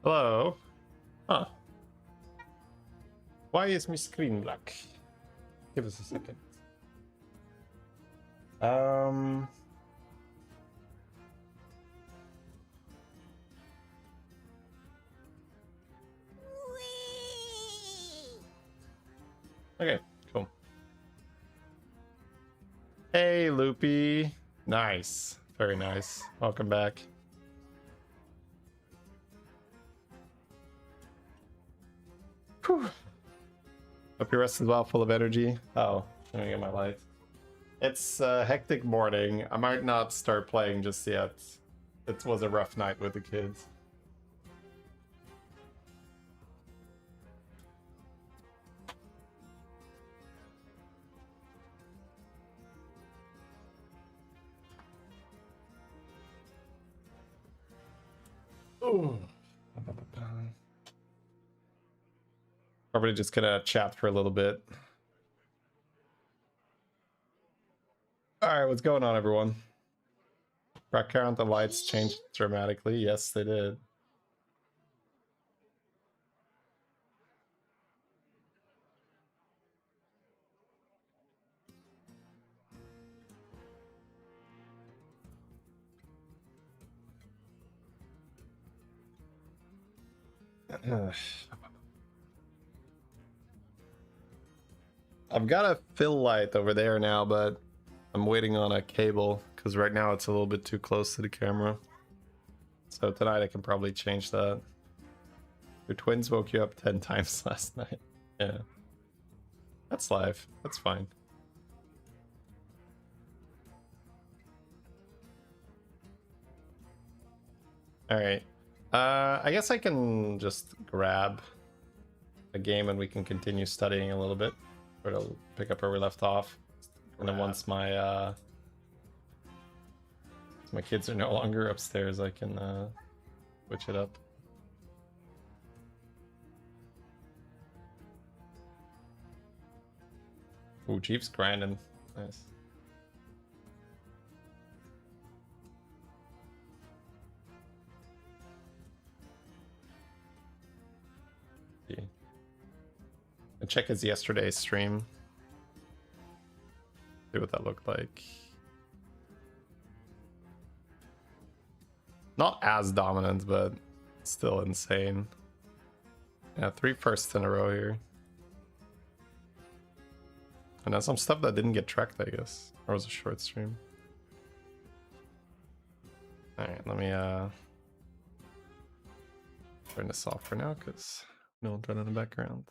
Hello? Huh. Why is my screen black? Give us a second. Okay, cool. Hey, Loopy. Nice. Very nice. Welcome back. Whew. Hope your rest is well, full of energy. Oh, let me get my light. It's a hectic morning. I might not start playing just yet. It was a rough night with the kids. Ooh. Probably just gonna chat for a little bit. Alright, what's going on, everyone? Background, the lights changed dramatically. Yes, they did. I've got a fill light over there now, but I'm waiting on a cable because right now it's a little bit too close to the camera. So tonight I can probably change that. Your twins woke you up 10 times last night. Yeah. That's live. That's fine. Alright. I guess I can just grab a game and we can continue studying a little bit. Or to pick up where we left off. And then once my kids are no longer upstairs, I can switch it up. Ooh, Chief's grinding. Nice. And check his yesterday's stream. See what that looked like. Not as dominant, but still insane. Yeah, 3 firsts in a row here. And then some stuff that didn't get tracked, I guess. Or was a short stream. Alright, let me turn this off for now, because no one's running in the background.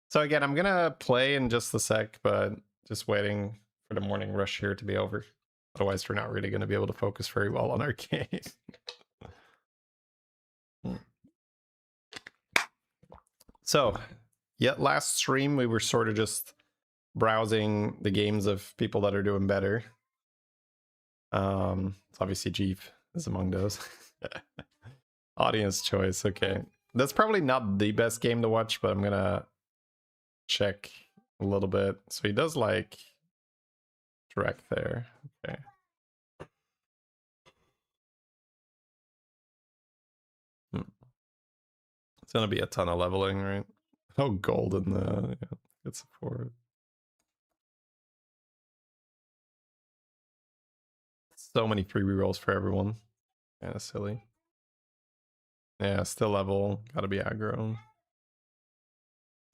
So again, I'm gonna play in just a sec, but just waiting for the morning rush here to be over. Otherwise, we're not really gonna be able to focus very well on our game. So, yet last stream we were sort of just browsing the games of people that are doing better. So obviously Jeep is among those. Audience choice, okay. That's probably not the best game to watch, but I'm gonna check a little bit. So he does like direct there. Okay. It's gonna be a ton of leveling, right? Oh, golden, yeah, it's for so many free rerolls for everyone. Kind of silly. Yeah, still level. Gotta be aggro.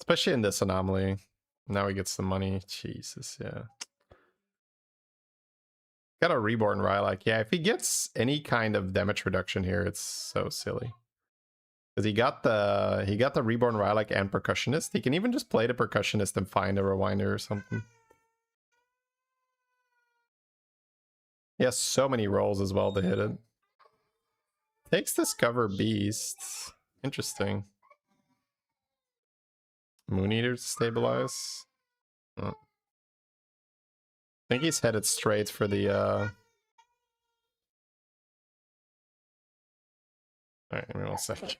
Especially in this anomaly. Now he gets some money. Jesus, yeah. Got a reborn Rylak. Yeah, if he gets any kind of damage reduction here, it's so silly. Because he got the reborn Rylak and percussionist. He can even just play the percussionist and find a rewinder or something. He has so many rolls as well to hit it. Takes Discover Beast. Interesting. Moon Eater to stabilize. Oh. I think he's headed straight for the Alright, give me 1 second.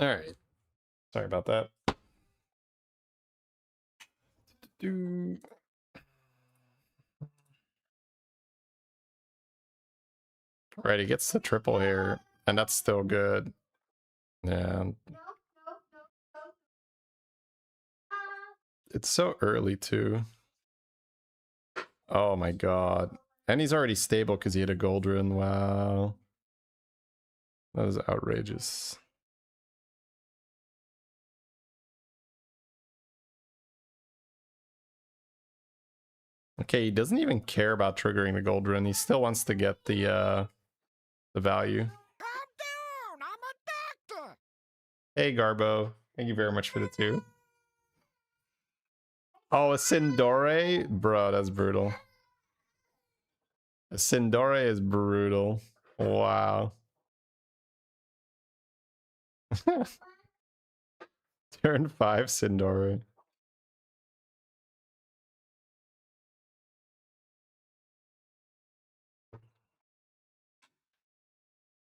All right. Sorry about that. Right, he gets the triple here, and that's still good. Yeah. It's so early too. Oh my god. And he's already stable because he had a gold rune. Wow. That is outrageous. Okay, he doesn't even care about triggering the gold rune. He still wants to get the value. Calm down, I'm a doctor. Hey Garbo, thank you very much for the 2. Oh, a Sindore? Bro, that's brutal. A Sindore is brutal. Wow. Turn 5 Sindore.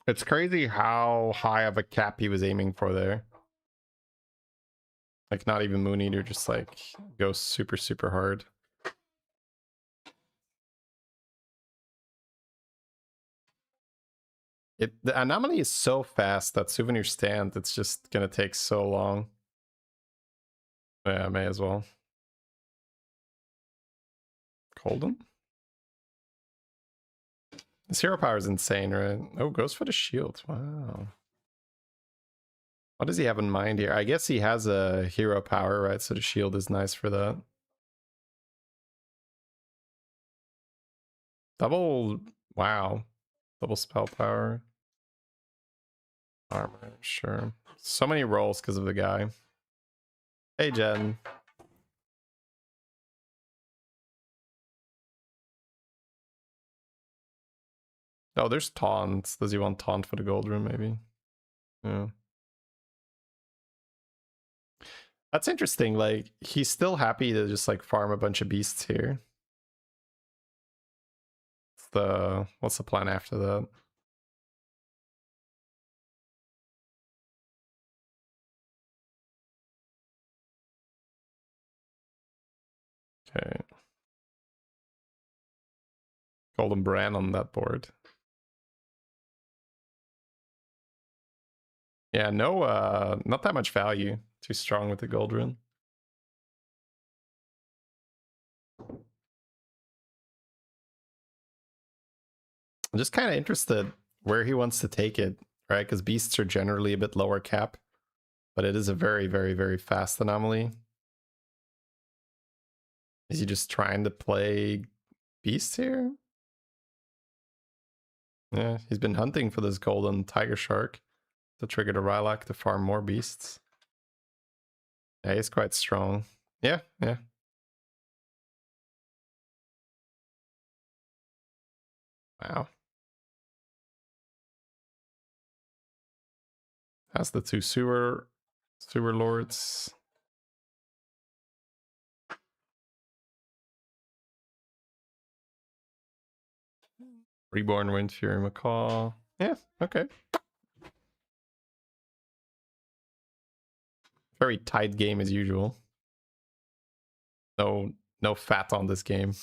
It's crazy how high of a cap he was aiming for there. Like, not even Moon Eater, just like go super, super hard. The anomaly is so fast that Souvenir Stand, it's just gonna take so long. Yeah, may as well. Trolden? His hero power is insane, right? Oh, goes for the shield. Wow. What does he have in mind here? I guess he has a hero power, right? So the shield is nice for that. Double, wow. Double spell power. Armor, sure. So many rolls because of the guy. Hey, Jen. Oh, there's taunts. Does he want taunt for the gold room, maybe? Yeah. That's interesting. Like, he's still happy to just like farm a bunch of beasts here. What's the plan after that? Okay. Golden Bran on that board. Yeah, no, not that much value. Too strong with the gold rune. I'm just kind of interested where he wants to take it, right? Because beasts are generally a bit lower cap, but it is a very, very, very fast anomaly. Is he just trying to play beasts here? Yeah, he's been hunting for this golden tiger shark to trigger the Rylak to farm more beasts. Yeah, he's quite strong. Yeah, yeah. Wow. Has the two sewer lords. Reborn Wind Fury Macaw. Yeah, okay. Very tight game as usual. No fat on this game.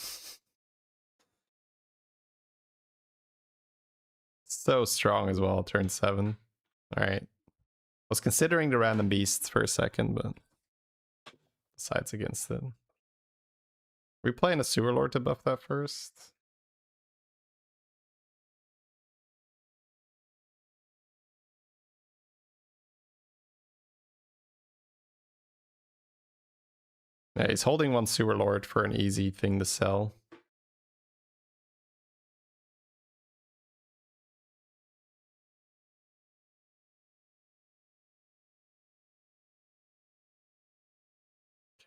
So strong as well, turn 7. Alright. Was considering the random beasts for a second, but decides against it. We playing a sewer lord to buff that first? Yeah, he's holding one sewer lord for an easy thing to sell.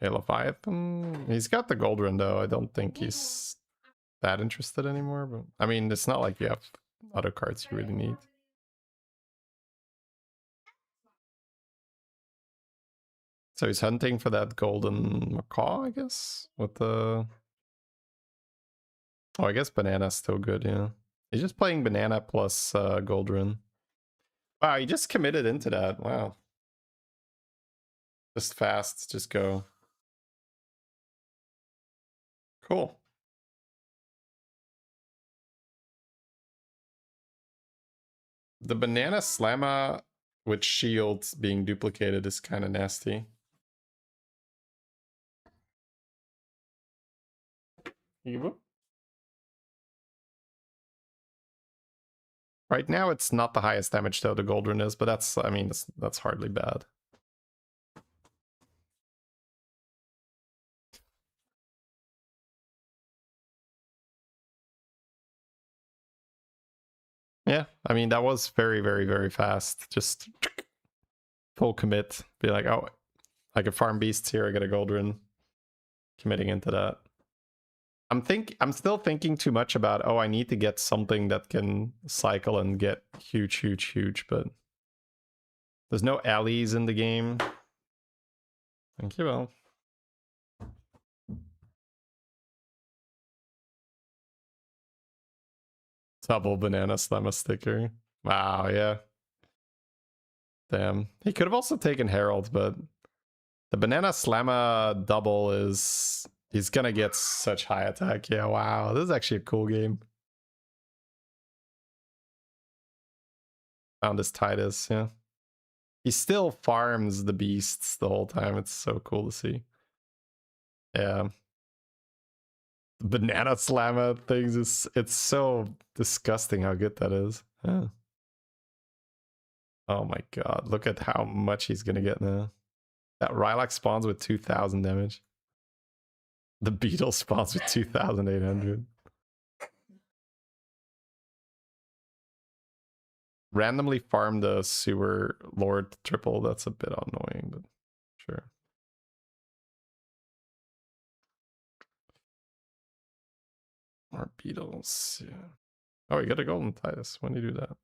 Okay, Leviathan. He's got the gold run though. I don't think he's that interested anymore, but I mean, it's not like you have other cards you really need. So he's hunting for that golden macaw, I guess, with the... Oh, I guess banana's still good, yeah. He's just playing banana plus gold run. Wow, he just committed into that. Wow. Just fast, just go. Cool. The banana slammer with shields being duplicated is kind of nasty. Right now it's not the highest damage though, the gold run is, but that's, I mean, that's hardly bad. Yeah, I mean, that was very, very, very fast. Just full commit. Be like, oh, I can farm beasts here, I get a gold run. Committing into that. I'm still thinking too much about, oh, I need to get something that can cycle and get huge, huge, huge, but there's no allies in the game. Thank you, Will. Double banana slammer sticker. Wow, yeah. Damn. He could have also taken Herald, but the banana slammer double is... He's gonna get such high attack. Yeah, wow. This is actually a cool game. Found his Titus, yeah. He still farms the beasts the whole time. It's so cool to see. Yeah. The banana slammer things is... It's so disgusting how good that is. Yeah. Oh my god. Look at how much he's gonna get now. That Rylak spawns with 2,000 damage. The beetle spawns with 2,800. Randomly farm the sewer lord triple. That's a bit annoying, but sure. More beetles. Yeah. Oh, you got a golden Titus. When do you do that?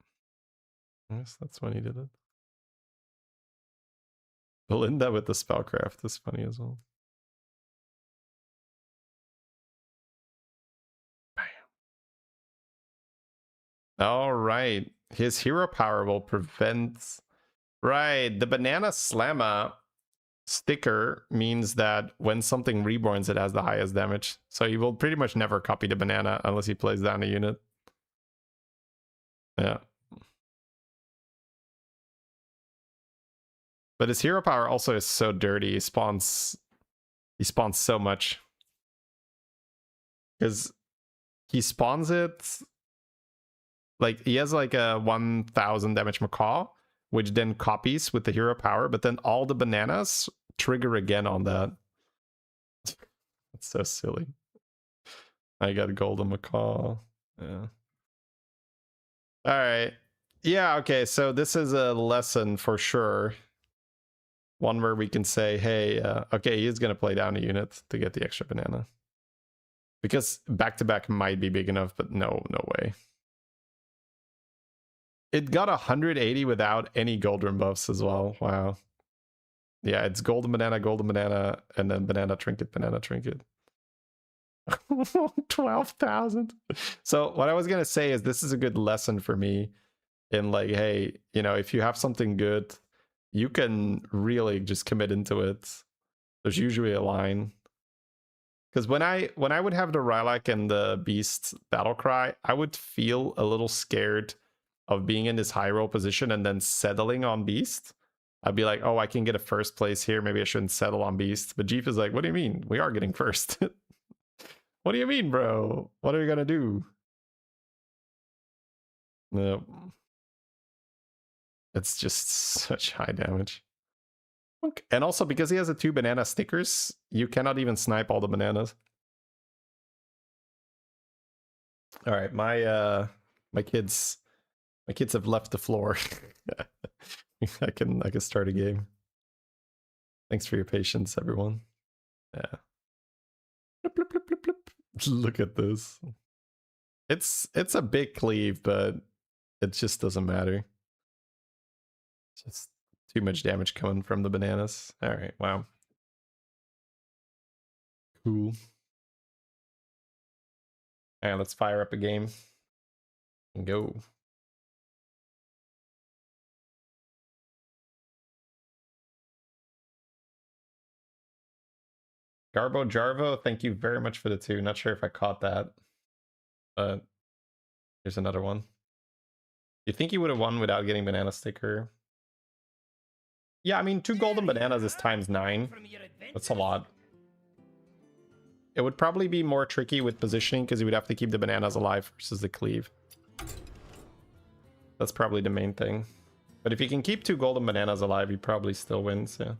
Yes, that's when he did it. Belinda with the spellcraft is funny as well. Bam. All right. His hero power will prevent... Right. The banana slammer sticker means that when something reborns, it has the highest damage. So he will pretty much never copy the banana unless he plays down a unit. Yeah. But his hero power also is so dirty. He spawns so much. Because he spawns it, like he has like a 1000 damage macaw, which then copies with the hero power, but then all the bananas trigger again on that. It's so silly. I got a golden macaw. Yeah. All right. Yeah, okay, so this is a lesson for sure. One where we can say, hey, okay, he's going to play down a unit to get the extra banana. Because back-to-back might be big enough, but no way. It got 180 without any golden buffs as well. Wow. Yeah, it's golden banana, and then banana trinket. 12,000. So what I was going to say is this is a good lesson for me in like, hey, you know, if you have something good, you can really just commit into it. There's usually a line. Because when I would have the Rylak and the Beast battle cry, I would feel a little scared of being in this high roll position and then settling on Beast. I'd be like, oh, I can get a first place here. Maybe I shouldn't settle on Beast. But Jeef is like, what do you mean? We are getting first. What do you mean, bro? What are you gonna do? No. It's just such high damage. Okay. And also because he has the 2 banana stickers, you cannot even snipe all the bananas. All right, my kids have left the floor. I can start a game. Thanks for your patience, everyone. Yeah. Blip, blip, blip, blip, blip. Look at this. It's a big cleave, but it just doesn't matter. Just too much damage coming from the bananas. All right, wow. Cool. All right, let's fire up a game and go. Garbo Jarvo, thank you very much for the 2. Not sure if I caught that, but here's another one. You think you would have won without getting banana sticker? Yeah, I mean, 2 golden bananas is ×9. That's a lot. It would probably be more tricky with positioning because you would have to keep the bananas alive versus the cleave. That's probably the main thing. But if you can keep 2 golden bananas alive, you probably still wins, yeah.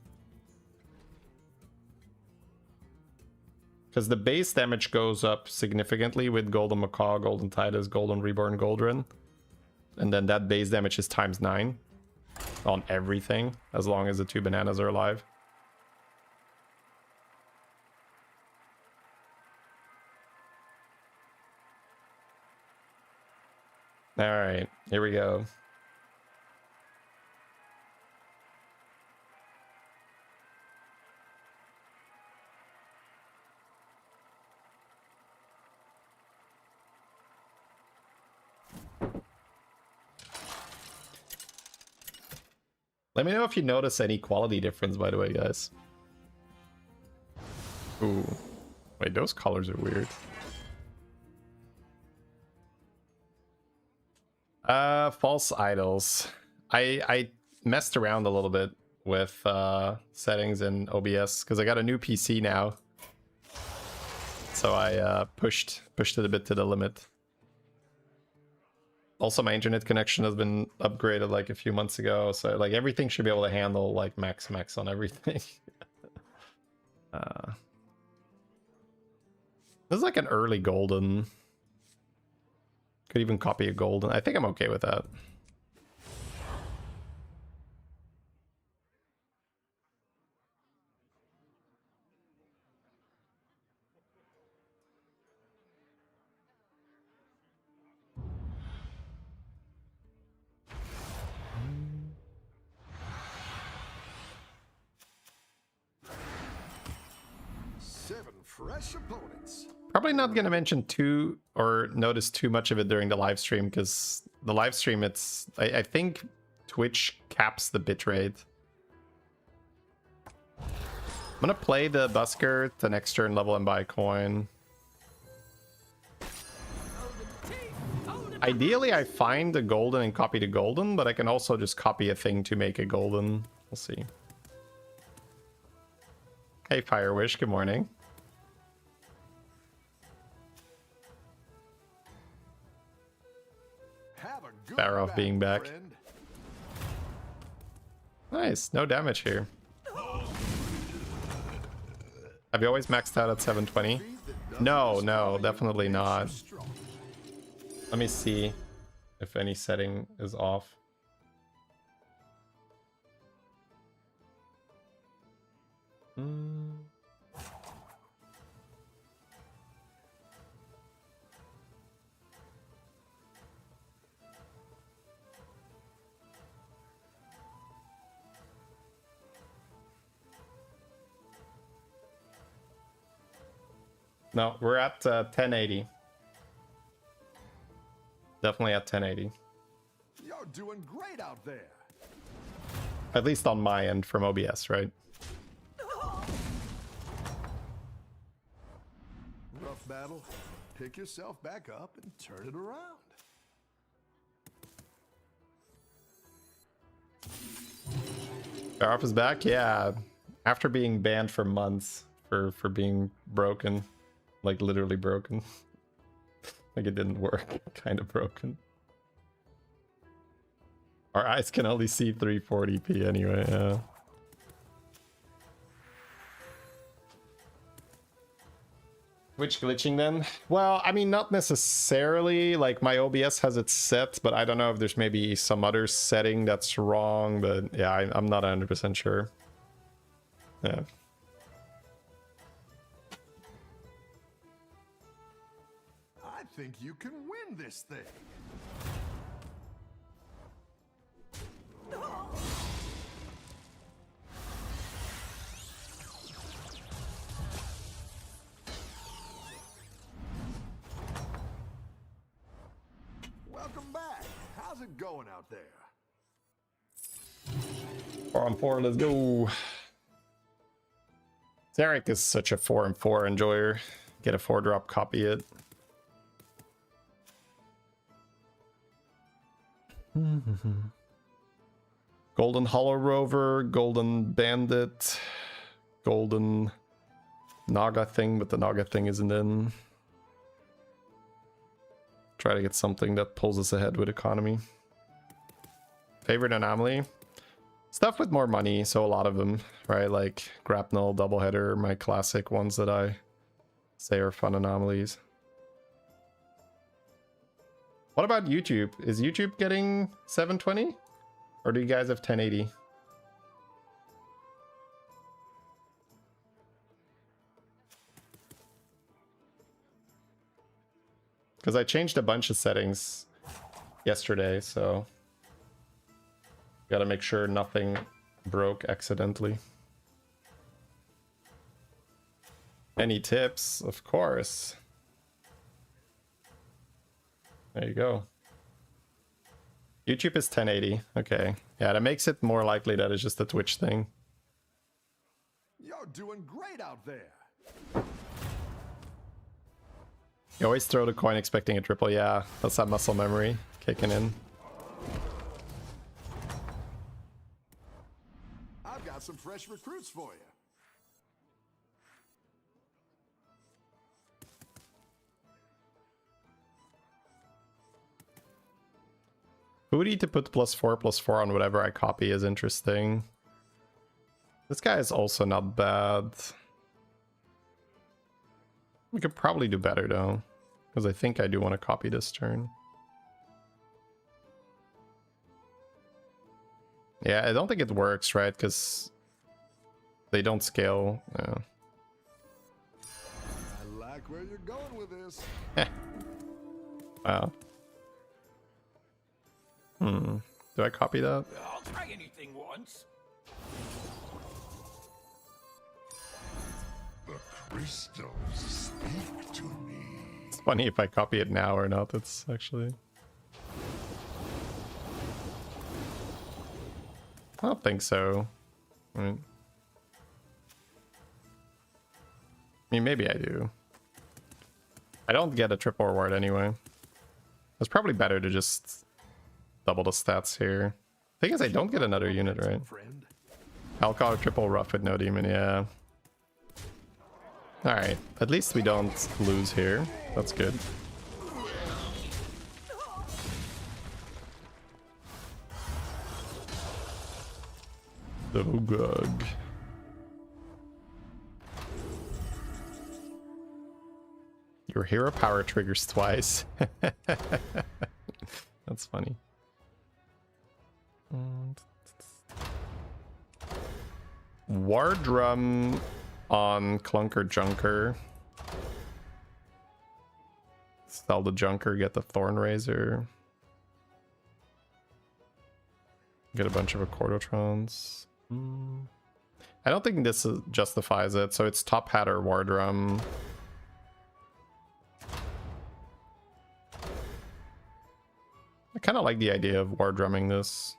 Because the base damage goes up significantly with Golden Macaw, Golden Titus, Golden Reborn, Goldren. And then that base damage is ×9 on everything, as long as the 2 bananas are alive. Alright, here we go. Let me know if you notice any quality difference, by the way, guys. Ooh. Wait, those colors are weird. False idols. I messed around a little bit with settings in OBS because I got a new PC now. So I pushed it a bit to the limit. Also, my internet connection has been upgraded like a few months ago, so like everything should be able to handle like max on everything. This is like an early golden. Could even copy a golden. I think I'm okay with that. Fresh opponents. Probably not going to mention too or notice too much of it during the live stream because the live stream, I think Twitch caps the bitrate. I'm gonna play the busker the next turn, level and buy a coin. Ideally, I find the golden and copy the golden, but I can also just copy a thing to make a golden. We'll see. Hey, Firewish, good morning. Have a good Better off being battle, back. friend. Nice, no damage here. Have you always maxed out at 720? No, definitely not. Let me see if any setting is off. No, we're at 1080. Definitely at 1080. You're doing great out there. At least on my end from OBS, right? Rough battle. Pick yourself back up and turn it around. Garf is back? Yeah. After being banned for months for being broken. Like literally broken. Like it didn't work. Kind of broken. Our eyes can only see 340p anyway, yeah. Twitch glitching then? Well, I mean, not necessarily. Like my OBS has it set, but I don't know if there's maybe some other setting that's wrong. But yeah, I'm not 100% sure. Yeah. I think you can win this thing. Welcome back. How's it going out there? 4-on-4, let's go. Zarek is such a 4-on-4 enjoyer. Get a 4-drop, copy it. Golden Hollow Rover, Golden Bandit, Golden Naga thing, but the Naga thing isn't in. Try to get something that pulls us ahead with economy. Favorite anomaly? Stuff with more money, so a lot of them, right? Like Grapnel, Doubleheader, my classic ones that I say are fun anomalies. What about YouTube? Is YouTube getting 720? Or do you guys have 1080? Because I changed a bunch of settings yesterday, so gotta make sure nothing broke accidentally. Any tips? Of course. There you go. YouTube is 1080. Okay. Yeah, that makes it more likely that it's just a Twitch thing. You're doing great out there. You always throw the coin expecting a triple. Yeah, that's that muscle memory kicking in. I've got some fresh recruits for you. Booty to put +4/+4 on whatever I copy is interesting. This guy is also not bad. We could probably do better though, because I think I do want to copy this turn. Yeah, I don't think it works, right? Because they don't scale. Yeah. I like where you're going with this. Wow. Do I copy that? I'll try anything once. The crystals speak to me. It's funny if I copy it now or not. It's actually... I don't think so. I mean, maybe I do. I don't get a triple reward anyway. It's probably better to just double the stats here. Thing is, I don't get another unit, right? Alcohol triple rough with no demon, yeah. Alright, at least we don't lose here. That's good. Dogdog. Your hero power triggers twice. That's funny. War drum on Clunker Junker. Sell the Junker, get the Thorn Razor. Get a bunch of Accordotrons. I don't think this justifies it, so it's Top Hat or War Drum. I kind of like the idea of War Drumming this.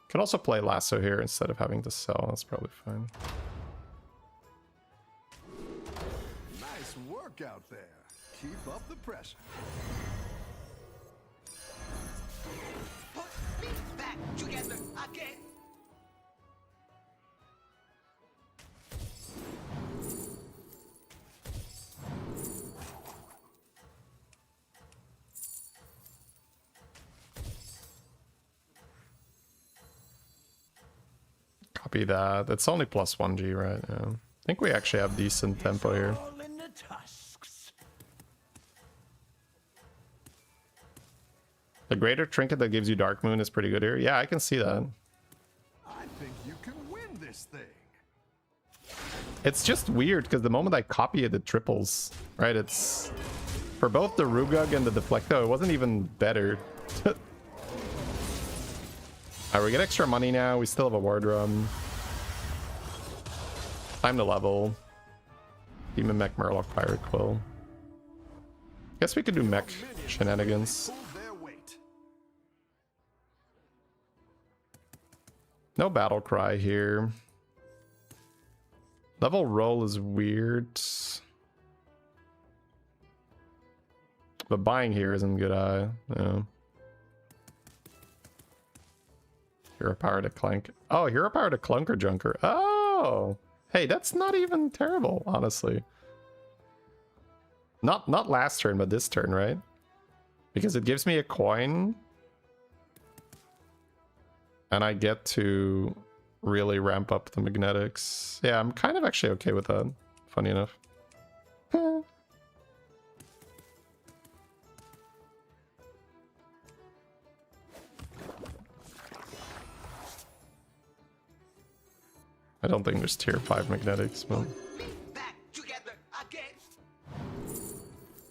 Could also play Lasso here instead of having to sell. That's probably fine. Nice work out there. Keep up the pressure. Put me back together again. Copy that. It's only plus 1G, right? Yeah. I think we actually have decent tempo here. All in the tusks. The greater trinket that gives you Dark Moon is pretty good here. Yeah, I can see that. I think you can win this thing. It's just weird because the moment I copy it, it triples, right? It's for both the Rugug and the Deflecto, it wasn't even better. Alright, we get extra money now. We still have a War Drum. Time to level. Demon Mech, Murloc, Pirate Quill. Guess we could do mech shenanigans. No battle cry here. Level roll is weird. But buying here isn't good eye. Yeah. Hero power to clank. Oh, hero power to Clunker Junker. Oh, hey, that's not even terrible, honestly. Not last turn, but this turn, right? Because it gives me a coin, and I get to really ramp up the magnetics. Yeah, I'm kind of actually okay with that. Funny enough. I don't think there's tier 5 magnetics, but...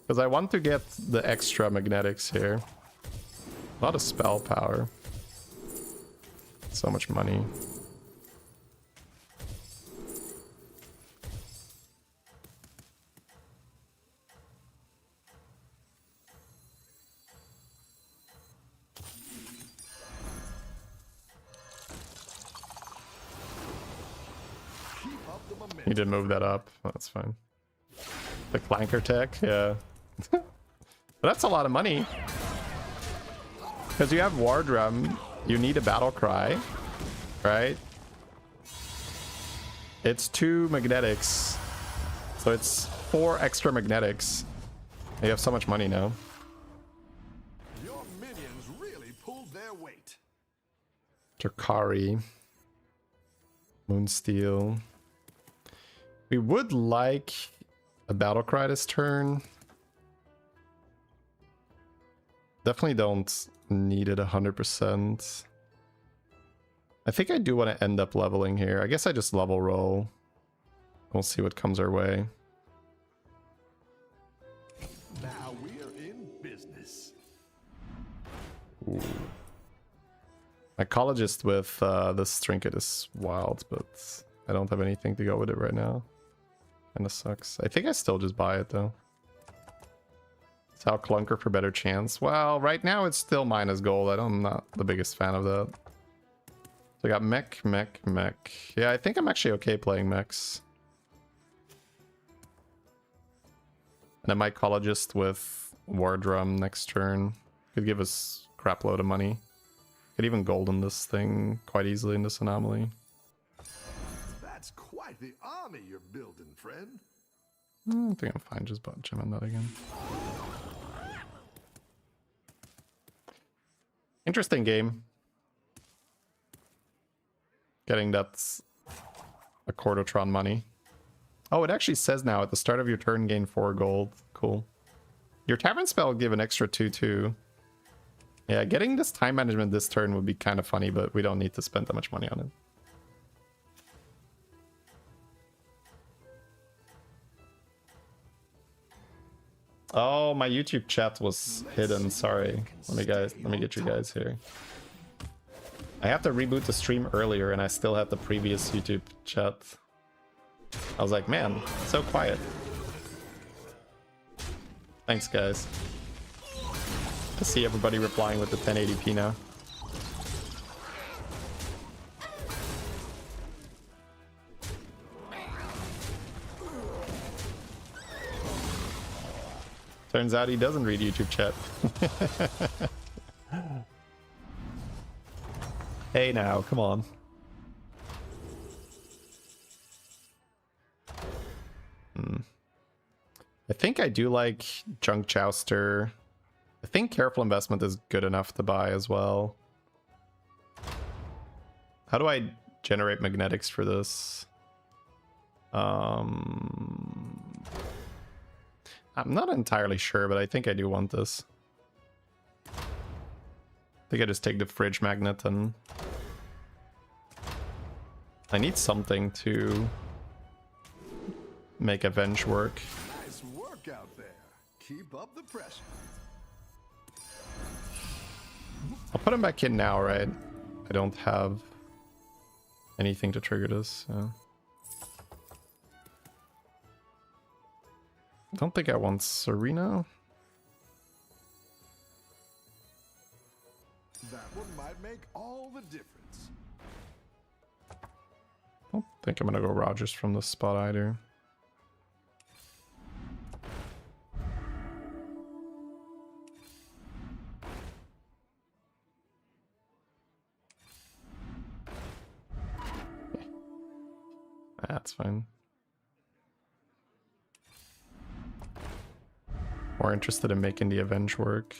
Because I want to get the extra magnetics here. A lot of spell power. So much money. Need to move that up. That's fine. The Clanker tech, yeah. But that's a lot of money. Because you have War Drum, you need a Battle Cry, right? It's 2 magnetics. So it's 4 extra magnetics. You have so much money now. Your minions really pulled their weight. Drakari. Moonsteel. We would like a Battle Cry this turn. Definitely don't need it 100%. I think I do want to end up leveling here. I guess I just level roll. We'll see what comes our way. Now we're in business. Ooh. Mycologist with this trinket is wild, but I don't have anything to go with it right now. Kinda sucks. I think I still just buy it though. Sell Clunker for better chance. Well, right now it's still minus gold. I'm not the biggest fan of that. So I got mech. Yeah, I think I'm actually okay playing mechs. And a mycologist with War Drum next turn. Could give us a crap load of money. Could even golden this thing quite easily in this anomaly. That's quite the army you're building, friend. I think I'm fine just gemming that again. Interesting game. Getting that a Cortotron money. Oh, it actually says now at the start of your turn gain 4 gold. Cool. Your Tavern spell will give an extra 2 too. Yeah, getting this time management this turn would be kind of funny, but we don't need to spend that much money on it. Oh, my YouTube chat was hidden. Sorry. Let me get you guys here. I have to reboot the stream earlier, and I still had the previous YouTube chat. I was like, man, so quiet. Thanks, guys. I see everybody replying with the 1080p now. Turns out he doesn't read YouTube chat. Hey now, come on. I think I do like Junk Jouster. I think Careful Investment is good enough to buy as well. How do I generate magnetics for this? I'm not entirely sure, but I think I do want this. I think I just take the fridge magnet and... I need something to make Avenge work. Nice work out there. Keep up the pressure. I'll put him back in now, right? I don't have anything to trigger this, so... I don't think I want Serena. That one might make all the difference. I don't think I'm gonna go Rogers from this spot either. That's fine. More interested in making the Avenge work.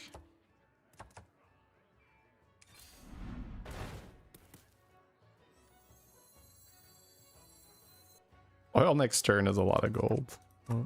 Oil next turn is a lot of gold. Oh.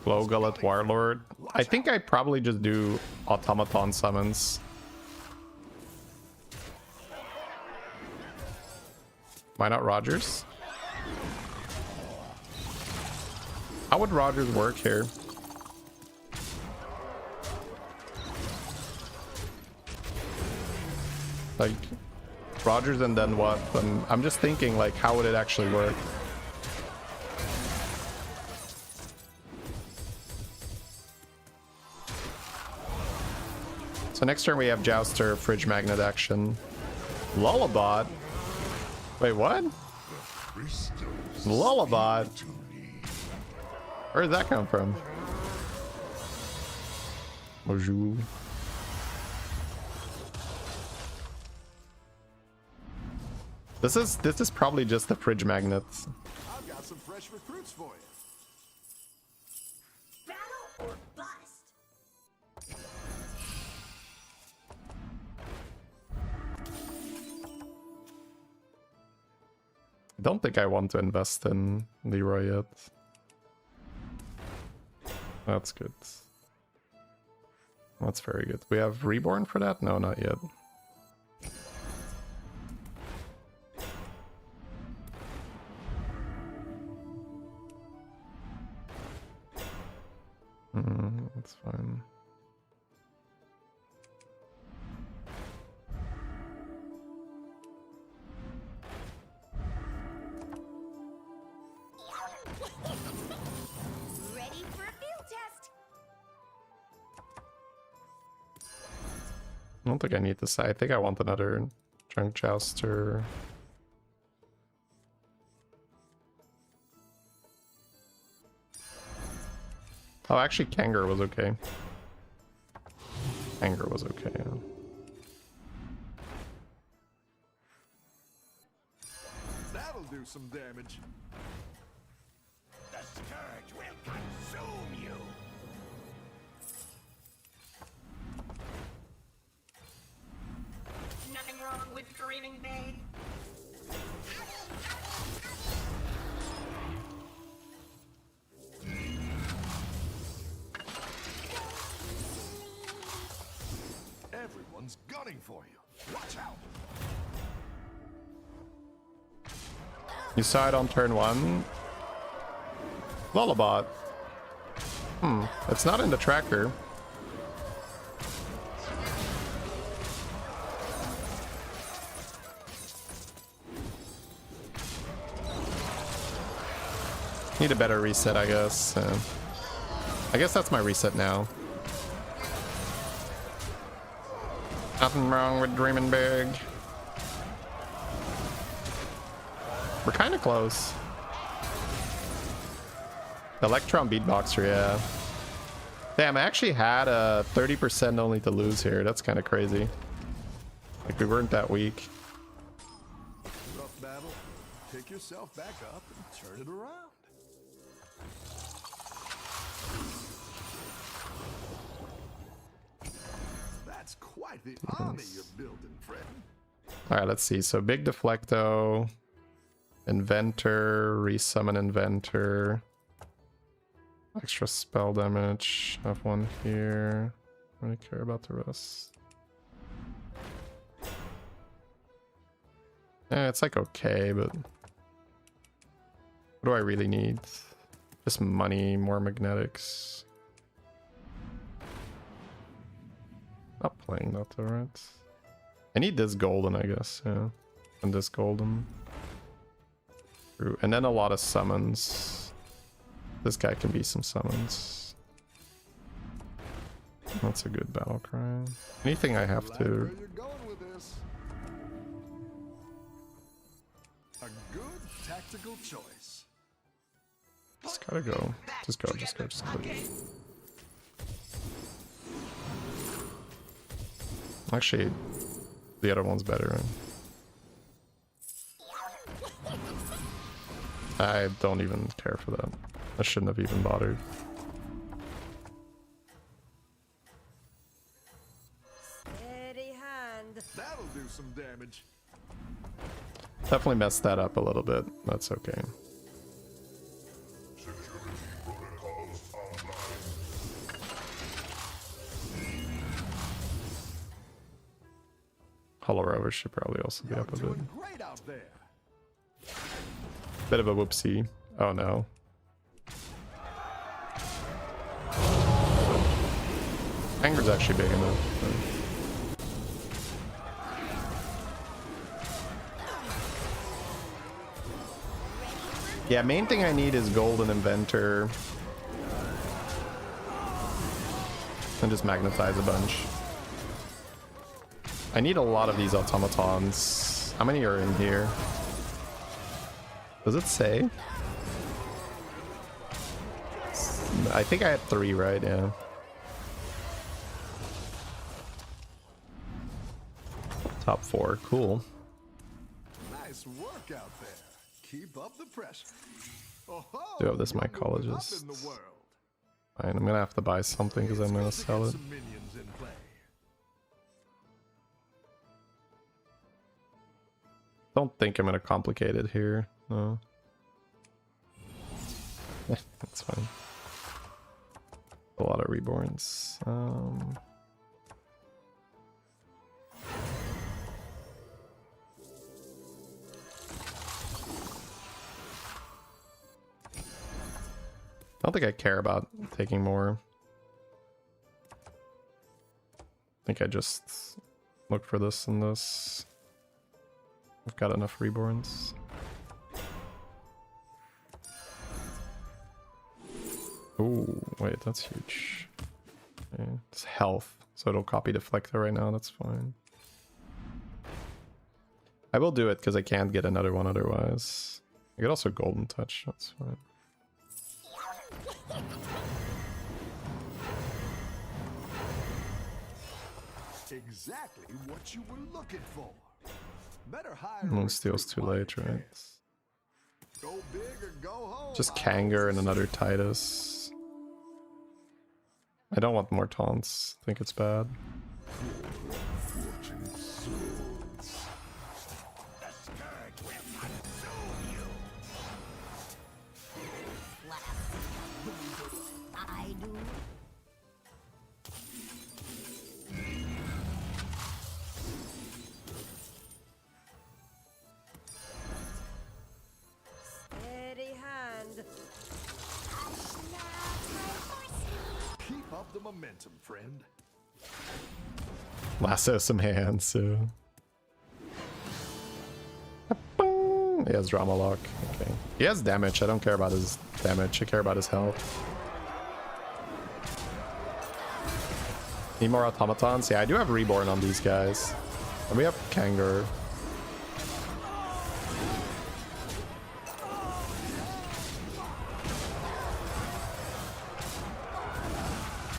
Glow Gullet Warlord. I think I probably just do Automaton summons. Why not Rogers? How would Rogers work here? Like, Rogers and then what? I'm just thinking, like, how would it actually work? So next turn we have Jouster, Fridge Magnet action. Lullabot? Wait, what? Lullabot? Where did that come from? Bonjour. This is probably just the Fridge Magnets. I've got some fresh recruits for you. Battle or bust. I don't think I want to invest in Leroy yet. That's good. That's very good. We have Reborn for that? No, not yet. That's fine. Ready for a field test. I don't think I need this. I think I want another Junk Jouster. Oh, actually, Kangar was okay. Kangar was okay. Yeah. That'll do some damage. The scourge will consume you. Nothing wrong with dreaming big. Everyone's gunning for you. Watch out. You saw it on turn 1. Lullabot. It's not in the tracker. Need a better reset, I guess. I guess that's my reset now. Nothing wrong with dreaming big. We're kind of close. Electron beatboxer, yeah. Damn, I actually had a 30% only to lose here. That's kind of crazy. Like, we weren't that weak. Rough battle. Pick yourself back up and turn it around. That's quite the army you're building, friend. Alright, let's see. So, big Deflecto. Inventor. Resummon Inventor. Extra spell damage. Have one here. I don't really care about the rest. Yeah, it's like okay, but what do I really need? Just money, more magnetics. Not playing that though, right? I need this golden, I guess, yeah. And this golden. True. And then a lot of summons. This guy can be some summons. That's a good battle cry. Anything I have Like to. where you're going with this. A good tactical choice. Just gotta go. Just go, just go, just go. Actually, the other one's better. I don't even care for that. I shouldn't have even bothered. Steady hand. That'll do some damage. Definitely messed that up a little bit. That's okay. Hollow Rover should probably also be You're up a bit. doing great out there. Bit of a whoopsie. Oh no. Anger's actually big enough. Yeah, main thing I need is Golden Inventor. And just magnetize a bunch. I need a lot of these automatons. How many are in here? Does it say? I think I had 3, right? Yeah. Top 4, cool. Nice work out there. Keep up the pressure. Oh, Do have this mycologist. Fine, I'm gonna have to buy something because I'm gonna sell it. Some minions in play. Don't think I'm gonna complicate it here. No. That's fine. A lot of reborns. I don't think I care about taking more. I think I just look for this and this. I've got enough reborns. Ooh, wait, that's huge. Okay, it's health, so it'll copy Deflector right now, that's fine. I will do it because I can't get another one otherwise. I could also Golden Touch, that's fine. Exactly what you were looking for. Better hire. Moon steals too late, right? Go big or go home. Just Kanger and another Titus. I don't want more taunts. I think it's bad. I do. Steady hand. Keep up the momentum, friend. Lasso some hands, so. He has drama lock. Okay. He has damage. I don't care about his damage. I care about his health. Need more automatons? Yeah, I do have reborn on these guys. And we have Kanger.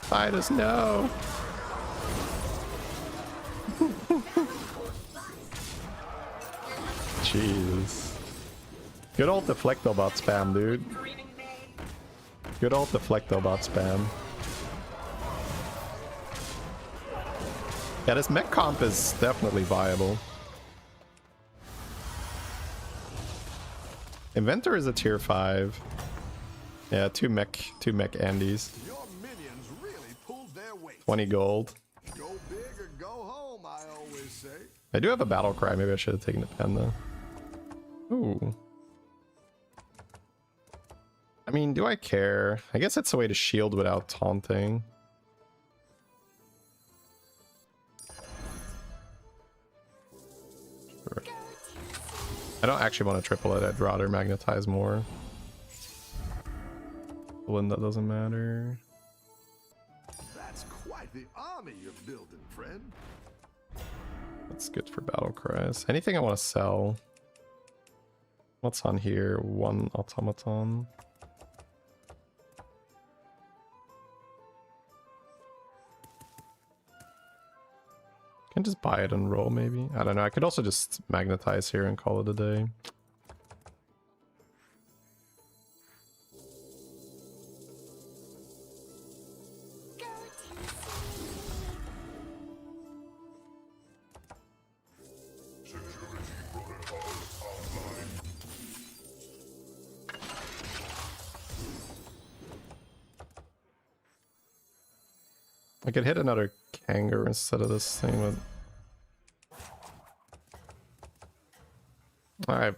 Titus, no! Jeez. Good old Deflectobot spam, dude. Good old Deflectobot spam. Yeah, this mech comp is definitely viable. Inventor is a tier 5. Yeah, two mech Andys. Your minions really pulled their weight. 20 gold. Go big or go home, I always say. I do have a battle cry. Maybe I should have taken the pen though. Ooh. I mean, do I care? I guess it's a way to shield without taunting. Sure. I don't actually want to triple it. I'd rather magnetize more. Linda doesn't matter. That's quite the army you're building, friend. That's good for battle cries. Anything I want to sell? What's on here? One automaton. Can just buy it and roll, maybe. I don't know. I could also just magnetize here and call it a day. I could hit another Kanger instead of this thing, but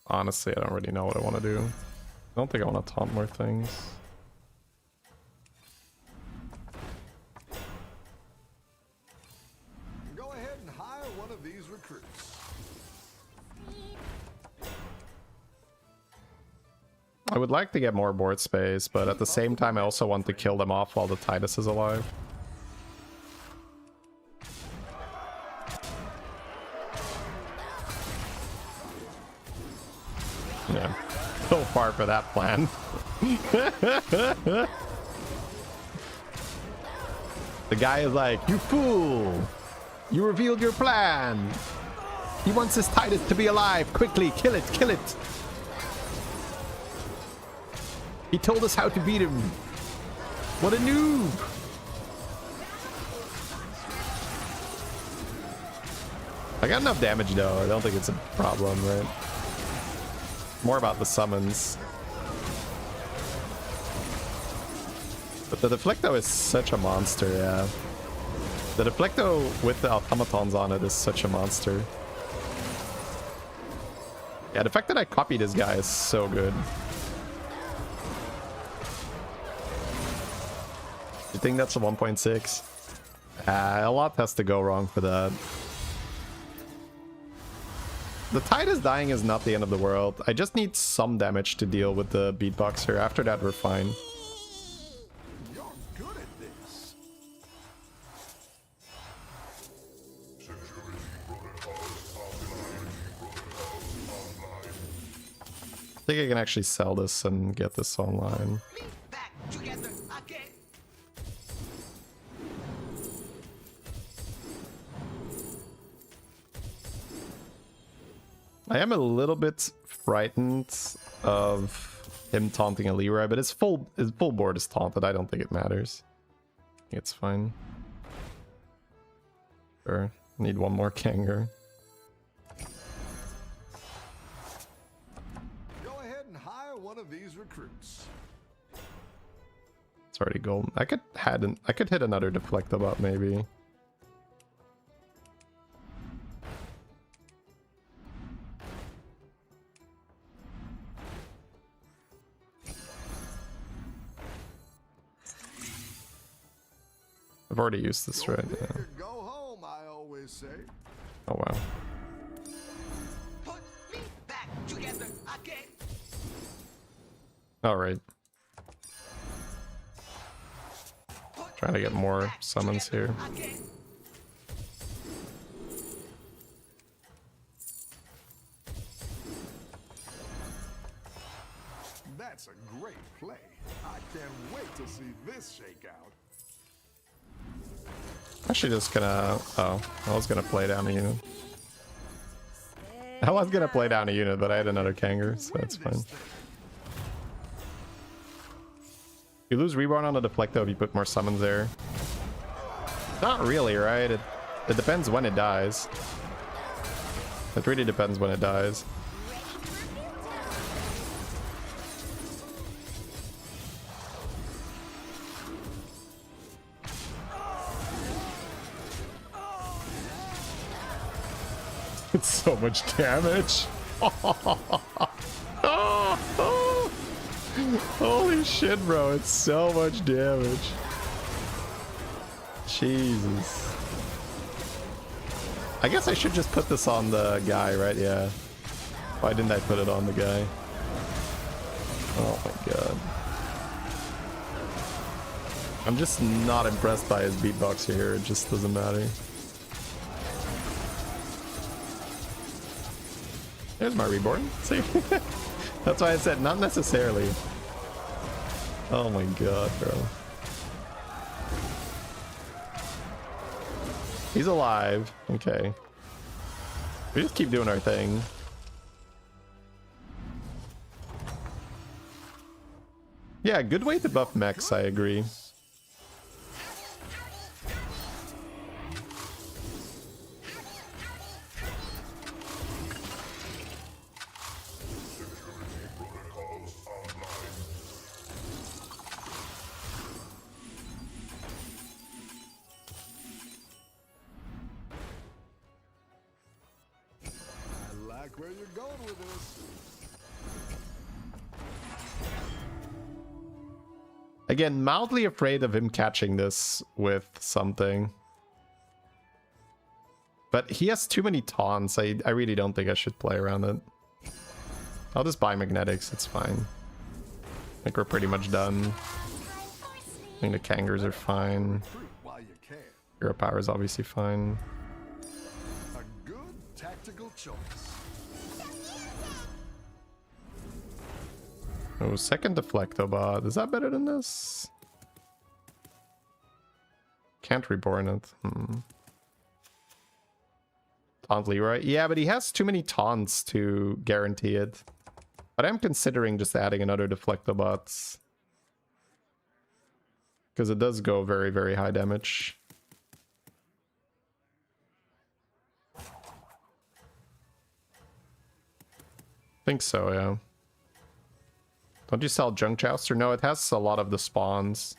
honestly, I don't really know what I want to do. I don't think I want to taunt more things. Go ahead and hire one of these recruits. I would like to get more board space, but at the same time, I also want to kill them off while the Titus is alive. Yeah, so far for that plan. The guy is like, "You fool! You revealed your plan! He wants his Titus to be alive! Quickly, kill it, kill it! He told us how to beat him! What a noob!" I got enough damage though, I don't think it's a problem, right? More about the summons. But the Deflecto is such a monster, yeah. The Deflecto with the automatons on it is such a monster. Yeah, the fact that I copied this guy is so good. You think that's a 1.6? A lot has to go wrong for that. The Titus dying is not the end of the world. I just need some damage to deal with the beatboxer. After that, we're fine. You're good at this. I think I can actually sell this and get this online. Back together again. I am a little bit frightened of him taunting a Leroy, but his full board is taunted. I don't think it matters. It's fine. Sure. Need one more Kangaroo. Go ahead and hire one of these recruits. It's already golden. I could hit another Deflectobot maybe. I've already used this right now. Go home, I always say. Oh wow. Put me back together again. Alright. Trying to get more summons here. Again. That's a great play. I can't wait to see this shake out. Actually just gonna... Oh, I was gonna play down a unit. I was gonna play down a unit, but I had another Kangaroo, so that's fine. You lose Reborn on a Deflecto if you put more summons there. Not really, right? It depends when it dies. It really depends when it dies. It's so much damage. Holy shit, bro. It's so much damage. Jesus. I guess I should just put this on the guy, right? Yeah. Why didn't I put it on the guy? Oh my god. I'm just not impressed by his beatbox here. It just doesn't matter. There's my Reborn. See? That's why I said not necessarily. Oh my god, bro. He's alive. Okay. We just keep doing our thing. Yeah, good way to buff mechs, I agree. Where you're going with this? Again, mildly afraid of him catching this with something. But he has too many taunts. I really don't think I should play around it. I'll just buy magnetics, it's fine. I think we're pretty much done. I think the Kangaroos are fine. Hero Power is obviously fine. A good tactical choice. Oh, second Deflectobot. Is that better than this? Can't Reborn it. Taunt Leroy. Yeah, but he has too many taunts to guarantee it. But I'm considering just adding another Deflectobot. Because it does go very, very high damage. Think so, yeah. Don't you sell Junk Jouster? No, it has a lot of the spawns.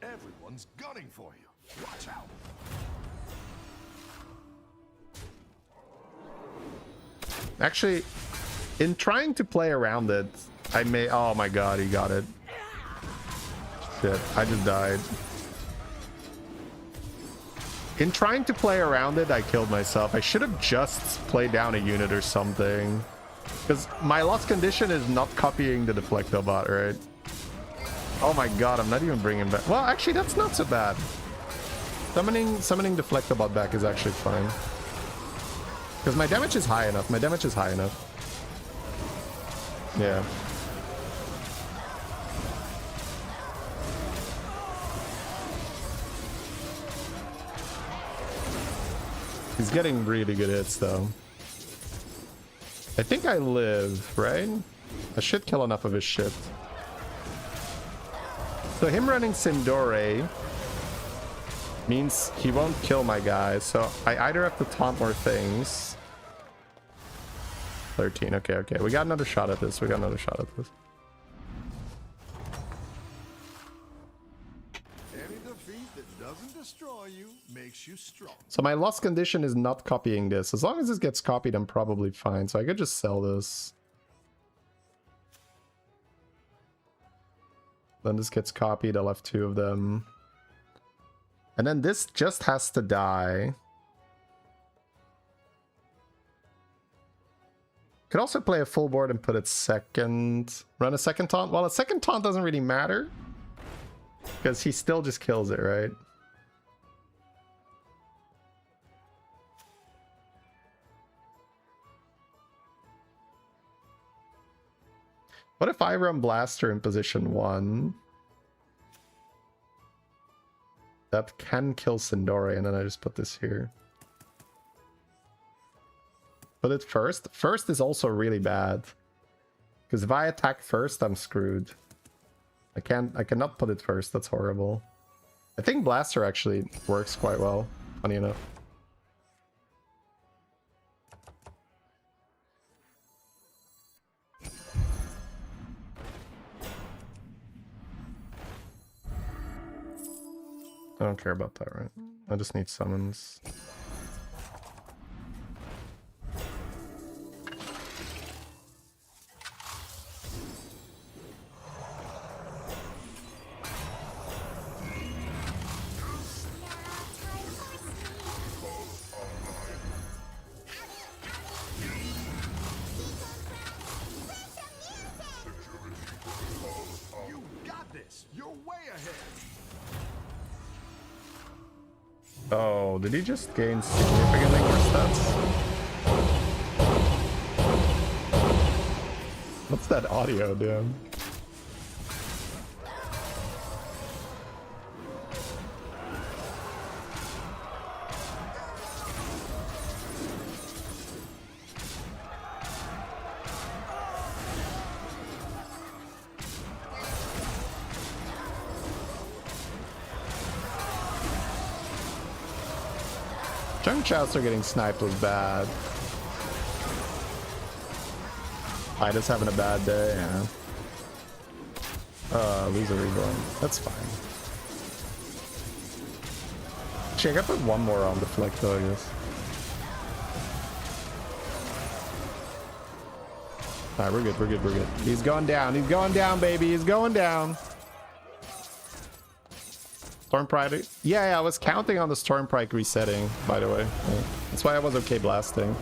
Everyone's gunning for you. Watch out. Actually, in trying to play around it, I may... Oh my god, he got it. Shit, I just died. In trying to play around it, I killed myself. I should have just played down a unit or something. Because my lost condition is not copying the Deflectobot, right? Oh my god, I'm not even bringing back... Well, actually, that's not so bad. Summoning Deflectobot back is actually fine. Because my damage is high enough. My damage is high enough. Yeah. He's getting really good hits though. I think I live, right? I should kill enough of his shit. So him running Sindore means he won't kill my guy, so I either have to taunt more things. 13, okay, okay. We got another shot at this. We got another shot at this. Any defeat that doesn't destroy you makes you strong. So my lost condition is not copying this. As long as this gets copied, I'm probably fine. So I could just sell this. Then this gets copied. I'll have 2 of them. And then this just has to die. Could also play a full board and put it second. Run a second taunt. Well, a second taunt doesn't really matter. Because he still just kills it, right? What if I run Blaster in position 1? That can kill Sindore, and then I just put this here. Put it first. First is also really bad. Because if I attack first, I'm screwed. I cannot put it first, that's horrible. I think Blaster actually works quite well, funny enough. I don't care about that, right? I just need summons. You got this. You're way ahead. Oh, did he just gain significantly more stats? What's that audio doing? Chowster getting sniped was bad. I just having a bad day, yeah. Lose a reborn. That's fine. Actually, I gotta put one more on deflect though, I guess. Alright, we're good, we're good, we're good. He's going down, baby, he's going down. Storm Pride. Yeah, I was counting on the Storm Pride resetting, by the way. Yeah. That's why I was okay blasting.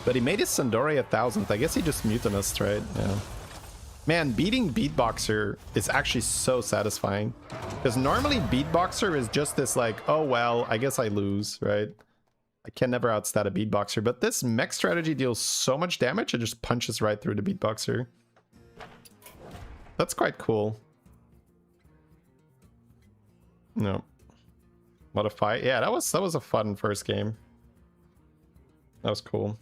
But he made his Sandori 1000th. I guess he just mutinous, right? Yeah. Man, beating Beatboxer is actually so satisfying. Because normally Beatboxer is just this like, oh well, I guess I lose, right? I can never outstat a Beatboxer. But this mech strategy deals so much damage, it just punches right through the Beatboxer. That's quite cool. No. What a fight. Yeah, that was a fun first game. That was cool.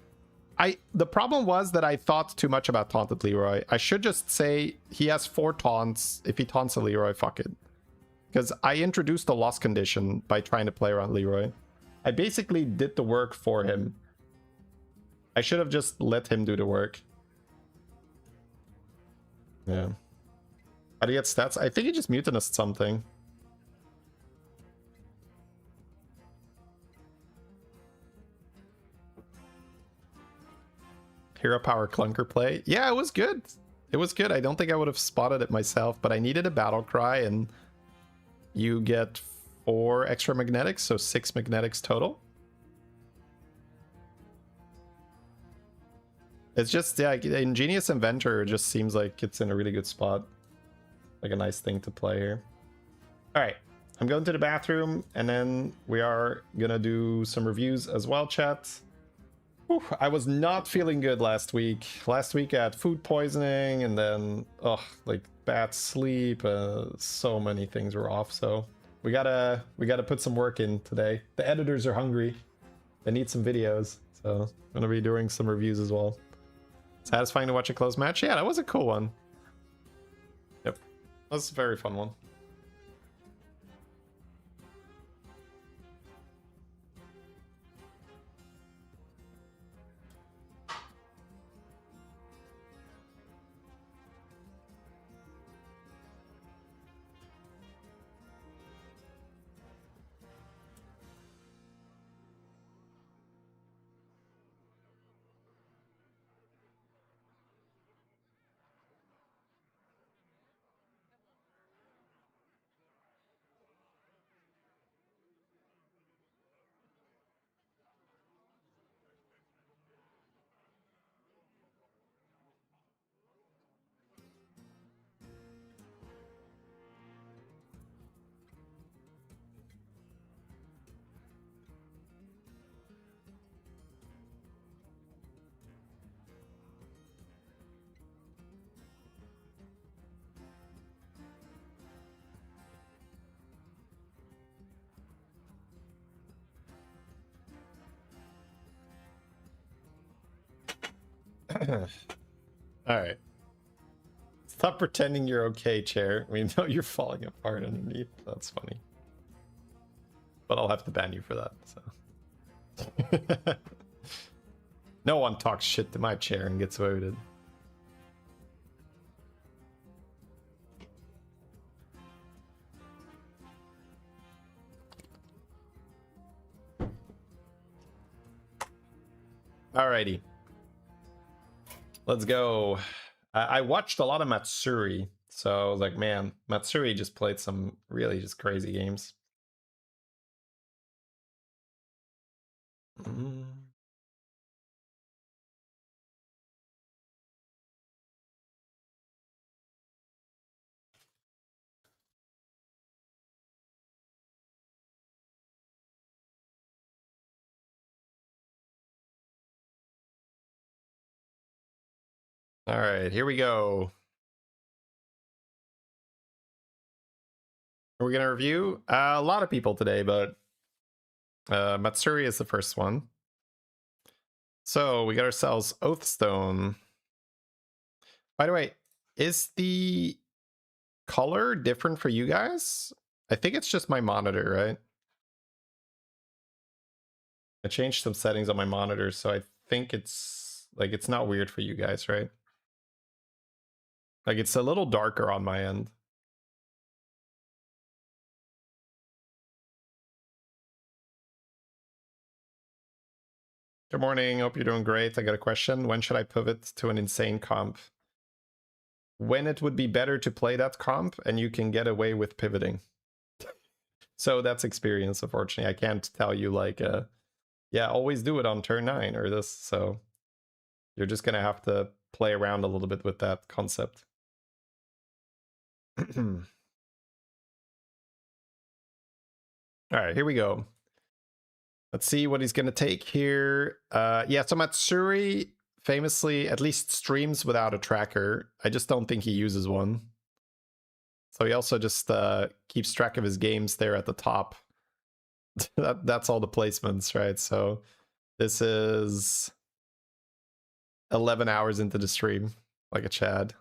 The problem was that I thought too much about taunted Leroy. I should just say he has 4 taunts. If he taunts a Leroy, fuck it. Because I introduced the loss condition by trying to play around Leroy. I basically did the work for him. I should have just let him do the work. Yeah. How do you get stats? I think he just mutinous something. Hero Power Clunker play. Yeah, it was good. It was good. I don't think I would have spotted it myself, but I needed a battle cry, and you get 4 extra magnetics, so 6 magnetics total. It's just, yeah, the Ingenious Inventor just seems like it's in a really good spot. Like a nice thing to play here. All right, I'm going to the bathroom, and then we are gonna do some reviews as well, chat. Whew, I was not feeling good last week. Last week I had food poisoning and then, like bad sleep. So many things were off. So we gotta put some work in today. The editors are hungry. They need some videos. So I'm gonna be doing some reviews as well. Satisfying to watch a close match. Yeah, that was a cool one. Yep, that was a very fun one. Alright. Stop pretending you're okay, chair. We know you're falling apart underneath. That's funny. But I'll have to ban you for that, so. No one talks shit to my chair and gets away with it. Alrighty. Let's go. I watched a lot of Matsuri, so I was like, man, Matsuri just played some really just crazy games. All right, here we go. Are we gonna review a lot of people today, but Matsuri is the first one. So we got ourselves Oathstone. By the way, is the color different for you guys? I think it's just my monitor, right? I changed some settings on my monitor, so I think it's like it's not weird for you guys, right? Like it's a little darker on my end. Good morning, hope you're doing great. I got a question. When should I pivot to an insane comp? When it would be better to play that comp and you can get away with pivoting. So that's experience, unfortunately. I can't tell you like, yeah, always do it on turn 9 or this. So you're just going to have to play around a little bit with that concept. All right, here we go. Let's see what he's going to take here. Yeah, so Matsuri famously at least streams without a tracker. I just don't think he uses one. So he also just keeps track of his games there at the top. That's all the placements, right? So this is 11 hours into the stream, like a Chad.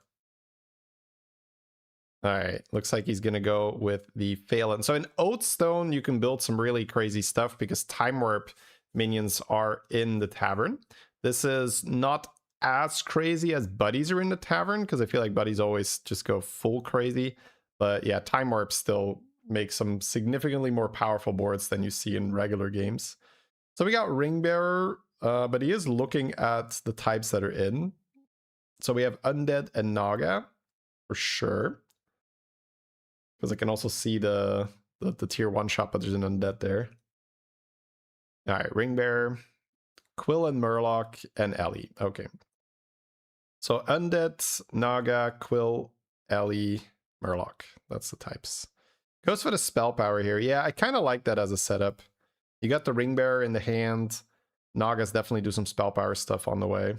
All right, looks like he's going to go with the Phelan. So in Oathstone, you can build some really crazy stuff because Time Warp minions are in the tavern. This is not as crazy as buddies are in the tavern because I feel like buddies always just go full crazy. But yeah, Time Warp still makes some significantly more powerful boards than you see in regular games. So we got Ringbearer, but he is looking at the types that are in. So we have Undead and Naga for sure. Because I can also see the tier 1 shop, but there's an Undead there. All right, Ringbearer, Quill and Murloc, and Ellie. Okay. So Undead, Naga, Quill, Ellie, Murloc. That's the types. Goes for the spell power here. Yeah, I kind of like that as a setup. You got the Ringbearer in the hand. Nagas definitely do some spell power stuff on the way.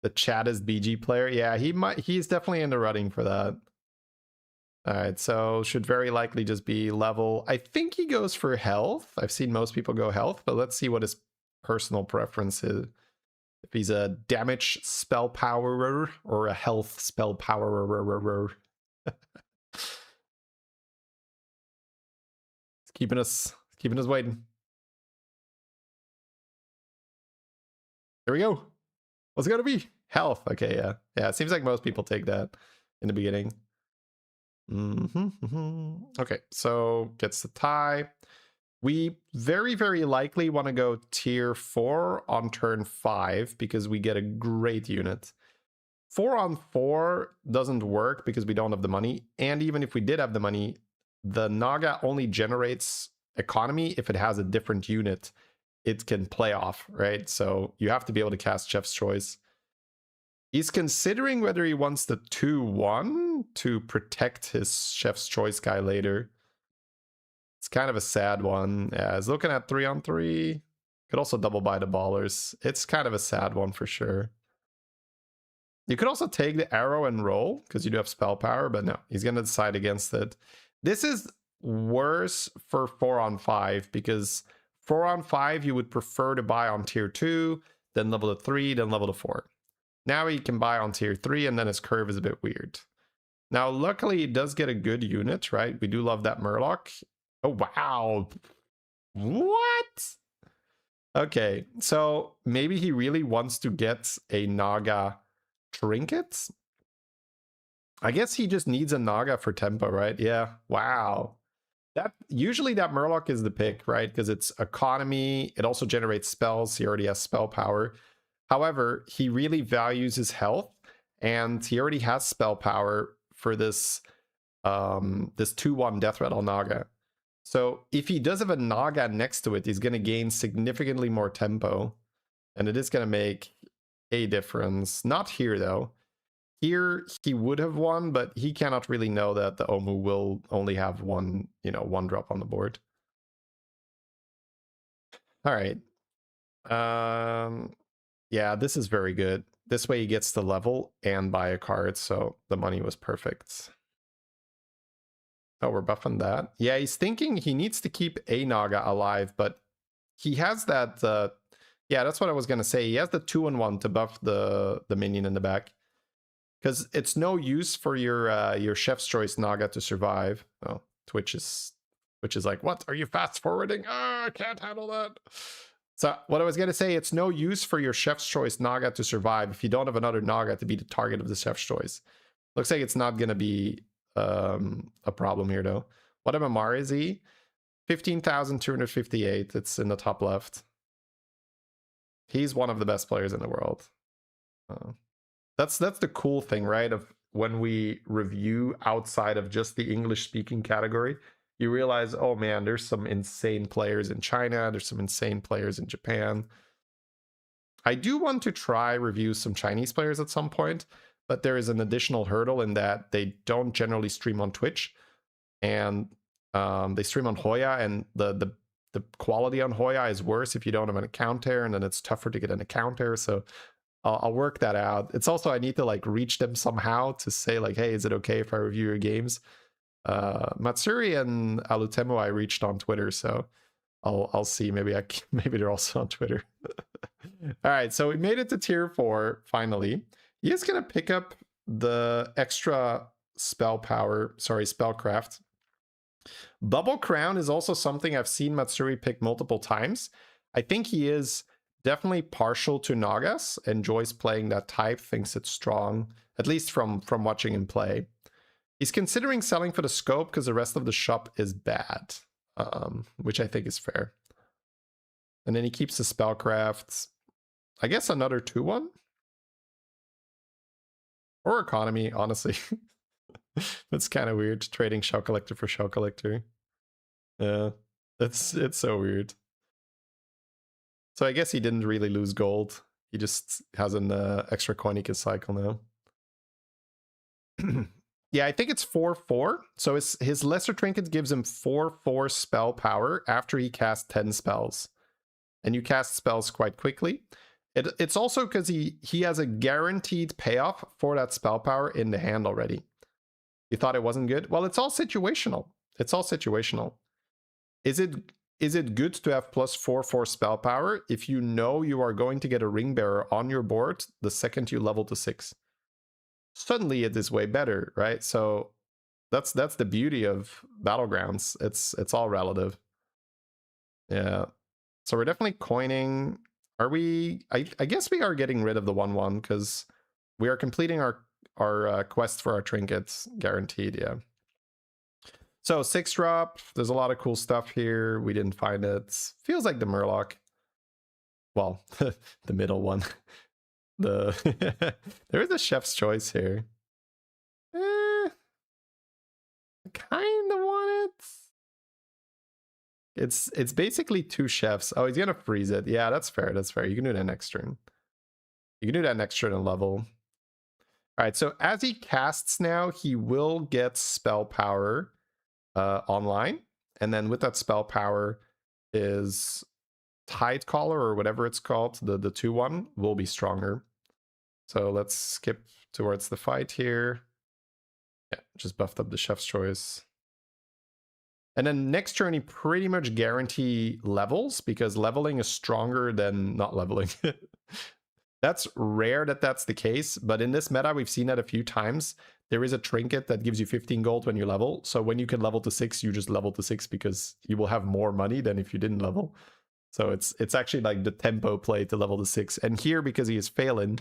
The chat is BG player. Yeah, he's definitely in the running for that. All right, so should very likely just be level. I think he goes for health. I've seen most people go health, but let's see what his personal preference is. If he's a damage spell powerer or a health spell powerer. It's keeping us waiting. There we go. What's it gonna be? Health. Okay, yeah. Yeah, it seems like most people take that in the beginning. Okay, so gets the tie. We very, very likely want to go tier 4 on turn 5 because we get a great unit. 4 on 4 doesn't work because we don't have the money. And even if we did have the money, the Naga only generates economy if it has a different unit it can play off, right? So you have to be able to cast Chef's Choice. He's considering whether he wants the 2-1 to protect his Chef's Choice guy later. It's kind of a sad one. Yeah, he's looking at 3 on 3. Could also double buy the ballers. It's kind of a sad one for sure. You could also take the arrow and roll because you do have spell power, but no, he's going to decide against it. This is worse for 4 on 5 because 4 on 5 you would prefer to buy on tier 2, then level to 3, then level to 4. Now he can buy on tier 3 and then his curve is a bit weird. Now, luckily, he does get a good unit, right? We do love that Murloc. Oh, wow. What? Okay, so maybe he really wants to get a Naga trinket? I guess he just needs a Naga for tempo, right? Yeah, wow. Usually that Murloc is the pick, right? Because it's economy. It also generates spells. He already has spell power. However, he really values his health, and he already has spell power for this this 2-1 Death Rattle Naga. So if he does have a Naga next to it, he's going to gain significantly more tempo, and it is going to make a difference. Not here, though. Here, he would have won, but he cannot really know that the Omu will only have one drop on the board. All right. Yeah, this is very good. This way he gets the level and buy a card, so the money was perfect. Oh, we're buffing that. Yeah, he's thinking he needs to keep a Naga alive, but he has that... yeah, that's what I was going to say. He has the 2-1 to buff the minion in the back. Because it's no use for your Chef's Choice Naga to survive. Oh, Twitch is like, what? Are you fast forwarding? Oh, I can't handle that. So what I was going to say, it's no use for your Chef's Choice Naga to survive if you don't have another Naga to be the target of the Chef's Choice. Looks like it's not going to be a problem here, though. What MMR is he? 15,258. It's in the top left. He's one of the best players in the world. That's the cool thing, right? Of when we review outside of just the English-speaking category, you realize, oh man, there's some insane players in China. There's some insane players in Japan. I do want to try review some Chinese players at some point, but there is an additional hurdle in that they don't generally stream on Twitch, and they stream on Hoya, and the quality on Hoya is worse if you don't have an account there, and then it's tougher to get an account there. So I'll work that out. It's also, I need to like reach them somehow to say like, hey, is it okay if I review your games? Matsuri and Alutemu I reached on Twitter, so I'll see. Maybe they're also on Twitter. All right, so we made it to tier 4 finally. He is gonna pick up the extra spellcraft. Bubble Crown is also something I've seen Matsuri pick multiple times. I think he is definitely partial to Nagas, enjoys playing that type, thinks it's strong, at least from watching him play. He's considering selling for the scope because the rest of the shop is bad, which I think is fair. And then he keeps the spellcrafts. I guess another 2-1? Or economy, honestly. That's kind of weird, trading Shell Collector for Shell Collector. Yeah, it's so weird. So I guess he didn't really lose gold. He just has an extra coin he can cycle now. Yeah, I think it's 4/4. So his Lesser Trinket gives him 4/4 spell power after he casts 10 spells. and you cast spells quite quickly. It's also because he has a guaranteed payoff for that spell power in the hand already. You thought it wasn't good? Well, it's all situational. It's all situational. Is it good to have +4/4 spell power if you know you are going to get a ring bearer on your board the second you level to 6? Suddenly it is way better, right? So that's the beauty of Battlegrounds. It's all relative. Yeah. So we're definitely coining. Are we? I guess we are getting rid of the 1/1 because we are completing our quest for our trinkets, guaranteed. Yeah. So 6-drop. There's a lot of cool stuff here. We didn't find it. Feels like the Murloc. Well, the middle one. There is a chef's choice here. I kind of want it. It's basically 2 chefs. Oh, he's gonna freeze it. Yeah, that's fair. That's fair. You can do that next turn. You can do that next turn and level. All right. So as he casts now, he will get spell power online, and then with that spell power, is Tide Caller or whatever it's called, the 2/1 will be stronger. So let's skip towards the fight here. Yeah, just buffed up the chef's choice. And then next turn, he pretty much guarantee levels because leveling is stronger than not leveling. That's rare that that's the case, but in this meta, we've seen that a few times. There is a trinket that gives you 15 gold when you level. So when you can level to 6, you just level to 6 because you will have more money than if you didn't level. So it's actually like the tempo play to level to 6. And here, because he is failing,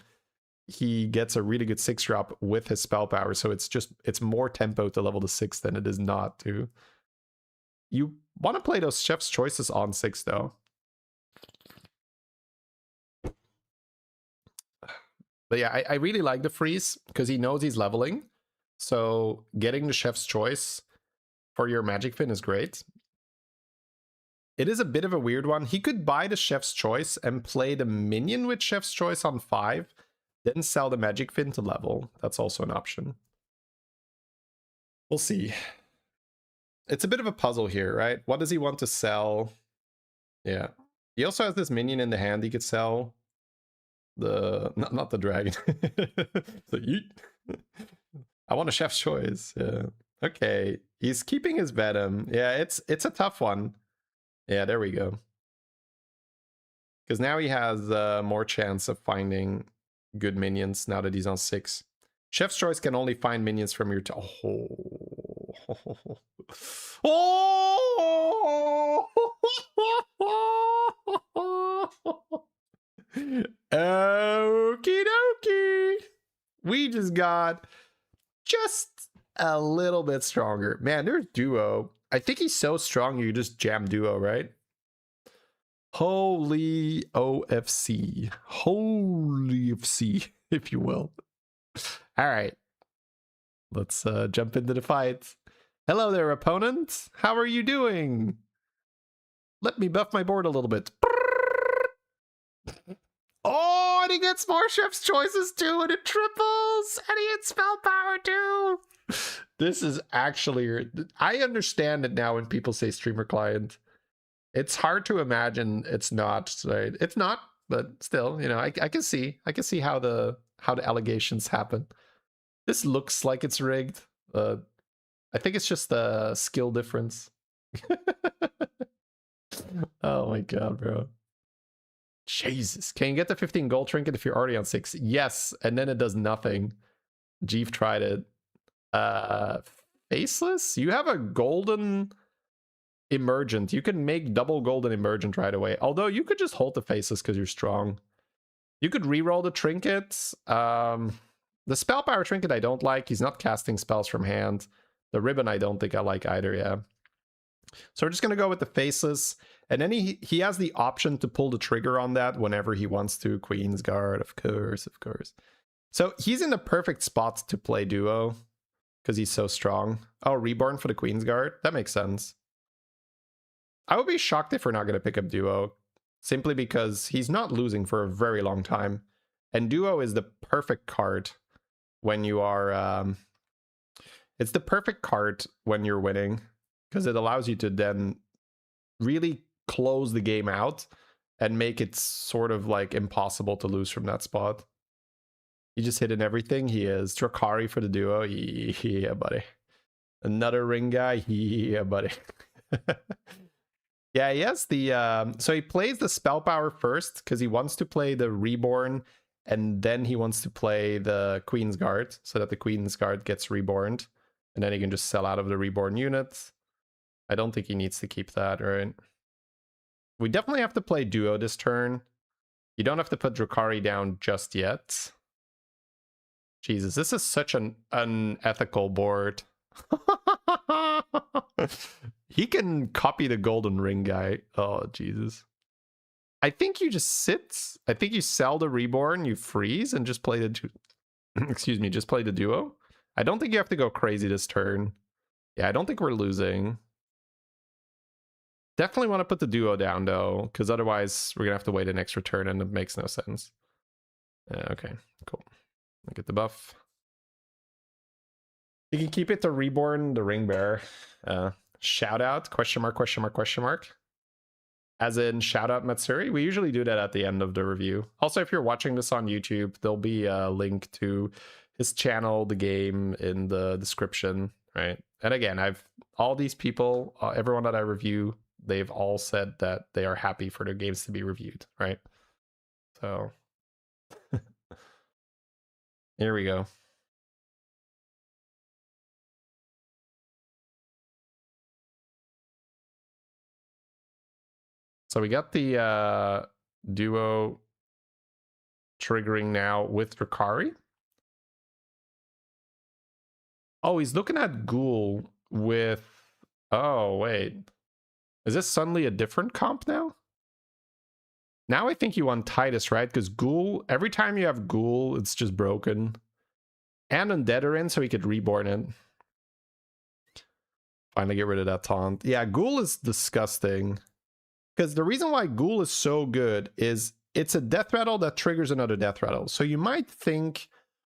he gets a really good 6-drop with his spell power. So it's more tempo to level to 6 than it is not to. You want to play those chef's choices on 6 though. But yeah, I really like the freeze because he knows he's leveling. So getting the chef's choice for your Magic Fin is great. It is a bit of a weird one. He could buy the chef's choice and play the minion with chef's choice on 5, then sell the Magic Fin to level. That's also an option. We'll see. It's a bit of a puzzle here, right? What does he want to sell? Yeah. He also has this minion in the hand he could sell. Not the dragon. So yeet. I want a chef's choice. Yeah. Okay. He's keeping his venom. Yeah, it's a tough one. Yeah, there we go. Because now he has more chance of finding good minions now that he's on 6. Chef's choice can only find minions from your Okie dokie. We just got just a little bit stronger. Man, there's Duo. I think he's so strong you just jam Duo, right? Holy OFC. Holy FC, if you will. All right. Let's jump into the fight. Hello there, opponent. How are you doing? Let me buff my board a little bit. Oh, and he gets more chef's choices too, and it triples, and he gets spell power too. This is actually, I understand it now when people say streamer client. It's hard to imagine it's not, right? It's not, but still, you know, I can see how the allegations happen. This looks like it's rigged. I think it's just a skill difference. Oh my god, bro. Jesus. Can you get the 15 gold trinket if you're already on 6? Yes, and then it does nothing. Jeeve tried it. Faceless? You have a golden emergent. You can make double golden emergent right away. Although you could just hold the faceless because you're strong. You could reroll the trinkets. The spell power trinket I don't like. He's not casting spells from hand. The ribbon I don't think I like either, yeah. So we're just going to go with the faceless. And then he has the option to pull the trigger on that whenever he wants to. Queen's Guard, of course, of course. So he's in the perfect spot to play Duo because he's so strong. Oh, Reborn for the Queen's Guard? That makes sense. I would be shocked if we're not going to pick up Duo simply because he's not losing for a very long time. And Duo is the perfect card when you are... it's the perfect card when you're winning because it allows you to then really close the game out and make it sort of like impossible to lose from that spot. He just hit in everything. He is Drakari for the duo. Yeah, buddy. Another ring guy. Yeah, buddy. Yeah, he has the so he plays the spell power first because he wants to play the reborn, and then he wants to play the Queen's Guard so that the Queen's Guard gets reborn, and then he can just sell out of the reborn units. I don't think he needs to keep that, right? We definitely have to play duo this turn. You don't have to put Drakari down just yet. Jesus, this is such an unethical board. He can copy the golden ring guy. Oh, Jesus. I think you just sit. I think you sell the reborn, you freeze, and just play the excuse me, just play the duo. I don't think you have to go crazy this turn. Yeah, I don't think we're losing. Definitely want to put the duo down, though, because otherwise we're going to have to wait an extra turn, and it makes no sense. Okay, cool. I'll get the buff. You can keep it to reborn the ring bearer. Shout out, question mark, question mark, question mark. As in shout out Matsuri. We usually do that at the end of the review. Also, if you're watching this on YouTube, there'll be a link to his channel, the game, in the description, right? And again, all these people, everyone that I review, they've all said that they are happy for their games to be reviewed, right? So here we go. So we got the duo triggering now with Drakari. Oh, he's looking at Ghoul with... Oh, wait. Is this suddenly a different comp now? Now I think you want Titus, right? Because Ghoul, every time you have Ghoul, it's just broken. And Undead are in, so he could reborn it. Finally get rid of that taunt. Yeah, Ghoul is disgusting. Because the reason why Ghoul is so good is it's a death rattle that triggers another death rattle. So you might think,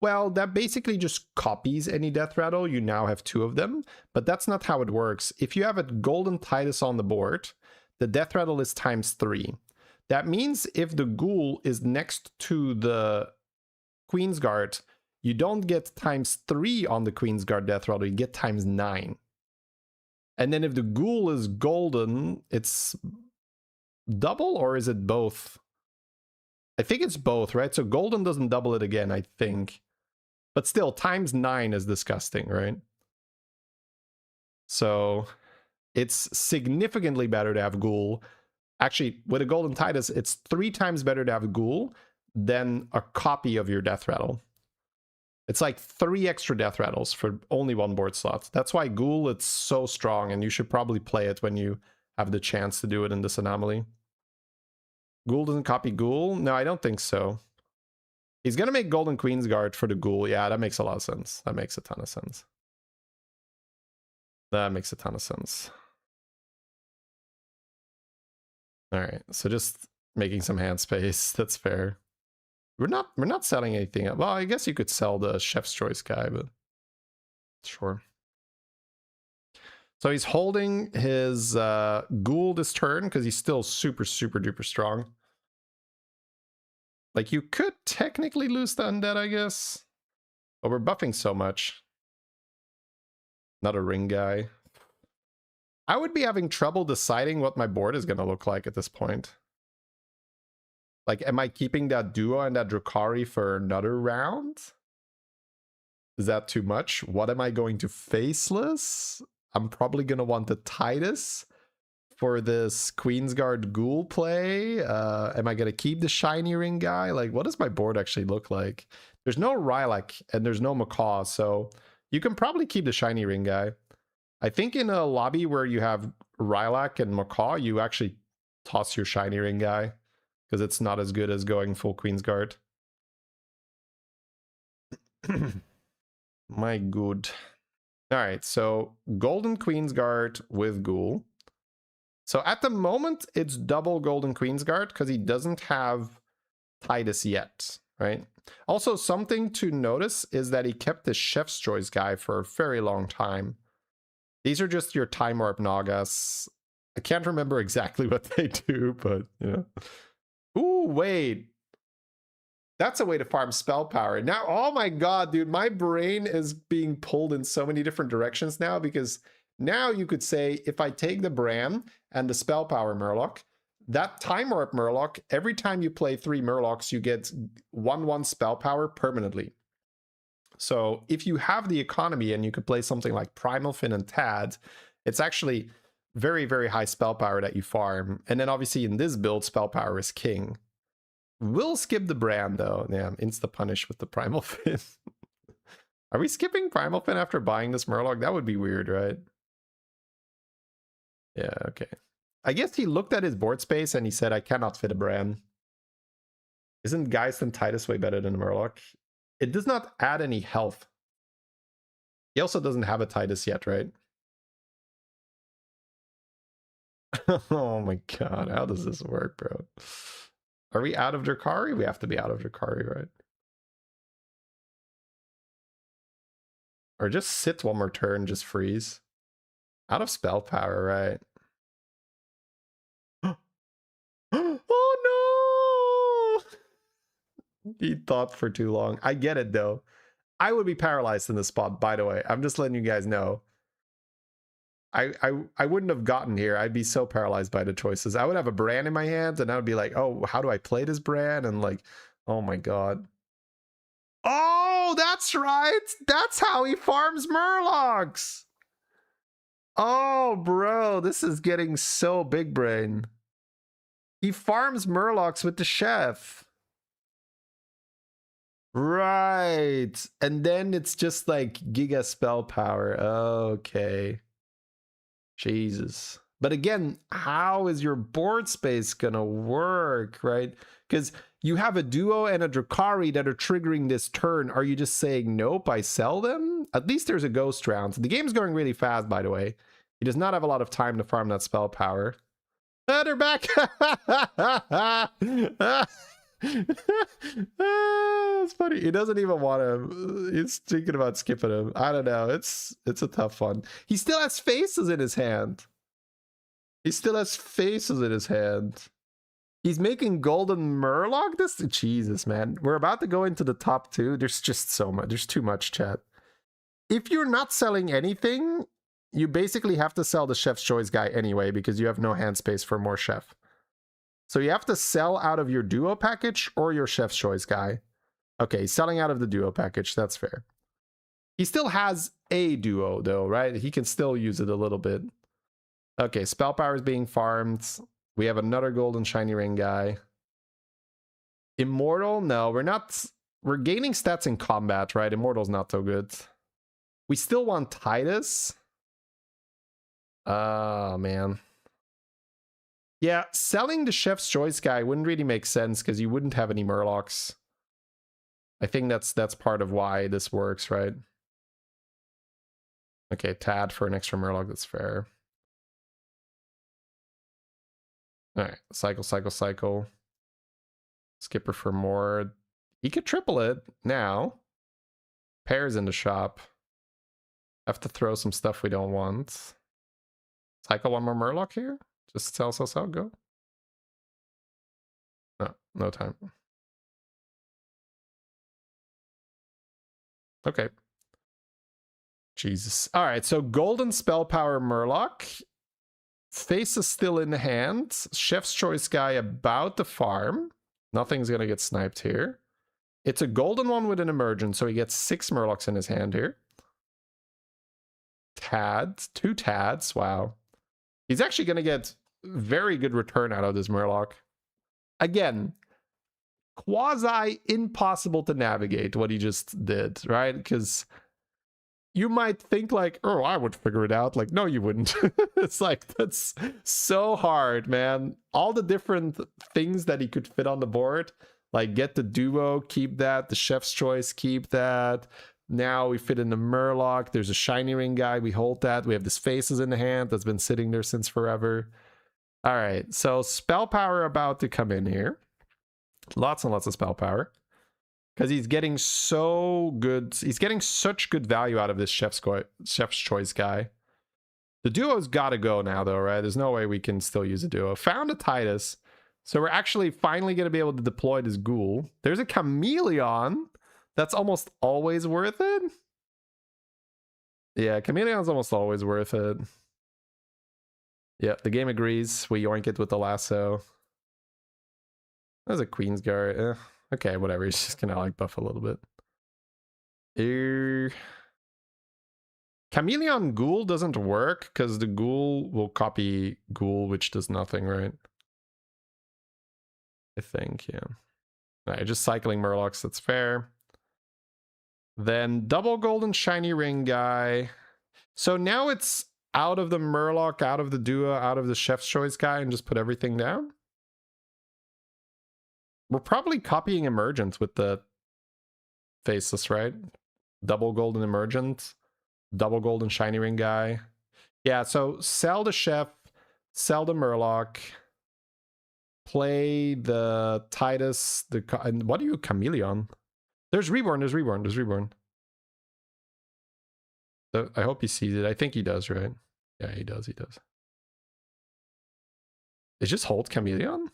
well, that basically just copies any death rattle. You now have two of them, but that's not how it works. If you have a golden Titus on the board, the death rattle is ×3. That means if the Ghoul is next to the Queen's Guard, you don't get ×3 on the Queen's Guard death rattle, you get ×9. And then if the Ghoul is golden, it's double, or is it both? I think it's both, right? So golden doesn't double it again, I think. But still, ×9 is disgusting, right? So it's significantly better to have Ghoul. Actually, with a golden Titus, it's 3 times better to have Ghoul than a copy of your death rattle. It's like 3 extra death rattles for only 1 board slot. That's why Ghoul, it's so strong, and you should probably play it when you have the chance to do it in this anomaly. Ghoul doesn't copy Ghoul? No, I don't think so. He's going to make Golden Queen's Guard for the Ghoul. Yeah, that makes a lot of sense. That makes a ton of sense. That makes a ton of sense. All right, so just making some hand space. That's fair. We're not selling anything. Well, I guess you could sell the Chef's Choice guy, but sure. So he's holding his Ghoul this turn because he's still super, super duper strong. Like, you could technically lose the Undead, I guess. But we're buffing so much. Not a ring guy. I would be having trouble deciding what my board is going to look like at this point. Like, am I keeping that duo and that Drakari for another round? Is that too much? What am I going to faceless? I'm probably going to want the Titus for this Queen's Guard Ghoul play. Am I going to keep the shiny ring guy? Like, what does my board actually look like? There's no Rylak and there's no Macaw, so you can probably keep the shiny ring guy. I think in a lobby where you have Rylak and Macaw, you actually toss your shiny ring guy because it's not as good as going full Queen's Guard. My good. All right, so Golden Queen's Guard with Ghoul. So at the moment, it's double Golden Queen's Guard because he doesn't have Titus yet, right? Also, something to notice is that he kept the Chef's Choice guy for a very long time. These are just your Time Warp Nagas. I can't remember exactly what they do, but, you know, Ooh, wait. That's a way to farm spell power. Now, oh my god, dude, my brain is being pulled in so many different directions now, because now you could say, if I take the Bram and the spell power Murloc, that Time Warp Murloc, every time you play 3 Murlocs, you get 1/1 spell power permanently. So if you have the economy and you could play something like Primal Fin and Tad, it's actually very, very high spell power that you farm. And then obviously in this build, spell power is king. We'll skip the brand though. Yeah, insta punish with the Primal Fin. Are we skipping Primal Fin after buying this Murloc? That would be weird, right? Yeah, okay. I guess he looked at his board space and he said, I cannot fit a brand. Isn't Geist and Titus way better than a Murloc? It does not add any health. He also doesn't have a Titus yet, right? Oh my god, how does this work, bro? Are we out of Drakari? We have to be out of Drakari, right? Or just sit one more turn, just freeze. Out of spell power, right? Oh no! He thought for too long. I get it though. I would be paralyzed in this spot, by the way. I'm just letting you guys know. I wouldn't have gotten here. I'd be so paralyzed by the choices. I would have a brand in my hands and I would be like, oh, how do I play this brand? And like, oh my god. Oh, that's right. That's how he farms Murlocs. Oh, bro, this is getting so big brain. He farms Murlocs with the chef. Right. And then it's just like giga spell power. Okay. Jesus. But again, how is your board space gonna work, right? Because you have a duo and a Drakari that are triggering this turn. Are you just saying, nope, I sell them? At least there's a ghost round. The game's going really fast, by the way. He does not have a lot of time to farm that spell power. They're back! It's funny. He doesn't even want him. He's thinking about skipping him. I don't know. It's a tough one. He still has faces in his hand. He still has faces in his hand. He's making golden Murloc. This Jesus, man. We're about to go into the top 2. There's just so much. There's too much, chat. If you're not selling anything, you basically have to sell the Chef's Choice guy anyway, because you have no hand space for more Chef. So you have to sell out of your duo package or your Chef's Choice guy. Okay, selling out of the duo package, that's fair. He still has a duo though, right? He can still use it a little bit. Okay, spell power is being farmed. We have another golden shiny ring guy. Immortal? No, we're not. We're gaining stats in combat, right? Immortal's not so good. We still want Titus. Oh, man. Yeah, selling the Chef's Choice guy wouldn't really make sense because you wouldn't have any Murlocs. I think that's part of why this works, right? Okay, Tad for an extra Murloc, that's fair. Alright, cycle, cycle, cycle. Skipper for more. He could triple it now. Pairs in the shop. Have to throw some stuff we don't want. Cycle one more Murloc here. Just sell, sell, sell, go. No, no time. Okay. Jesus. All right, so golden spell power Murloc. Face is still in the hand. Chef's Choice guy about to farm. Nothing's going to get sniped here. It's a golden one with an emergence, so he gets 6 Murlocs in his hand here. Tads. 2 Tads. Wow. He's actually going to get very good return out of this Murloc. Again, quasi impossible to navigate what he just did, right? Because you might think like, oh, I would figure it out. Like, no, you wouldn't. It's like, that's so hard, man. All the different things that he could fit on the board, like get the duo, keep that. The Chef's Choice, keep that. Now we fit in the Murloc. There's a shiny ring guy. We hold that. We have this faces in the hand that's been sitting there since forever. All right, so spell power about to come in here. Lots and lots of spell power. Because he's getting so good. He's getting such good value out of this Chef's Choice guy. The duo's got to go now, though, right? There's no way we can still use a duo. Found a Titus. So we're actually finally going to be able to deploy this ghoul. There's a chameleon. That's almost always worth it. Yeah, chameleon's almost always worth it. Yeah, the game agrees. We yoink it with the lasso. There's a Queen's Guard. Okay, whatever. He's just gonna like buff a little bit. Chameleon Ghoul doesn't work because the Ghoul will copy Ghoul, which does nothing, right? I think, yeah. Alright, just cycling Murlocs, that's fair. Then double golden shiny ring guy. So now it's out of the Murloc, out of the Dua, out of the Chef's Choice guy, and just put everything down? We're probably copying Emergent with the Faceless, right? Double golden Emergent, double golden shiny ring guy. Yeah, so sell the Chef, sell the Murloc, play the Titus, and what are you, Chameleon? There's Reborn, there's Reborn, there's Reborn. So I hope he sees it. I think he does, right? Yeah, he does, he does. It's just hold Chameleon?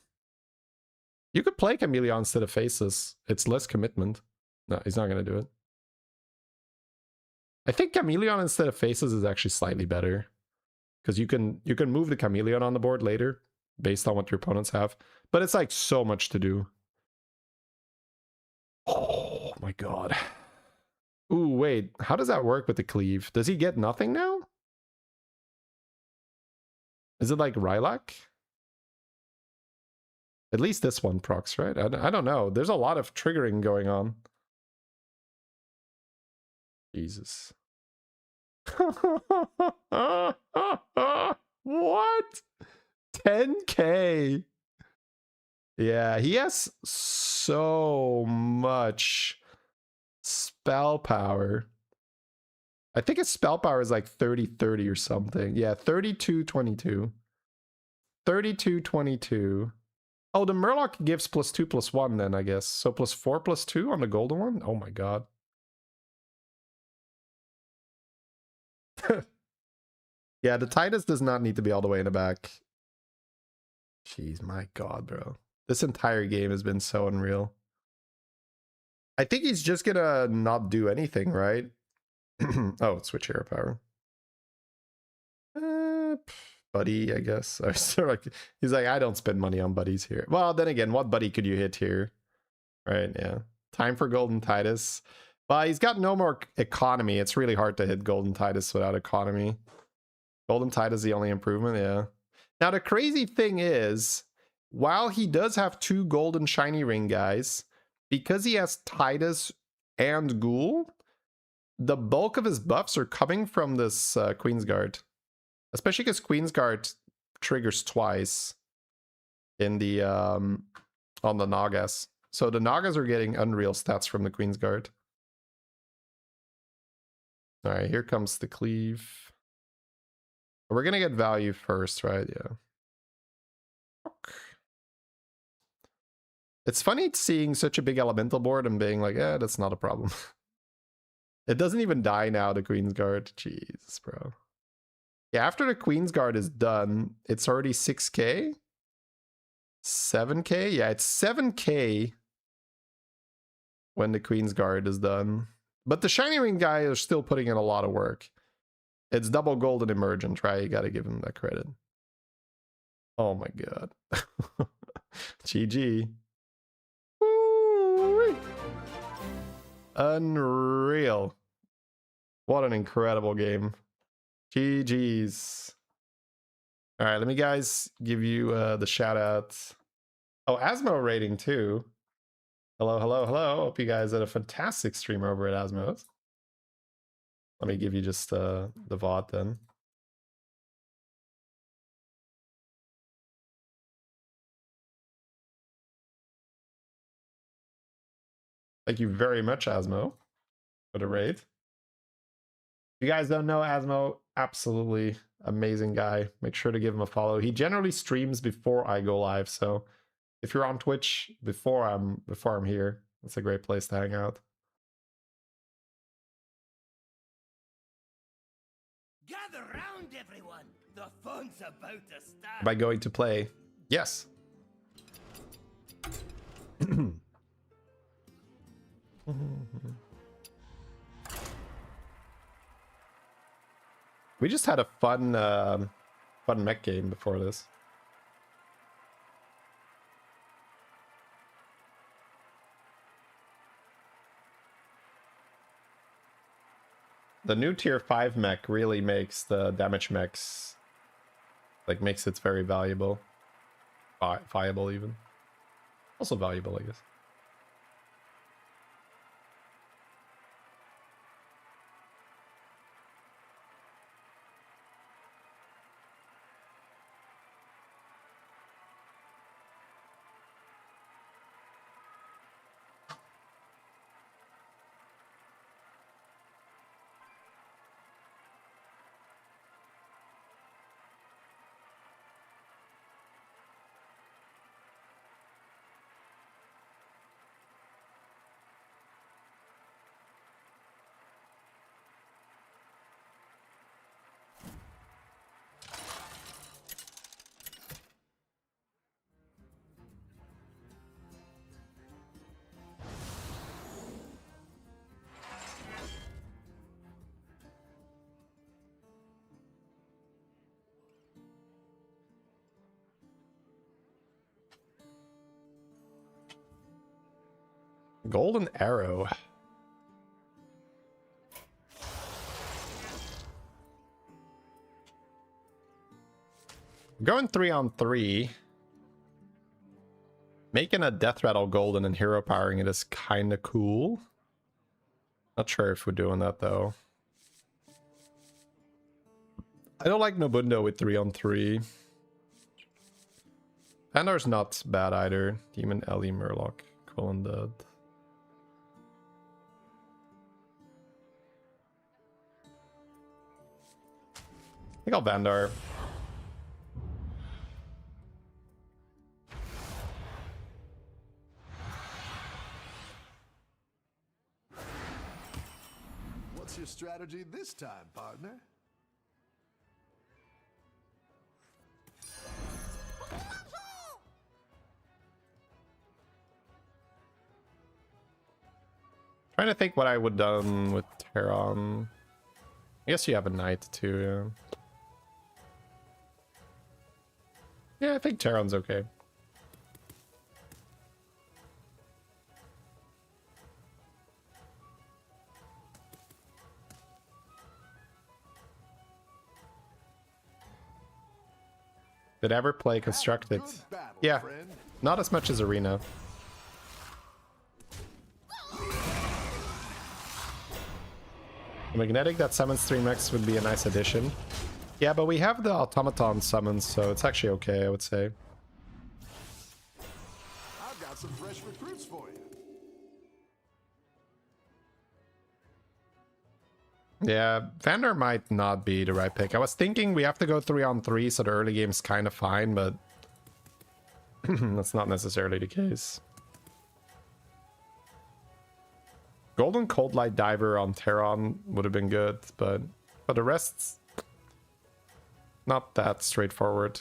You could play Chameleon instead of Faceless. It's less commitment. No, he's not going to do it. I think Chameleon instead of Faceless is actually slightly better. Because you can move the Chameleon on the board later based on what your opponents have. But it's like so much to do. Oh my god. Ooh, wait. How does that work with the cleave? Does he get nothing now? Is it like Rylak? At least this one procs, right? I don't know. There's a lot of triggering going on. Jesus. What? 10k. Yeah, he has so much spell power. I think his spell power is like 30-30 or something. Yeah, 32-22. 32-22. Oh, the Murloc gives +2/+1 then, I guess. So +4/+2 on the golden one? Oh my god. Yeah, the Titus does not need to be all the way in the back. Jeez, my god, bro. This entire game has been so unreal. I think he's just gonna not do anything, right? Oh, switch hero power. Buddy, I guess. He's like, I don't spend money on buddies here. Well, then again, what buddy could you hit here? Right, yeah. Time for Golden Titus. But he's got no more economy. It's really hard to hit Golden Titus without economy. Golden Titus is the only improvement, yeah. Now, the crazy thing is, while he does have 2 golden shiny ring guys, because he has Titus and Ghoul, the bulk of his buffs are coming from this Queen's Guard. Especially because Queen's Guard triggers twice in the on the Nagas. So the Nagas are getting unreal stats from the Queen's Guard. Alright, here comes the cleave. We're gonna get value first, right? Yeah. It's funny seeing such a big elemental board and being like, yeah, that's not a problem. It doesn't even die now, the Queen's Guard. Jeez, bro. Yeah, after the Queen's Guard is done, it's already 6k? 7k? Yeah, it's 7k when the Queen's Guard is done. But the Shiny Ring guy is still putting in a lot of work. It's double golden emergent, right? You gotta give him that credit. Oh my god. GG. Woo-wee. Unreal. What an incredible game. GG's. All right, let me guys give you the shout outs. Oh, Asmo rating too. Hello, hello, hello. Hope you guys had a fantastic stream over at Asmo's. Let me give you just the VOD then. Thank you very much, Asmo, for the raid. If you guys don't know Asmo, absolutely amazing guy. Make sure to give him a follow. He generally streams before I go live, so if you're on Twitch before I'm here, it's a great place to hang out. Gather round, everyone. The fun's about to start. By going to play. Yes. We just had a fun mech game before this. The new tier 5 mech really makes the damage mechs, like, makes it very valuable. Viable even. Also valuable, I guess. Golden arrow. Going 3-on-3. Making a death rattle golden and hero powering it is kind of cool. Not sure if we're doing that though. I don't like Nobundo with 3-on-3. Pandar's not bad either. Demon Ellie Murloc. Cool and dead. I think I'll Vandar. What's your strategy this time, partner? Trying to think what I would done with Terran. I guess you have a knight too, yeah. Yeah, I think Terran's okay. Did I ever play Constructed? Yeah, not as much as Arena. A magnetic that summons 3 mechs would be a nice addition. Yeah, but we have the automaton summons, so it's actually okay, I would say. I've got some fresh recruits for you. Yeah, Vandar might not be the right pick. I was thinking we have to go 3-on-3, so the early game's kind of fine, but that's not necessarily the case. Golden Cold Light Diver on Terran would have been good, but for the rest, not that straightforward.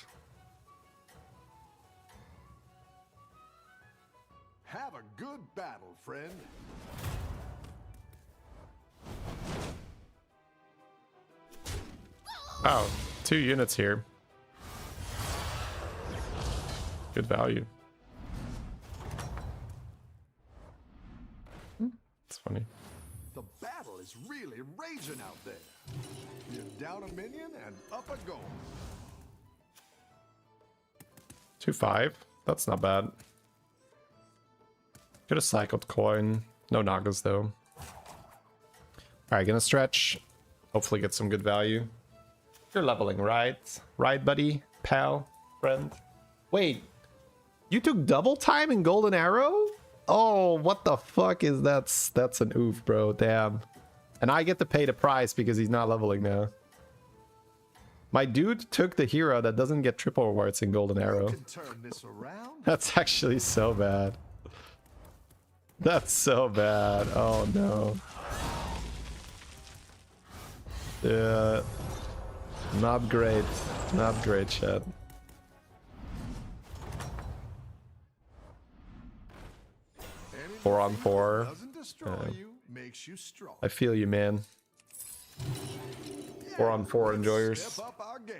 Have a good battle, friend. Oh, 2 units here. Good value. It's funny. The battle is really raging out there. You're down a minion and up a goal. 2-5. That's not bad. Could have cycled coin. No Nagas though. Alright, gonna stretch. Hopefully get some good value. You're leveling, right? Right, buddy? Pal? Friend? Wait. You took double time in Golden Arrow? Oh, what the fuck is that? That's an oof, bro. Damn. And I get to pay the price because he's not leveling now. My dude took the hero that doesn't get triple rewards in Golden Arrow. You can turn this around. That's actually so bad. That's so bad. Oh no. Yeah. Not great. Not great, chat. 4-on-4. Doesn't destroy you, makes you strong. I feel you, man. 4-on-4 enjoyers. Step up our game.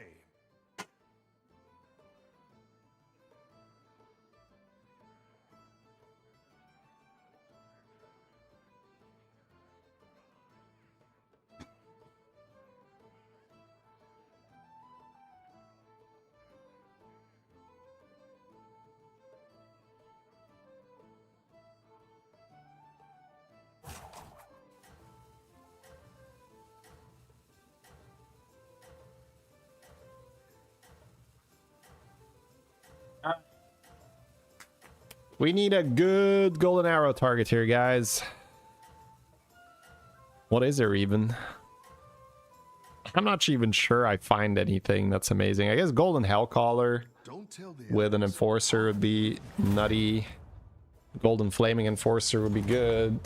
We need a good golden arrow target here, guys. What is there even? I'm not even sure I find anything that's amazing. I guess golden hellcaller with an enforcer would be nutty. Golden flaming enforcer would be good.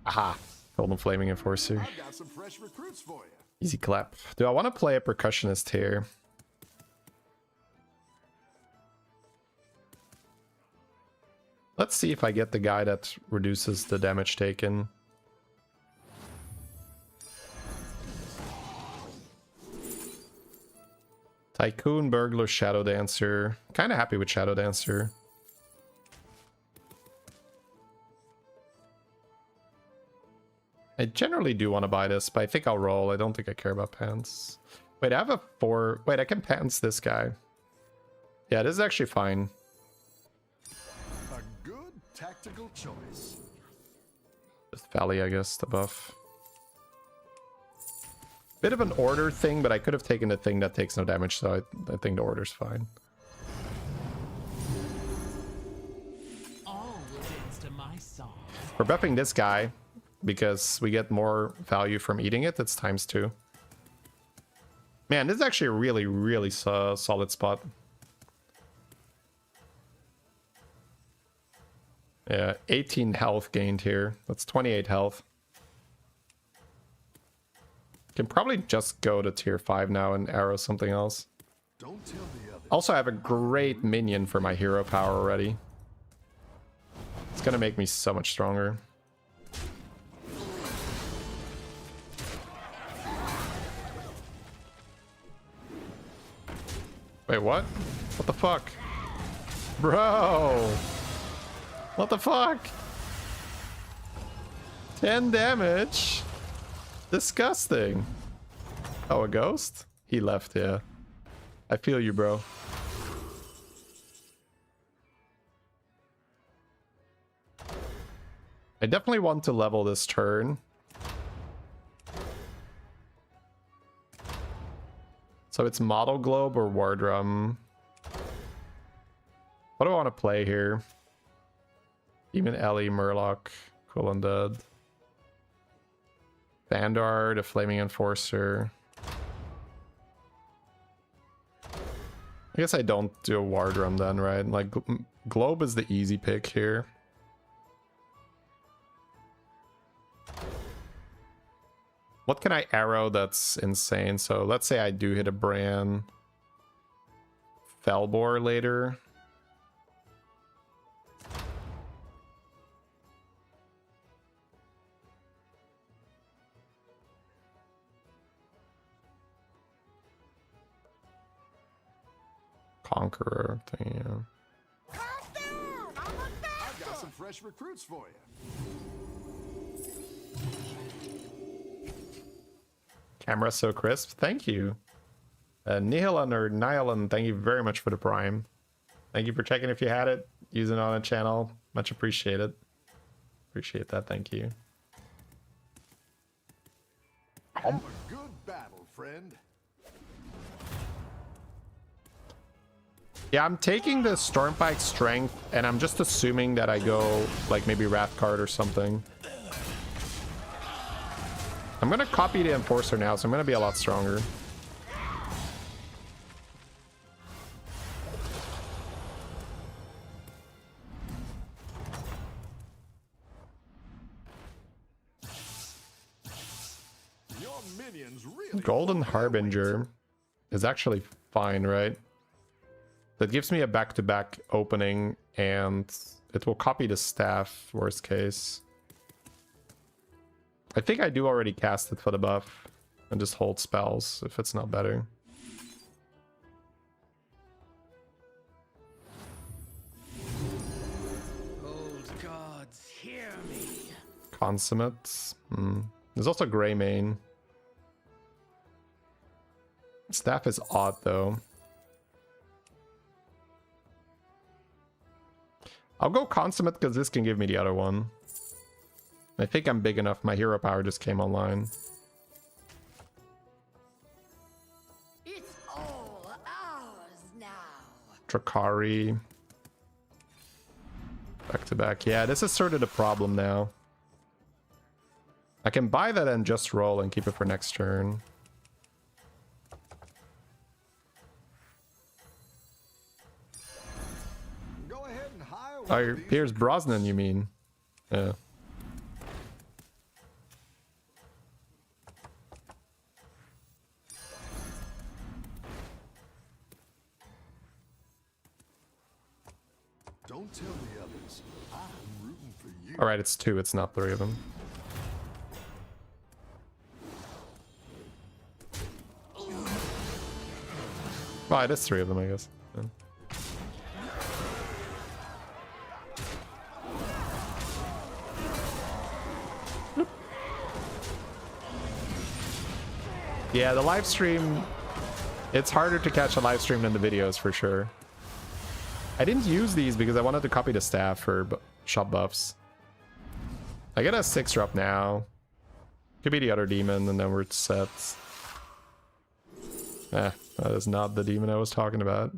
Aha, golden flaming enforcer. I've got some fresh recruits for you. Easy clap. Do I want to play a percussionist here? Let's see if I get the guy that reduces the damage taken. Tycoon, Burglar, Shadow Dancer. Kind of happy with Shadow Dancer. I generally do want to buy this, but I think I'll roll. I don't think I care about pants. Wait, I have a 4. Wait, I can pants this guy. Yeah, this is actually fine. A good tactical choice. Just Valley, I guess, the buff. Bit of an order thing, but I could have taken the thing that takes no damage, so I think the order's fine. All will dance to my song. We're buffing this guy because we get more value from eating it. It's ×2. Man, this is actually a really, really solid spot. Yeah, 18 health gained here. That's 28 health. Can probably just go to tier 5 now and arrow something else. Don't tell the others. Also, I have a great minion for my hero power already. It's gonna make me so much stronger. Wait, what? What the fuck? Bro! What the fuck? 10 damage? Disgusting. Oh, a ghost? He left, yeah. I feel you, bro. I definitely want to level this turn. So it's Model Globe or War Drum. What do I want to play here? Even Ellie, Murloc, Cool Undead. Vanguard, a Flaming Enforcer. I guess I don't do a War Drum then, right? Like, Globe is the easy pick here. What can I arrow that's insane? So let's say I do hit a Bran. Felbor later. Conqueror thing, yeah. I've got some fresh recruits for you. Camera so crisp. Thank you. Nihilan or Nihilan, thank you very much for the Prime. Thank you for checking if you had it. Using it on a channel. Much appreciated. Appreciate that. Thank you. Have a good battle, friend. Yeah, I'm taking the Stormpike strength, and I'm just assuming that I go, like, maybe Wrath card or something. I'm gonna copy the Enforcer now, so I'm gonna be a lot stronger. Your minions really Golden Harbinger is actually fine, right? That gives me a back-to-back opening, and it will copy the staff, worst case. I think I do already cast it for the buff and just hold spells if it's not better. Old gods, hear me. Consummate. There's also Grey Mane. Staff is odd though. I'll go Consummate because this can give me the other one. I think I'm big enough. My hero power just came online. It's all ours now. Drakari. Back to back. Yeah, this is sort of the problem now. I can buy that and just roll and keep it for next turn. Go ahead and hire one Oh, of these Piers recruits. Brosnan, you mean? Yeah. Don't tell the others. I'm rooting for you. All right, it's 2. It's not 3 of them. Well, it is 3 of them, I guess. Yeah. Yeah, the live stream, it's harder to catch a live stream than the videos for sure. I didn't use these because I wanted to copy the staff for shop buffs. I get a 6-drop now. Could be the other demon and then we're set. That is not the demon I was talking about.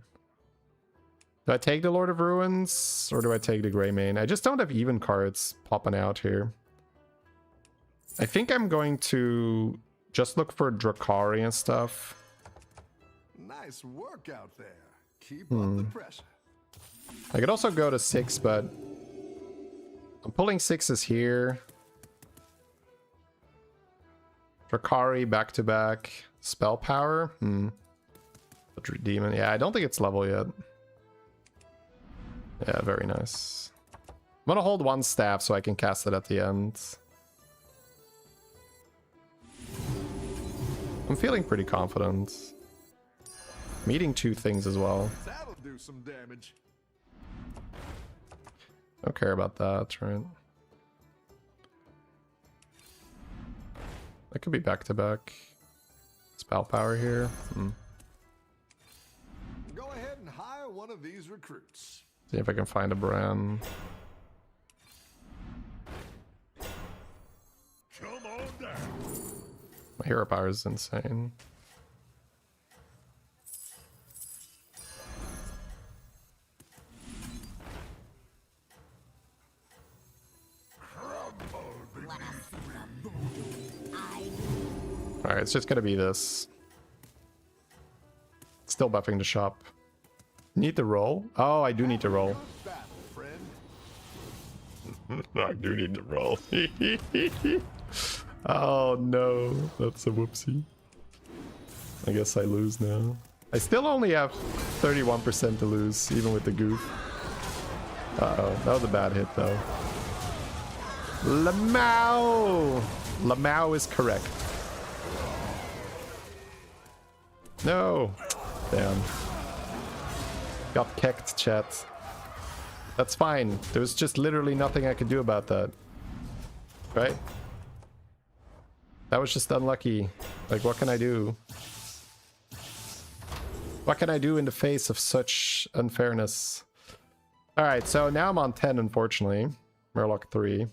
Do I take the Lord of Ruins or do I take the Grey Mane? I just don't have even cards popping out here. I think I'm going to just look for Drakari and stuff. Nice work out there. Keep up the pressure. I could also go to 6, but I'm pulling 6s here. Drakari back to back. Spell power. Demon. Yeah, I don't think it's level yet. Yeah, very nice. I'm gonna hold 1 staff so I can cast it at the end. I'm feeling pretty confident. I'm eating 2 things as well. That'll do some damage. Don't care about that, right? That could be back to back. Spell power here. Go ahead and hire one of these recruits. See if I can find a Bran. Come on down. My hero power is insane. Alright, it's just gonna be this. Still buffing the shop. Need to roll? Oh, I do need to roll. Battle, friend. I do need to roll. Oh no, that's a whoopsie. I guess I lose now. I still only have 31% to lose, even with the goof. Uh-oh, that was a bad hit though. Lamau! Lamau is correct. No! Damn. Got kicked, chat. That's fine. There was just literally nothing I could do about that. Right? That was just unlucky. Like, what can I do? What can I do in the face of such unfairness? Alright, so now I'm on 10, unfortunately. Murloc 3.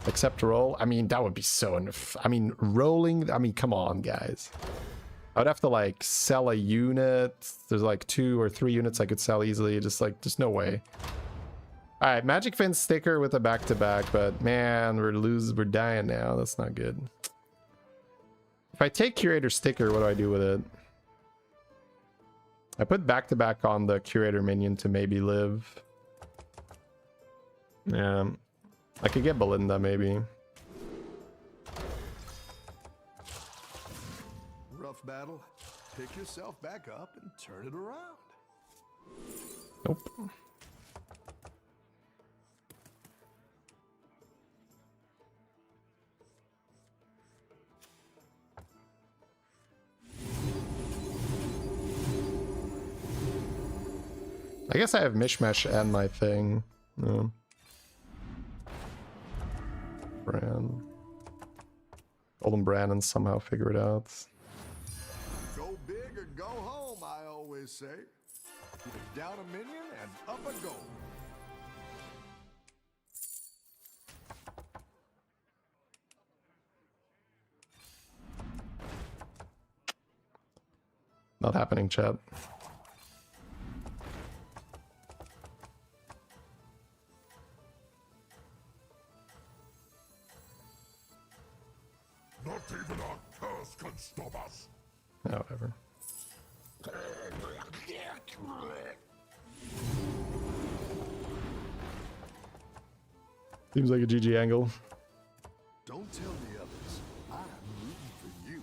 Accept roll. I mean, that would be so I mean, rolling... I mean, come on, guys. I would have to, like, sell a unit. There's, like, 2 or 3 units I could sell easily. Just, like, there's no way. Alright, Magic Fence sticker with a back-to-back, but, man, we're dying now. That's not good. If I take Curator sticker, what do I do with it? I put back-to-back on the Curator minion to maybe live. Yeah. I could get Belinda, maybe. Rough battle. Pick yourself back up and turn it around. Nope. I guess I have Mishmash and my thing. No. Bran. Golden Brandon somehow figure it out. Go big or go home, I always say. Keep it down a minion and up a goal. Not happening, chat. Not even our curse can stop us. Yeah, whatever. Seems like a GG angle. Don't tell the others. I'm rooting for you.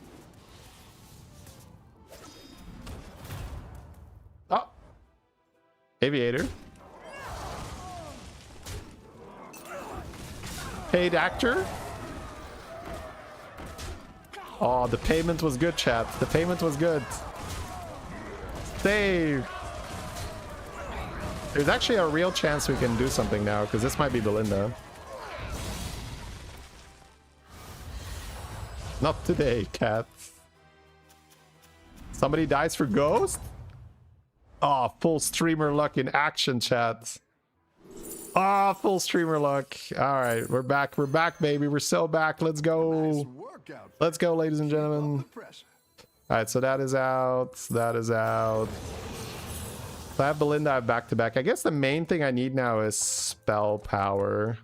Oh! Aviator. Paid actor. Oh, the payment was good, chat. The payment was good. Save. There's actually a real chance we can do something now, because this might be Belinda. Not today, cat. Somebody dies for Ghost? Oh, full streamer luck in action, chat. Ah, full streamer luck. All right, we're back. We're back, baby. We're so back. Let's go. Let's go, ladies and gentlemen. All right, so that is out. That is out. So I have Belinda. I have back-to-back. I guess the main thing I need now is spell power.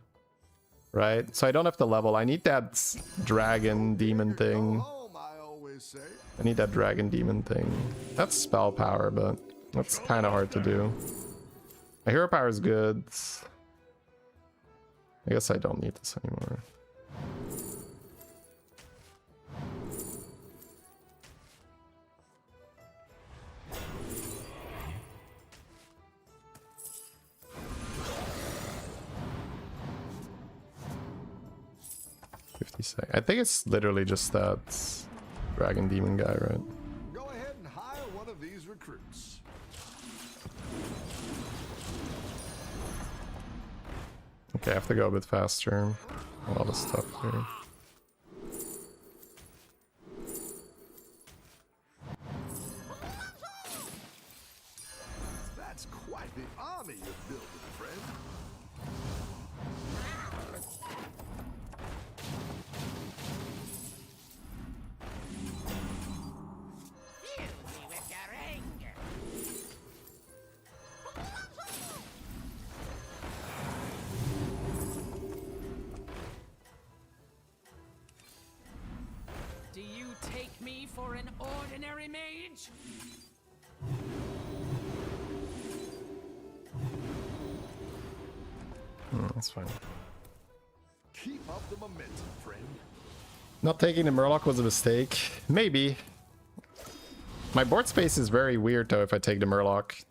Right? So I don't have to level. I need that dragon demon thing. I need that dragon demon thing. That's spell power, but that's kind of hard to do. My hero power is good. I guess I don't need this anymore. I think it's literally just that dragon demon guy, right? Go ahead and hire one of these recruits. Okay, I have to go a bit faster. A lot of stuff here. That's quite the army you're building, friend. Do you take me for an ordinary mage? That's fine. Keep up the momentum, friend. Not taking the Murloc was a mistake. Maybe. My board space is very weird though if I take the Murloc.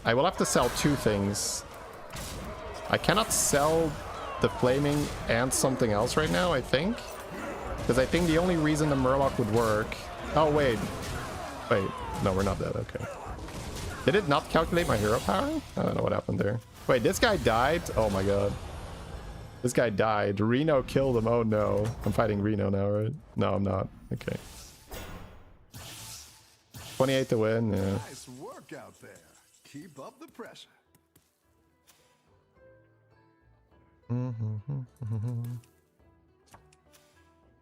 I will have to sell two things. I cannot sell the Flaming and something else right now, I think. Because I think the only reason the Murloc would work... Oh, wait. Wait. No, we're not dead. Okay. Did it not calculate my hero power? I don't know what happened there. Wait, this guy died? Oh my god. This guy died. Reno killed him. Oh no. I'm fighting Reno now, right? No, I'm not. Okay. 28 to win, yeah. Nice work out there. Keep up the pressure.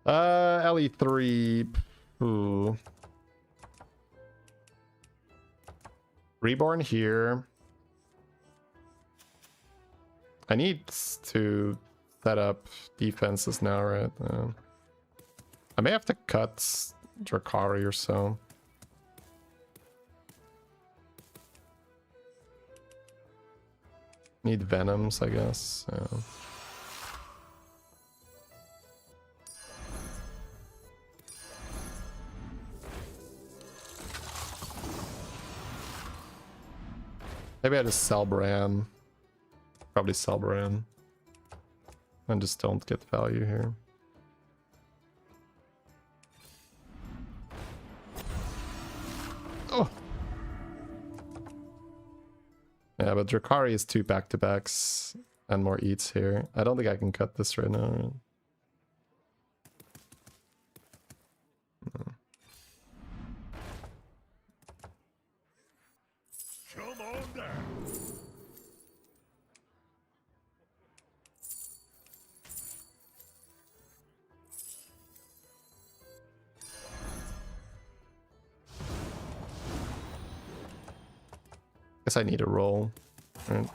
LE3. Ooh. Reborn here. I need to set up defenses now, right? I may have to cut Drakari or so. Need Venoms, I guess. Yeah. Maybe I just sell Bran. Probably sell Bran. And just don't get value here. Oh! Yeah, Yeah, but Drakari is 2 back-to-backs and more eats here. I don't think I can cut this right now. No. Come on down. Guess I need a roll. Right.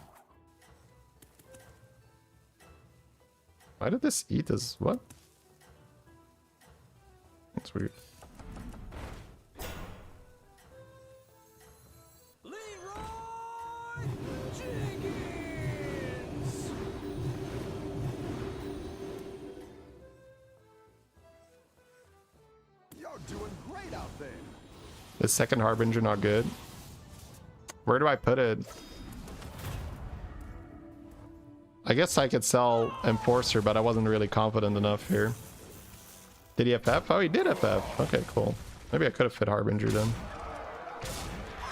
Why did this eat as what? That's weird. Leroy Jenkins! You're doing great out there. The second Harbinger not good. Where do I put it? I guess I could sell Enforcer, but I wasn't really confident enough here. Did he FF? Oh, he did FF. Okay, cool. Maybe I could have fit Harbinger then.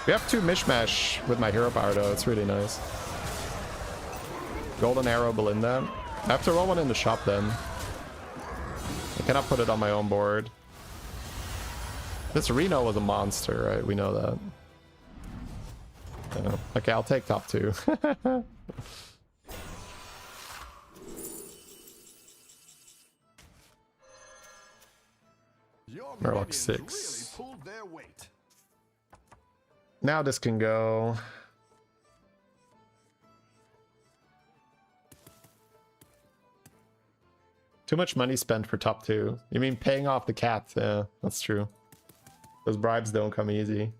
We have 2 Mishmash with my hero power though. It's really nice. Golden Arrow Belinda. I have to roll one in the shop then. I cannot put it on my own board. This Reno was a monster, right? We know that. Yeah. Okay, I'll take top 2. Your Murloc minions 6. really pulled their weight. Now this can go. Too much money spent for top 2. You mean paying off the cat? Yeah, that's true. Those bribes don't come easy.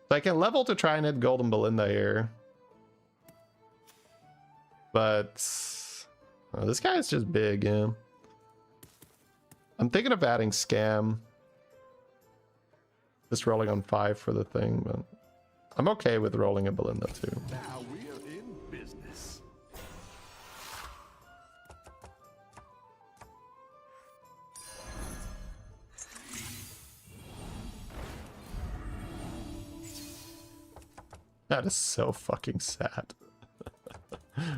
So I can level to try and hit Golden Belinda here. But this guy is just big, yeah. I'm thinking of adding Scam. Just rolling on 5 for the thing, but I'm okay with rolling a Belinda too. Now we're in business. That is so fucking sad.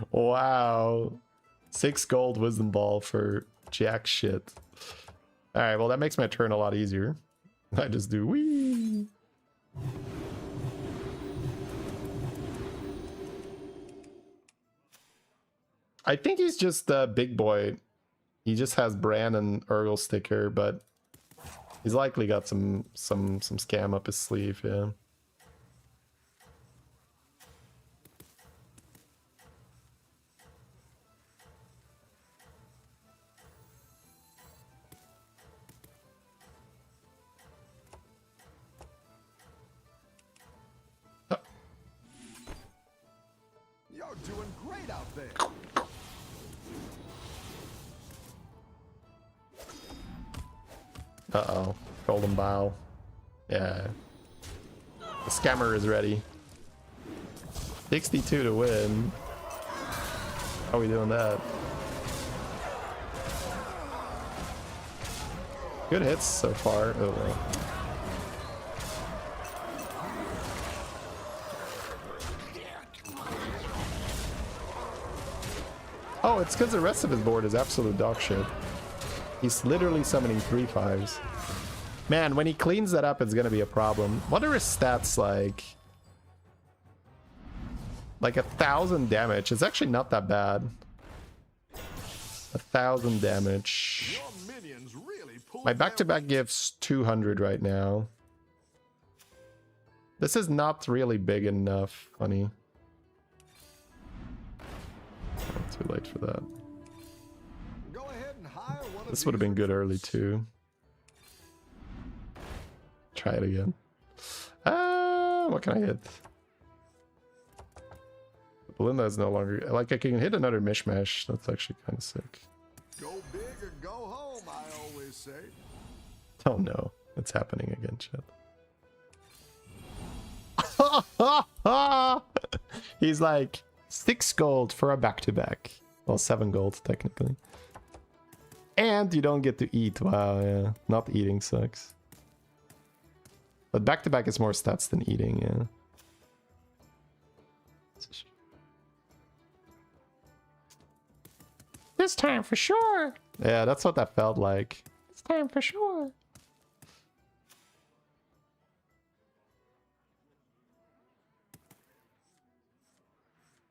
Wow. 6 gold wisdom ball for jack shit. Alright, well that makes my turn a lot easier. I just do wee. I think he's just a big boy. He just has Bran and Urgle sticker, but he's likely got some scam up his sleeve, yeah. You're doing great out there. Uh-oh. Golden Bow. Yeah. The scammer is ready. 62 to win. How are we doing that? Good hits so far. Oh well. Oh, it's because the rest of his board is absolute dog shit. He's literally summoning 3/5s. Man, when he cleans that up, it's gonna be a problem. What are his stats like? Like 1,000 damage. It's actually not that bad. 1,000 damage. Your minions really pulled My their back-to-back weight. gives 200 right now. This is not really big enough, honey. Oh, too late for that. Go ahead and hire one of This would have been these good early too. Try it again. What can I hit? Belinda is no longer like I can hit another Mishmash. That's actually kind of sick. Go big or go home, I always say. Oh no, it's happening again, chat. He's like 6 gold for a back-to-back. Well, 7 gold technically. And you don't get to eat. Wow, yeah. Not eating sucks. But back-to-back is more stats than eating, yeah. This time for sure. Yeah, that's what that felt like. This time for sure.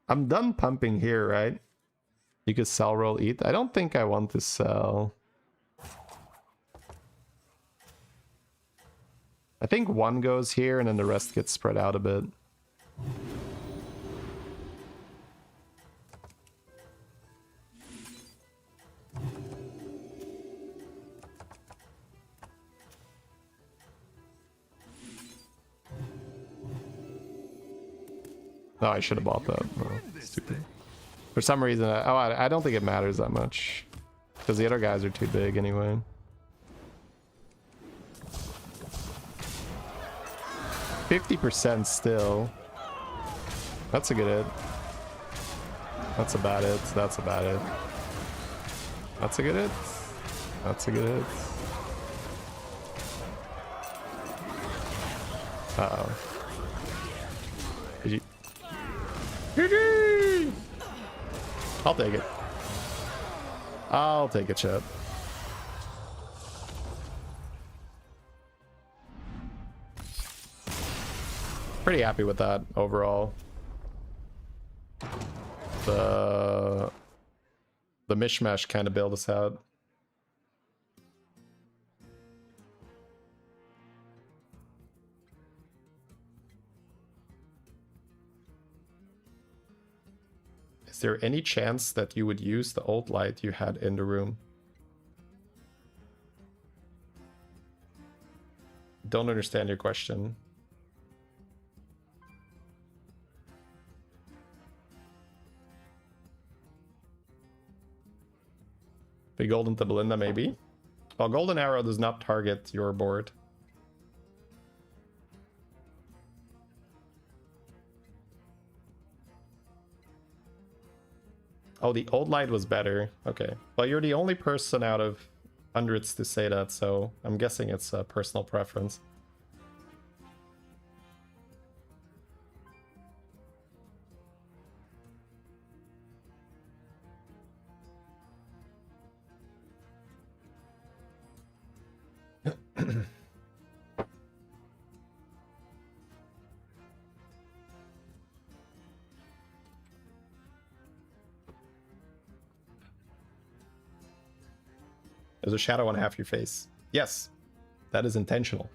I'm done pumping here, right? You could sell, roll, eat. I don't think I want to sell. I think one goes here and then the rest gets spread out a bit. No, I should have bought that. Oh, stupid. For some reason, I don't think it matters that much. Because the other guys are too big anyway. %still. That's a good hit. That's a bad hit. That's a bad hit. That's a good hit. That's a good hit. Uh-oh. Did you... GG! I'll take it. I'll take it, chat. Pretty happy with that overall. The mishmash kind of bailed us out. Is there any chance that you would use the old light you had in the room? Don't understand your question. Be golden to Belinda, maybe. Well, golden arrow does not target your board. Oh, the old light was better. Okay. Well, you're the only person out of hundreds to say that, so I'm guessing it's a personal preference. There's a shadow on half your face. Yes, that is intentional.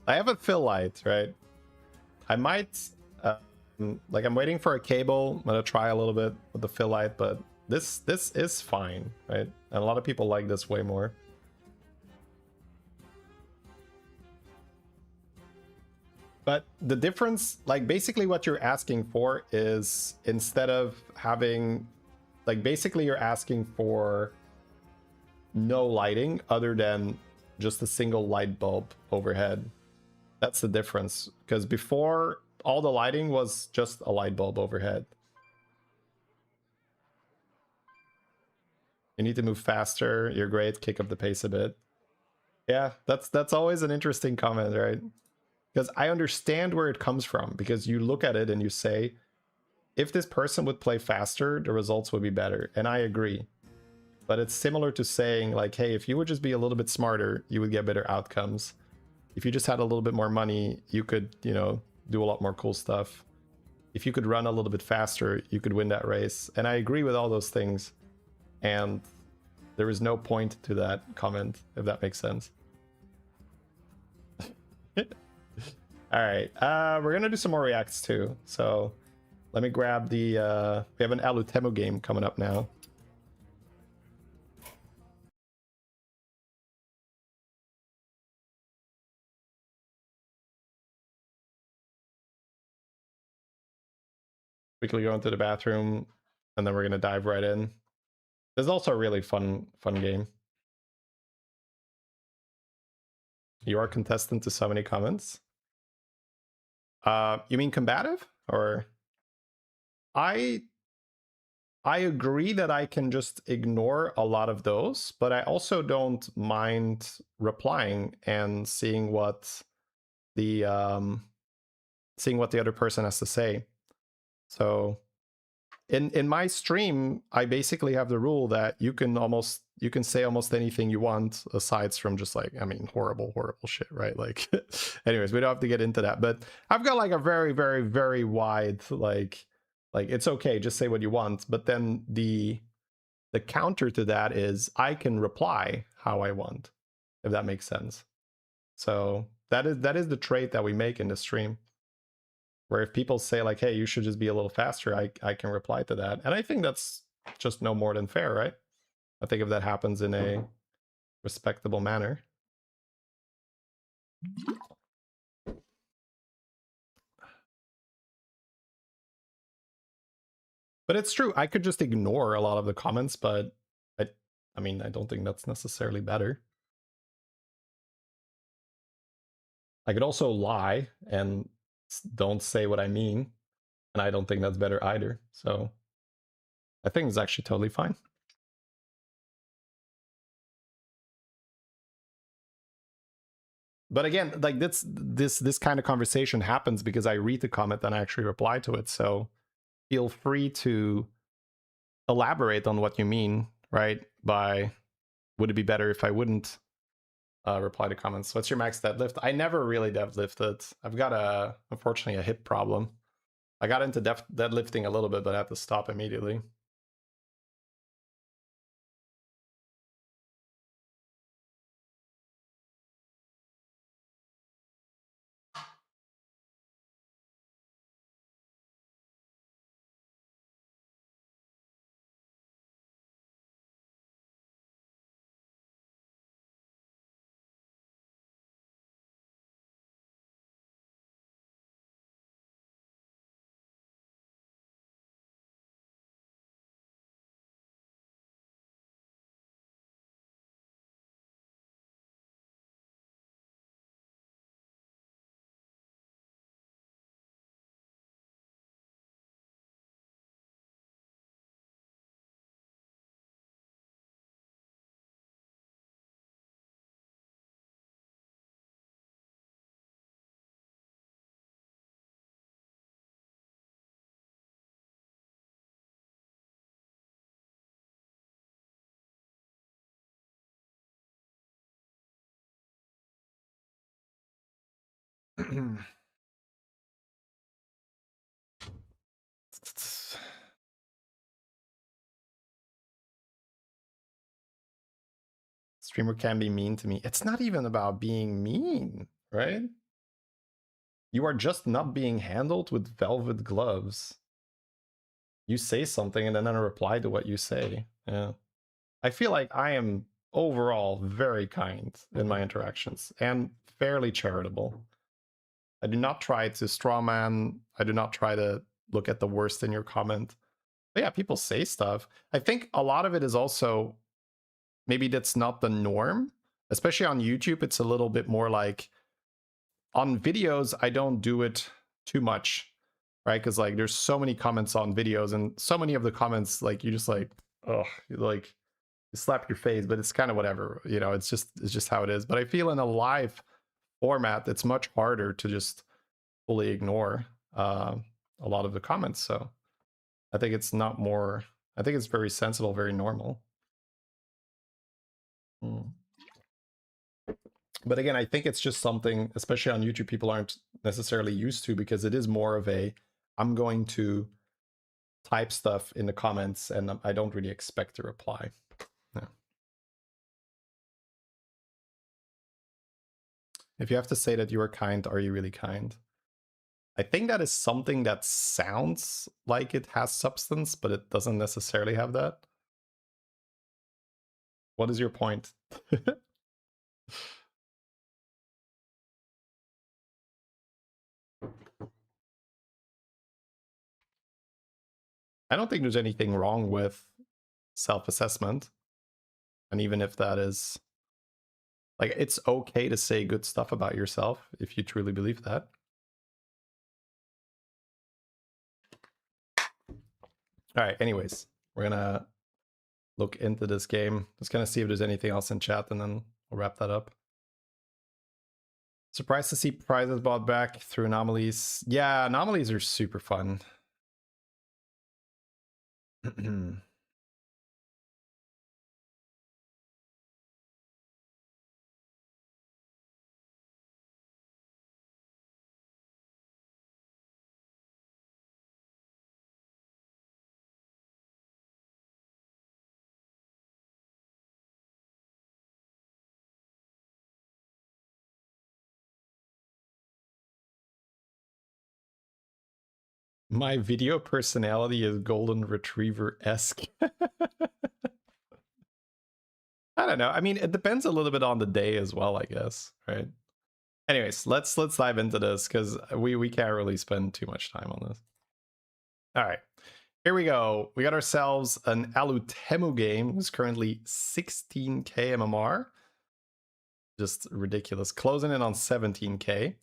I have a fill light, right? I might, like I'm waiting for a cable. I'm gonna try a little bit with the fill light, but this is fine, right? And a lot of people like this way more. But the difference, like basically what you're asking for is instead of having, like basically you're asking for no lighting other than just a single light bulb overhead. That's the difference. Because before, all the lighting was just a light bulb overhead. You need to move faster. You're great. Kick up the pace a bit. Yeah, that's always an interesting comment, right? Because I understand where it comes from, because you look at it and you say, if this person would play faster, the results would be better. And I agree. But it's similar to saying like, hey, if you would just be a little bit smarter, you would get better outcomes. If you just had a little bit more money, you could, you know, do a lot more cool stuff. If you could run a little bit faster, you could win that race. And I agree with all those things. And there is no point to that comment, if that makes sense. All right, we're gonna do some more reacts too. So let me grab the, we have an Alutemu game coming up now. Quickly go into the bathroom and then we're gonna dive right in. This is also a really fun game. You are contestant to so many comments. You mean combative? Or I I agree that I can just ignore a lot of those, but I also don't mind replying and seeing what the other person has to say. So in my stream, I basically have the rule that you can say almost anything you want, aside from just like, I mean, horrible shit, right? Like, anyways, we don't have to get into that. But I've got like a very, very, very wide like it's okay, just say what you want. But then the counter to that is I can reply how I want, if that makes sense. So that is the trait that we make in the stream, where if people say like, hey, you should just be a little faster, I can reply to that. And I think that's just no more than fair, right? I think if that happens in a respectable manner. But it's true, I could just ignore a lot of the comments, but I mean, I don't think that's necessarily better. I could also lie and don't say what I mean, and I don't think that's better either. So I think it's actually totally fine. But again, like this kind of conversation happens because I read the comment and I actually reply to it. So feel free to elaborate on what you mean, right? By would it be better if I wouldn't reply to comments? What's your max deadlift? I never really deadlifted. I've got unfortunately a hip problem. I got into deadlifting a little bit, but I had to stop immediately. Streamer can be mean to me. It's not even about being mean, right? You are just not being handled with velvet gloves. You say something and then I reply to what you say. Yeah. I feel like I am overall very kind in my interactions and fairly charitable. I do not try to strawman. I do not try to look at the worst in your comment. But yeah, people say stuff. I think a lot of it is also, maybe that's not the norm. Especially on YouTube, it's a little bit more like, on videos, I don't do it too much, right? Because like there's so many comments on videos, and so many of the comments, like you just like, oh, like you slap your face, but it's kind of whatever, you know, it's just how it is. But I feel in a live format, it's much harder to just fully ignore a lot of the comments. So I think it's not more, I think it's very sensible, very normal. But again, I think it's just something, especially on YouTube, people aren't necessarily used to, because it is more of a, I'm going to type stuff in the comments and I don't really expect to reply. Yeah. If you have to say that you are kind, are you really kind? I think that is something that sounds like it has substance, but it doesn't necessarily have that. What is your point? I don't think there's anything wrong with self-assessment. And even if that is, like, it's okay to say good stuff about yourself if you truly believe that. All right, anyways, we're gonna look into this game. Just gonna see if there's anything else in chat, and then we'll wrap that up. Surprised to see prizes bought back through anomalies. Yeah, anomalies are super fun. My video personality is golden retriever-esque. I don't know. I mean, it depends a little bit on the day as well, I guess, right? Anyways, let's dive into this because we can't really spend too much time on this. All right, here we go. We got ourselves an Alutemu game who's currently 16k MMR. Just ridiculous. Closing in on 17k.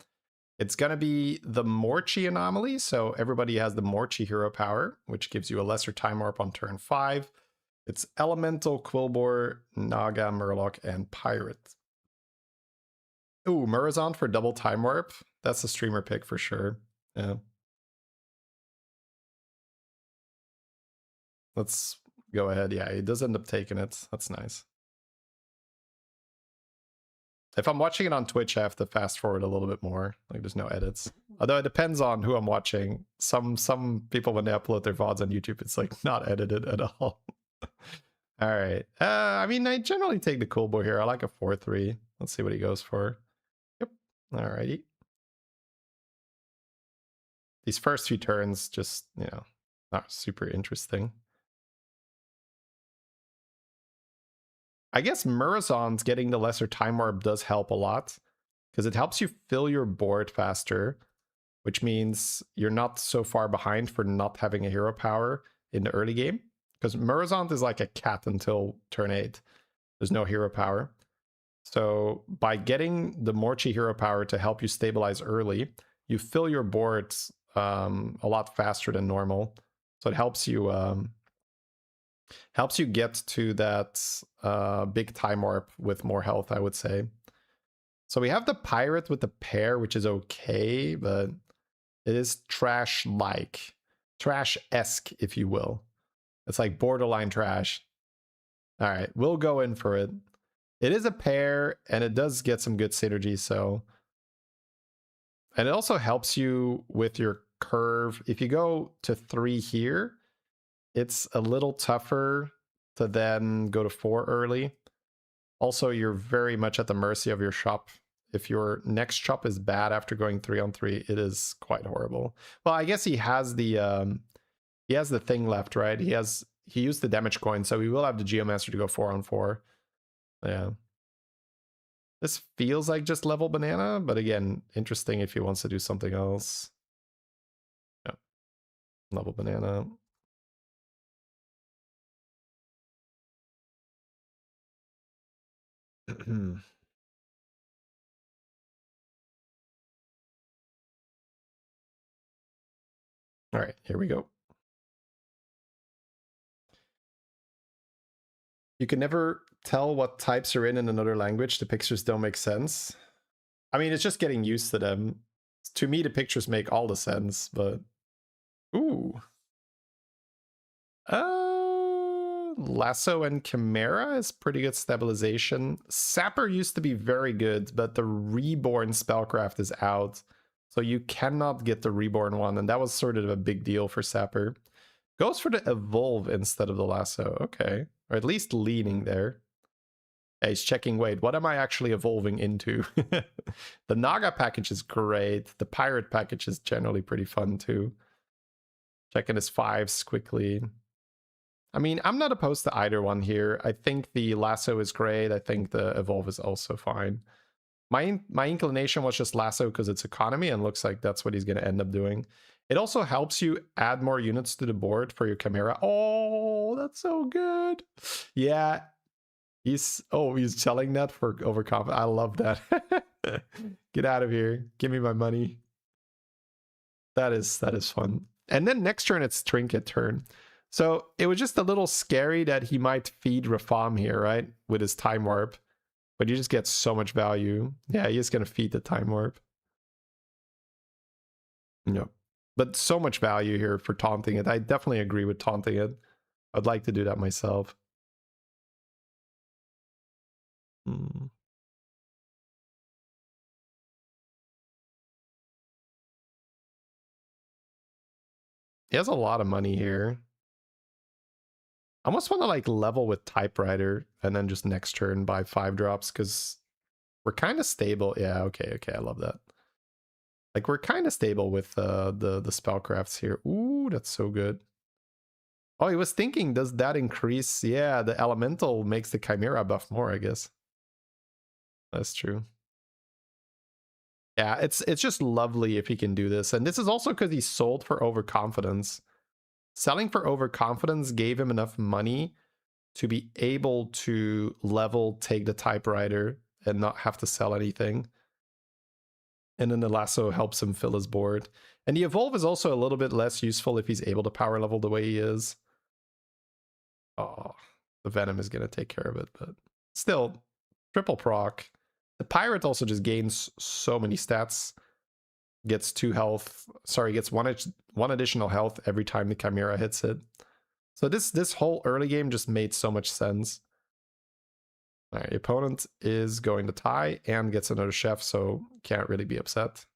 It's going to be the Morchi anomaly. So everybody has the Morchi hero power, which gives you a lesser time warp on turn 5. It's Elemental, Quillbore, Naga, Murloc, and Pirate. Ooh, Murozond for double time warp. That's a streamer pick for sure. Yeah. Let's go ahead. Yeah, he does end up taking it. That's nice. If I'm watching it on Twitch, I have to fast forward a little bit more. Like there's no edits. Although it depends on who I'm watching. Some people, when they upload their VODs on YouTube, it's like not edited at all. All right. I mean, I generally take the cool boy here. I like a 4-3. Let's see what he goes for. Yep. All righty. These first few turns just, you know, not super interesting. I guess Murozond's getting the lesser time warp does help a lot because it helps you fill your board faster, which means you're not so far behind for not having a hero power in the early game. Because Murozond is like a cat until turn 8. There's no hero power. So by getting the Morchi hero power to help you stabilize early, you fill your boards a lot faster than normal. So it helps you get to that big time warp with more health, I would say. So we have the Pirate with the pair, which is okay, but it is trash-like. Trash-esque, if you will. It's like borderline trash. All right, we'll go in for it. It is a pair, and it does get some good synergy, so... And it also helps you with your curve. If you go to 3 here, it's a little tougher to then go to 4 early. Also, you're very much at the mercy of your shop. If your next shop is bad after going 3-on-3, it is quite horrible. Well, I guess he has the thing left, right? He used the damage coin, so we will have the Geomancer to go 4-on-4. Yeah. This feels like just level banana, but again, interesting if he wants to do something else. Yeah. Level banana. All right, here we go. You can never tell what types are in another language. The pictures don't make sense. I mean, it's just getting used to them. To me, the pictures make all the sense, but... Ooh. Lasso and Chimera is pretty good stabilization. Sapper used to be very good, but the Reborn spellcraft is out. So you cannot get the Reborn one, and that was sort of a big deal for Sapper. Goes for the Evolve instead of the Lasso. Okay. Or at least leaning there. Yeah, he's checking, wait, what am I actually evolving into? The Naga package is great. The Pirate package is generally pretty fun too. Checking his 5s quickly. I mean, I'm not opposed to either one here. I think the Lasso is great. I think the Evolve is also fine. My inclination was just Lasso because it's economy, and looks like that's what he's going to end up doing. It also helps you add more units to the board for your Chimera. Oh, that's so good. Yeah. He's selling that for overconfident. I love that. Get out of here. Give me my money. That is fun. And then next turn, it's Trinket turn. So it was just a little scary that he might feed Rafam here, right? With his time warp. But you just get so much value. Yeah, he is going to feed the time warp. Yep. But so much value here for taunting it. I definitely agree with taunting it. I'd like to do that myself. Hmm. He has a lot of money here. I almost want to like level with typewriter and then just next turn buy 5 drops because we're kind of stable. Yeah, okay, I love that. Like we're kind of stable with the spellcrafts here. Ooh, that's so good. Oh, he was thinking, does that increase? Yeah, the elemental makes the chimera buff more, I guess. That's true. Yeah, it's just lovely if he can do this. And this is also because he sold for overconfidence. Selling for overconfidence gave him enough money to be able to level, take the typewriter, and not have to sell anything. And then the lasso helps him fill his board. And the evolve is also a little bit less useful if he's able to power level the way he is. Oh, the venom is going to take care of it, but still, triple proc. The pirate also just gains so many stats. Gets 2 health. Sorry, gets one additional health every time the chimera hits it. So this whole early game just made so much sense. All right, the opponent is going to tie and gets another chef, so can't really be upset.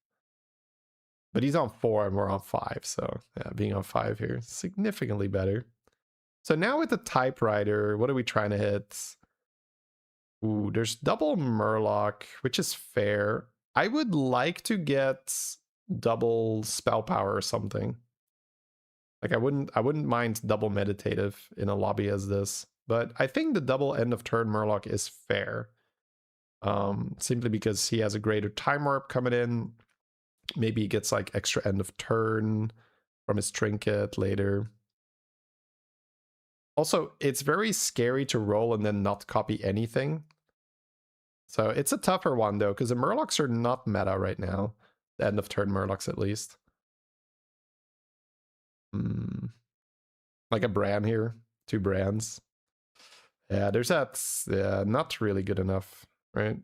But he's on 4 and we're on 5, so yeah, being on 5 here is significantly better. So now with the typewriter, what are we trying to hit? Ooh, there's double Murloc, which is fair. I would like to get double spell power or something. Like I wouldn't mind double meditative in a lobby as this, but I think the double end of turn Murloc is fair. Simply because he has a greater time warp coming in. Maybe he gets like extra end of turn from his trinket later. Also, it's very scary to roll and then not copy anything. So it's a tougher one though, because the Murlocs are not meta right now. The end of turn Murlocs at least. Like a Bran here, 2 Brans. Yeah, there's that. Yeah, not really good enough, right?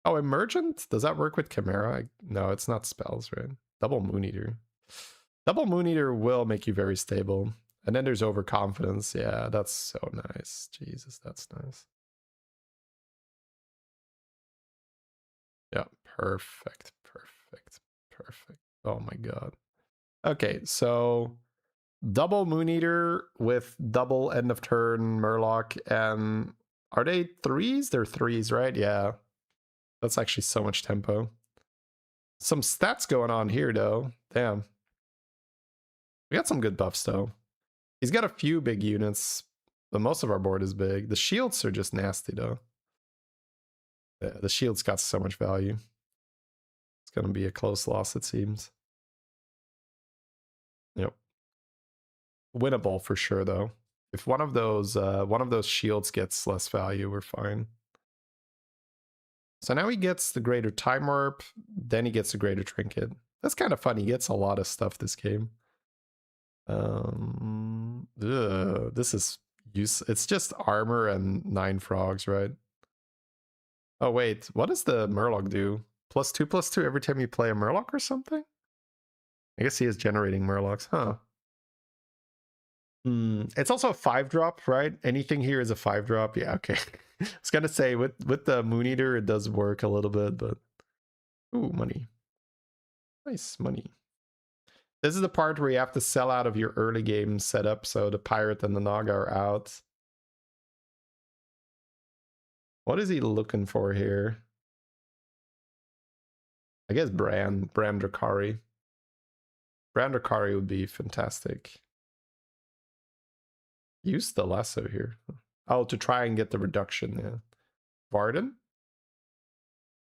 Oh, Emergent? Does that work with Chimera? No, it's not spells, right? Double Moon Eater. Double Moon Eater will make you very stable. And then there's Overconfidence. Yeah, that's so nice. Jesus, that's nice. Yeah, perfect. Oh my god. Okay, so double Moon Eater with double end of turn Murloc, and are they 3s? They're 3s, right? Yeah. That's actually so much tempo. Some stats going on here though. Damn. We got some good buffs though. He's got a few big units, but most of our board is big. The shields are just nasty though. Yeah, the shields got so much value. It's gonna be a close loss, it seems. Yep. Winnable for sure though. If one of those shields gets less value, we're fine. So now he gets the greater time warp, then he gets a greater trinket. That's kind of fun. He gets a lot of stuff this game. This is it's just armor and 9 frogs, right? Oh wait, what does the Murloc do? +2/+2 every time you play a Murloc or something? I guess he is generating Murlocs, huh? It's also a 5-drop, right? Anything here is a 5-drop. Yeah, okay. I was gonna say with the Moon Eater, it does work a little bit, but ooh, money. Nice money. This is the part where you have to sell out of your early game setup, so the Pirate and the Naga are out. What is he looking for here? I guess Bran Drakari. Bran Drakari would be fantastic. Use the lasso here. Oh, to try and get the reduction, yeah. Varden?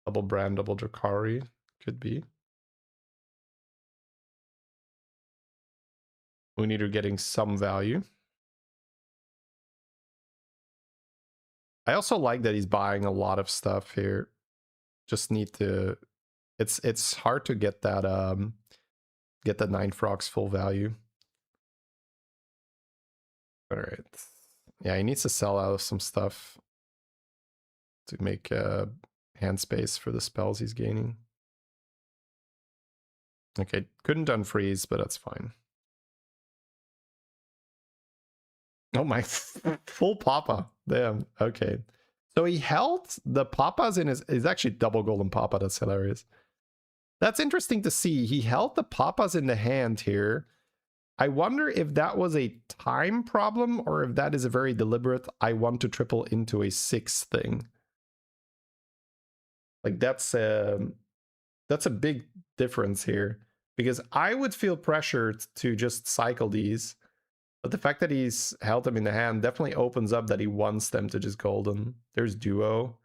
Double Bran, double Drakari. Could be. Moon Eater getting some value. I also like that he's buying a lot of stuff here. Just need to... It's hard to get that 9 frogs full value. All right. Yeah, he needs to sell out of some stuff to make hand space for the spells he's gaining. Okay, couldn't unfreeze, but that's fine. Oh my, full Papa. Damn, okay. So he held the Papas in his actually double golden Papa. That's hilarious. That's interesting to see. He held the Papas in the hand here. I wonder if that was a time problem or if that is a very deliberate, I want to triple into a 6 thing. Like that's a big difference here. Because I would feel pressured to just cycle these. But the fact that he's held them in the hand definitely opens up that he wants them to just golden. There's duo.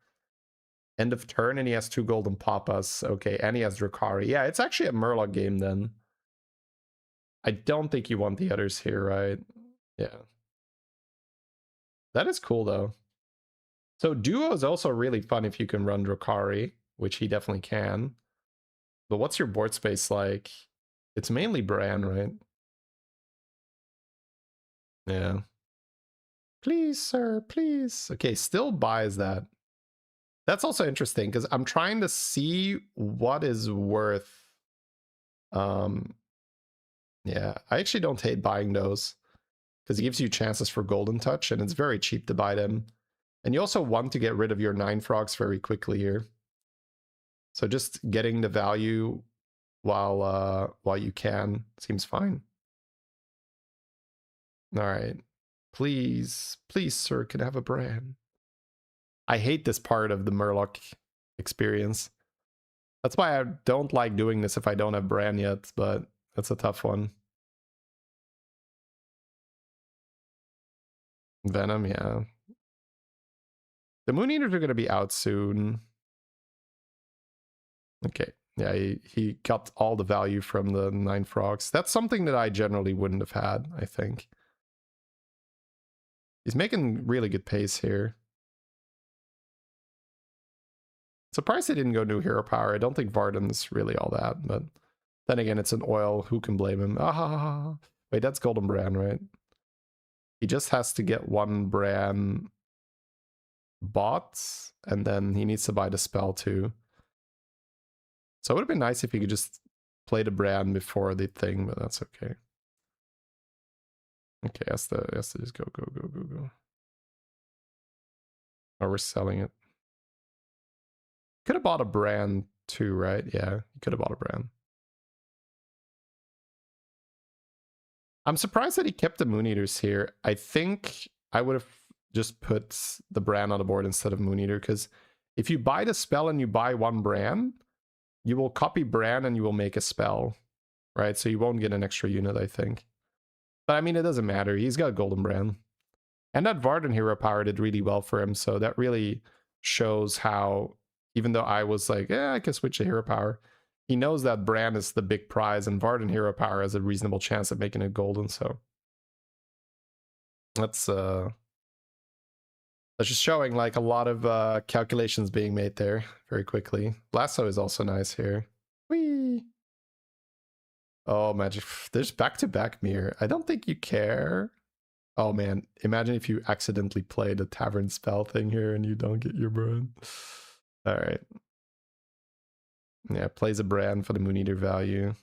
End of turn, and he has 2 golden Papas. Okay, and he has Drakari. Yeah, it's actually a Murloc game then. I don't think you want the others here, right? Yeah. That is cool, though. So duo is also really fun if you can run Drakari, which he definitely can. But what's your board space like? It's mainly Bran, right? Yeah. Please, sir, please. Okay, still buys that. That's also interesting because I'm trying to see what is worth. Yeah, I actually don't hate buying those because it gives you chances for golden touch and it's very cheap to buy them. And you also want to get rid of your 9 frogs very quickly here. So just getting the value while you can seems fine. All right. Please, please, sir, can I have a Bran? I hate this part of the Murloc experience. That's why I don't like doing this if I don't have Bran yet, but that's a tough one. Venom, yeah. The Moon Eaters are going to be out soon. Okay. Yeah, he got all the value from the 9 frogs. That's something that I generally wouldn't have had, I think. He's making really good pace here. Surprised they didn't go new hero power. I don't think Varden's really all that, but then again, it's an oil. Who can blame him? Ah, wait, that's Golden Bran, right? He just has to get 1 Bran bought, and then he needs to buy the spell too. So it would have been nice if he could just play the Bran before the thing, but that's okay. Okay, has to just go. Oh, we're selling it. Could have bought a Bran too, right? Yeah, you could have bought a Bran. I'm surprised that he kept the Moon Eaters here. I think I would have just put the Bran on the board instead of Moon Eater, because if you buy the spell and you buy 1 Bran, you will copy Bran and you will make a spell, right? So you won't get an extra unit, I think. But I mean, it doesn't matter. He's got Golden Bran. And that Varden hero power did really well for him, so that really shows how, even though I was like, I can switch to hero power, he knows that Bran is the big prize, and Varden hero power has a reasonable chance of making it golden, so that's just showing like a lot of calculations being made there very quickly. Lasso is also nice here. Whee! Oh, magic. There's back-to-back mirror. I don't think you care. Oh man, imagine if you accidentally play the tavern spell thing here and you don't get your Bran. All right. Yeah, plays a Bran for the Moon Eater value.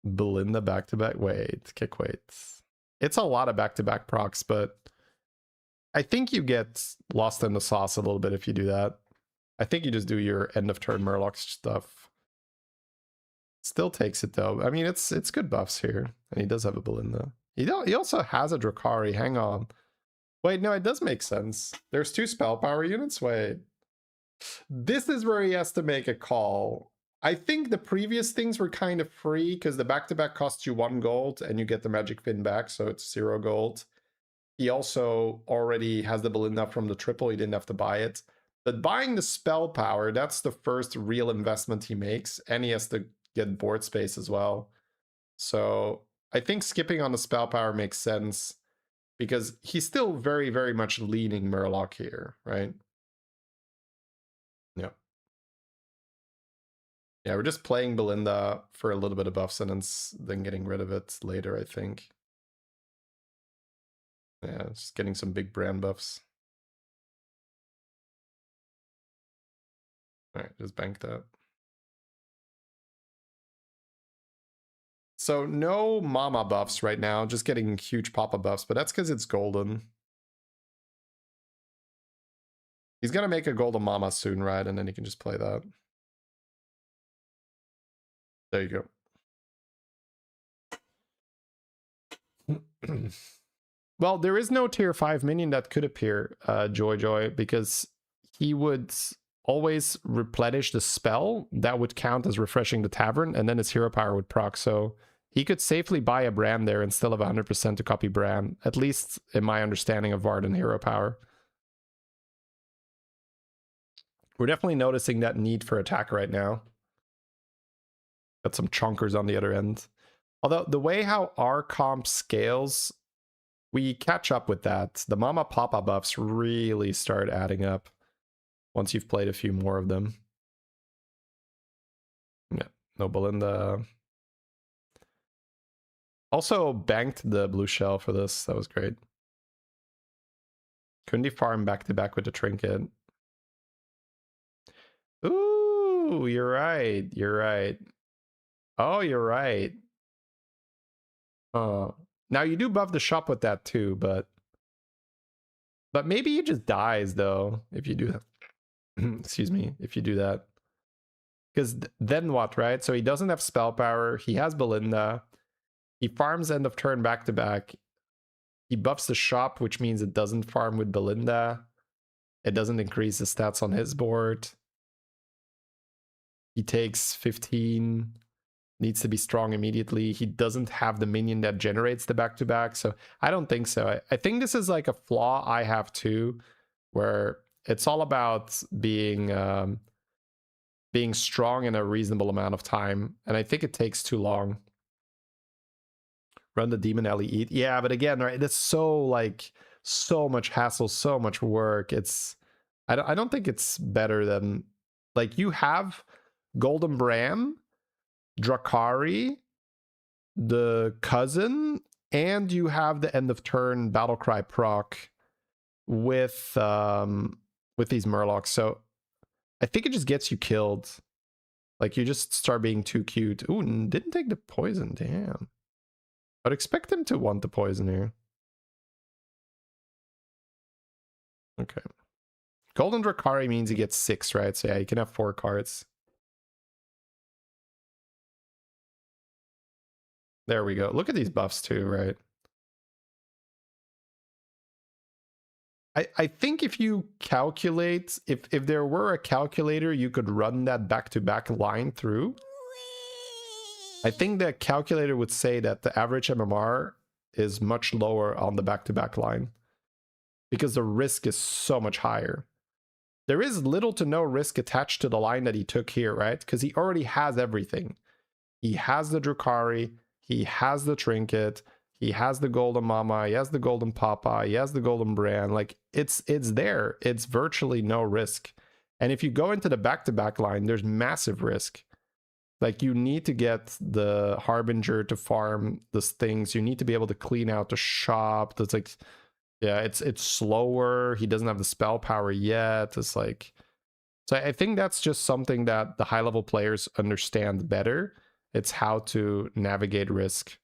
Belinda back-to-back. Wait, kick waits. It's a lot of back-to-back procs, but I think you get lost in the sauce a little bit if you do that. I think you just do your end of turn Murloc stuff. Still takes it though. I mean, it's good buffs here, and he does have a Belinda. He also has a Drakari. Hang on. Wait, no, it does make sense. There's 2 spell power units. Wait. This is where he has to make a call. I think the previous things were kind of free because the back-to-back costs you 1 gold and you get the magic fin back, so it's 0 gold. He also already has the Belinda from the triple. He didn't have to buy it. But buying the spell power, that's the first real investment he makes, and he has to get board space as well. So I think skipping on the spell power makes sense because he's still very, very much leaning Murloc here, right? Yeah. Yeah, we're just playing Belinda for a little bit of buffs and then getting rid of it later, I think. Yeah, just getting some big brand buffs. Alright, just bank that. So no mama buffs right now, just getting huge papa buffs, but that's because it's golden. He's gonna make a golden mama soon, right? And then he can just play that. There you go. Well, there is no tier 5 minion that could appear, Joy, because he would always replenish the spell that would count as refreshing the tavern, and then his hero power would proc. So he could safely buy a Bran there and still have 100% to copy Bran, at least in my understanding of Varden hero power. We're definitely noticing that need for attack right now. Got some chunkers on the other end. Although the way how our comp scales, we catch up with that. The Mama Papa buffs really start adding up once you've played a few more of them. Yeah, no Belinda. Also banked the blue shell for this. That was great. Couldn't he farm back to back with the trinket? Ooh, you're right. You're right. Oh, you're right. Now you do buff the shop with that too, but maybe he just dies though if you do that. Excuse me, if you do that. Because then what, right? So he doesn't have spell power. He has Belinda. He farms end of turn back to back. He buffs the shop, which means it doesn't farm with Belinda. It doesn't increase the stats on his board. He takes 15. Needs to be strong immediately. He doesn't have the minion that generates the back-to-back. So I don't think so. I think this is like a flaw I have too, where it's all about being strong in a reasonable amount of time. And I think it takes too long. Run the demon alley eat. Yeah, but again, right, it's so much hassle, so much work. I don't think it's better than, like, you have Golden Bram, Drakari, the cousin, and you have the end of turn Battlecry proc with these Murlocs. So I think it just gets you killed. Like, you just start being too cute. Ooh, didn't take the poison. Damn. I'd expect him to want the poison here. Okay. Golden Drakari means he gets 6, right? So yeah, you can have 4 cards. There we go. Look at these buffs too, right? I think if you calculate, if there were a calculator, you could run that back-to-back line through. I think the calculator would say that the average MMR is much lower on the back-to-back line because the risk is so much higher. There is little to no risk attached to the line that he took here, right? Because he already has everything. He has the Drakari, he has the trinket, he has the golden mama, he has the golden papa, he has the golden Bran. Like, it's there. It's virtually no risk. And if you go into the back-to-back line, there's massive risk. Like, you need to get the Harbinger to farm these things. You need to be able to clean out the shop. That's like, yeah, it's slower. He doesn't have the spell power yet. It's like, so I think that's just something that the high-level players understand better. It's how to navigate risk.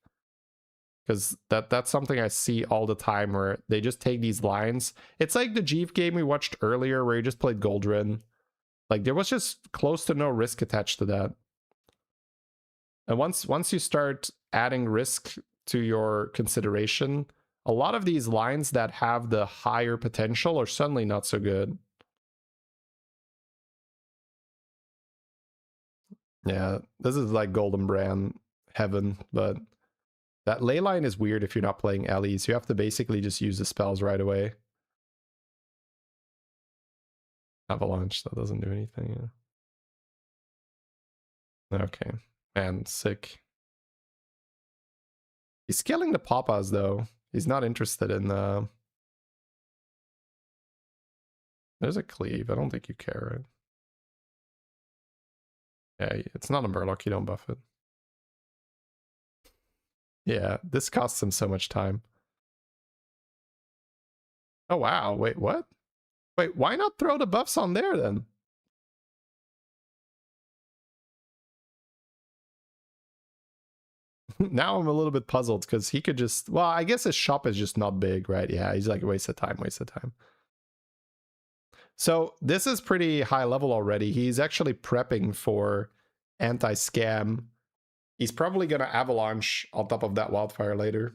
Because that's something I see all the time where they just take these lines. It's like the Jeeve game we watched earlier where you just played Goldrin. Like, there was just close to no risk attached to that. And once you start adding risk to your consideration, a lot of these lines that have the higher potential are suddenly not so good. Yeah, this is like Golden Bran heaven, but that ley line is weird if you're not playing Ellie's. You have to basically just use the spells right away. Avalanche, that doesn't do anything. Yeah. Okay, and sick. He's scaling the papas though. He's not interested in the... There's a cleave. I don't think you care, right? Yeah, it's not a Murloc, you don't buff it. Yeah, this costs him so much time. Oh wow, wait, what? Wait, why not throw the buffs on there then? Now I'm a little bit puzzled because he could just, well, I guess his shop is just not big, right? Yeah, he's like, waste of time, waste of time. So this is pretty high level already. He's actually prepping for anti-scam. He's probably going to avalanche on top of that wildfire later.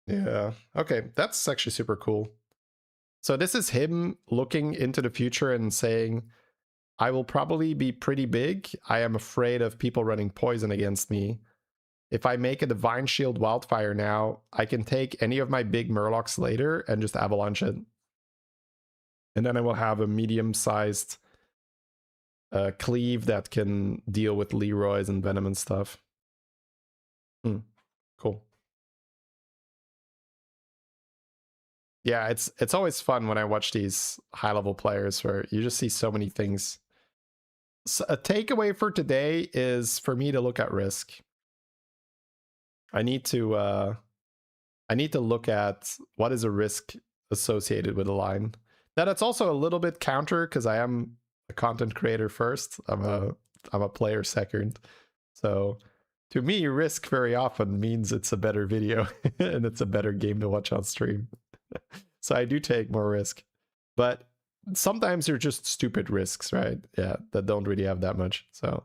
Yeah, okay, that's actually super cool. So this is him looking into the future and saying, I will probably be pretty big. I am afraid of people running poison against me. If I make a Divine Shield Wildfire now, I can take any of my big Murlocs later and just avalanche it. And then I will have a medium-sized cleave that can deal with Leroy's and Venom and stuff. Cool. Yeah, it's always fun when I watch these high-level players where you just see so many things. So a takeaway for today is for me to look at risk. I need to look at what is a risk associated with a line. Now that's also a little bit counter because I am a content creator first. I'm a player second. So to me, risk very often means it's a better video and it's a better game to watch on stream. So I do take more risk. But sometimes they're just stupid risks, right? Yeah, that don't really have that much. So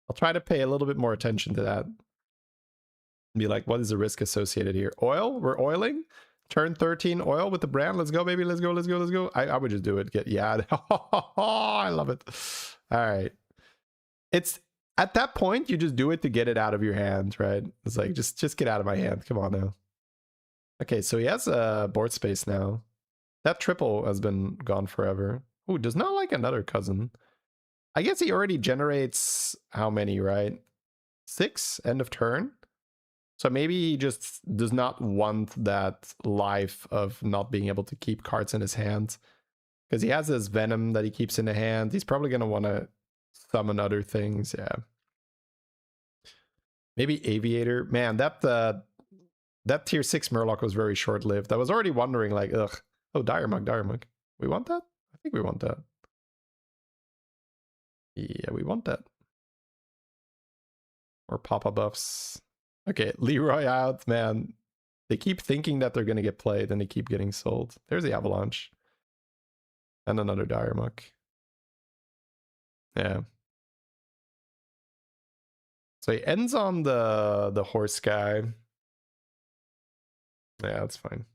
I'll try to pay a little bit more attention to that. Be like, what is the risk associated here? Oil? We're oiling? Turn 13 oil with the brand. Let's go, baby. Let's go, let's go, let's go. I would just do it. Yeah. I love it. All right. It's at that point, you just do it to get it out of your hand, right? It's like, just get out of my hand. Come on now. Okay, so he has a board space now. That triple has been gone forever. Ooh, does not like another cousin. I guess he already generates how many, right? 6 end of turn. So maybe he just does not want that life of not being able to keep cards in his hand. Because he has this Venom that he keeps in the hand. He's probably going to want to summon other things. Yeah. Maybe Aviator. Man, that tier 6 Murloc was very short-lived. I was already wondering, like, ugh. Oh, Dire Mug. We want that? I think we want that. Yeah, we want that. Or Papa buffs. Okay, Leroy out, man. They keep thinking that they're going to get played and they keep getting sold. There's the Avalanche. And another Dire Mug. Yeah. So he ends on the horse guy. Yeah, that's fine.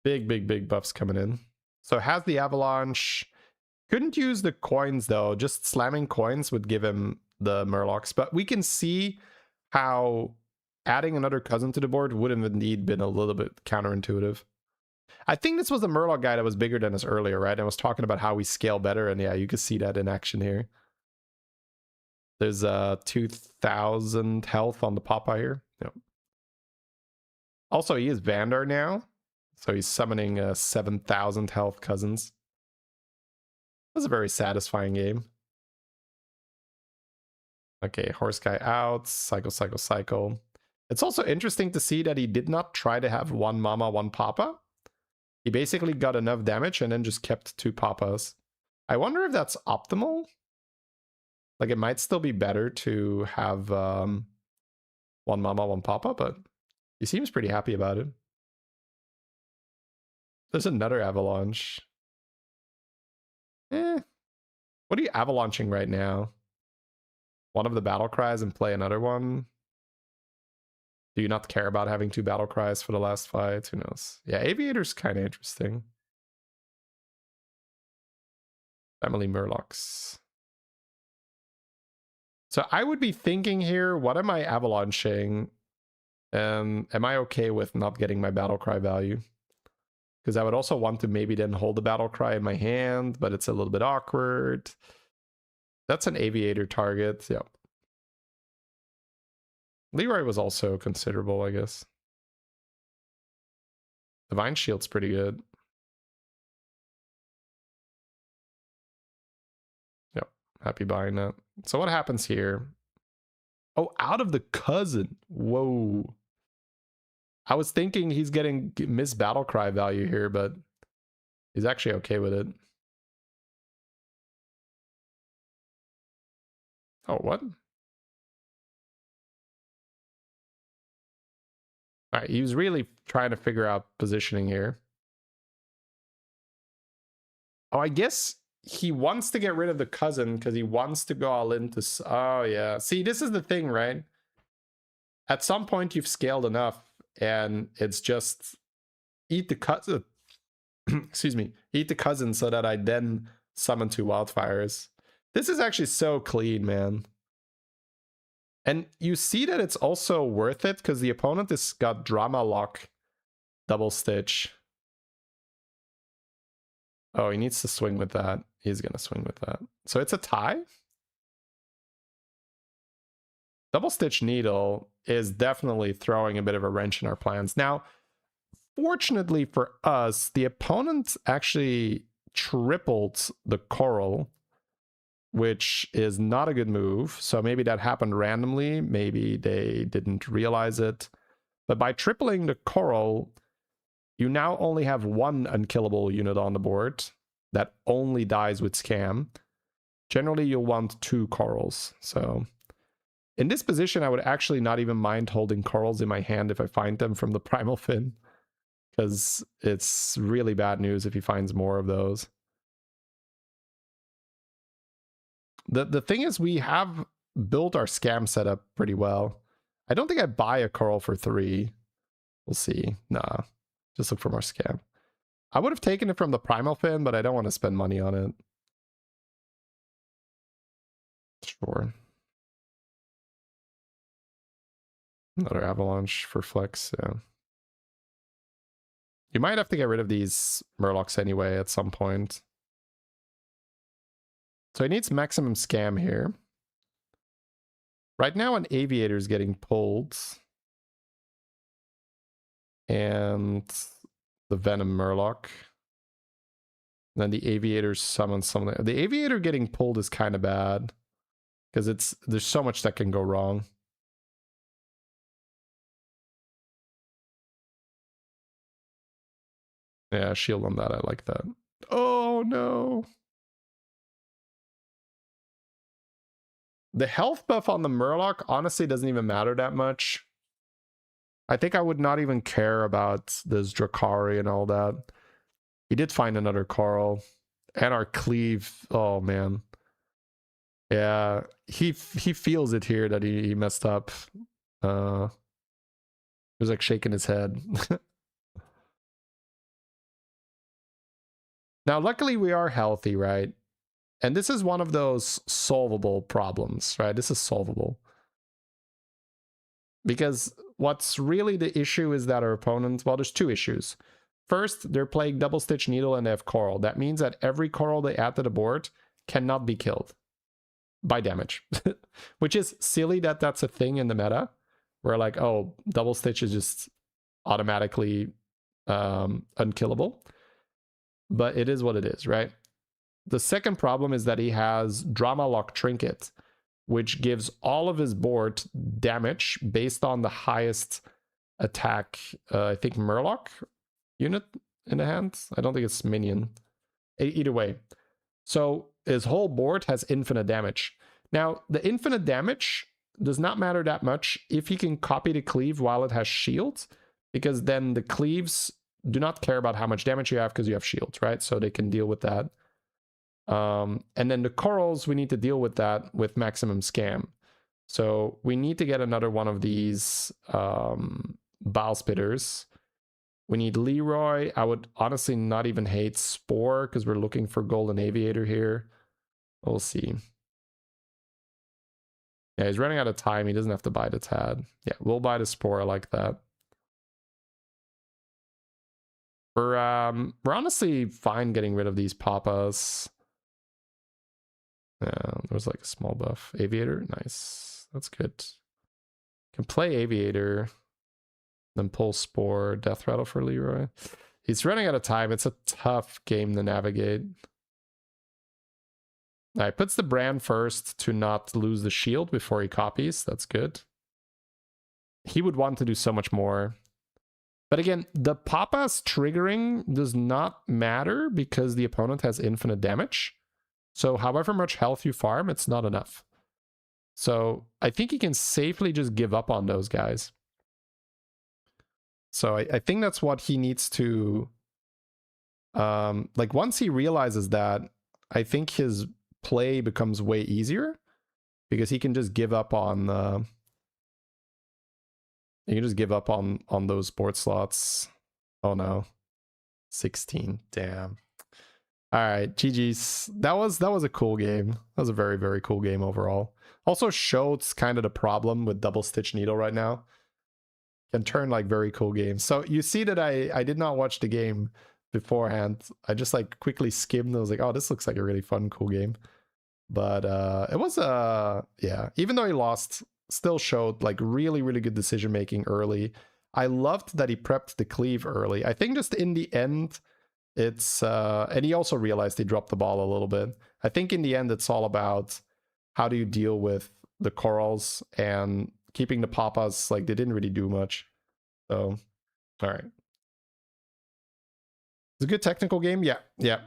Big buffs coming in. So has the Avalanche. Couldn't use the coins though. Just slamming coins would give him the Murlocs. But we can see how adding another cousin to the board would have indeed been a little bit counterintuitive. I think this was the Murloc guy that was bigger than us earlier, right? I was talking about how we scale better, and yeah, you can see that in action here. There's 2,000 health on the Papa here. Yep. Also, he is Vandar now, so he's summoning 7,000 health cousins. That was a very satisfying game. Okay, horse guy out, cycle. It's also interesting to see that he did not try to have one mama, one papa. He basically got enough damage and then just kept 2 papas. I wonder if that's optimal. Like, it might still be better to have one mama, one papa, but he seems pretty happy about it. There's another avalanche. What are you avalanching right now? One of the battle cries and play another one? Do you not care about having 2 battle cries for the last fight? Who knows? Yeah, Aviator's kind of interesting. Family Murlocs. So I would be thinking here, what am I avalanching? Am I okay with not getting my battle cry value? Because I would also want to maybe then hold the battle cry in my hand, but it's a little bit awkward. That's an Aviator target. Yep. Leroy was also considerable, I guess. Divine Shield's pretty good. Happy buying that. So what happens here? Oh, out of the cousin. Whoa. I was thinking he's getting Miss Battlecry value here, but he's actually okay with it. Oh, what? All right, he was really trying to figure out positioning here. Oh, I guess he wants to get rid of the cousin because he wants to go all into... Oh, yeah. See, this is the thing, right? At some point, you've scaled enough, and it's just eat the cousin. Excuse me. Eat the cousin so that I then summon 2 wildfires. This is actually so clean, man. And you see that it's also worth it because the opponent has got Drama Lock, Double Stitch. Oh, he needs to swing with that. He's going to swing with that. So it's a tie? Double Stitch Needle is definitely throwing a bit of a wrench in our plans. Now, fortunately for us, the opponent actually tripled the Coral, which is not a good move. So maybe that happened randomly. Maybe they didn't realize it. But by tripling the Coral, you now only have 1 unkillable unit on the board that only dies with Scam. Generally, you'll want 2 Corals. So in this position, I would actually not even mind holding Corals in my hand if I find them from the Primal Fin, because it's really bad news if he finds more of those. The thing is, we have built our Scam setup pretty well. I don't think I buy a Coral for 3. We'll see. Nah, just look for more Scam. I would have taken it from the Primal Fin, but I don't want to spend money on it. Sure. Another Avalanche for flex, yeah. You might have to get rid of these Murlocs anyway at some point. So he needs maximum Scam here. Right now an Aviator is getting pulled. And the Venom Murloc. Then the Aviator summons something. The Aviator getting pulled is kind of bad. Because there's so much that can go wrong. Yeah, shield on that. I like that. Oh, no. The health buff on the Murloc honestly doesn't even matter that much. I think I would not even care about this Drakari and all that. He did find another Coral. And our Cleave. Oh, man. Yeah, he feels it here that he messed up. He was like shaking his head. Now, luckily we are healthy, right? And this is one of those solvable problems, right? This is solvable. Because what's really the issue is that our opponent, well, there's 2 issues. First, they're playing Double Stitch Needle and they have Coral. That means that every Coral they add to the board cannot be killed by damage. Which is silly that that's a thing in the meta. Where like, oh, Double Stitch is just automatically unkillable. But it is what it is, right? The second problem is that he has Drama Lock Trinket, which gives all of his board damage based on the highest attack, I think Murloc unit in the hand. I don't think it's minion. Either way. So his whole board has infinite damage. Now, the infinite damage does not matter that much if he can copy the Cleave while it has shields, because then the Cleaves do not care about how much damage you have because you have shields, right? So they can deal with that. And then the Corals, we need to deal with that with maximum Scam. So we need to get another one of these Bile Spitters. We need Leroy. I would honestly not even hate Spore because we're looking for Golden Aviator here. We'll see. Yeah, he's running out of time. He doesn't have to buy the Tad. Yeah, we'll buy the Spore. I like that. We're honestly fine getting rid of these Papas. There's like a small buff. Aviator, nice. That's good. Can play Aviator, then pull Spore, Death Rattle for Leroy. He's running out of time. It's a tough game to navigate. Alright, puts the brand first to not lose the shield before he copies. That's good. He would want to do so much more. But again, the Papa's triggering does not matter because the opponent has infinite damage. So however much health you farm, it's not enough. So I think he can safely just give up on those guys. So I think that's what he needs to... like once he realizes that, I think his play becomes way easier. Because he can just give up on... you can just give up on those board slots. Oh no. 16. Damn. Alright, GG's. That was a cool game. That was a very, very cool game overall. Also shows kind of the problem with Double Stitch Needle right now. Can turn like very cool games. So you see that I did not watch the game beforehand. I just like quickly skimmed. I was like, oh, this looks like a really fun, cool game. But it was yeah, even though he lost, still showed like really, really good decision making early. I loved that he prepped the cleave early. I think just in the end, it's and he also realized he dropped the ball a little bit. I think in the end, it's all about how do you deal with the corals and keeping the Papas, like they didn't really do much. So, all right. It's a good technical game. Yeah, yeah.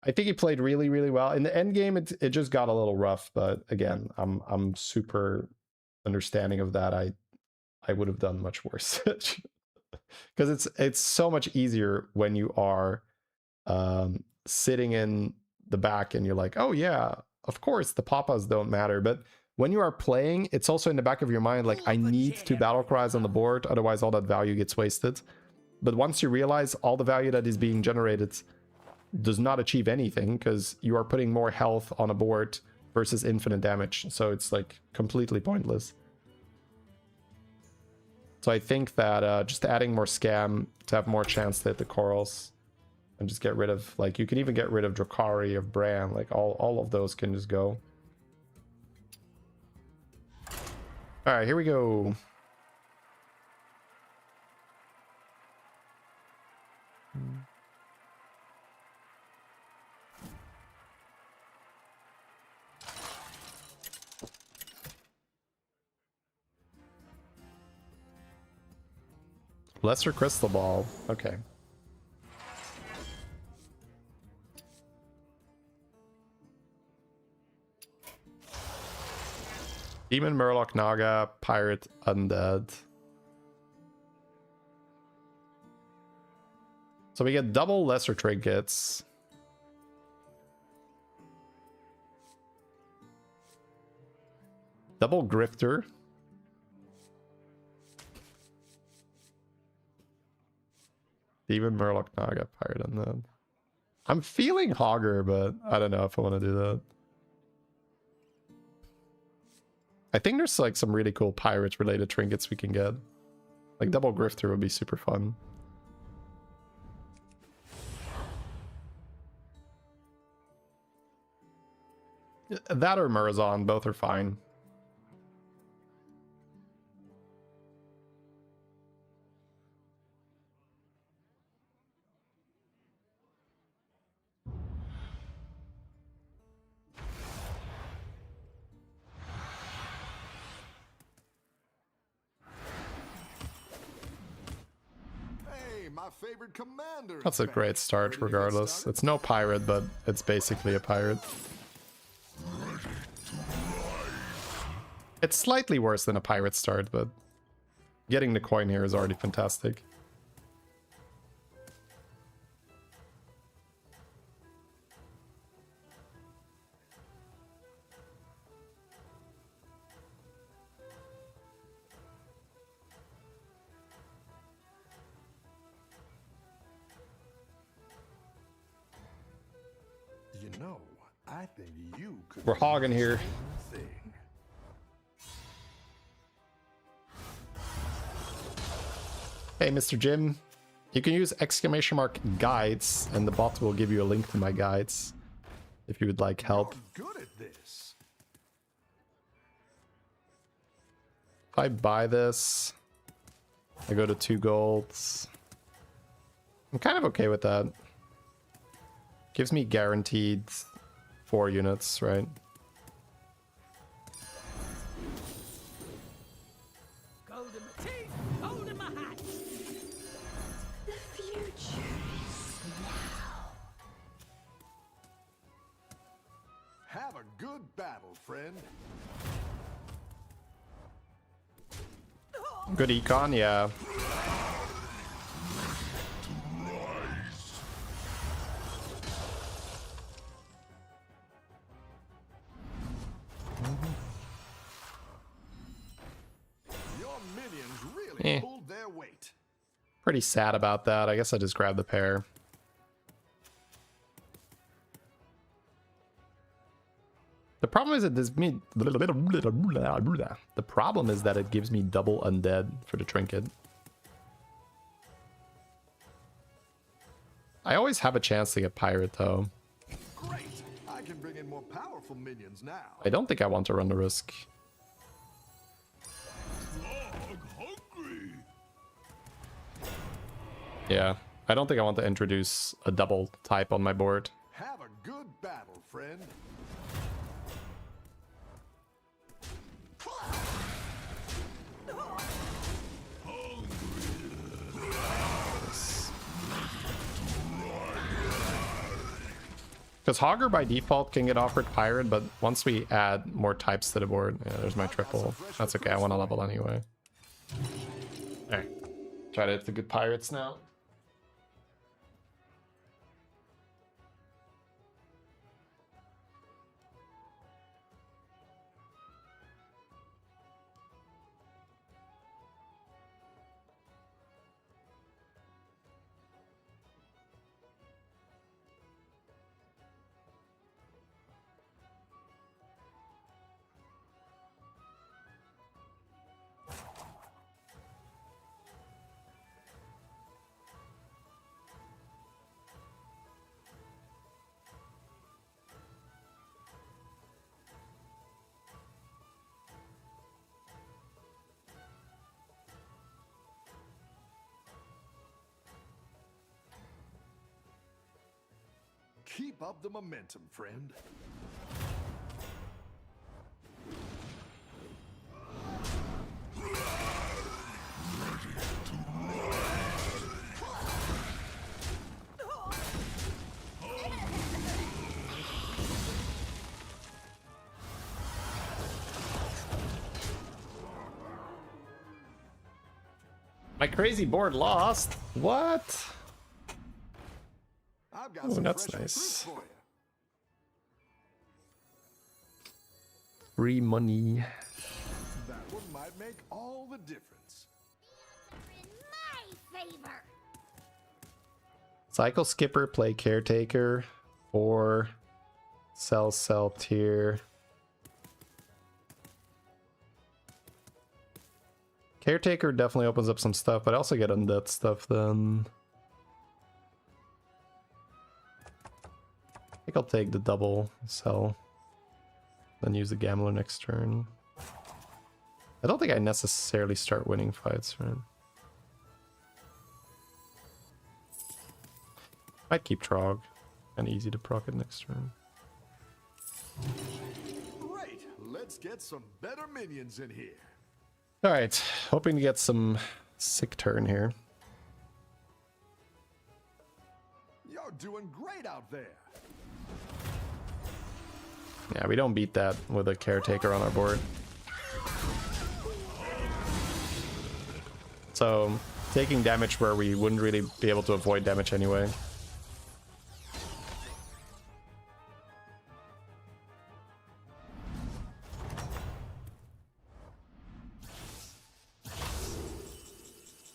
I think he played really, really well. In the end game, it just got a little rough, but again, I'm super understanding of that. I would have done much worse. Because it's so much easier when you are sitting in the back and you're like, oh yeah, of course the Papas don't matter. But when you are playing, it's also in the back of your mind, like I need 2 battle cries on the board, otherwise all that value gets wasted. But once you realize all the value that is being generated does not achieve anything because you are putting more health on a board versus infinite damage. So it's like completely pointless. So I think that just adding more scam to have more chance to hit the corals and just get rid of, like, you can even get rid of Drakari, of Bran, like all of those can just go. All right, here we go. Lesser Crystal Ball. Okay. Demon, Murloc, Naga, Pirate, Undead. So we get double Lesser Trinkets. Double Grifter. Demon, Murloc, Naga, Pirate, Undead. I'm feeling Hogger, but I don't know if I want to do that. I think there's like some really cool pirate related trinkets we can get. Like double Grifter would be super fun. That or Murazon, both are fine. My favorite commander. That's a great start regardless. It's no pirate, but it's basically a pirate. It's slightly worse than a pirate start, but getting the coin here is already fantastic. You know, I think you could. We're hogging here. Hey, Mr. Jim, you can use !guides and the bot will give you a link to my guides if you would like help. You're good at this. If I buy this, I go to 2 golds. I'm kind of okay with that. Gives me guaranteed 4 units, right? Gold in my teeth, gold in my hat. The future is now. Have a good battle, friend. Good econ, yeah. Your minions really Eh. pulled their weight. Pretty sad about that. I guess I just grabbed the pair. The problem is that this me. The problem is that it gives me double undead for the trinket. I always have a chance to get pirate though. Great! I can bring in more powerful minions now. I don't think I want to run the risk. Yeah, I don't think I want to introduce a double type on my board. Have a good battle, friend. Because Hogger by default can get offered pirate, but once we add more types to the board, yeah, there's my triple. That's okay, I want to level anyway. Alright, try to hit the good pirates now. Keep up the momentum, friend. My crazy board lost. What? I've got Oh, some that's fresh nice. recruits for you. Free money. That one might make all the difference. In my favor. Cycle skipper, play caretaker, or sell tier. Caretaker definitely opens up some stuff, but I also get undead stuff then. I think I'll take the double sell, then use the gambler next turn. I don't think I necessarily start winning fights, right? Might keep Trog, and easy to proc it next turn. Great. Let's get some better minions in here. All right, hoping to get some sick turn here. You're doing great out there. Yeah, we don't beat that with a caretaker on our board. So, taking damage where we wouldn't really be able to avoid damage anyway.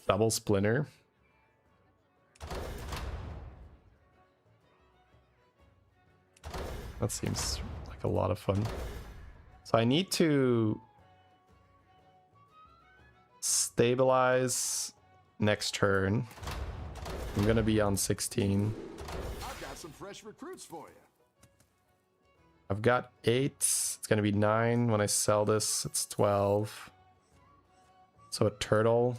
Double Splinter. That seems like a lot of fun. So I need to stabilize next turn. I'm gonna be on 16. I've got some fresh recruits for you. I've got 8. It's gonna be 9 when I sell this. It's 12. So a turtle.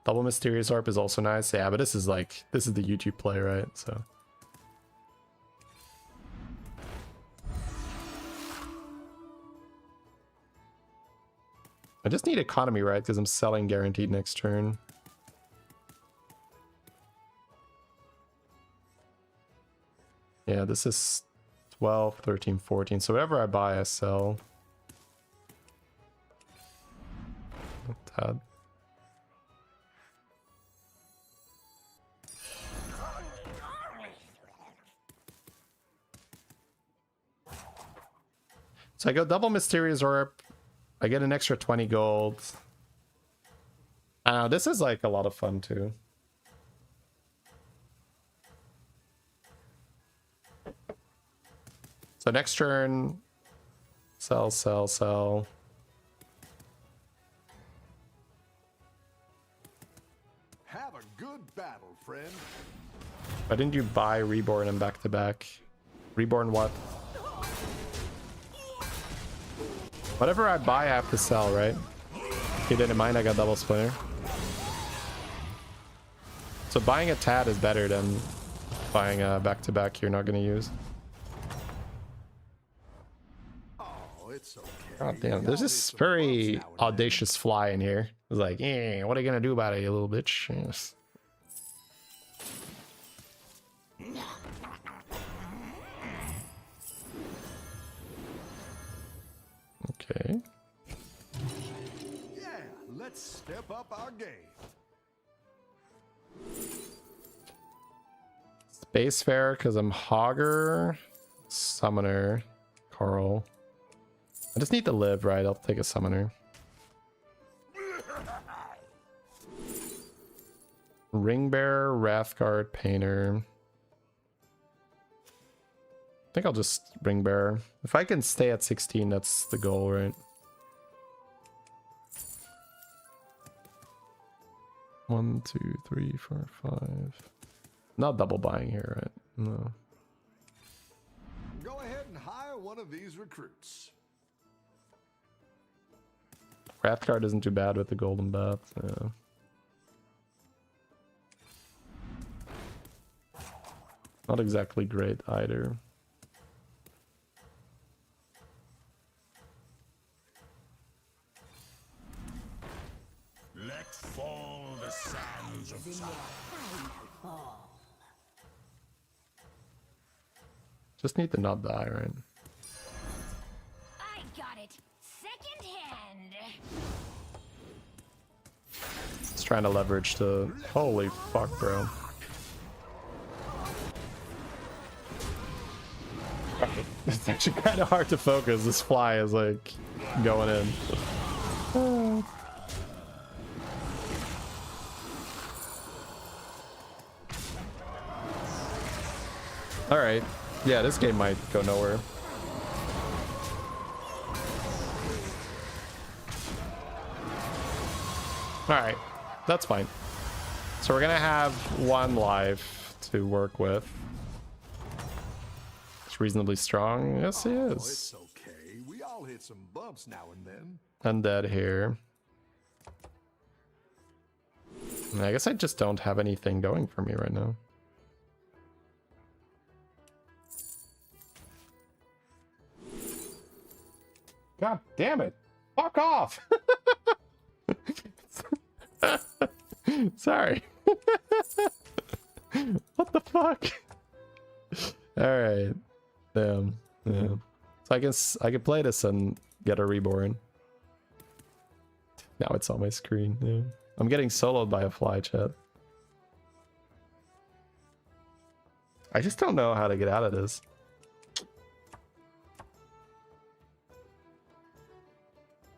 Double Mysterious Orb is also nice. Yeah, but this is the YouTube play, right? So I just need economy right because I'm selling guaranteed next turn. Yeah, this is 12, 13, 14. So whatever I buy, I sell. Tad. So I go double Mysterious Orb. I get an extra 20 gold. This is like a lot of fun too. So next turn, sell, sell, sell. Have a good battle, friend. Why didn't you buy Reborn and back to back? Reborn what? Whatever I buy, I have to sell, right? If you didn't mind, I got double splinter. So buying a Tad is better than buying a back-to-back you're not going to use. Oh, it's okay. God damn, there's this very audacious fly in here. It's like, eh, what are you going to do about it, you little bitch? Yes. Okay. Yeah, let's step up our game. Spacefarer, because I'm Hogger. Summoner. Carl. I just need to live, right? I'll take a Summoner. Ringbearer, Wrathguard, Painter. I think I'll just Ringbearer. If I can stay at 16, that's the goal, right? One, two, three, four, five. Not double buying here, right? No. Go ahead and hire one of these recruits. Wrathguard isn't too bad with the golden buff. Yeah. Not exactly great either. Let fall the sands of time. Just need to not die, right? I got it. Second hand. It's trying to leverage the... Holy fuck, bro. It's actually kind of hard to focus. This fly is like going in. All right. Yeah, this game might go nowhere. All right. That's fine. So we're going to have one life to work with. It's reasonably strong. Yes, he is. It's okay. We all hit some bumps now and then. Undead here. I guess I just don't have anything going for me right now. God damn it. Fuck off. Sorry. What the fuck? All right. Damn. Yeah. So I can play this and get a reborn. Now it's on my screen. Yeah. I'm getting soloed by a fly, chat. I just don't know how to get out of this.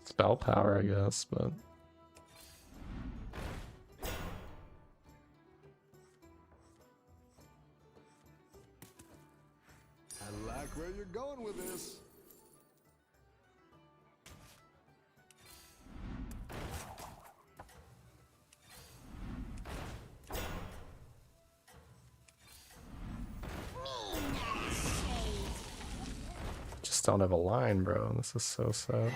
Spell power, I guess, but... I like where you're going with this. Just don't have a line, bro. This is so sad.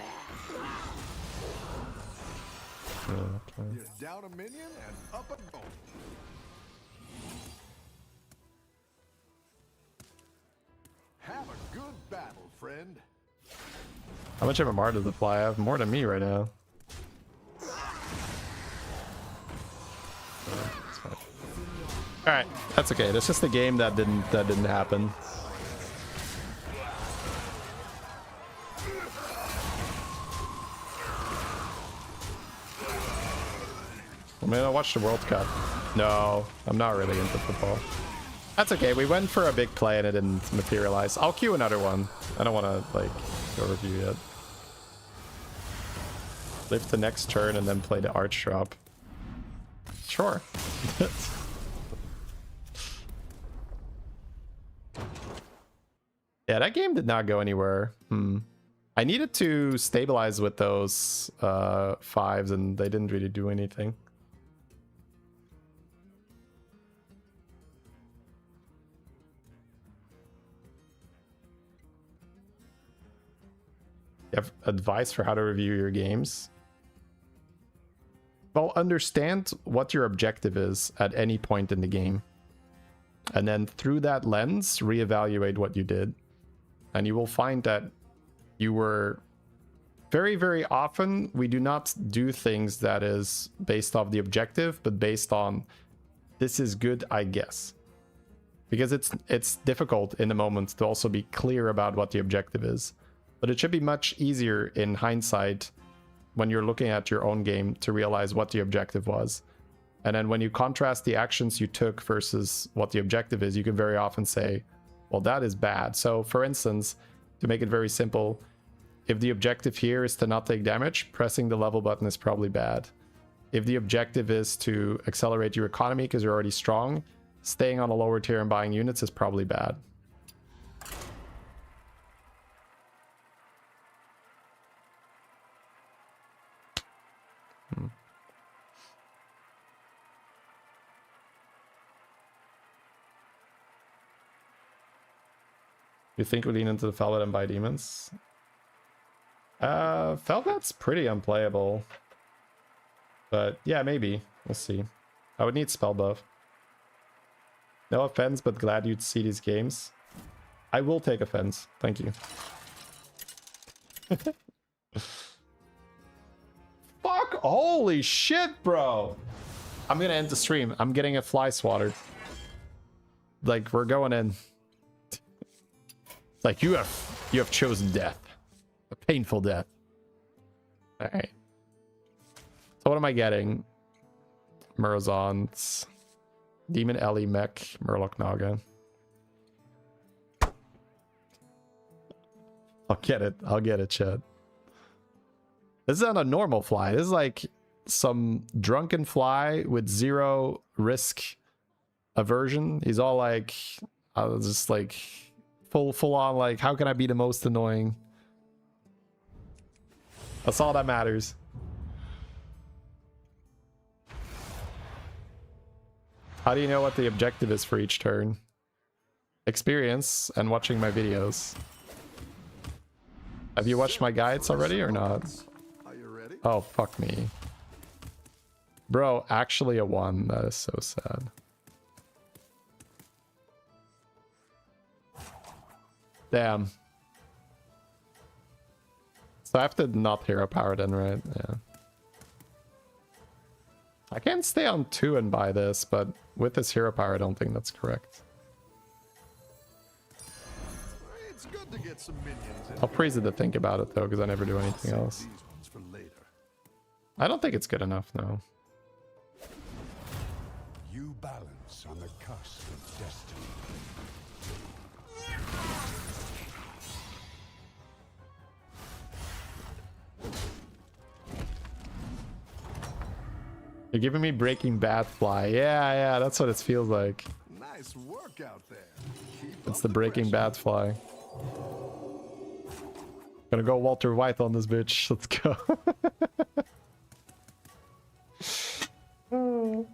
Yeah, okay. You're down a minion and up a goal. Have a good battle, friend. How much MMR does the fly have? More than me right now. All right, that's okay. That's just a game that didn't happen. I mean, I watched the World Cup. No, I'm not really into football. That's okay. We went for a big play and it didn't materialize. I'll queue another one. I don't want to like go review yet. Live the next turn and then play the arch drop. Sure. Yeah, that game did not go anywhere. I needed to stabilize with those 5s and they didn't really do anything. You have advice for how to review your games? Well, understand what your objective is at any point in the game. And then through that lens, reevaluate what you did. And you will find that you were very, very often, we do not do things that is based off the objective, but based on this is good, I guess. Because it's difficult in the moment to also be clear about what the objective is. But it should be much easier in hindsight when you're looking at your own game to realize what the objective was. And then when you contrast the actions you took versus what the objective is, you can very often say, well, that is bad. So for instance, to make it very simple, if the objective here is to not take damage, pressing the level button is probably bad. If the objective is to accelerate your economy because you're already strong, staying on a lower tier and buying units is probably bad. You think we lean into the Felbat and buy demons? Felbat's pretty unplayable. But yeah, maybe. We'll see. I would need spell buff. No offense, but glad you'd see these games. I will take offense. Thank you. Fuck! Holy shit, bro! I'm gonna end the stream. I'm getting a fly swatted. Like, we're going in. Like, you have chosen death. A painful death. Alright. So what am I getting? Murazons. Demon Ellie Mech. Murloc Naga. I'll get it. I'll get it, chat. This is not a normal fly. This is like some drunken fly with 0 risk aversion. He's all like, just like full on like, how can I be the most annoying? That's all that matters. How do you know what the objective is for each turn? Experience and watching my videos. Have you watched my guides already or not? Are you ready? Oh, fuck me. Bro, actually a 1. That is so sad. Damn. So I have to not hero power then, right? Yeah. I can stay on 2 and buy this, but with this hero power, I don't think that's correct. It's good to get some minions in. I'll praise it to think about it though, because I never do anything else. These ones for later. I don't think it's good enough, no. You balance on the cusp of destiny. You're giving me Breaking Bad fly. Yeah, that's what it feels like. Nice work out there. It's the Breaking Bad fly. Gonna go Walter White on this bitch. Let's go. Oh.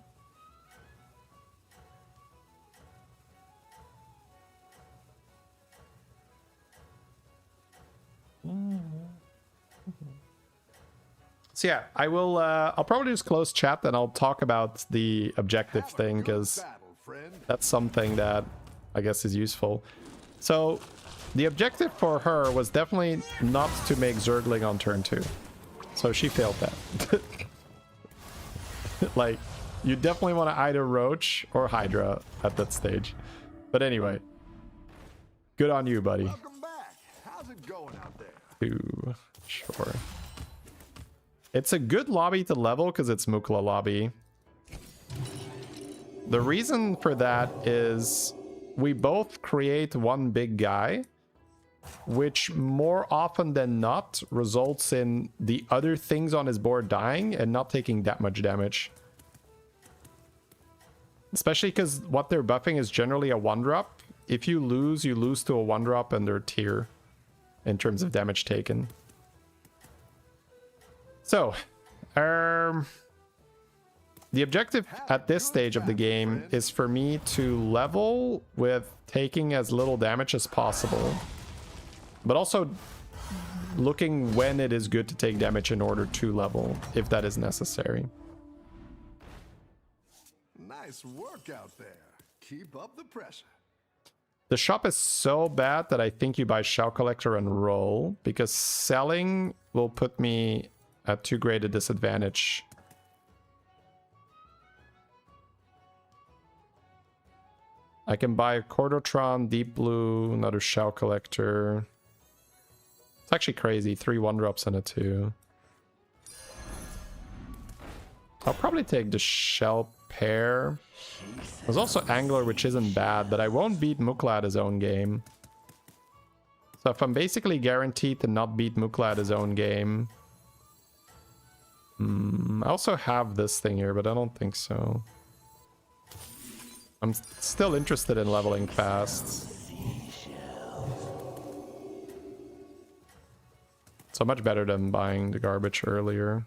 So yeah, I will. I'll probably just close chat and I'll talk about the objective thing because that's something that I guess is useful. So the objective for her was definitely not to make Zergling on turn 2. So she failed that. Like, You definitely want to either Roach or Hydra at that stage. But anyway. Good on you, buddy. Welcome back. How's it going out there? Ooh, sure. It's a good lobby to level because it's Mukla lobby. The reason for that is we both create one big guy, which more often than not results in the other things on his board dying and not taking that much damage. Especially because what they're buffing is generally a 1-drop. If you lose to a 1-drop and they're tier in terms of damage taken. So, the objective at this stage of the game is for me to level with taking as little damage as possible. But also looking when it is good to take damage in order to level, if that is necessary. Nice work out there. Keep up the pressure. The shop is so bad that I think you buy Shell Collector and roll, because selling will put me at too great a disadvantage. I can buy a Cordotron, Deep Blue, another Shell Collector. It's actually crazy. 3 1-drops and a 2. I'll probably take the Shell Pair. There's also Angler, which isn't bad, but I won't beat Mukla at his own game. So if I'm basically guaranteed to not beat Mukla at his own game... I also have this thing here, but I don't think so. I'm still interested in leveling fast. So much better than buying the garbage earlier.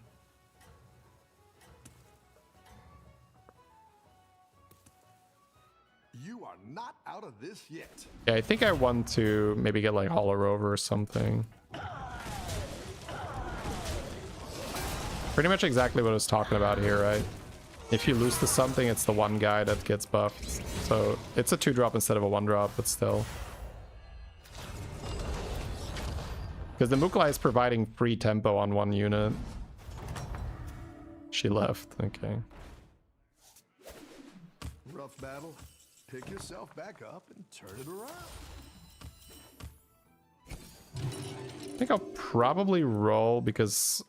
You are not out of this yet. Yeah, I think I want to maybe get like Hollow Rover or something. Pretty much exactly what I was talking about here, right? If you lose to something, it's the one guy that gets buffed. So it's a 2-drop instead of a 1-drop, but still. Because the Mukla is providing free tempo on one unit. She left, okay. Rough battle. Pick yourself back up and turn it around. I think I'll probably roll because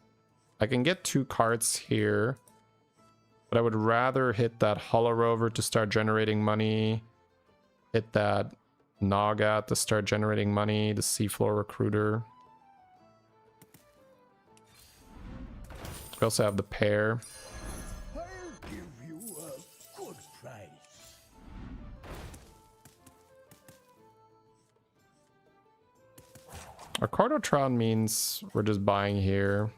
I can get 2 cards here. But I would rather hit that Hollow Rover to start generating money. Hit that Naga to start generating money. The Seafloor Recruiter. We also have the Pair. I'll give you a good price. Our Cardotron means we're just buying here.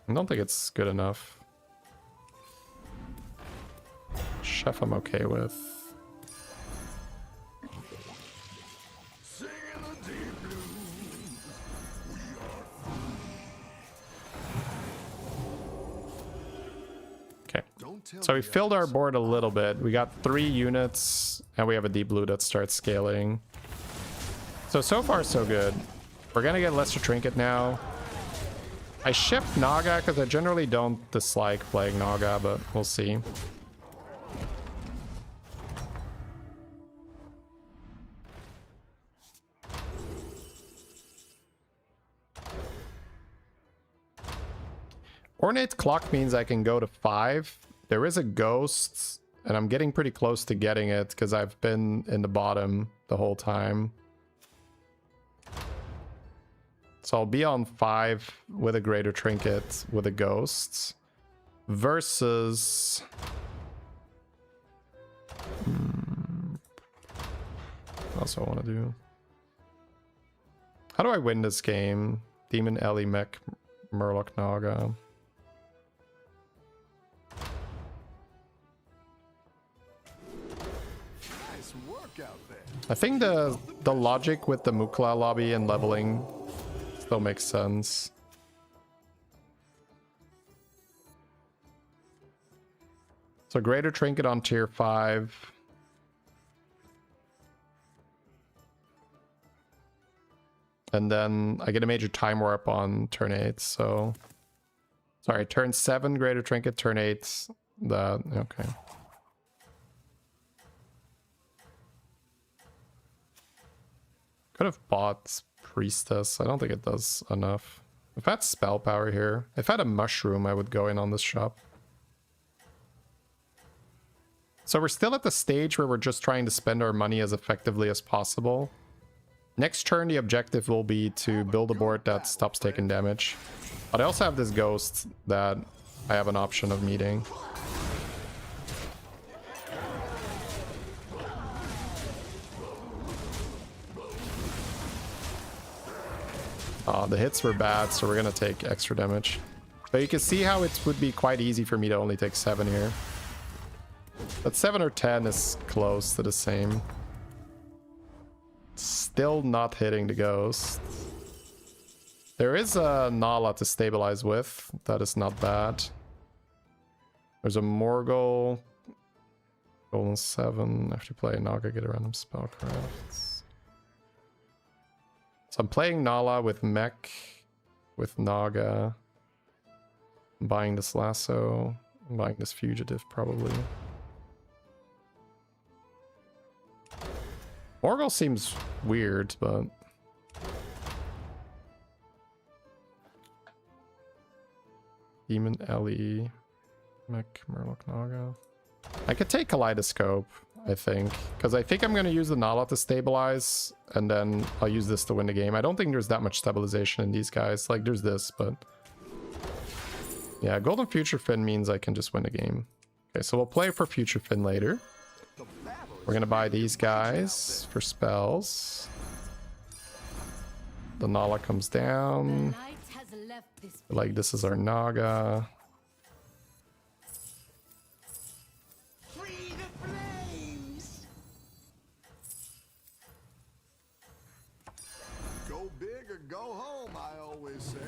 I don't think it's good enough. Chef I'm okay with. Singing the deep blues. We are Okay. Don't tell So we me filled our others. board a little bit. We got 3 units and we have a Deep Blue that starts scaling. So far so good. We're gonna get Lesser Trinket now. I shipped Naga because I generally don't dislike playing Naga, but we'll see. Ornate Clock means I can go to 5. There is a Ghost, and I'm getting pretty close to getting it because I've been in the bottom the whole time. So I'll be on 5 with a Greater Trinket with a Ghost. Versus... What else do I want to do? How do I win this game? Demon Ellie Mech Murloc Naga. Nice work out there. I think the logic with the Mukla lobby and leveling still makes sense. So Greater Trinket on tier 5. And then I get a major time warp on turn 8, so Sorry, turn 7, Greater Trinket, turn 8, that, okay. Could have bought Priestess. I don't think it does enough. If I had spell power here, if I had a mushroom, I would go in on this shop. So we're still at the stage where we're just trying to spend our money as effectively as possible. Next turn, the objective will be to build a board that stops taking damage. But I also have this ghost that I have an option of meeting. The hits were bad, so we're gonna take extra damage. But you can see how it would be quite easy for me to only take 7 here. But 7 or 10 is close to the same. Still not hitting the ghost. There is a Nala to stabilize with. That is not bad. There's a Morgul. Golden 7. I have to play Naga, get a random spellcraft. So I'm playing Nala with Mech, with Naga. I'm buying this Lasso. I'm buying this Fugitive, probably. Morgul seems weird, but... Demon Ellie, Mech, Murloc, Naga. I could take Kaleidoscope, I think. Because I think I'm going to use the Nala to stabilize, and then I'll use this to win the game. I don't think there's that much stabilization in these guys. Like, there's this, but... Yeah, Golden Future Fin means I can just win the game. Okay, so we'll play for Future Fin later. We're going to buy these guys for spells. The Nala comes down. Like, this is our Naga. Free the flames. Go big or go home, I always say.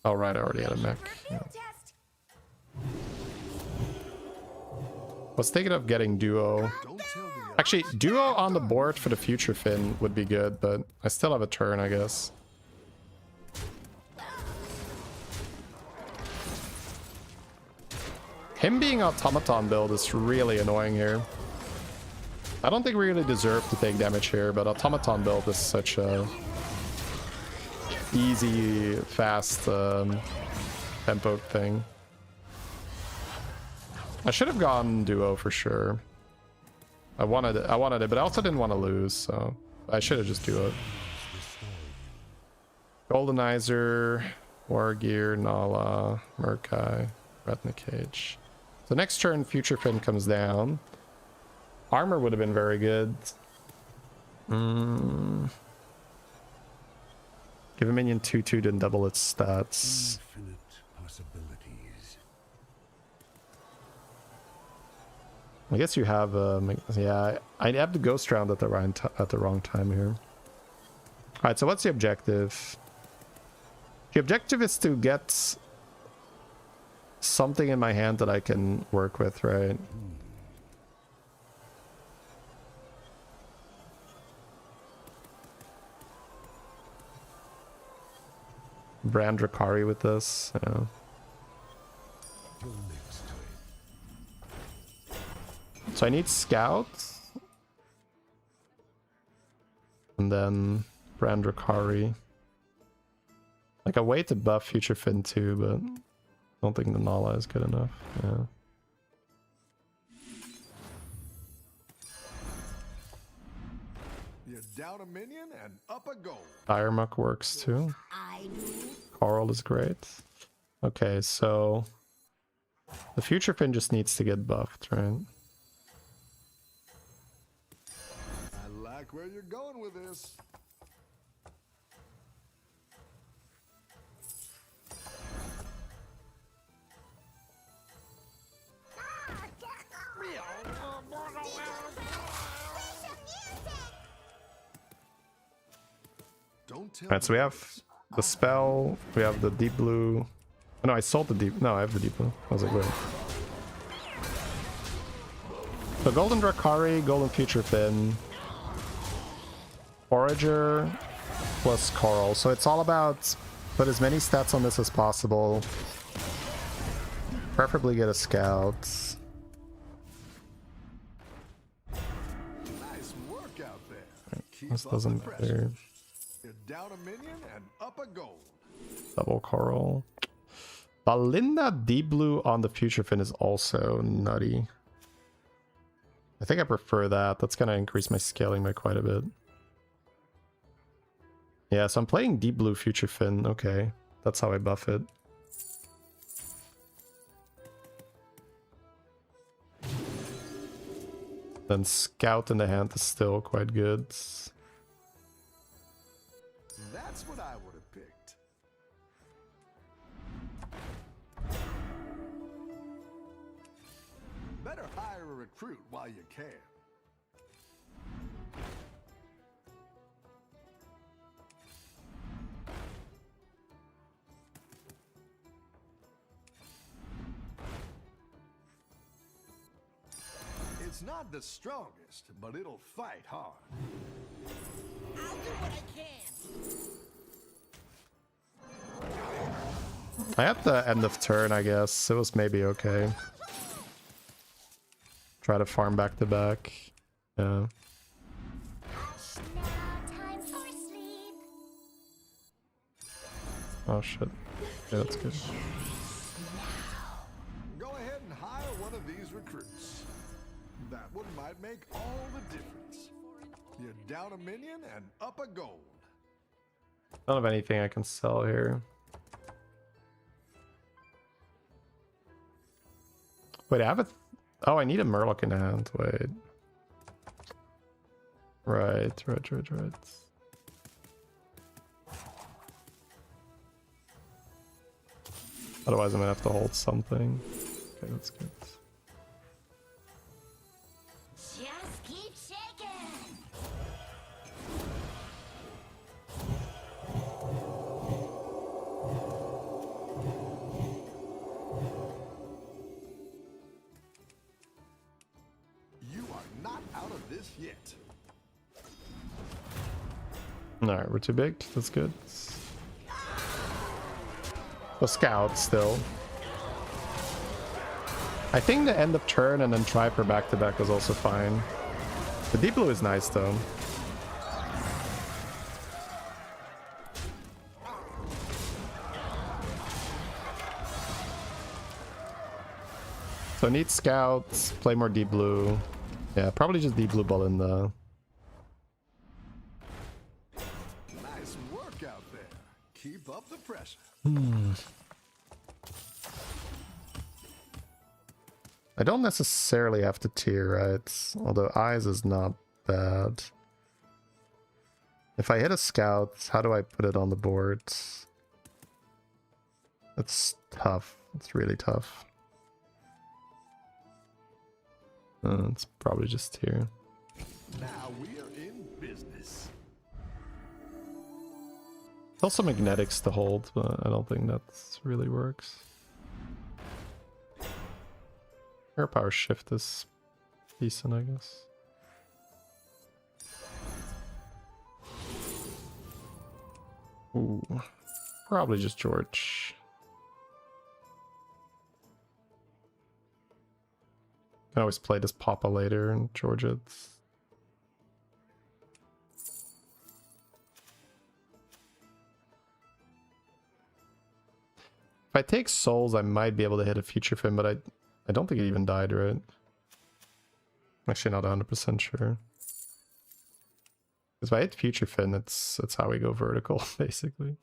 Oh, right, I already had a mech. Yeah. I was thinking of getting Duo. Actually, Duo on the board for the Future Fin would be good, but I still have a turn, I guess. Him being Automaton build is really annoying here. I don't think we really deserve to take damage here, but Automaton build is such a easy, fast tempo thing. I should have gone Duo for sure. I wanted it, but I also didn't want to lose, so I should have just Duo'd. Goldenizer, Wargear, Nala, Murkai, Retina Cage. So next turn, Future Fin comes down. Armor would have been very good. Give a minion 2/2 to double its stats. Infinite possibilities. I guess you have yeah, I have the ghost round at the wrong time here. All right, so what's the objective? The objective is to get something in my hand that I can work with, right? Brand Drakari with this, yeah. So I need Scout. And then Brand Drakari. Like a way to buff Future Fin too, but I don't think the Nala is good enough. Yeah. You're down a minion and up a goal. Diremuck works too. Coral is great. Okay, so the Future Fin just needs to get buffed, right? I like where you're going with this. Don't tell Alright, so we have the spell, we have the deep blue. Oh, no, I sold the deep. No, I have the deep blue. I was like, wait. So Golden Drakari, Golden Future Fin, Forager plus Coral. So it's all about Put as many stats on this as possible. Preferably get a scout. Nice work out there. Keep This up doesn't the pressure. matter. You're down a minion and up a gold. Double coral. Balinda Deep Blue on the Future Fin is also nutty. I think I prefer that. That's going to increase my scaling by quite a bit. Yeah, so I'm playing Deep Blue Future Fin. Okay, that's how I buff it. Then Scout in the hand is still quite good. That's what I would have picked. Better hire a recruit while you can. It's not the strongest, but it'll fight hard. I'll do what I can. I had the end of turn, I guess. It was maybe okay. Try to farm back to back. Yeah. Hush now, time for sleep. Oh shit. Yeah, that's good. Go ahead and hire one of these recruits. That one might make all the difference. You're down a minion and up a gold. Don't have anything I can sell here. Wait, I have a... Oh, I need a Murloc in hand. Wait. Right. Otherwise, I'm gonna have to hold something. Okay, that's good. Just keep shaking. You are not out of this yet. Alright, we're too big. That's good. A scout still. I think the end of turn and then try for back to back was also fine. The deep blue is nice though. So I need scouts, play more deep blue. Yeah, probably just deep blue ball in the... Nice work out there. Keep up the pressure. I don't necessarily have to tier, right? Although eyes is not bad. If I hit a scout, how do I put it on the board? It's tough. It's really tough. It's probably just here. Now we are in business. Also magnetics to hold, but I don't think that really works. Air power shift is decent, I guess. Ooh, probably just George. Can always play this Papa later and George it's... If I take souls, I might be able to hit a future fin, but I don't think it even died, right? I'm actually not 100% sure. Because if I hit future fin, it's how we go vertical, basically.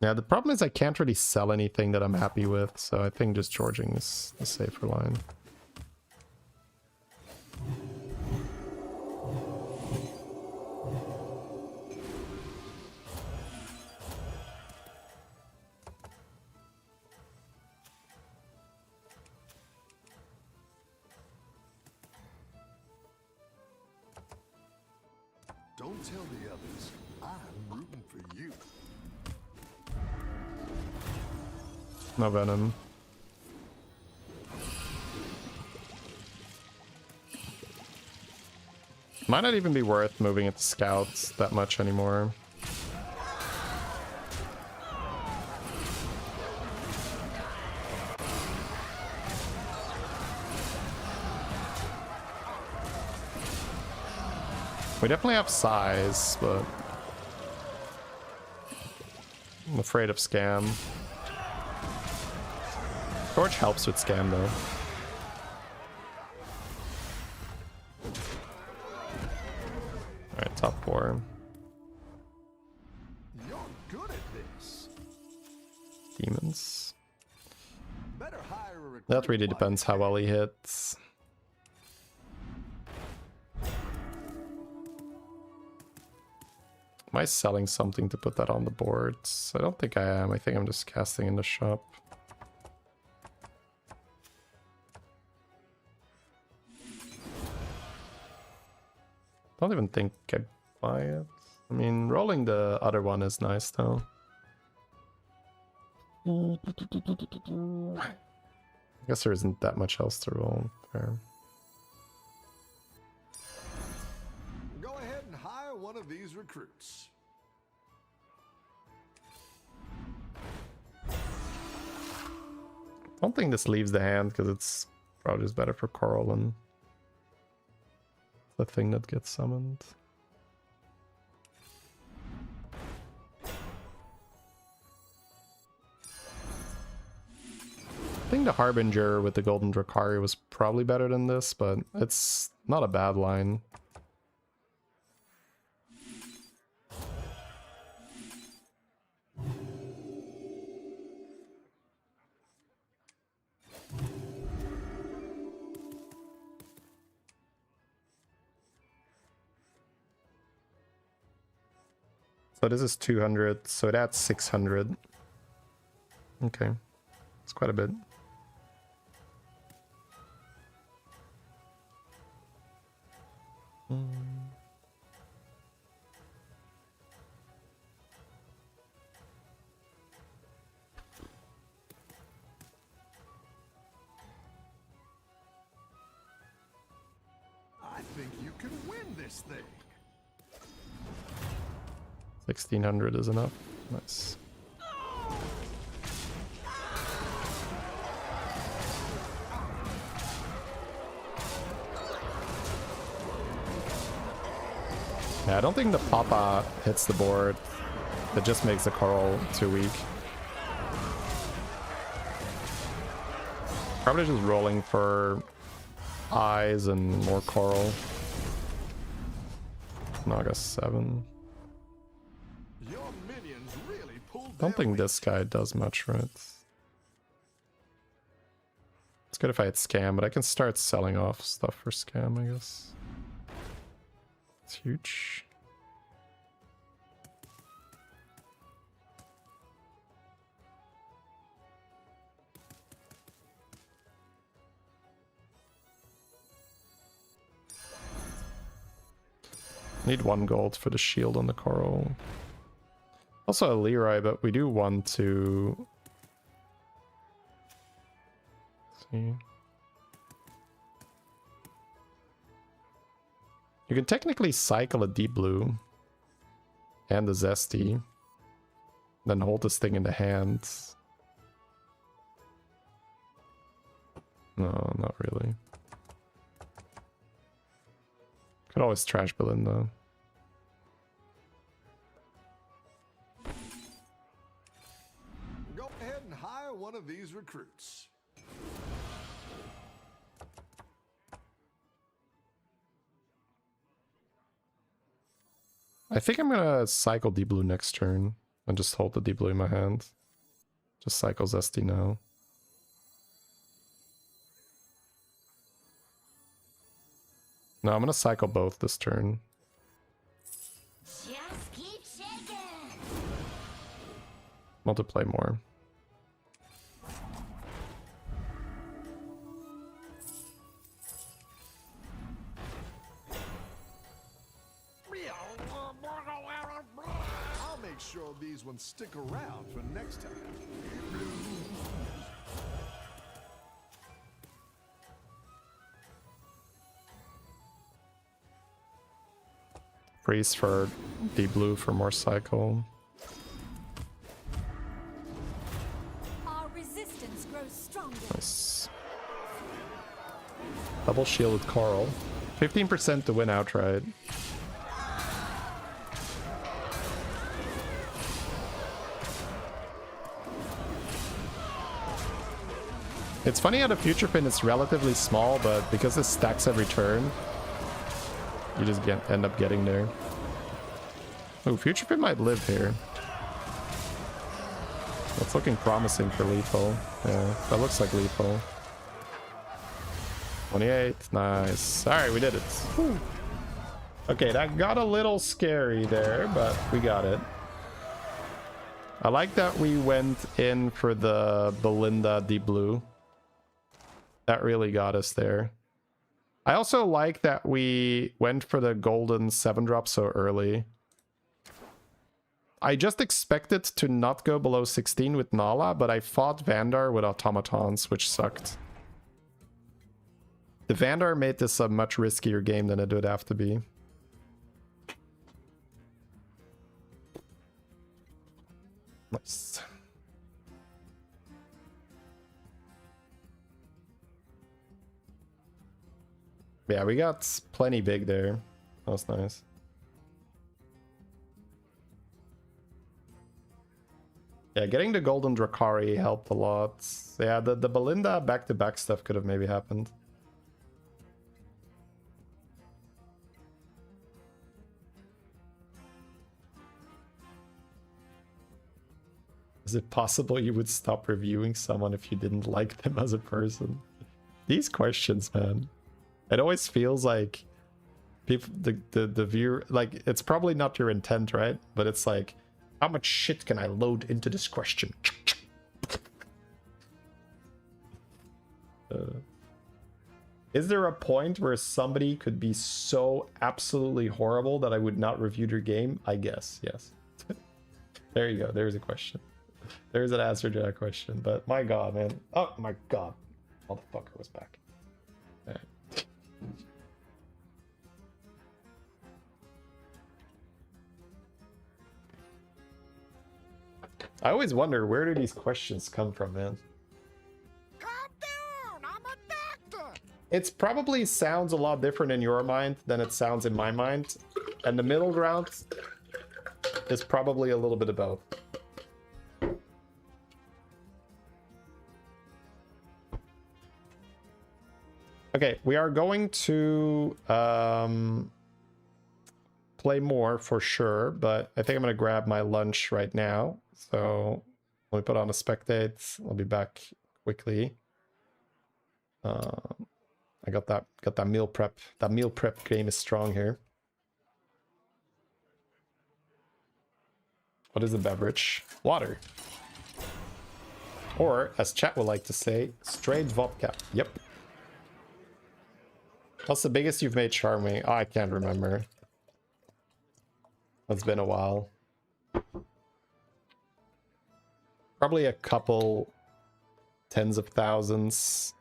Yeah, the problem is I can't really sell anything that I'm happy with, so I think just Georging is the safer line. Don't tell the others. I'm rooting for you. No venom. Might not even be worth moving it to scouts that much anymore. We definitely have size, but I'm afraid of scam. Torch helps with scam though. Alright, top 4. You're good at this. Demons. Better hire a recruit That really like depends how well he hits. Am I selling something to put that on the boards? I don't think I am. I think I'm just casting in the shop. Don't even think I buy it. I mean, rolling the other one is nice though. I guess there isn't that much else to roll. Fair. Go ahead and hire one of these recruits. I don't think this leaves the hand because it's probably just better for Coral and the thing that gets summoned. I think the Harbinger with the Golden Drakari was probably better than this, but it's not a bad line. So this is 200, so it adds 600. Okay, it's quite a bit. I think you can win this thing. 1600 is enough. Nice. Yeah, I don't think the Papa hits the board. It just makes the Coral too weak. Probably just rolling for eyes and more Coral. Naga 7. Your minions really pulled I don't their think weight. this guy does much, right? It's good if I had Scam, but I can start selling off stuff for Scam, I guess. It's huge. Need 1 gold for the shield on the Coral. Also a Leroy, but we do want to... see. You can technically cycle a deep blue and a zesty, then hold this thing in the hands. No, not really. Could always trash Belinda. Go ahead and hire one of these recruits. I think I'm gonna cycle deep blue next turn and just hold the deep blue in my hand. Just cycle zesty now. No, I'm gonna cycle both this turn. Just keep shaking. Want to play more. I'll make sure these ones stick around for next time. priest for deep blue for more cycle. Our resistance grows stronger. Nice. Double shield with Coral. 15% to win outright. It's funny how the future pin is relatively small, but because it stacks every turn, you just end up getting there. Oh, future pin might live here. That's looking promising for lethal. Yeah, that looks like lethal. 28, nice. All right, we did it. Whew. Okay, that got a little scary there, but we got it. I like that we went in for the Belinda deep blue. That really got us there. I also like that we went for the golden 7-drop so early. I just expected to not go below 16 with Nala, but I fought Vandar with automatons, which sucked. The Vandar made this a much riskier game than it would have to be. Nice. Yeah, we got plenty big there. That was nice. Yeah, getting the golden Drakari helped a lot. Yeah, the Belinda back-to-back stuff could have maybe happened. Is it possible you would stop reviewing someone if you didn't like them as a person? These questions, man. It always feels like people, the viewer, like, it's probably not your intent, right? But it's like, how much shit can I load into this question? Is there a point where somebody could be so absolutely horrible that I would not review their game? I guess, yes. There you go. There's a question. There's an answer to that question. But my god, man. Oh my god. Motherfucker was back. All right. I always wonder, where do these questions come from, man? Calm down, I'm a doctor. It's probably sounds a lot different in your mind than it sounds in my mind. And the middle ground is probably a little bit of both. Okay, we are going to play more for sure, but I think I'm going to grab my lunch right now. So let me put on a spectate. I'll be back quickly. I got that meal prep. That meal prep game is strong here. What is the beverage? Water. Or, as chat would like to say, straight vodka. Yep. What's the biggest you've made Charming? Oh, I can't remember. It's been a while. Probably a couple tens of thousands.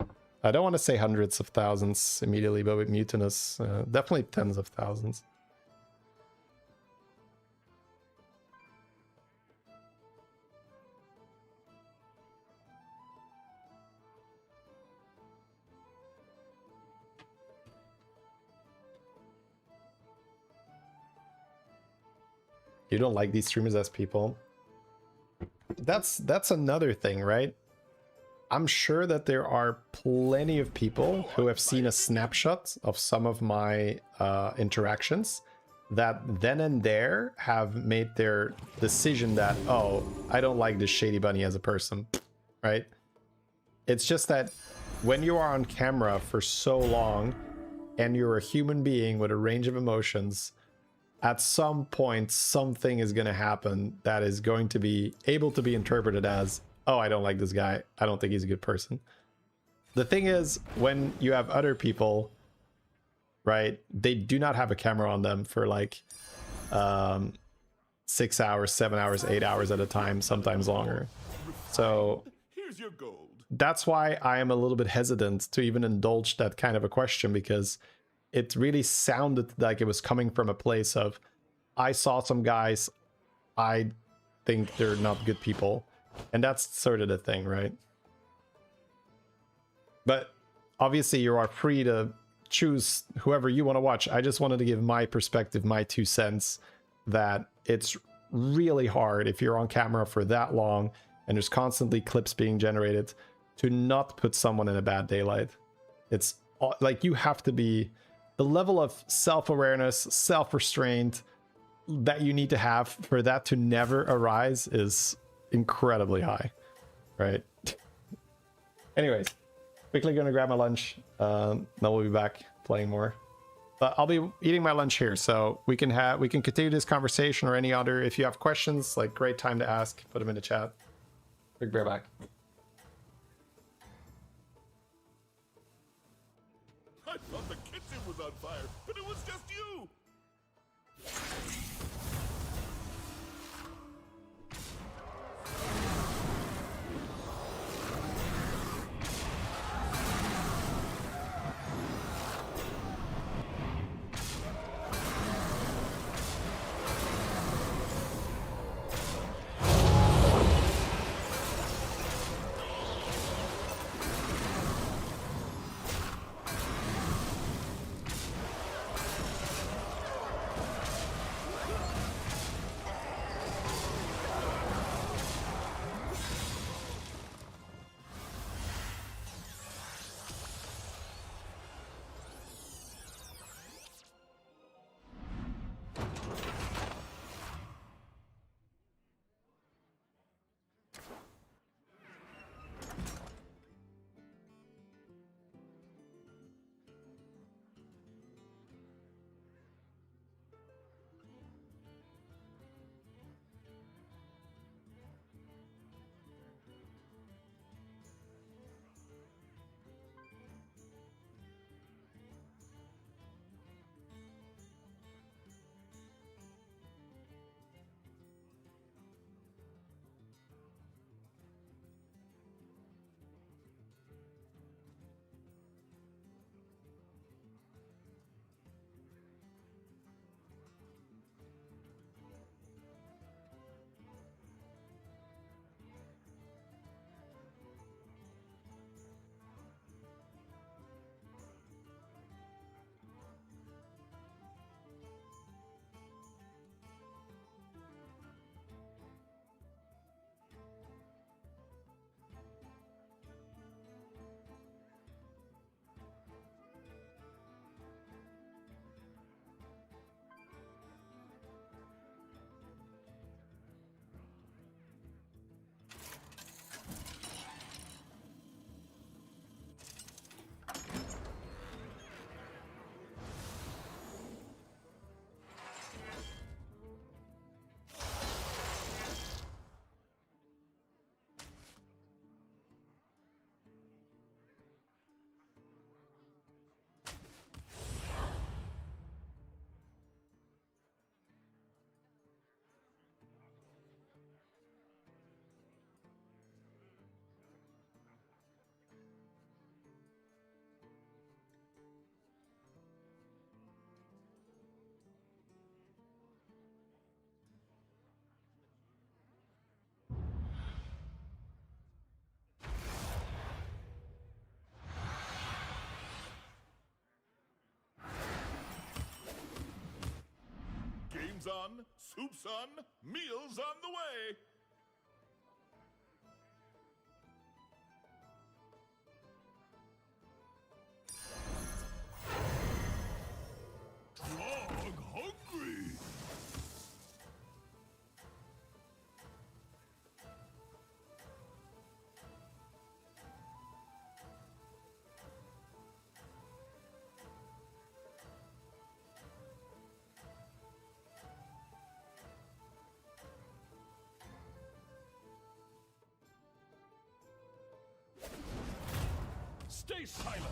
I don't want to say hundreds of thousands immediately, but with Mutinous, definitely tens of thousands. You don't like these streamers as people. That's another thing, right? I'm sure that there are plenty of people who have seen a snapshot of some of my interactions that then and there have made their decision that, oh, I don't like this Shadybunny as a person, right? It's just that when you are on camera for so long and you're a human being with a range of emotions, at some point, something is going to happen that is going to be able to be interpreted as, oh, I don't like this guy. I don't think he's a good person. The thing is, when you have other people, right, they do not have a camera on them for like 6 hours, 7 hours, 8 hours at a time, sometimes longer. So Here's your gold. that's why I am a little bit hesitant to even indulge that kind of a question, because it really sounded like it was coming from a place of, I saw some guys, I think they're not good people. And that's sort of the thing, right? But obviously you are free to choose whoever you want to watch. I just wanted to give my perspective, my 2 cents, that it's really hard if you're on camera for that long and there's constantly clips being generated to not put someone in a bad daylight. It's like you have to be, the level of self-awareness, self-restraint that you need to have for that to never arise is incredibly high, right? Anyways, quickly gonna grab my lunch, then we'll be back playing more. But I'll be eating my lunch here, so we can continue this conversation or any other. If you have questions, like, great time to ask, put them in the chat. Big Bear back. I thought the kitchen was on fire, but it was just you! Game's on, soup's on, meal's on the way! Dog hungry! Stay silent!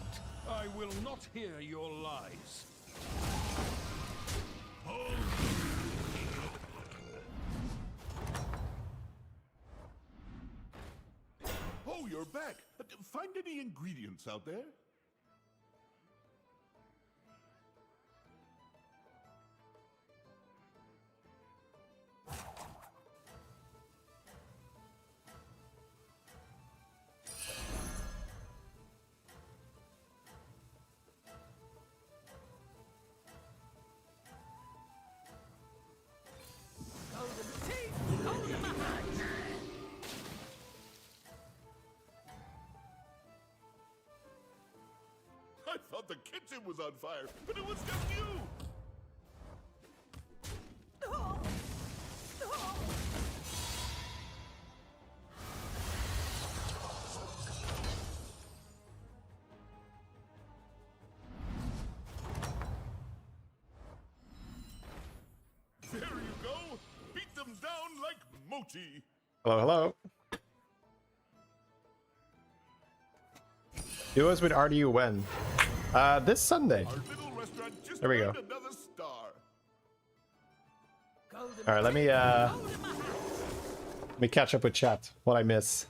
I will not hear your lies. Oh, you're back! Find any ingredients out there? thought the kitchen was on fire, but it was just you! There you go! Beat them down like mochi! Hello, hello. Duos with RDU when? This Sunday. Our little restaurant just There we go. earned another star. All right, let me catch up with chat. What I miss.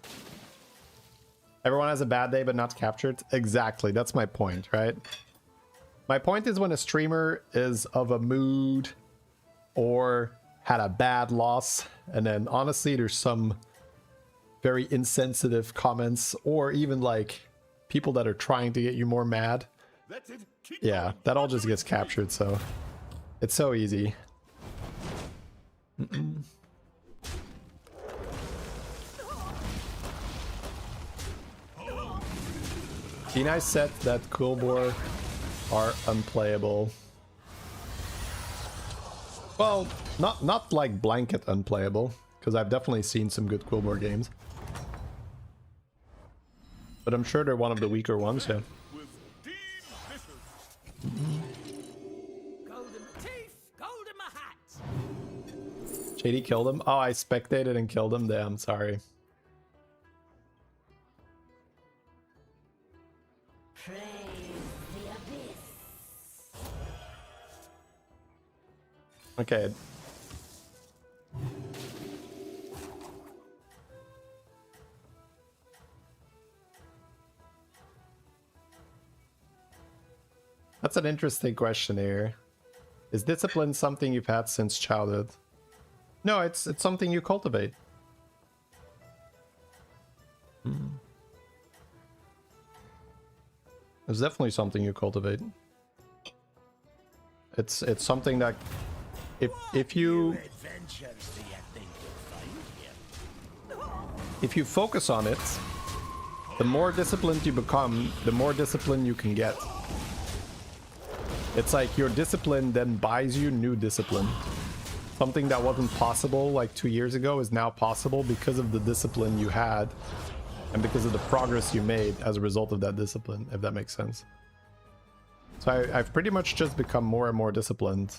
Everyone has a bad day but not captured. Exactly, that's my point, right? My point is when a streamer is of a mood or had a bad loss, and then honestly there's some very insensitive comments, or even like people that are trying to get you more mad. That's it. Keep Yeah, going. that all just gets captured, so it's so easy. Kenai said that Coolbore are unplayable. Well, not like blanket unplayable, because I've definitely seen some good Coolbore games. But I'm sure they're one of the weaker ones, yeah. Was delicious. Gold in my teeth, gold in my hat. JD killed him? Oh, I spectated and killed him? Damn, sorry. Praise the abyss. Okay. That's an interesting question here. Is discipline something you've had since childhood? No, it's something you cultivate. It's definitely something you cultivate. It's something that if you focus on it, the more disciplined you become, the more discipline you can get. It's like your discipline then buys you new discipline. Something that wasn't possible like 2 years ago is now possible because of the discipline you had and because of the progress you made as a result of that discipline, if that makes sense. So I've pretty much just become more and more disciplined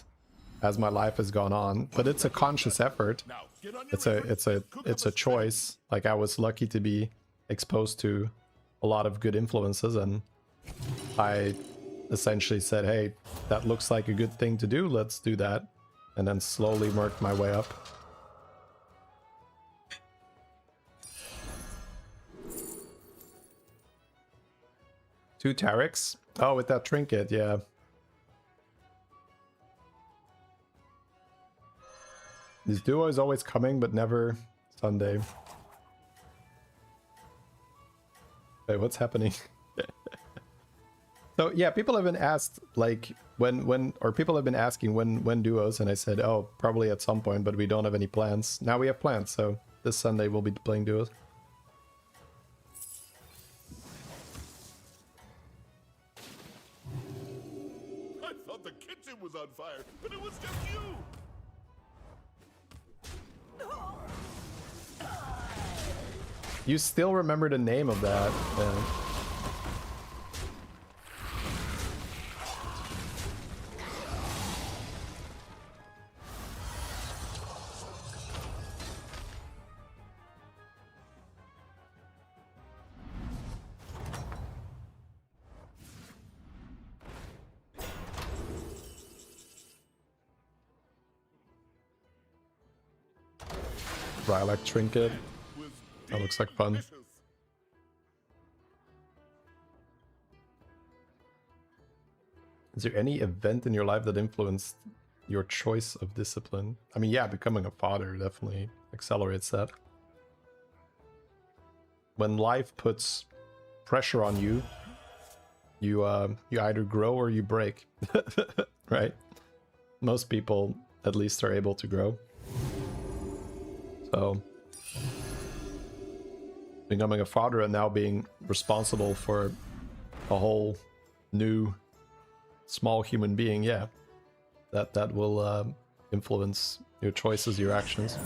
as my life has gone on, but it's a conscious effort. Now, get on your It's a choice. Like, I was lucky to be exposed to a lot of good influences, and I essentially said, hey, that looks like a good thing to do, let's do that, and then slowly worked my way up. Two Tarics? Oh, with that trinket, yeah. This duo is always coming, but never Sunday. Wait, what's happening? So yeah, people have been asked like people have been asking when duos, and I said, oh, probably at some point, but we don't have any plans. Now we have plans, so this Sunday we'll be playing duos. I thought the kitchen was on fire, but it was just you! You still remember the name of that? Yeah. Lilac trinket. Was That looks like fun. delicious. Is there any event in your life that influenced your choice of discipline? I mean, yeah, becoming a father definitely accelerates that. When life puts pressure on you, you either grow or you break, right? Most people, at least, are able to grow. So, becoming a father and now being responsible for a whole new small human being, yeah, that will influence your choices, your actions.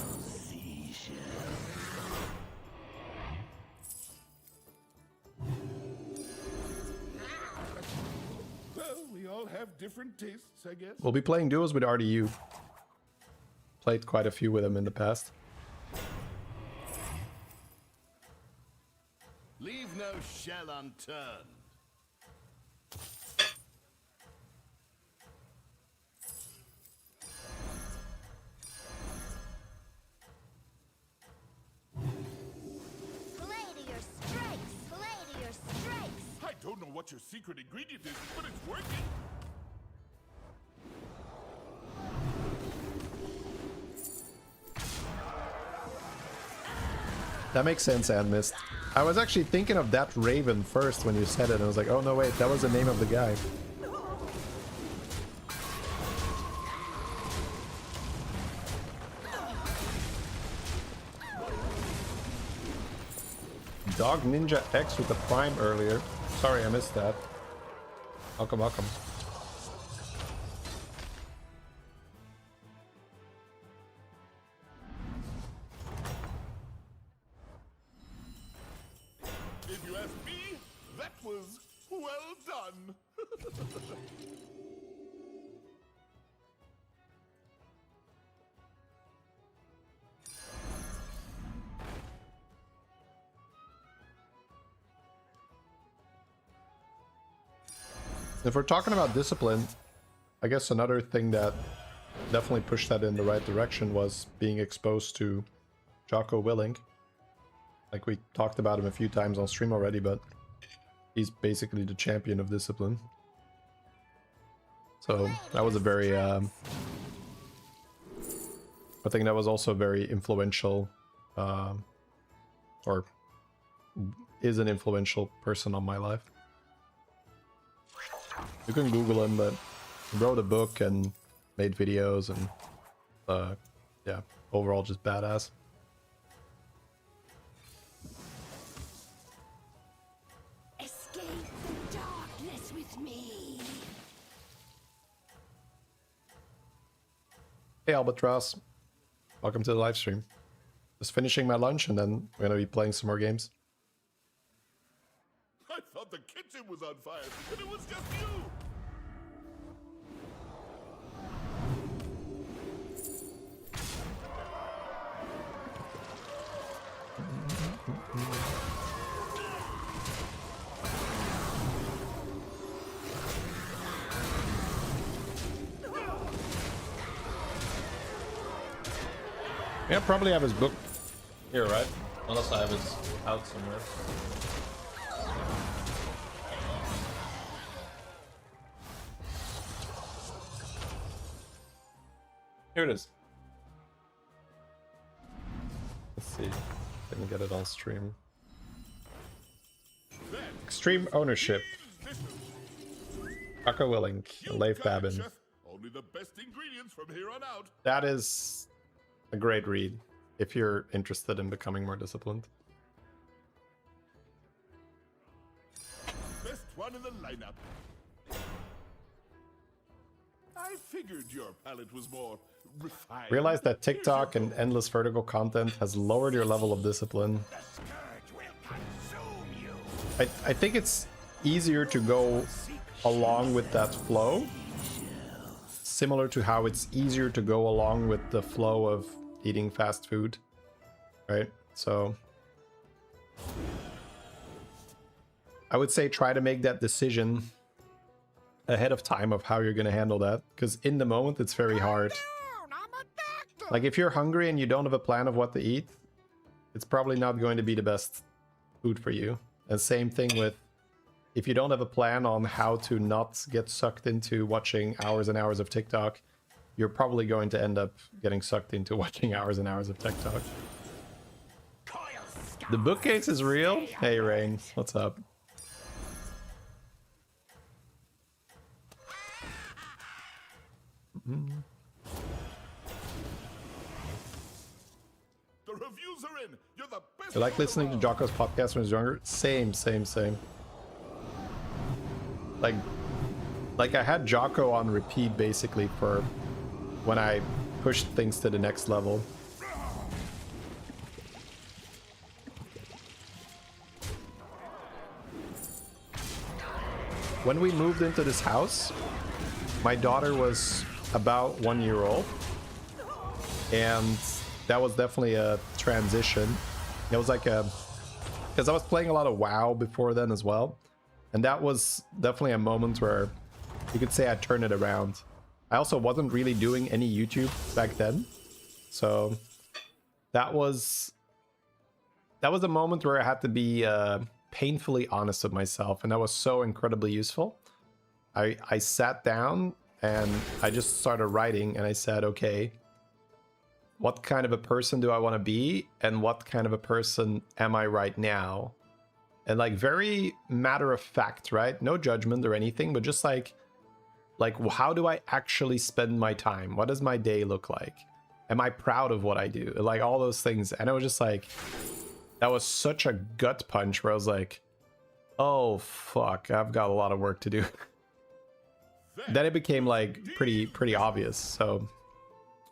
Well, we all have different tastes, I guess. We'll be playing duos with RDU. Played quite a few with him in the past. Leave no shell unturned. Play to your strengths. Play to your strengths. I don't know what your secret ingredient is, but it's working. That makes sense, and missed. I was actually thinking of that Raven first when you said it, and I was like, oh no, wait, that was the name of the guy. Dog Ninja X with the Prime earlier. Sorry, I missed that. Welcome, welcome. If you ask me, that was well done. If we're talking about discipline, I guess another thing that definitely pushed that in the right direction was being exposed to Jocko Willink. Like, we talked about him a few times on stream already, but he's basically the champion of discipline. So that was a very, I think that was also very influential, or is an influential person on my life. You can Google him, but he wrote a book and made videos, and yeah, overall just badass. Escape the darkness with me. Hey Albatross, welcome to the live stream. Just finishing my lunch, and then we're gonna be playing some more games. I thought the kitchen was on fire, and it was just you. Yeah, probably have his book here, right? Unless I have his out somewhere. Here it is. Let's see. Can we get it on stream? Extreme ownership. Jocko Willink, Leif Babin. Chef. Only the best ingredients from here on out. That is a great read if you're interested in becoming more disciplined. Best one in the lineup. I figured your palate was more refined. Realize that TikTok and endless vertical content has lowered your level of discipline. I think it's easier to go along with that flow, similar to how it's easier to go along with the flow of eating fast food, right? So I would say try to make that decision ahead of time of how you're going to handle that, because in the moment it's very hard. Like, if you're hungry and you don't have a plan of what to eat, it's probably not going to be the best food for you. And same thing with, if you don't have a plan on how to not get sucked into watching hours and hours of TikTok, you're probably going to end up getting sucked into watching hours and hours of TikTok. The bookcase is real? Hey Rain, what's up? The reviews are in. You're the best. You like listening to Jocko's podcast when he was younger? Same. like I had Jocko on repeat basically for when I pushed things to the next level. When we moved into this house, my daughter was about 1 year old, and that was definitely a transition. It was like a, because I was playing a lot of WoW before then as well, and that was definitely a moment where you could say I turned it around. I also wasn't really doing any YouTube back then, so that was a moment where I had to be painfully honest with myself, and that was so incredibly useful. I sat down and I just started writing, and I said, okay, what kind of a person do I want to be, and what kind of a person am I right now? And like very matter of fact, right? No judgment or anything, but just like how do I actually spend my time? What does my day look like? Am I proud of what I do? Like all those things. And it was just like, that was such a gut punch where I was like, oh fuck, I've got a lot of work to do. Then it became like pretty obvious. So,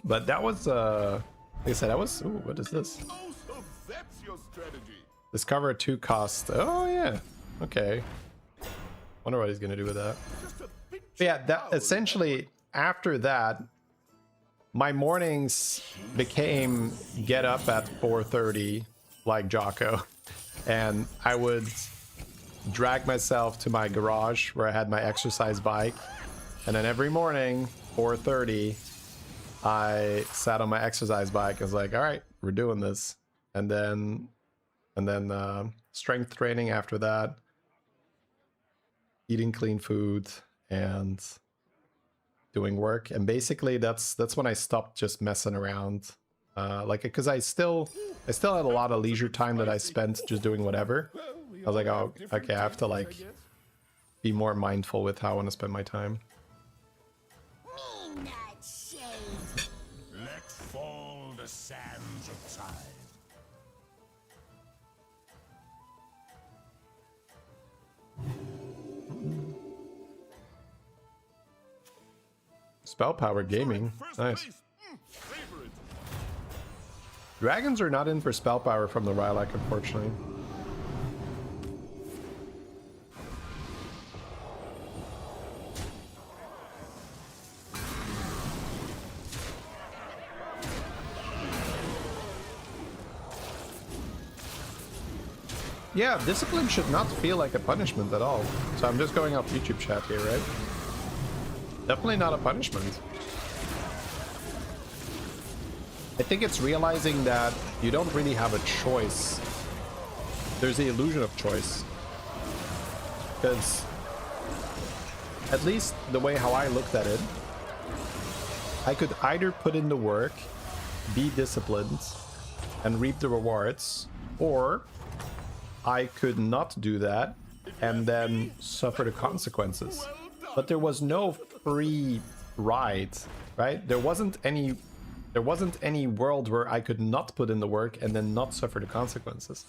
but that was like I said, that was, ooh, what is this? Oh, so that's your strategy. Discover 2 cost. Oh yeah, okay. Wonder what he's gonna do with that. But yeah, that essentially after that, my mornings became get up at 4:30 like Jocko, and I would drag myself to my garage where I had my exercise bike, and then every morning 4:30 I sat on my exercise bike. I was like, all right, we're doing this. And then strength training after that, eating clean food, and doing work. And basically that's when I stopped just messing around, like, because I still had a lot of leisure time that I spent just doing whatever. I was like, oh okay, I have to like be more mindful with how I want to spend my time. Me not shade. Let fall the sands of time. Spell power gaming, nice. Dragons are not in for spell power from the Rylak, unfortunately. Yeah, discipline should not feel like a punishment at all. So I'm just going off YouTube chat here, right? Definitely not a punishment. I think it's realizing that you don't really have a choice. There's the illusion of choice. Because at least the way how I looked at it, I could either put in the work, be disciplined, and reap the rewards, or I could not do that and then suffer the consequences. But there was no free ride, right? There wasn't any world where I could not put in the work and then not suffer the consequences.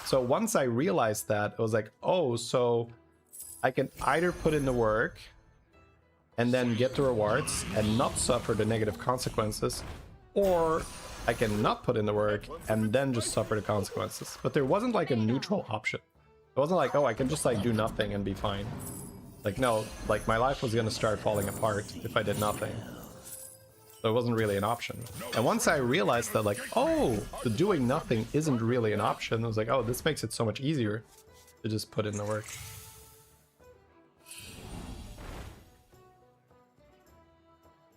So once I realized that, I was like, oh, so I can either put in the work and then get the rewards and not suffer the negative consequences, or I can not put in the work and then just suffer the consequences. But there wasn't like a neutral option. It wasn't like, oh, I can just like do nothing and be fine. Like, no, like my life was gonna start falling apart if I did nothing. So it wasn't really an option. And once I realized that, like, oh, the doing nothing isn't really an option, I was like, oh, this makes it so much easier to just put in the work.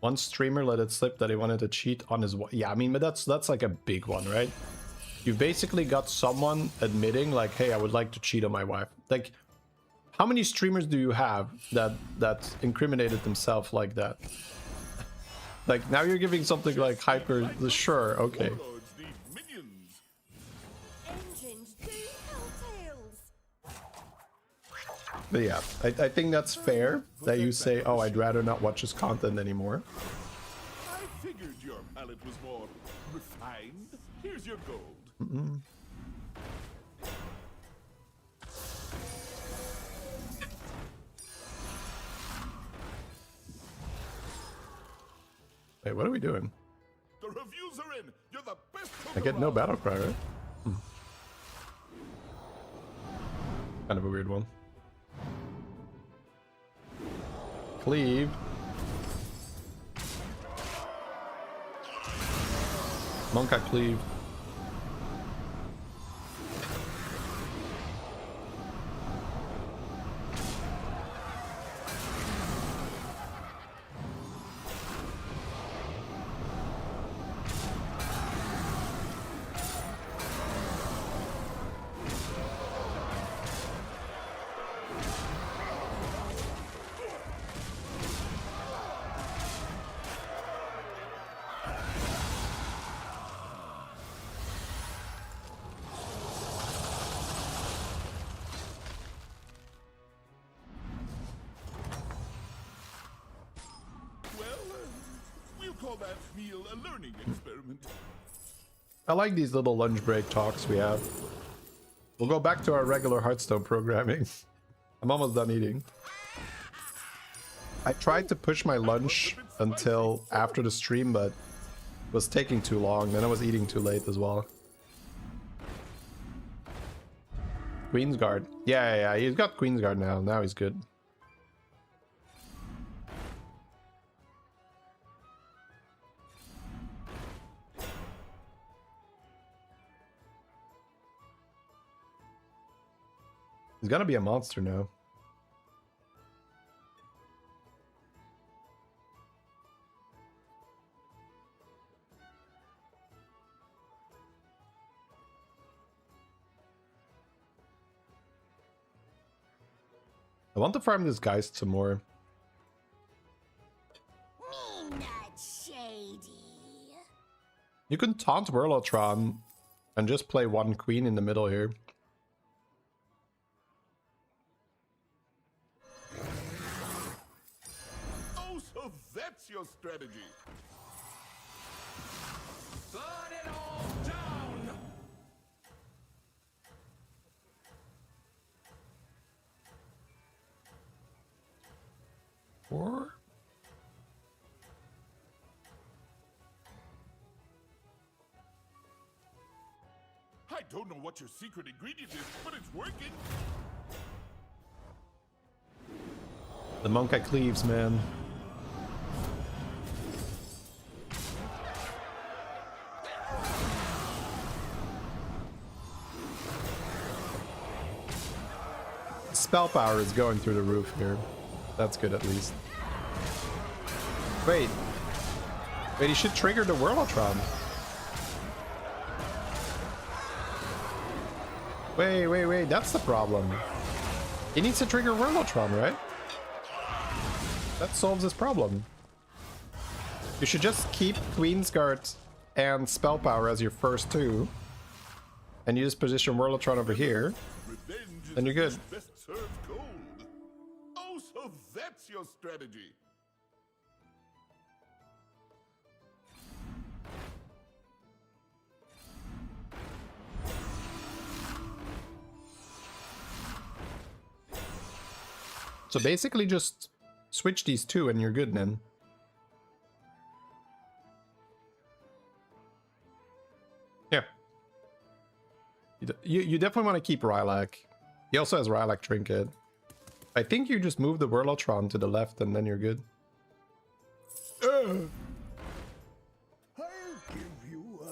One streamer let it slip that he wanted to cheat on his wife. Yeah, I mean, but that's like a big one, right? You've basically got someone admitting, like, hey, I would like to cheat on my wife. Like, how many streamers do you have that incriminated themselves like that? Like, now you're giving something like hyper, sure, okay. But yeah, I think that's fair that you say, oh, I'd rather not watch his content anymore. I figured your palate was more refined. Here's your gold. Mm-mm. Hey, what are we doing? The reviews are in. You're the best cook I get no around. battle cry, right? Kind of a weird one. Cleave. Monka cleave. We'll call that meal a learning experiment. I like these little lunch break talks we have. We'll go back to our regular Hearthstone programming. I'm almost done eating. I tried to push my lunch until after the stream, but it was taking too long. Then I was eating too late as well. Queensguard. Yeah, he's got Queensguard now. Now he's good. He's gonna be a monster now. I want to farm this Geist some more. Me not shady. You can taunt Whirlotron and just play one queen in the middle here. Oh, so that's your strategy. Burn it all down! Or I don't know what your secret ingredient is, but it's working. the Monka cleaves, man. Spell power is going through the roof here. That's good at least. Wait, he should trigger the Whirlotron. Wait, that's the problem. He needs to trigger Whirlotron, right? That solves his problem. You should just keep Queensguard and Spell Power as your first two. And you just position Whirlotron over here. Revenge is Then you're good. best served cold. Oh, so that's your strategy. So basically just switch these two and you're good then. Yeah. You definitely want to keep Rylak. He also has Rylak Trinket. I think you just move the Whirlotron to the left and then you're good. I'll give you a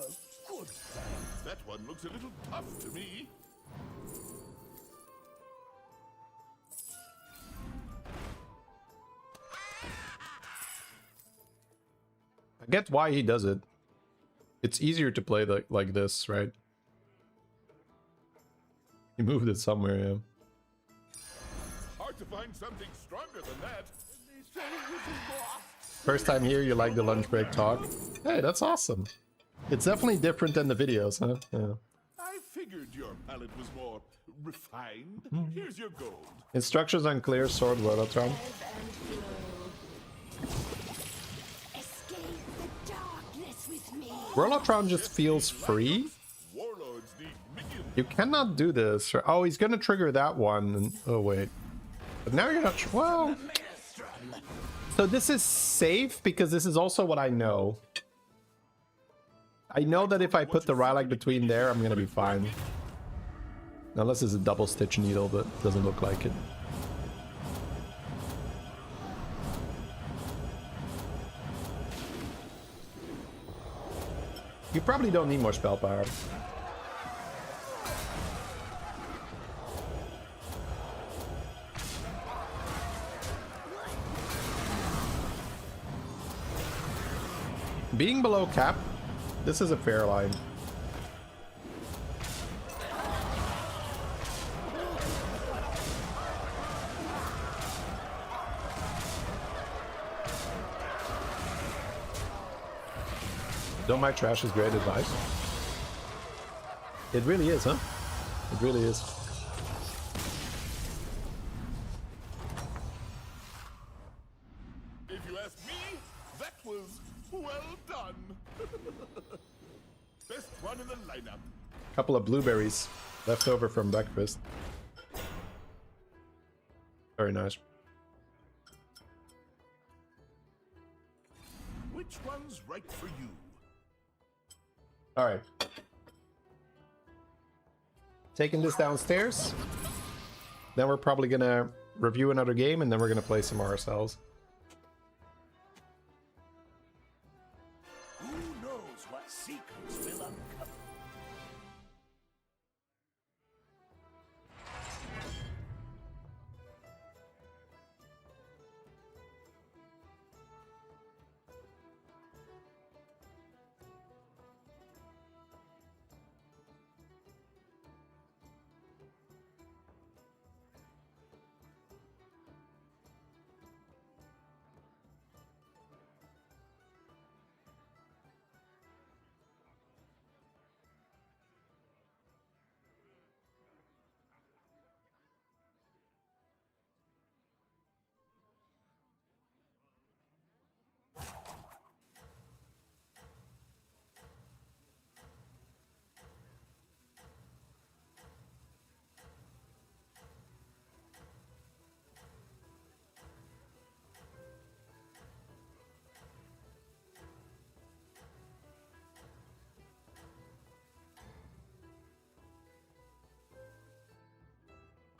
good time. That one looks a little tough to me. I get why he does it. It's easier to play like this, right? He moved it somewhere, yeah. Hard to find something stronger than that. First time here, you like the lunch break talk. Hey, that's awesome. It's definitely different than the videos, huh? Yeah. I figured your palate was more refined. Here's your gold. Instructions unclear, sword Whirlotron. Escape the darkness with me. Whirlotron just feels free. Warlords need minions. You cannot do this. Oh, he's gonna trigger that one. And, oh, wait. But now you're not... Well... So this is safe because this is also what I know. I know that if I put the Rarran between there, I'm gonna be fine. Unless it's a double stitch needle, but it doesn't look like it. You probably don't need more spell power. Being below cap, this is a fair line. Don't mind trash is great advice. It really is, huh? It really is. If you ask me, that was well done. Best one in the lineup. Couple of blueberries left over from breakfast. Very nice. Which one's right for you? All right. Taking this downstairs. Then we're probably gonna review another game and then we're gonna play some more ourselves. Who knows what secrets will uncover?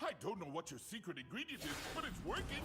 I don't know what your secret ingredient is, but it's working.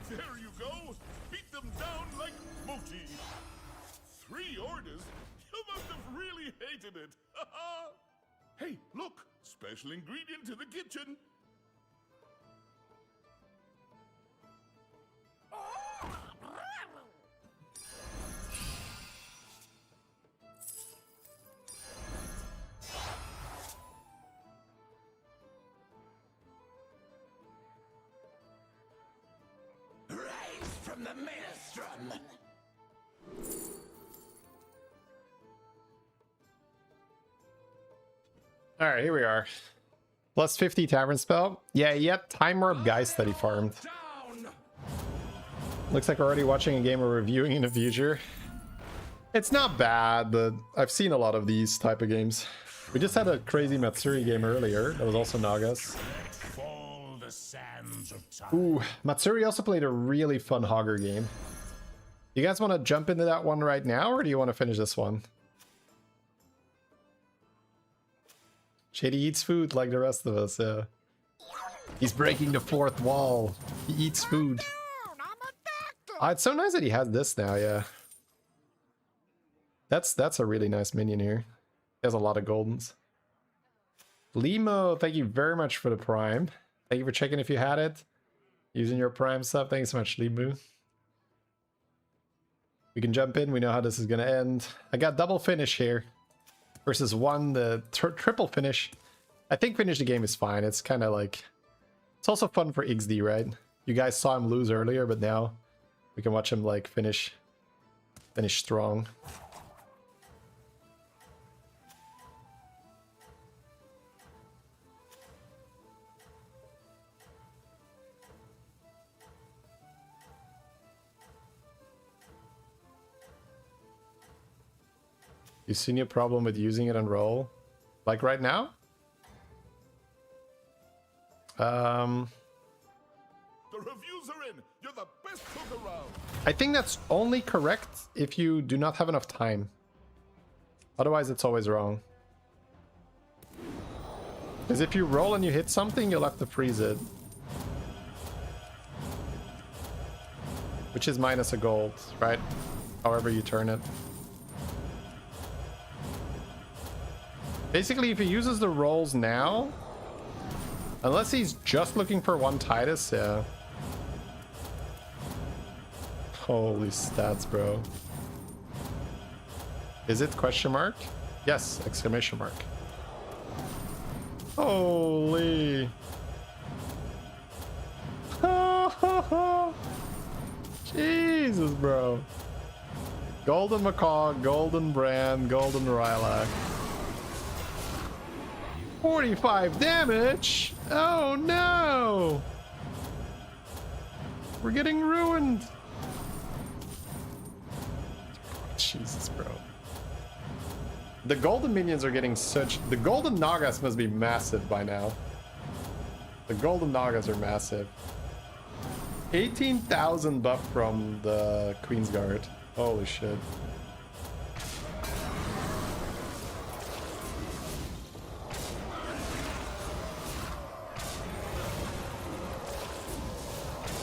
There you go! Beat them down like mochi! 3 orders? You must have really hated it! Hey, look! Special ingredient to the kitchen! From the maelstrom. All right, here we are. Plus 50 tavern spell. Yeah, yep. Time warp Geist that he farmed. Looks like we're already watching a game we're reviewing in the future. It's not bad, but I've seen a lot of these type of games. We just had a crazy Matsuri game earlier. That was also Nagas. Ooh, Matsuri also played a really fun Hogger game. You guys want to jump into that one right now, or do you want to finish this one? Shady eats food like the rest of us, yeah. He's breaking the 4th wall. He eats food. Oh, it's so nice that he has this now, yeah. That's a really nice minion here. He has a lot of goldens. Limo, thank you very much for the prime. Thank you for checking if you had it. Using your prime sub. Thanks so much, Limu. We can jump in. We know how this is gonna end. I got double finish here versus one the triple finish. I think finish the game is fine. It's kind of like, it's also fun for ixxdeee, right? You guys saw him lose earlier, but now we can watch him like finish strong. You see any problem with using it on roll? Like right now? The reviews are in. You're the best cook around. I think that's only correct if you do not have enough time. Otherwise, it's always wrong. Because if you roll and you hit something, you'll have to freeze it. Which is minus a gold, right? However you turn it. Basically, if he uses the rolls now, unless he's just looking for one Titus, yeah. Holy stats, bro. Is it question mark? Yes, exclamation mark. Holy. Jesus, bro. Golden Macaw, Golden Brand, Golden Rylak. 45 damage! Oh no! We're getting ruined! Jesus, bro. The golden minions are getting such... The golden Nagas must be massive by now. The golden Nagas are massive. 18,000 buff from the Queen's Guard. Holy shit.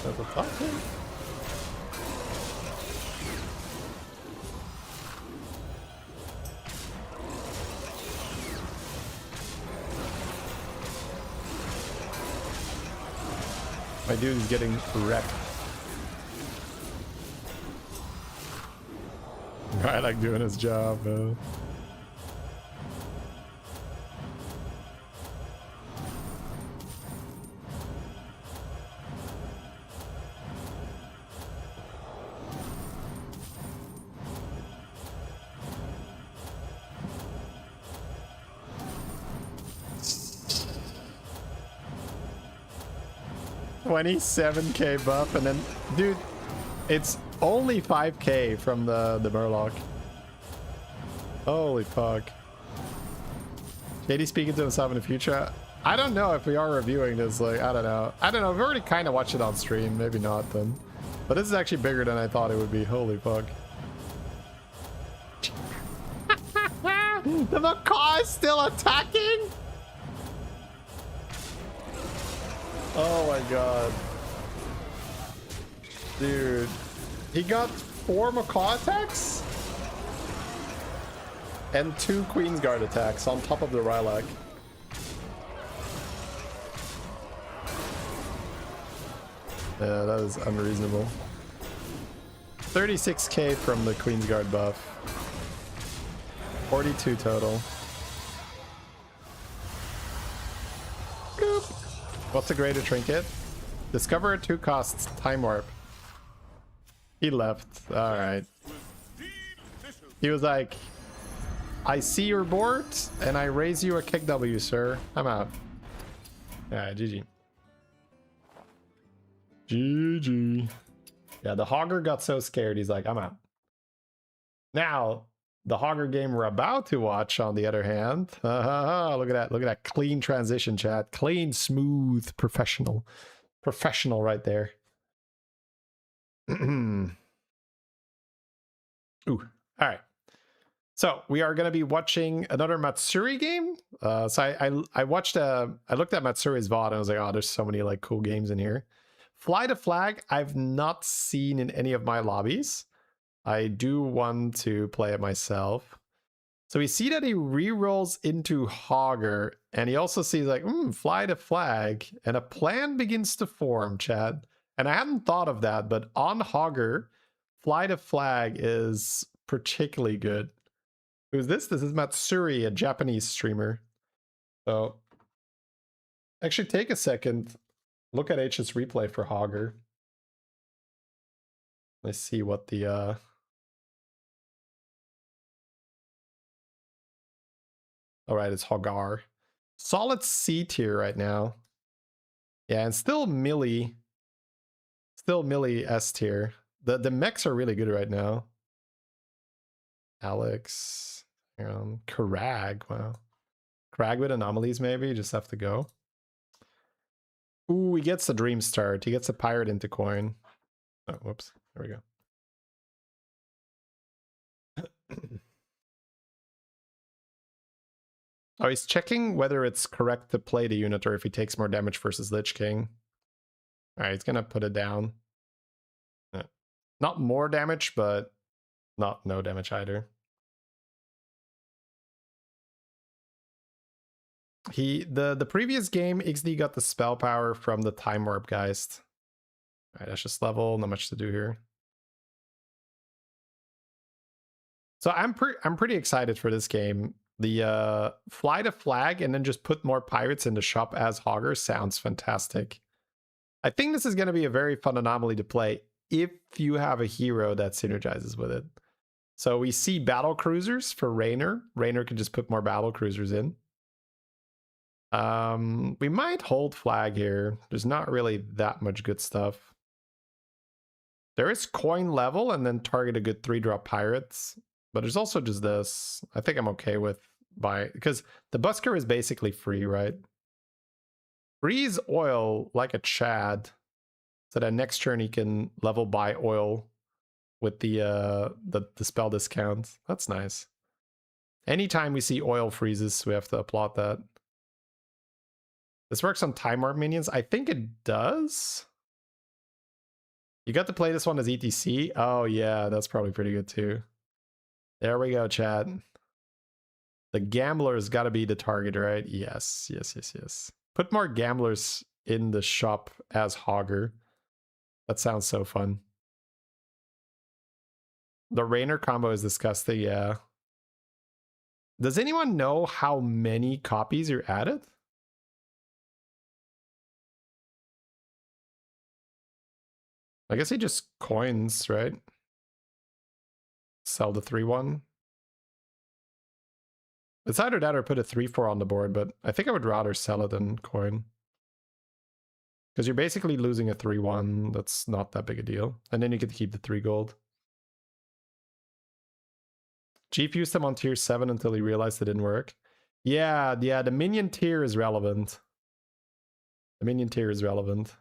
That's a top hit. My dude is getting wrecked. I like doing his job, though. $27k buff, and then, dude, it's only 5k from the Murloc. Holy fuck. Shady speaking to himself in the future. I don't know if we are reviewing this, like, I don't know. We've already kind of watched it on stream, maybe not then. But this is actually bigger than I thought it would be. Holy fuck. The macaw is still attacking? Oh my god. Dude. He got 4 macaw attacks? And 2 Queen's Guard attacks on top of the Rylak. Yeah, that is unreasonable. 36k from the Queen's Guard buff. 42 total. Boop. What's a greater trinket? Discover 2 costs time warp. He left. Alright. He was like, I see your board and I raise you a kick W, sir. I'm out. Alright, GG. GG. Yeah, the Hogger got so scared, he's like, I'm out. Now, the Hogger game we're about to watch, on the other hand, look at that. Look at that clean transition, chat. Clean, smooth, professional. Professional right there. Ooh. All right. So we are going to be watching another Matsuri game. So I watched, I looked at Matsuri's VOD and I was like, oh, there's so many like cool games in here. Fly the Flag, I've not seen in any of my lobbies. I do want to play it myself. So we see that he re-rolls into Hogger, and he also sees like, Fly the Flag, and a plan begins to form, chat. And I hadn't thought of that, but on Hogger, Flight of Flag is particularly good. Who's this? This is Matsuri, a Japanese streamer. So actually take a second, look at HS replay for Hogger. Let's see what the alright, it's Hoggar. Solid C tier right now. Yeah, and still Millie S tier. The mechs are really good right now. Alex, Karag, wow. Karag with anomalies maybe, just have to go. Ooh, he gets the dream start. He gets a pirate into coin. Oh, whoops. There we go. Oh, he's checking whether it's correct to play the unit or if he takes more damage versus Lich King. Alright, he's gonna put it down. Not more damage, but not no damage either. The previous game, ixxdeee got the spell power from the Time Warp Geist. Alright, that's just level, not much to do here. So I'm pretty excited for this game. The fly to flag and then just put more pirates in the shop as Hogger sounds fantastic. I think this is going to be a very fun anomaly to play if you have a hero that synergizes with it. So we see battle cruisers for Raynor. Raynor can just put more battle cruisers in. We might hold flag here. There's not really that much good stuff. There is coin level and then target a good 3-drop pirates. But there's also just this. I think I'm okay with because the busker is basically free, right? Freeze oil like a Chad. So that next turn he can level buy oil with the spell discount. That's nice. Anytime we see oil freezes, we have to applaud that. This works on Time Warp minions. I think it does. You got to play this one as ETC. Oh yeah, that's probably pretty good too. There we go, chat. The gambler's got to be the target, right? Yes, yes, yes, yes. Put more gamblers in the shop as Hogger. That sounds so fun. The Raynor combo is disgusting, yeah. Does anyone know how many copies you're added? I guess he just coins, right? Sell the 3-1. It's either that or put a 3-4 on the board, but I think I would rather sell it than coin. Because you're basically losing a 3-1. That's not that big a deal. And then you get to keep the 3 gold. Chief used him on tier 7 until he realized it didn't work. Yeah, the minion tier is relevant. The minion tier is relevant.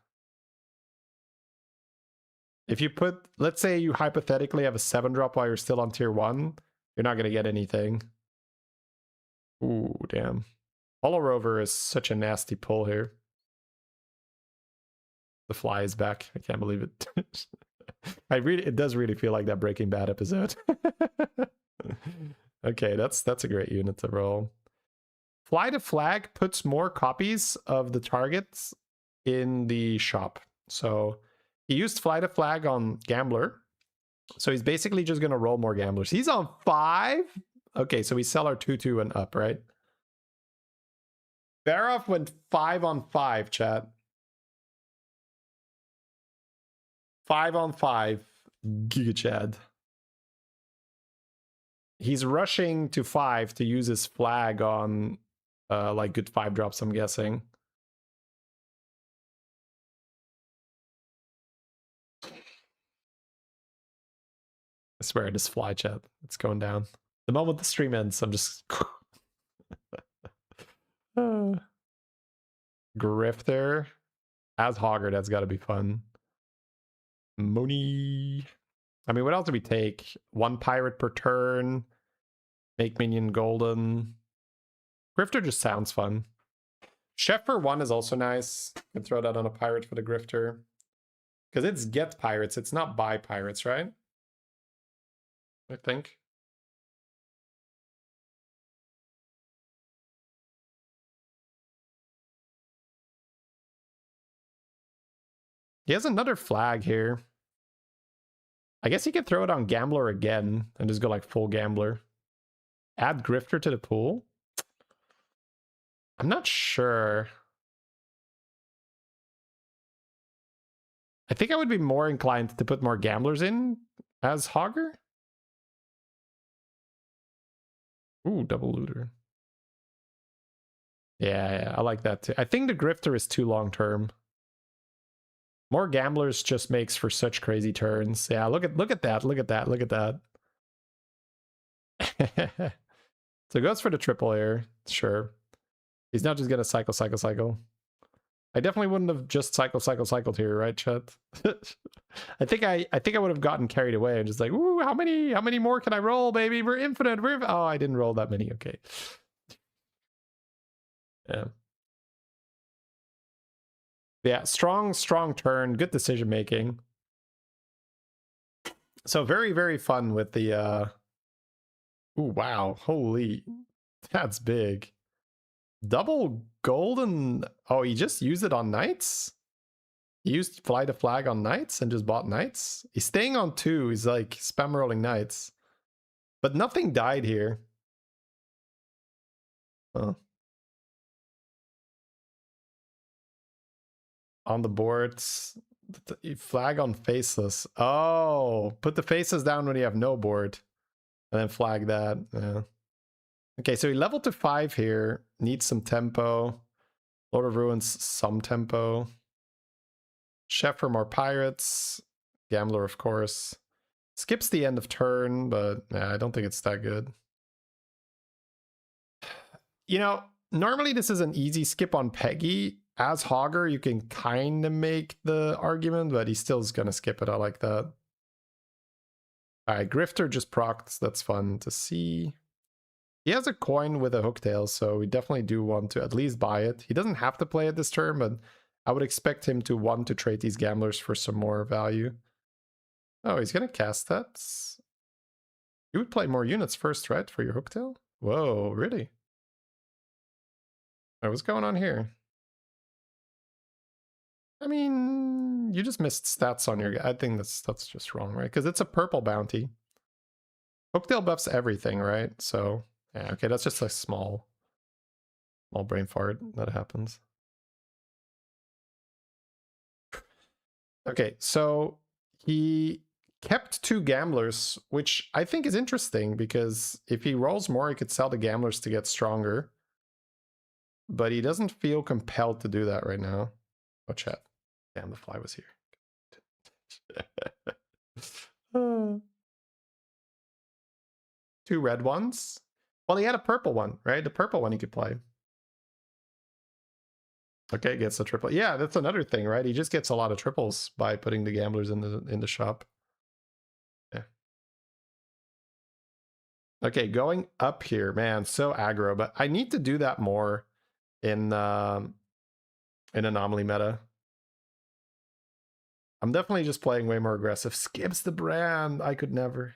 If you put, let's say you hypothetically have a 7-drop while you're still on tier 1, you're not going to get anything. Ooh, damn. Hollow Rover is such a nasty pull here. The fly is back. I can't believe it. It does really feel like that Breaking Bad episode. Okay, that's a great unit to roll. Fly to flag puts more copies of the targets in the shop. So he used fly to flag on Gambler. So he's basically just going to roll more Gamblers. He's on 5. Okay, so we sell our 2-2 and up, right? Barov went 5 on 5, chat. 5 on 5. Giga Chad. He's rushing to 5 to use his flag on like good 5 drops, I'm guessing. I swear, this fly chat. It's going down. The moment the stream ends, I'm just... Grifter. As Hogger, that's got to be fun. Money. I mean, what else do we take? 1 pirate per turn. Make minion golden. Grifter just sounds fun. Chef for 1 is also nice. You can throw that on a pirate for the Grifter. Because it's get pirates, it's not buy pirates, right? I think. He has another flag here. I guess he could throw it on Gambler again and just go like full Gambler. Add Grifter to the pool? I'm not sure. I think I would be more inclined to put more Gamblers in as Hogger. Ooh, double looter. Yeah, I like that too. I think the Grifter is too long term. More Gamblers just makes for such crazy turns. Yeah, look at that, look at that, look at that. So it goes for the triple here, sure. He's not just gonna cycle. I definitely wouldn't have just cycled here, right, chat? I think I would have gotten carried away and just like, ooh, how many more can I roll, baby? We're infinite. Oh, I didn't roll that many. Okay. Yeah, strong turn, good decision making. So very, very fun with the ooh, wow, holy, that's big. Double golden. Oh, he just used it on knights? He used fly the flag on knights and just bought knights? He's staying on 2. He's like spam rolling knights. But nothing died here. Oh. On the boards. Flag on faceless. Oh, put the faces down when you have no board. And then flag that. Yeah. Okay, so he leveled to 5 here. Needs some tempo. Lord of Ruins, some tempo. Chef for more pirates. Gambler, of course. Skips the end of turn, but yeah, I don't think it's that good. You know, normally this is an easy skip on Peggy. As Hogger, you can kind of make the argument, but he still is going to skip it. I like that. All right, Grifter just procs. That's fun to see. He has a coin with a hooktail, so we definitely do want to at least buy it. He doesn't have to play it this turn, but I would expect him to want to trade these gamblers for some more value. Oh, he's going to cast that. You would play more units first, right, for your hooktail? Whoa, really? Oh, what's going on here? I mean, you just missed stats on your... I think that's just wrong, right? Because it's a purple bounty. Hooktail buffs everything, right? So, yeah, okay, that's just a small brain fart that happens. Okay, so he kept 2 gamblers, which I think is interesting because if he rolls more, he could sell the gamblers to get stronger. But he doesn't feel compelled to do that right now. Oh, chat. Damn, the fly was here. 2 red ones. Well, he had a purple one, right? The purple one he could play. Okay, gets the triple. Yeah, that's another thing, right? He just gets a lot of triples by putting the gamblers in the shop. Yeah. Okay, going up here, man, so aggro. But I need to do that more in anomaly meta. I'm definitely just playing way more aggressive. Skips the brand. I could never.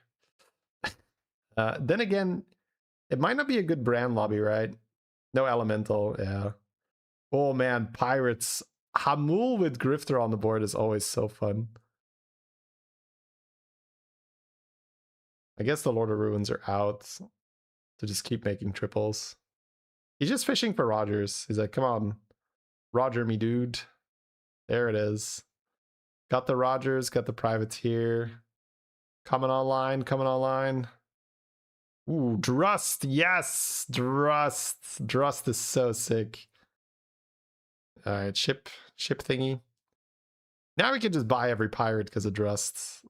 Then again, it might not be a good brand lobby, right? No elemental, yeah. Oh man, pirates. Hamul with Grifter on the board is always so fun. I guess the Lord of Ruins are out to just keep making triples. He's just fishing for Rogers. He's like, come on, Roger me dude. There it is. Got the Rogers, got the privateer. Coming online, coming online. Ooh, Drust, yes! Drust. Drust is so sick. Alright, ship thingy. Now we can just buy every pirate because of Drust.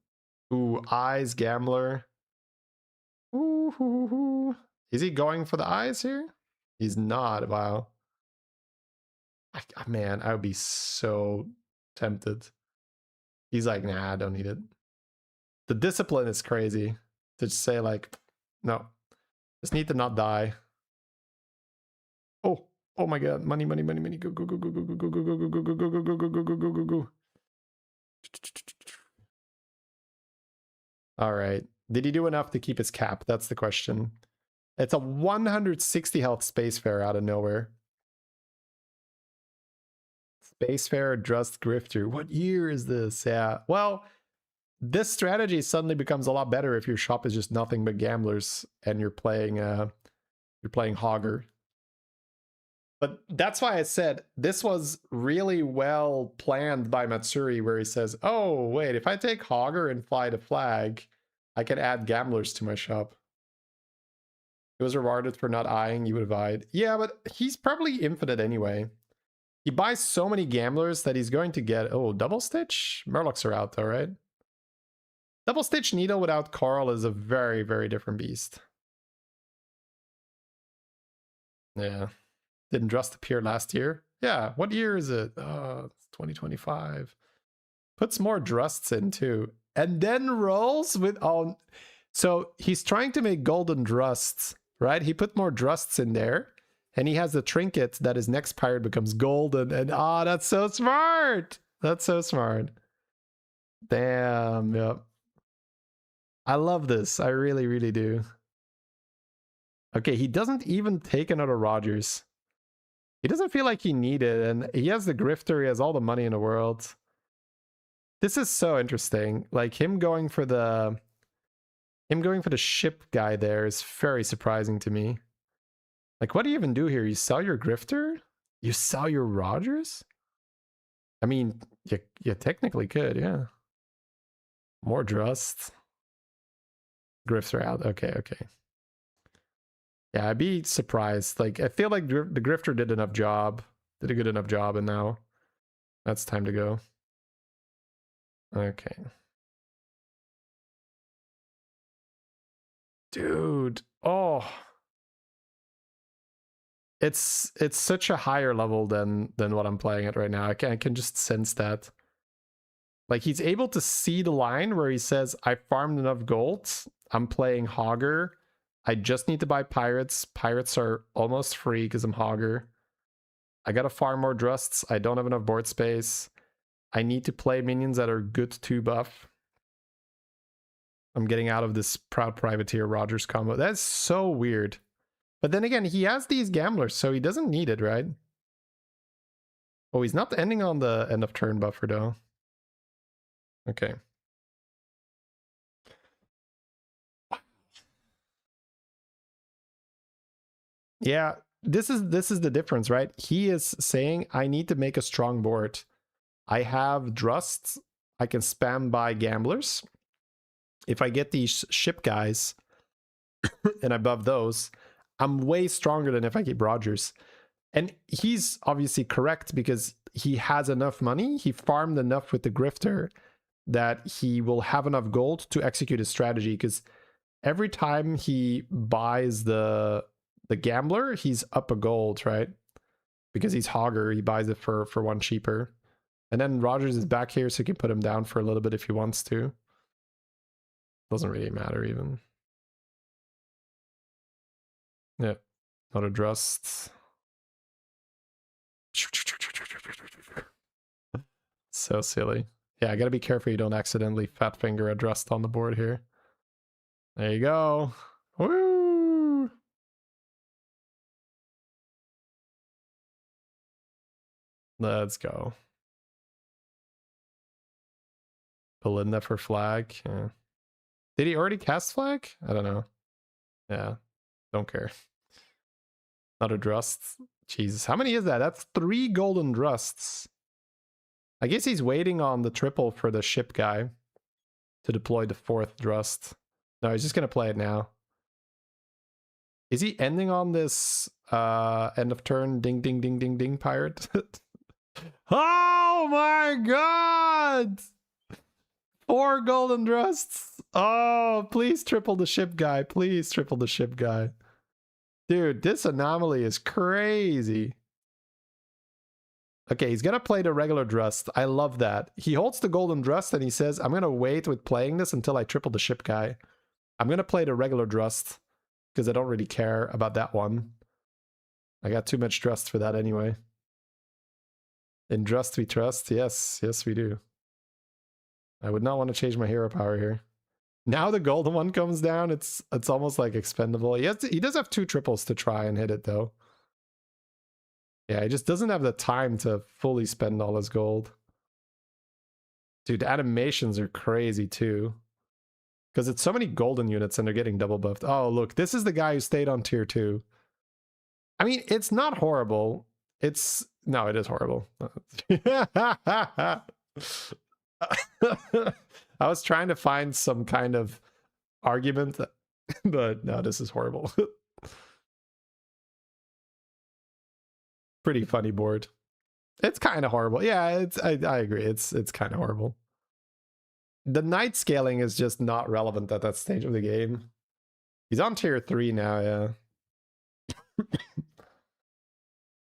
Ooh, Eyes, Gambler. Ooh. Is he going for the eyes here? He's not, wow. Man, I would be so tempted. He's like, nah, I don't need it. The discipline is crazy. To just say like, no. Just need to not die. Oh my god. Money. Go. Alright. Did he do enough to keep his cap? That's the question. It's a 160 health Spacefarer out of nowhere. Spacefarer, Drust, Grifter. What year is this? Yeah. Well, this strategy suddenly becomes a lot better if your shop is just nothing but gamblers and you're playing Hogger. But that's why I said this was really well planned by Matsuri, where he says, oh, wait, if I take Hogger and fly the flag, I can add gamblers to my shop. He was rewarded for not eyeing, you would have eyed. Yeah, but he's probably infinite anyway. He buys so many gamblers that he's going to get... Oh, double stitch? Murlocs are out though, right? Double stitch needle without coral is a very, very different beast. Yeah. Didn't Drust appear last year? Yeah, what year is it? It's 2025. Puts more Drusts in too. And then rolls with... Oh, so he's trying to make golden Drusts, right? He put more Drusts in there. And he has the trinket that his next pirate becomes golden. And that's so smart! That's so smart. Damn, yep. I love this. I really, really do. Okay, he doesn't even take another Rogers. He doesn't feel like he needed, and he has the Grifter, he has all the money in the world. This is so interesting. Like him going for the ship guy there is very surprising to me. Like, what do you even do here? You sell your Grifter? You sell your Rogers? I mean, you technically could, yeah. More Drust. Grifter out. Okay. Yeah, I'd be surprised. Like, I feel like the Grifter did a good enough job, and now that's time to go. Okay. Dude, oh. It's such a higher level than what I'm playing at right now. I can just sense that. Like, he's able to see the line where he says, I farmed enough gold, I'm playing Hogger, I just need to buy pirates. Pirates are almost free because I'm Hogger. I gotta farm more Drusts. I don't have enough board space. I need to play minions that are good to buff. I'm getting out of this Proud Privateer Rogers combo. That's so weird. But then again, he has these gamblers, so he doesn't need it, right? Oh, he's not ending on the end of turn buffer, though. Okay. Yeah, this is the difference, right? He is saying, I need to make a strong board. I have Drusts. I can spam by gamblers. If I get these ship guys and above those, I'm way stronger than if I keep Rogers. And he's obviously correct because he has enough money. He farmed enough with the Grifter that he will have enough gold to execute his strategy, because every time he buys the gambler, he's up a gold, right? Because he's Hogger, he buys it for one cheaper. And then Rogers is back here, so he can put him down for a little bit if he wants to. Doesn't really matter even. Yeah, not a Drust. So silly. Yeah, I gotta be careful you don't accidentally fat finger a Drust on the board here. There you go. Woo! Let's go. Belinda for flag. Yeah. Did he already cast flag? I don't know. Yeah. Don't care. Not a Drust. Jesus. How many is that? That's 3 golden Drusts. I guess he's waiting on the triple for the ship guy to deploy the 4th Drust. No, he's just going to play it now. Is he ending on this end of turn ding ding ding ding ding pirate? Oh my god! 4 golden Drusts. Oh, please triple the ship guy. Please triple the ship guy. Dude, this anomaly is crazy. Okay, he's gonna play the regular Drust. I love that. He holds the golden Drust and he says, I'm gonna wait with playing this until I triple the ship guy. I'm gonna play the regular Drust because I don't really care about that one. I got too much Drust for that anyway. In Drust we trust. Yes, yes we do. I would not want to change my hero power here. Now the golden one comes down, it's almost like expendable. He does have 2 triples to try and hit it though. Yeah, he just doesn't have the time to fully spend all his gold. Dude, the animations are crazy too. Because it's so many golden units and they're getting double buffed. Oh, look, this is the guy who stayed on tier 2. I mean, it's not horrible. It's... No, it is horrible. I was trying to find some kind of argument, but no, this is horrible. Pretty funny board. It's kind of horrible. Yeah, I agree. It's kind of horrible. The knight scaling is just not relevant at that stage of the game. He's on tier 3 now, yeah.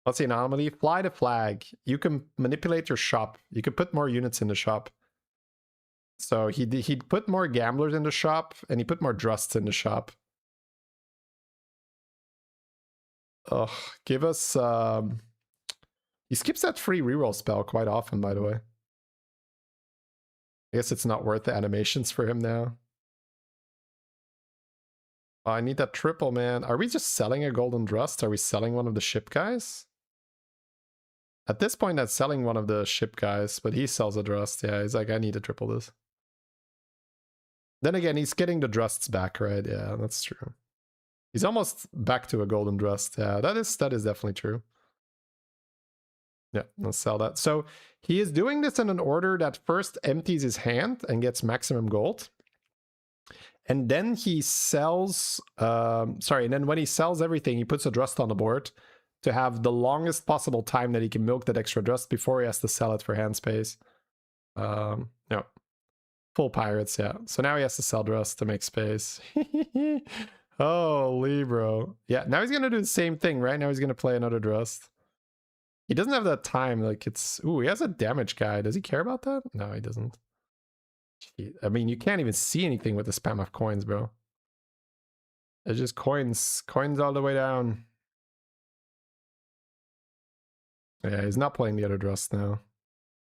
What's the anomaly? Fly to flag. You can manipulate your shop. You can put more units in the shop. So he'd put more gamblers in the shop, and he put more drusts in the shop. Ugh, give us... He skips that free reroll spell quite often, by the way. I guess it's not worth the animations for him now. Oh, I need that triple, man. Are we just selling a golden drust? Are we selling one of the ship guys? At this point, that's selling one of the ship guys, but he sells a drust. Yeah, he's like, I need to triple this. Then again, he's getting the drusts back, right? Yeah, that's true. He's almost back to a golden drust. Yeah, that is definitely true. Yeah, let's sell that. So he is doing this in an order that first empties his hand and gets maximum gold. And then he sells, and then when he sells everything, he puts a drust on the board to have the longest possible time that he can milk that extra drust before he has to sell it for hand space. No. Full pirates, yeah. So now he has to sell drust to make space. Holy bro. Yeah, now he's going to do the same thing, right? Now he's going to play another drust. He doesn't have that time. Like, it's... Ooh, he has a damage guy. Does he care about that? No, he doesn't. I mean, you can't even see anything with the spam of coins, bro. It's just coins. Coins all the way down. Yeah, he's not playing the other drust now.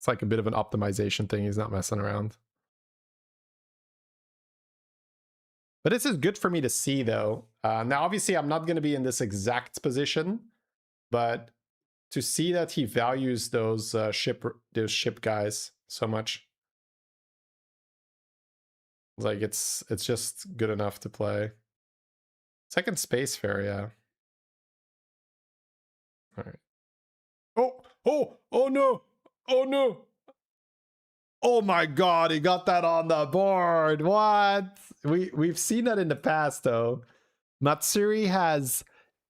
It's like a bit of an optimization thing. He's not messing around. But this is good for me to see, though. Now, obviously, I'm not going to be in this exact position, but to see that he values those ship guys so much, like it's just good enough to play. Second space fair, yeah. All right. Oh no! Oh no! Oh my god, he got that on the board. What? We've seen that in the past though. Matsuri has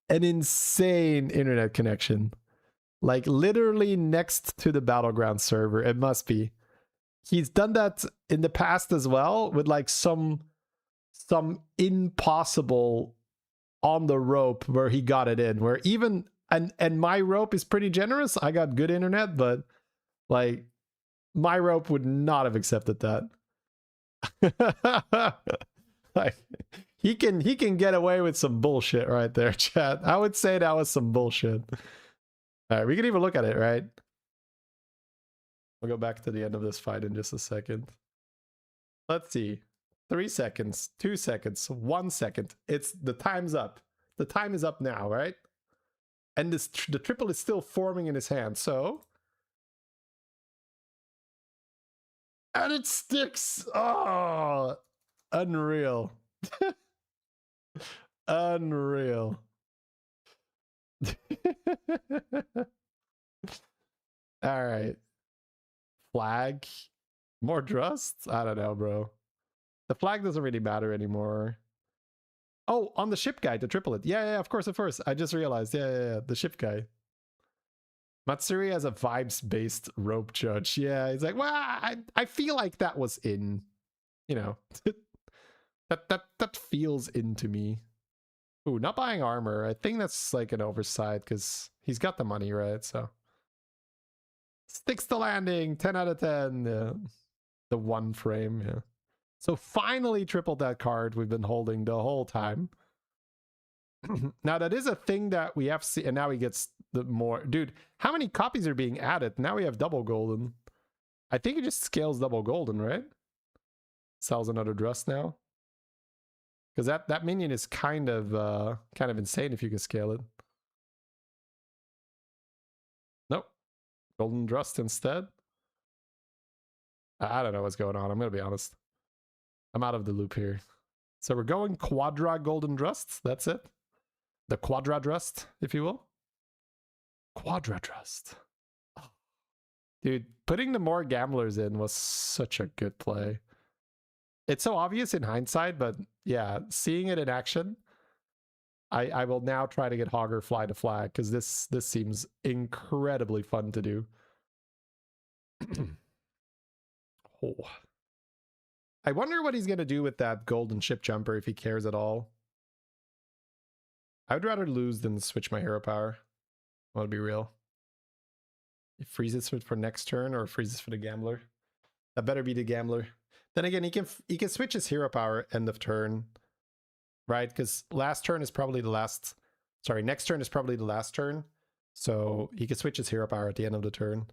an insane internet connection. Like literally next to the Battleground server. It must be. He's done that in the past as well with like some impossible on the rope where he got it in, where even and my rope is pretty generous. I got good internet, but like my rope would not have accepted that. Like he can get away with some bullshit right there, chat. I would say that was some bullshit. All right, we can even look at it, right? We'll go back to the end of this fight in just a second. Let's see. 3 seconds, 2 seconds, 1 second. It's the time's up. The time is up now, right? And this the triple is still forming in his hand, so... And it sticks! Oh! Unreal. Unreal. Alright. Flag? More drusts? I don't know, bro. The flag doesn't really matter anymore. Oh, on the ship guy to triple it. Yeah, of course. I just realized. Yeah, the ship guy. Matsuri has a vibes-based rope judge. Yeah, he's like, well, I feel like that was in. You know. that feels into me. Ooh, not buying armor. I think that's like an oversight because he's got the money, right? So. Sticks to landing. 10 out of 10. Yeah. The one frame, yeah. So finally tripled that card we've been holding the whole time. Now that is a thing that we have seen, and now he gets the more. Dude, how many copies are being added? Now we have double golden. I think it just scales double golden, right? Sells another drust now. Because that minion is kind of insane if you can scale it. Nope. Golden drust instead. I don't know what's going on. I'm going to be honest. I'm out of the loop here. So we're going Quadra Golden Drust. That's it. The Quadra Drust, if you will. Quadra Drust. Oh. Dude, putting the more gamblers in was such a good play. It's so obvious in hindsight, but yeah, seeing it in action, I will now try to get Hogger fly to flag because this seems incredibly fun to do. Oh. I wonder what he's going to do with that golden ship jumper if he cares at all. I would rather lose than switch my hero power. I want to be real. It freezes for next turn or freezes for the gambler. That better be the gambler. Then again, he can switch his hero power end of turn, right? Because last turn is probably the last. Sorry, next turn is probably the last turn. So he can switch his hero power at the end of the turn.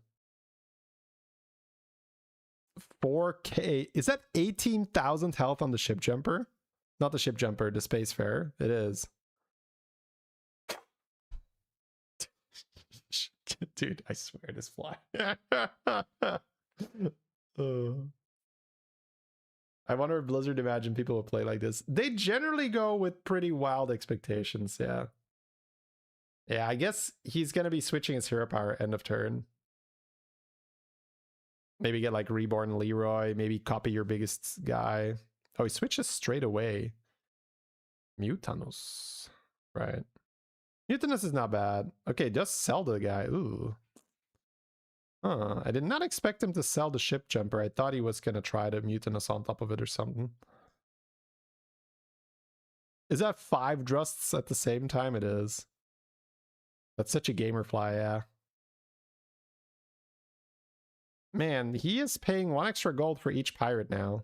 4K. Is that 18,000 health on the ship jumper? Not the ship jumper, the Spacefarer. It is. Dude, I swear this fly. I wonder if Blizzard imagined people would play like this. They generally go with pretty wild expectations, yeah. Yeah, I guess he's going to be switching his hero power end of turn. Maybe get like Reborn Leroy, maybe copy your biggest guy. Oh, he switches straight away. Mutanus. Right. Mutanus is not bad. Okay, just sell the guy. Ooh. Huh. I did not expect him to sell the ship jumper. I thought he was going to try to Mutanus on top of it or something. Is that 5 Drusts at the same time? It is. That's such a gamer fly, yeah. Man, he is paying 1 extra gold for each pirate now.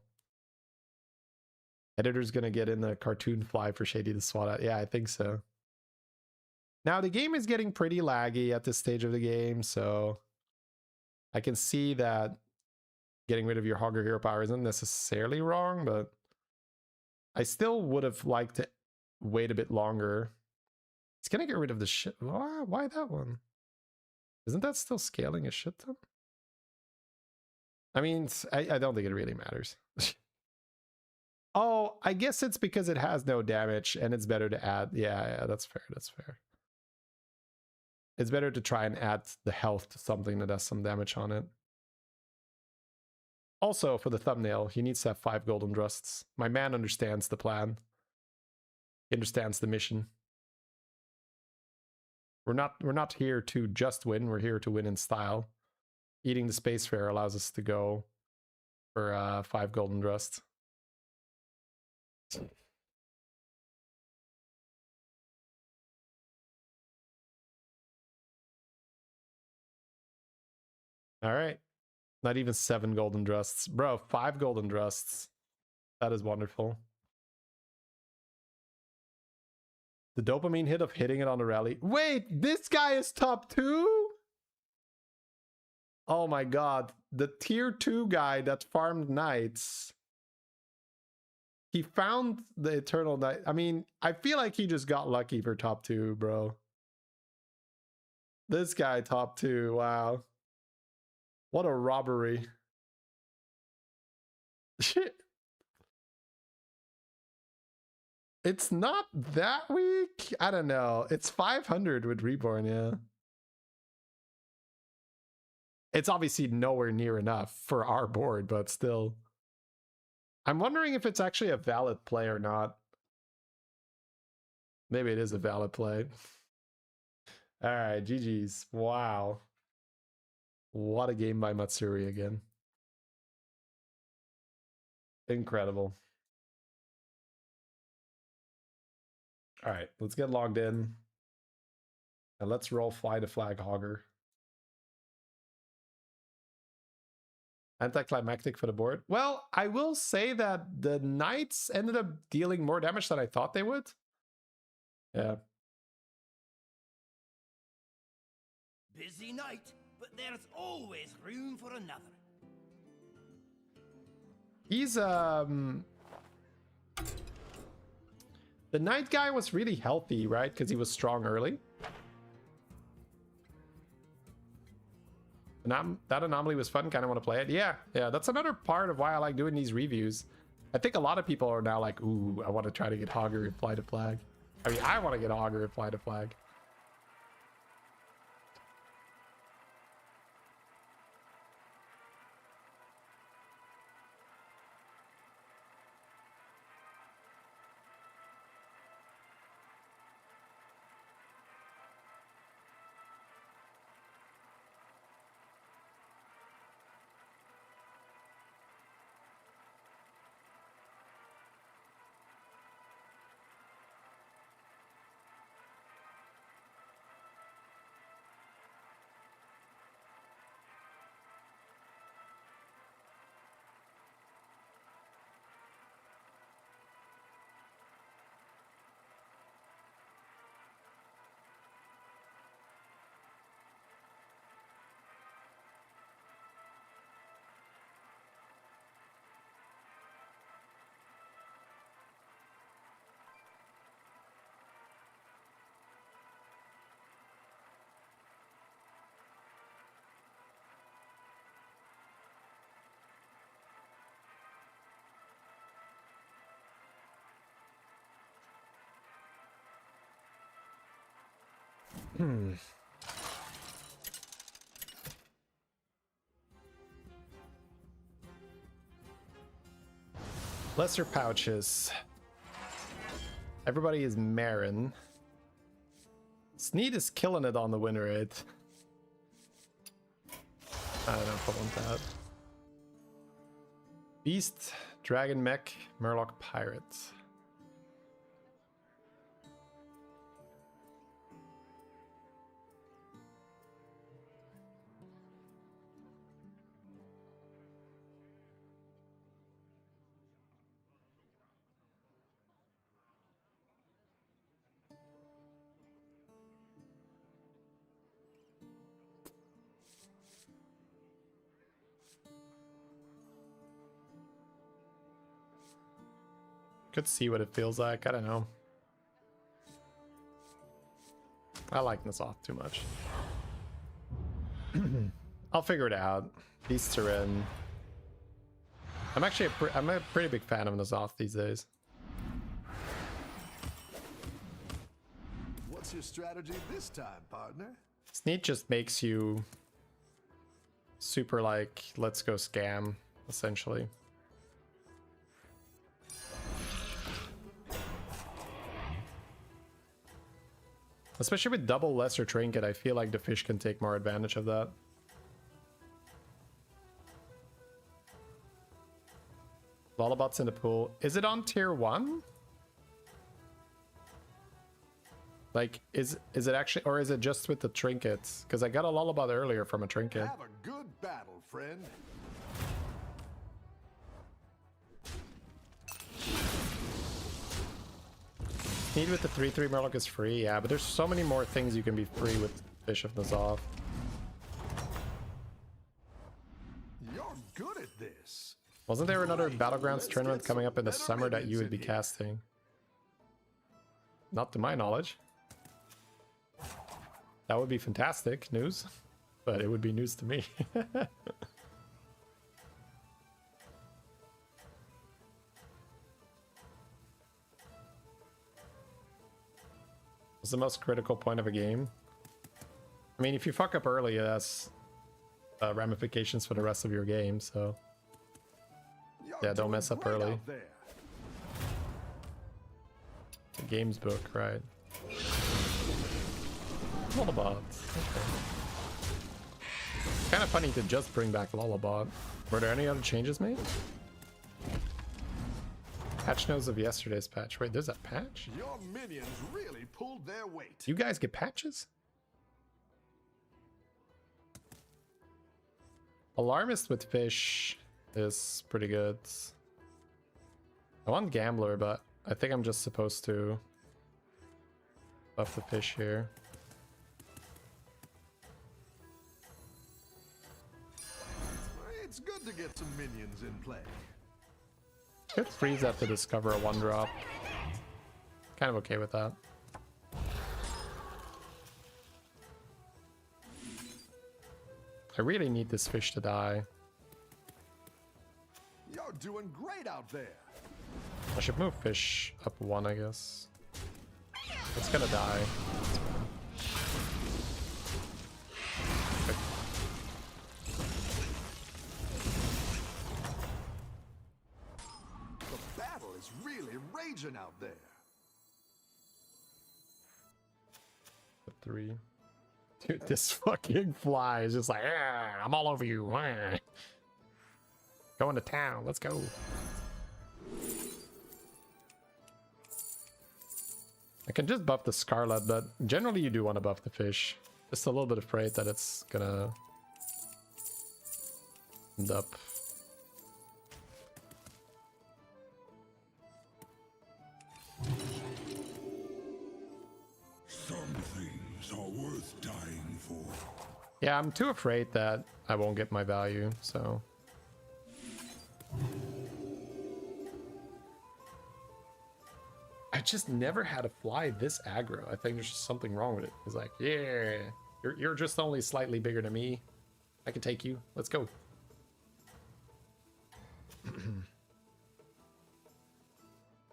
Editor's gonna get in the cartoon fly for Shady to swat at. Yeah, I think so. Now, the game is getting pretty laggy at this stage of the game, so I can see that getting rid of your Hogger hero power isn't necessarily wrong, but I still would have liked to wait a bit longer. It's gonna get rid of the shit. Why that one? Isn't that still scaling a shit ton? I mean, I don't think it really matters. Oh, I guess it's because it has no damage and it's better to add. Yeah, that's fair. That's fair. It's better to try and add the health to something that has some damage on it. Also, for the thumbnail, he needs to have 5 golden drusts. My man understands the plan. He understands the mission. We're not here to just win. We're here to win in style. Eating the Spacefarer allows us to go for 5 golden drusts. All right. Not even 7 golden drusts. Bro, 5 golden drusts. That is wonderful. The dopamine hit of hitting it on the rally. Wait, this guy is top 2? Oh my god. The tier 2 guy that farmed knights. He found the Eternal Knight. I mean, I feel like he just got lucky for top 2, bro. This guy top 2. Wow. What a robbery. Shit. It's not that weak. I don't know. It's 500 with Reborn, yeah. It's obviously nowhere near enough for our board, but still. I'm wondering if it's actually a valid play or not. Maybe it is a valid play. All right, GG's. Wow. What a game by Matsuri again. Incredible. All right, let's get logged in. And let's roll Fly to Flag Hogger. Anticlimactic for the board. Well, I will say that the Knights ended up dealing more damage than I thought they would. Yeah. Busy night, but there's always room for another. He's the Knight guy was really healthy, right? Because he was strong early. The that anomaly was fun. Kind of want to play it. Yeah, that's another part of why I like doing these reviews. I think a lot of people are now like, ooh, I want to try to get Hogger and Fly to Flag. I mean, I want to get Hogger and Fly to Flag. Lesser pouches. Everybody is Marin. Sneed is killing it on the win rate. I don't know if I want that. Beast, Dragon Mech, Murloc Pirate. Could see what it feels like. I don't know. I like this off too much. I'll figure it out. Beasts are in. I'm actually I'm a pretty big fan of Nazoth these days. What's your strategy this time, partner? Sneak just makes you super like, let's go scam, essentially. Especially with double lesser trinket, I feel like the fish can take more advantage of that. Lullabot's in the pool. Is it on tier 1? Like, is it actually, or is it just with the trinkets? Because I got a Lullabot earlier from a trinket. Have a good battle, friend. Need with the 3/3 Murloc is free, yeah, but there's so many more things you can be free with Fish of Nazoth. You're good at this. Wasn't there another Battlegrounds tournament coming up in the summer that you would be casting? Not to my knowledge. That would be fantastic news, but it would be news to me. What's the most critical point of a game? I mean, if you fuck up early, that's ramifications for the rest of your game, so... Yeah, don't mess up early. The game's book, right? Lullabot. Okay. Kind of funny to just bring back Lullabot. Were there any other changes made? Patch notes of yesterday's patch. Wait, there's a patch? Your minions really pulled their weight. You guys get patches? Alarmist with fish is pretty good. I want Gambler, but I think I'm just supposed to buff the fish here. It's good to get some minions in play. Could freeze that to discover a 1-drop. Kind of okay with that. I really need this fish to die. You're doing great out there. I should move fish up 1, I guess. It's gonna die. The battle is really raging out there. 3. Dude, this fucking fly is just like, "Ah, I'm all over you. Ah. Going to town. Let's go." I can just buff the Scarlet, but generally you do want to buff the fish. Just a little bit afraid that it's gonna end up. Some things are worth dying for. Yeah, I'm too afraid that I won't get my value, so. I just never had a fly this aggro. I think there's just something wrong with it. It's like, yeah, you're just only slightly bigger than me. I can take you. Let's go.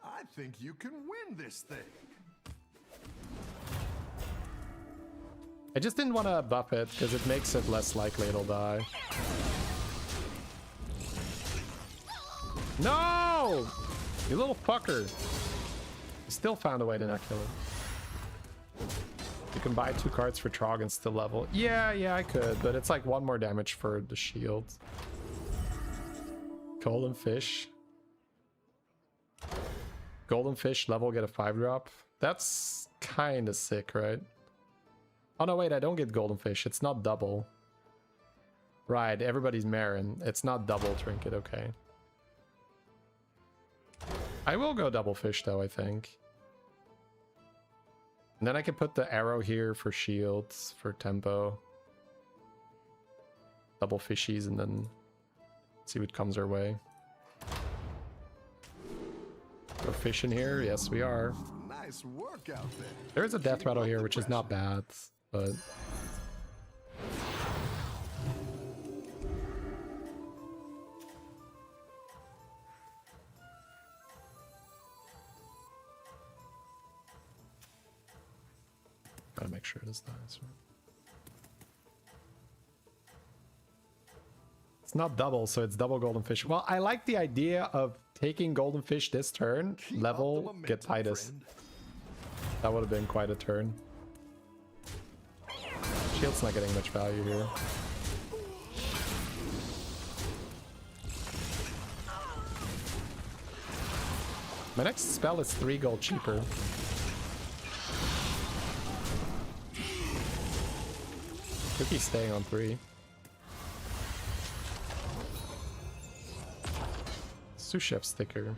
I think you can win this thing. I just didn't want to buff it because it makes it less likely it'll die. No! You little fucker. You still found a way to not kill it. You can buy 2 cards for Trog and still level. Yeah, I could, but it's like 1 more damage for the shield. Golden fish. Golden fish level, get a 5-drop. That's kind of sick, right? Oh no, wait, I don't get golden fish. It's not double. Right, everybody's Marin. It's not double trinket, okay. I will go double fish though, I think. And then I can put the arrow here for shields, for tempo. Double fishies and then see what comes our way. We're fishing here, yes we are. Nice work out there. There is a death rattle here, which is not bad, but... Gotta make sure it is nice. Right? It's not double, so it's double golden fish. Well, I like the idea of taking golden fish this turn, level, get Titus. That would have been quite a turn. Shield's not getting much value here. My next spell is 3 gold cheaper. Cookie's staying on 3. Sous chef sticker.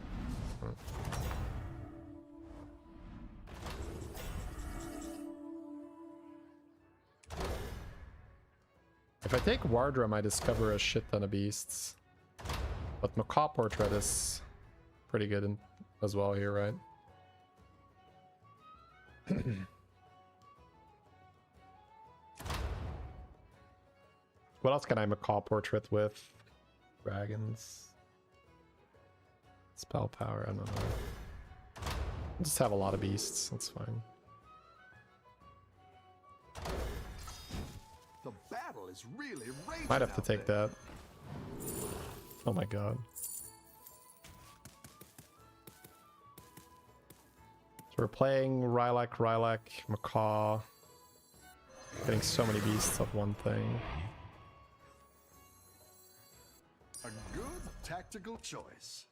If I take Wardrum, I discover a shit ton of beasts. But Macaw Portrait is pretty good as well here, right? What else can I Macaw Portrait with? Dragons. Spell power, I don't know. I'll just have a lot of beasts, that's fine. The battle is really raging. Might have to take that. Oh my god. So we're playing Rylak, Macaw. Getting so many beasts of one thing. A good tactical choice.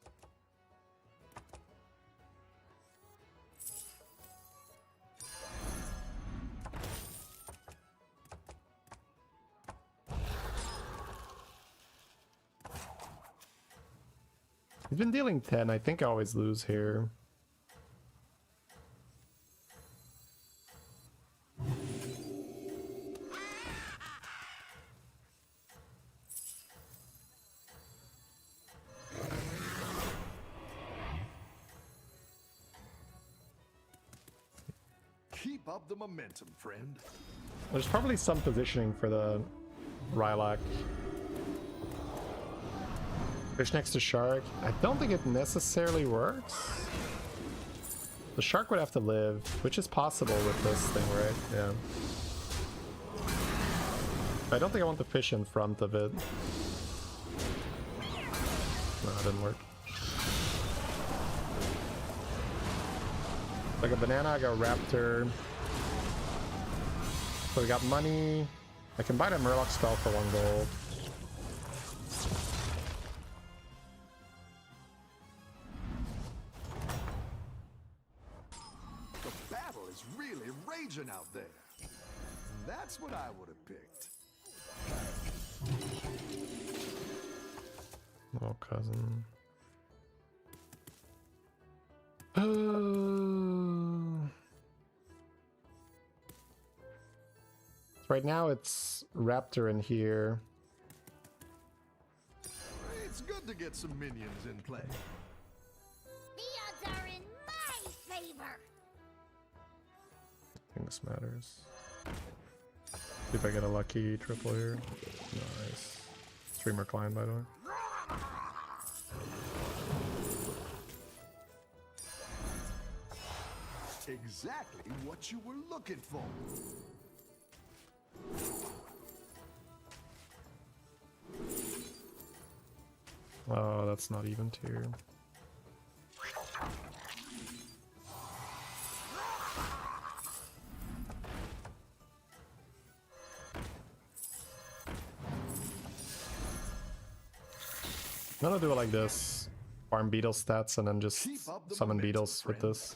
He's been dealing 10. I think I always lose here. Keep up the momentum, friend. There's probably some positioning for the Rylak. Fish next to shark. I don't think it necessarily works. The shark would have to live, which is possible with this thing, right? Yeah. I don't think I want the fish in front of it. No, it didn't work. Like a banana, I got a raptor. So we got money. I can buy the Murloc spell for 1 gold. The battle is really raging out there. That's what I would have picked. Oh, cousin. Right now it's Raptor in here. It's good to get some minions in play. The odds are in my favor. I think this matters. See if I get a lucky triple here. Nice. Streamer climb, by the way. Exactly what you were looking for. Oh, that's not even tier. I'm gonna do it like this. Farm beetle stats and then just summon beetles with this.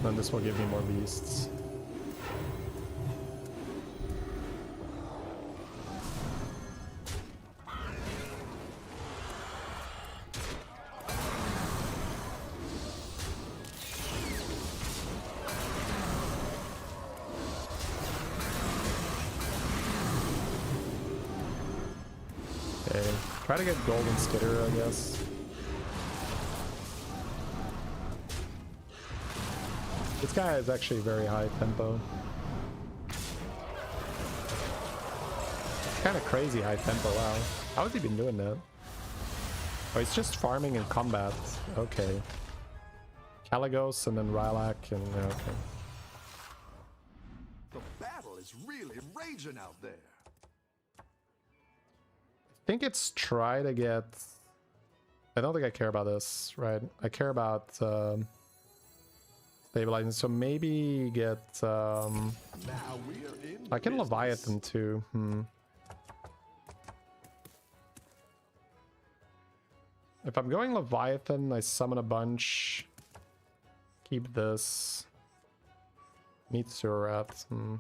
Then this will give me more beasts. Okay, try to get golden skitter, I guess. This guy is actually very high tempo. Kind of crazy high tempo, wow. How has he been doing that? Oh, he's just farming in combat. Okay. Caligos and then Rylak and yeah, okay. The battle is really raging out there. I think it's try to get... I don't think I care about this, right? I care about stabilizing, so maybe get... Now we are in I can business. Leviathan too. If I'm going Leviathan, I summon a bunch. Keep this. Meet Surat. Not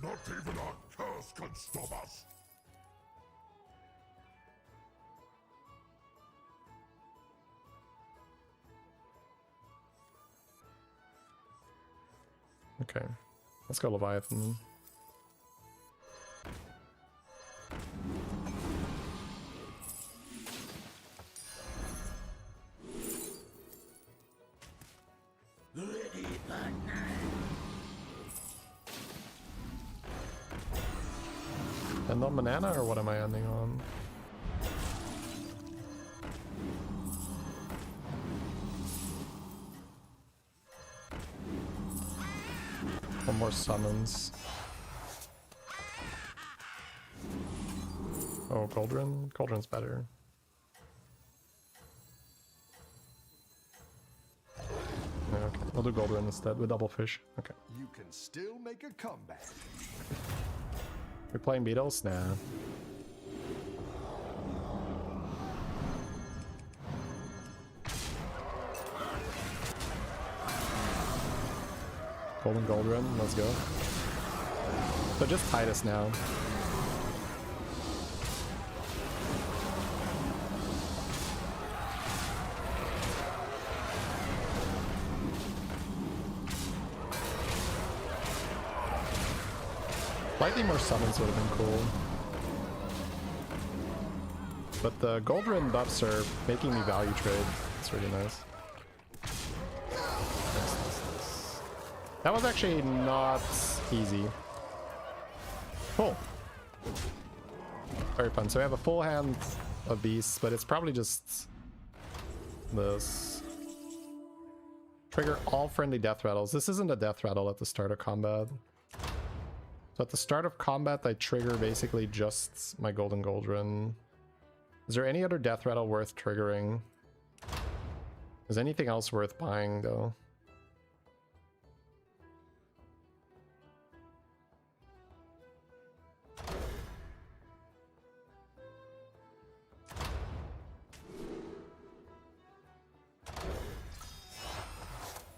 even our curse can stop us. Okay, let's go Leviathan. Ready for And on banana, or what am I ending on? One more summons. Oh, Cauldron? Cauldron's better. Yeah, okay. I'll do Cauldron instead with double fish. Okay. You can still make a comeback. We're playing beetles? Nah. Golden Cauldron, let's go. So just Titus now. Slightly more summons would have been cool. But the Goldrin buffs are making me value trade. It's really nice. Nice. That was actually not easy. Cool. Very fun. So we have a full hand of beasts, but it's probably just this. Trigger all friendly death rattles. This isn't a death rattle at the start of combat. So at the start of combat, I trigger basically just my Golden Goldrun. Is there any other death rattle worth triggering? Is anything else worth buying, though?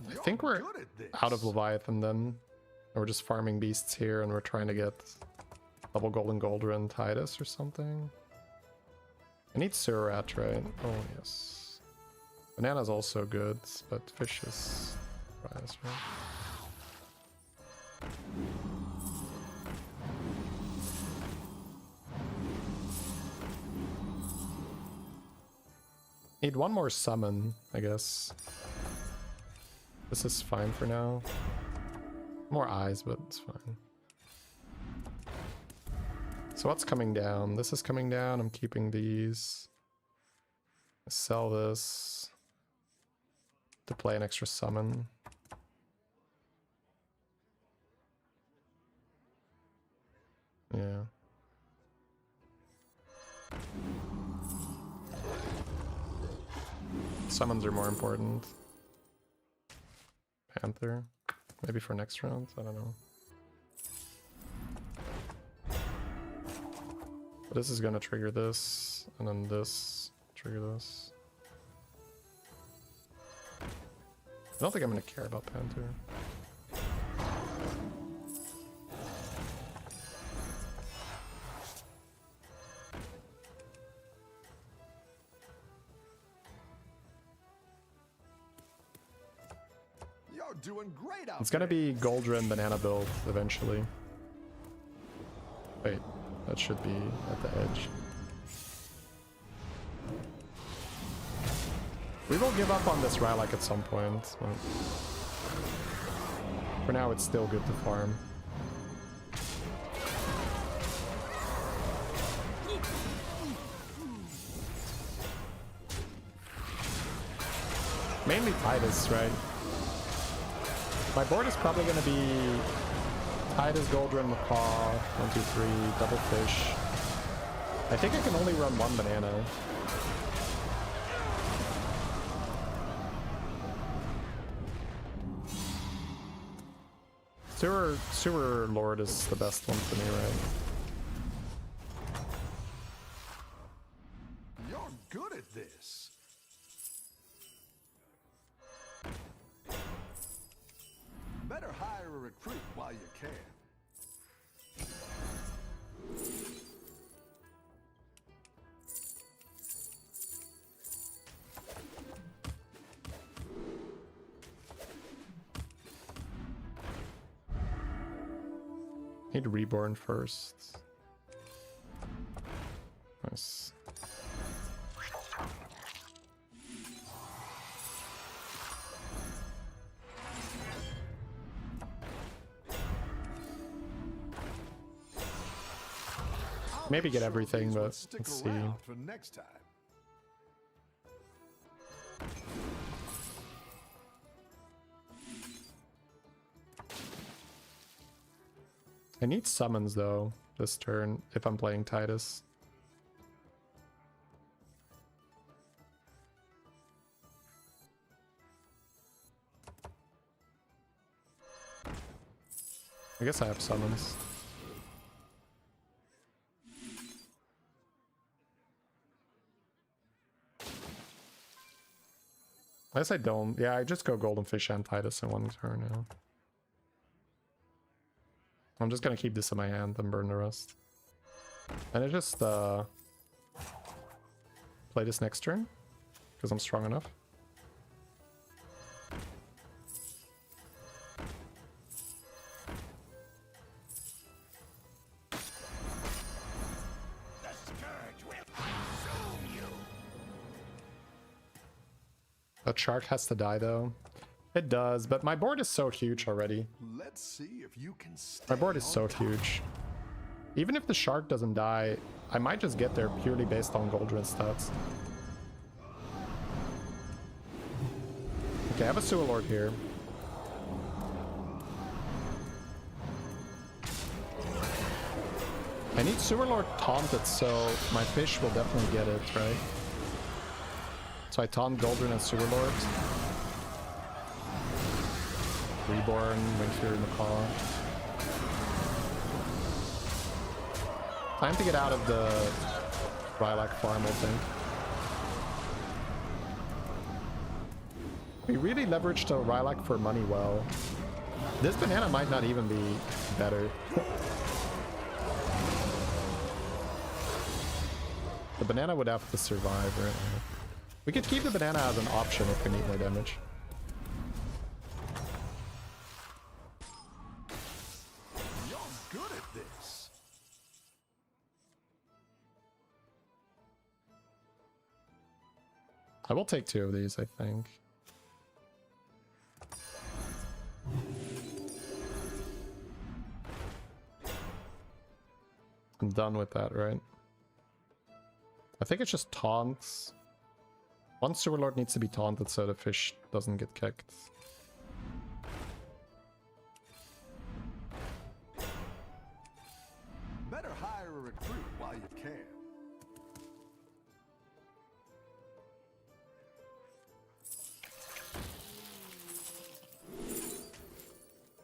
I think we're out of Leviathan then. Or we're just farming beasts here and we're trying to get double Golden Goldrun Titus or something. I need Surat, right? Oh, yes. Banana's also good, but fish is prize, right? Need one more summon, I guess. This is fine for now. More eyes, but it's fine. So what's coming down? This is coming down. I'm keeping these. I sell this to play an extra summon. Yeah. Summons are more important. Panther. Maybe for next round? I don't know. But this is gonna trigger this, and then this, trigger this. I don't think I'm gonna care about Panther. You're doing great out It's gonna be Goldrun banana build eventually. Wait, that should be at the edge. We will give up on this Rylak at some point, but for now it's still good to farm. Mainly Titus, right? My board is probably going to be Titus, Goldrun, Macaw, 1, 2, 3, double fish. I think I can only run one banana. Sewer Lord is the best one for me, right? You're good at this. Better hire a recruit while you can. Need Reborn first. Nice. Maybe get everything, but let's see. For next time. I need summons though this turn if I'm playing Titus. I guess I have summons. I guess I don't. Yeah, I just go Golden Fish and Titus in one turn now. I'm just gonna keep this in my hand and burn the rest. And I just play this next turn because I'm strong enough. That shark has to die though. It does, but my board is so huge already. Let's see if you can stay My board is on so top. huge. Even if the shark doesn't die, I might just get there purely based on Goldrin stats. Okay, I have a Sewer Lord here. I need Sewer Lord taunted, so my fish will definitely get it, right? So I taunt Goldrin and Sewer Lord. Reborn, Wingfear, Macaw. Time to get out of the Rylak farm, I think. We really leveraged the Rylak for money well. This banana might not even be better. The banana would have to survive, right? We could keep the banana as an option if we need more damage. You're good at this. I will take 2 of these, I think. I'm done with that, right? I think it's just taunts. One Sewer Lord needs to be taunted so the fish doesn't get kicked. Better hire a recruit while you can.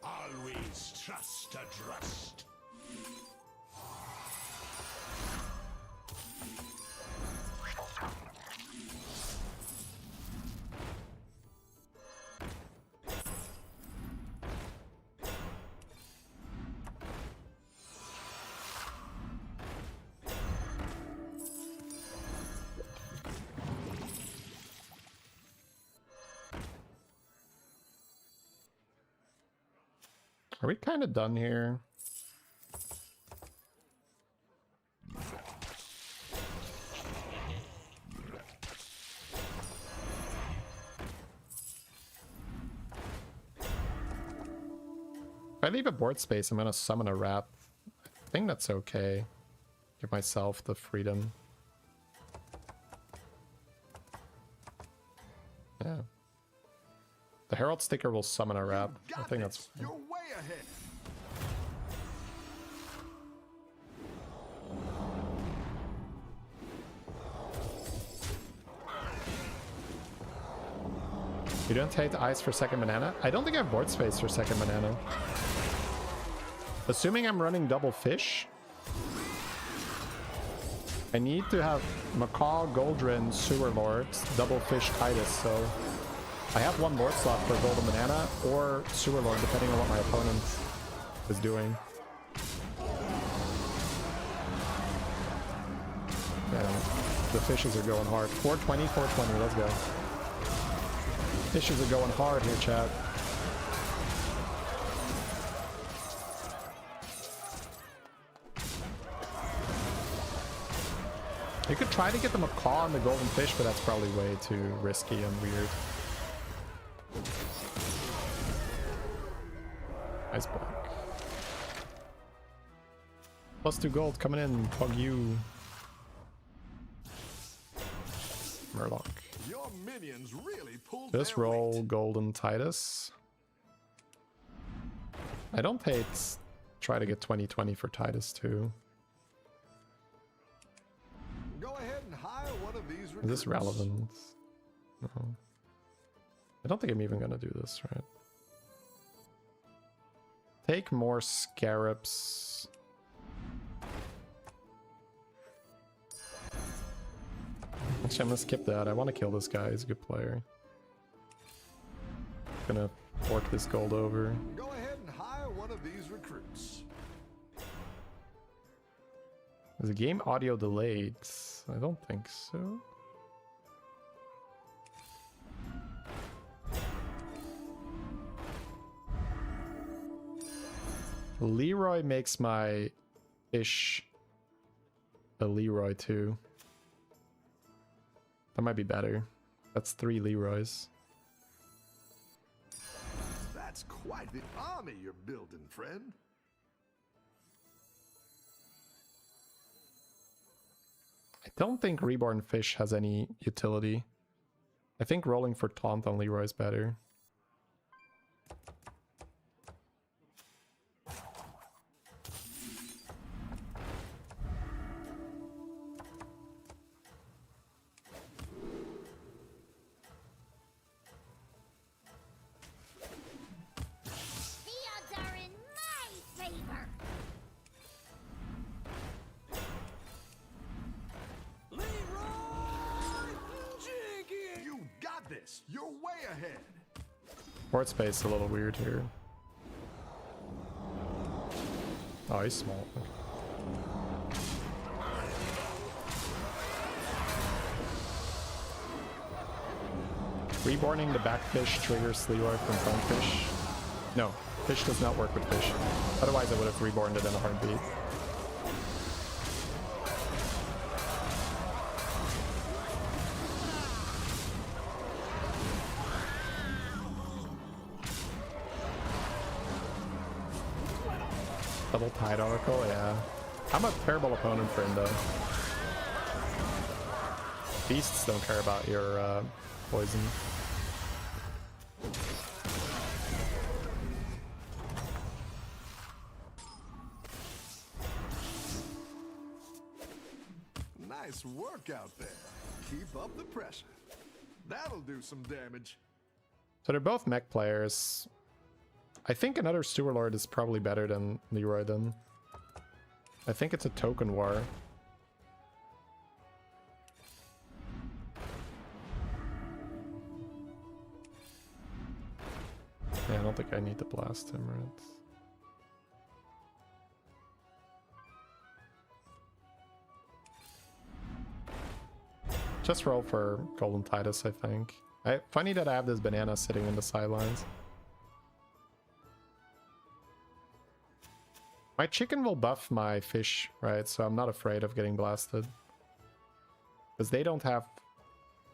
Always trust a trust. Are we kind of done here? If I leave a board space, I'm gonna summon a rat. I think that's okay. Give myself the freedom. Yeah. The Herald sticker will summon a rat. I think that's fine. You're way ahead. You don't hate ice for second banana? I don't think I have board space for second banana. Assuming I'm running double fish, I need to have Macaw, Goldrin, Sewer Lord, double fish Titus, so I have one board slot for Golden Banana or Sewer Lord, depending on what my opponent is doing. Yeah, the fishes are going hard. 420, 420, let's go. Fishes are going hard here, chat. You could try to get the Macaw and the Golden Fish, but that's probably way too risky and weird. Nice block. +2 gold coming in, Pug you. Murloc. Your minions really pulled Just their roll weight. Golden Titus. I don't hate try to get 20/20 for Titus too. Go ahead and hire one of these recruits. Is this relevant? No. I don't think I'm even gonna do this, right? Take more scarabs. Actually, I'm gonna skip that. I want to kill this guy. He's a good player. Gonna fork this gold over. Go ahead and hire one of these recruits. Is the game audio delayed? I don't think so. Leroy makes my fish a Leroy too. That might be better. That's 3 Leroys. That's quite the army you're building, friend. I don't think Reborn Fish has any utility. I think rolling for Taunt on Leroy is better. The odds are in my favor. You got this. You're way ahead. Board space a little weird here. Oh, he's small. Reborning the back fish triggers Leroy from front fish. No, fish does not work with fish. Otherwise I would have reborned it in a heartbeat. Double Tide Oracle, yeah. I'm a terrible opponent for him though. Beasts don't care about your poison. Nice work out there. Keep up the pressure. That'll do some damage. So they're both mech players. I think another Sewer Lord is probably better than Leroy then. I think it's a token war. Yeah, I don't think I need to blast him, right? Just roll for Golden Titus, I think. Funny that I have this banana sitting in the sidelines. My chicken will buff my fish, right? So I'm not afraid of getting blasted. Because they don't have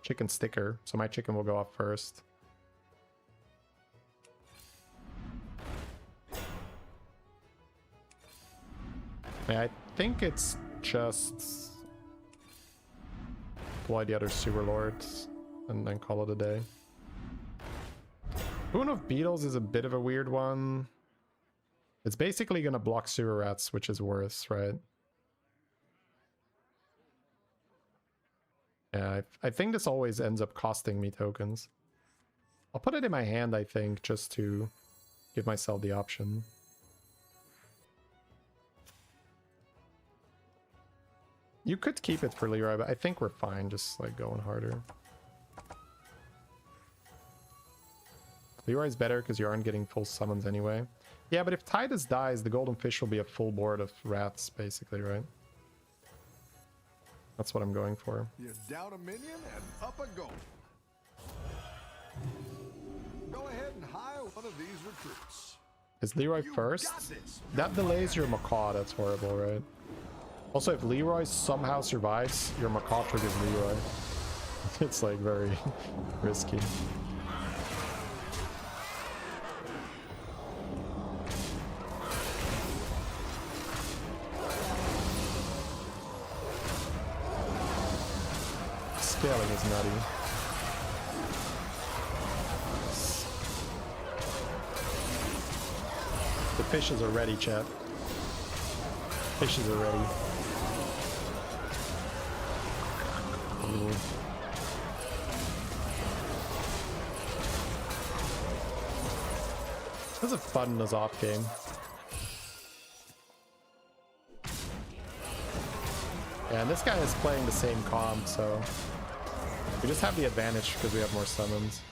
chicken sticker, so my chicken will go off first. Yeah, I think it's just deploy the other Sewer Lords and then call it a day. Boon of Beetles is a bit of a weird one. It's basically gonna block Sewer Rats, which is worse, right? Yeah, I think this always ends up costing me tokens. I'll put it in my hand, I think, just to give myself the option. You could keep it for Leroy, but I think we're fine, just like going harder. Leroy's better because you aren't getting full summons anyway. Yeah, but if Titus dies, the Golden Fish will be a full board of rats, basically, right? That's what I'm going for. You're down a minion and up a goal. Go ahead and hire one of these recruits. Is Leroy first? That delays your Macaw, that's horrible, right? Also, if Leroy somehow survives, your Macaw triggers Leroy. It's like very risky. Scaling is nutty. The fishes are ready, chat. Fishes are ready. Ooh. This is a fun N'Zoth game. Yeah, and this guy is playing the same comp, so we just have the advantage because we have more summons.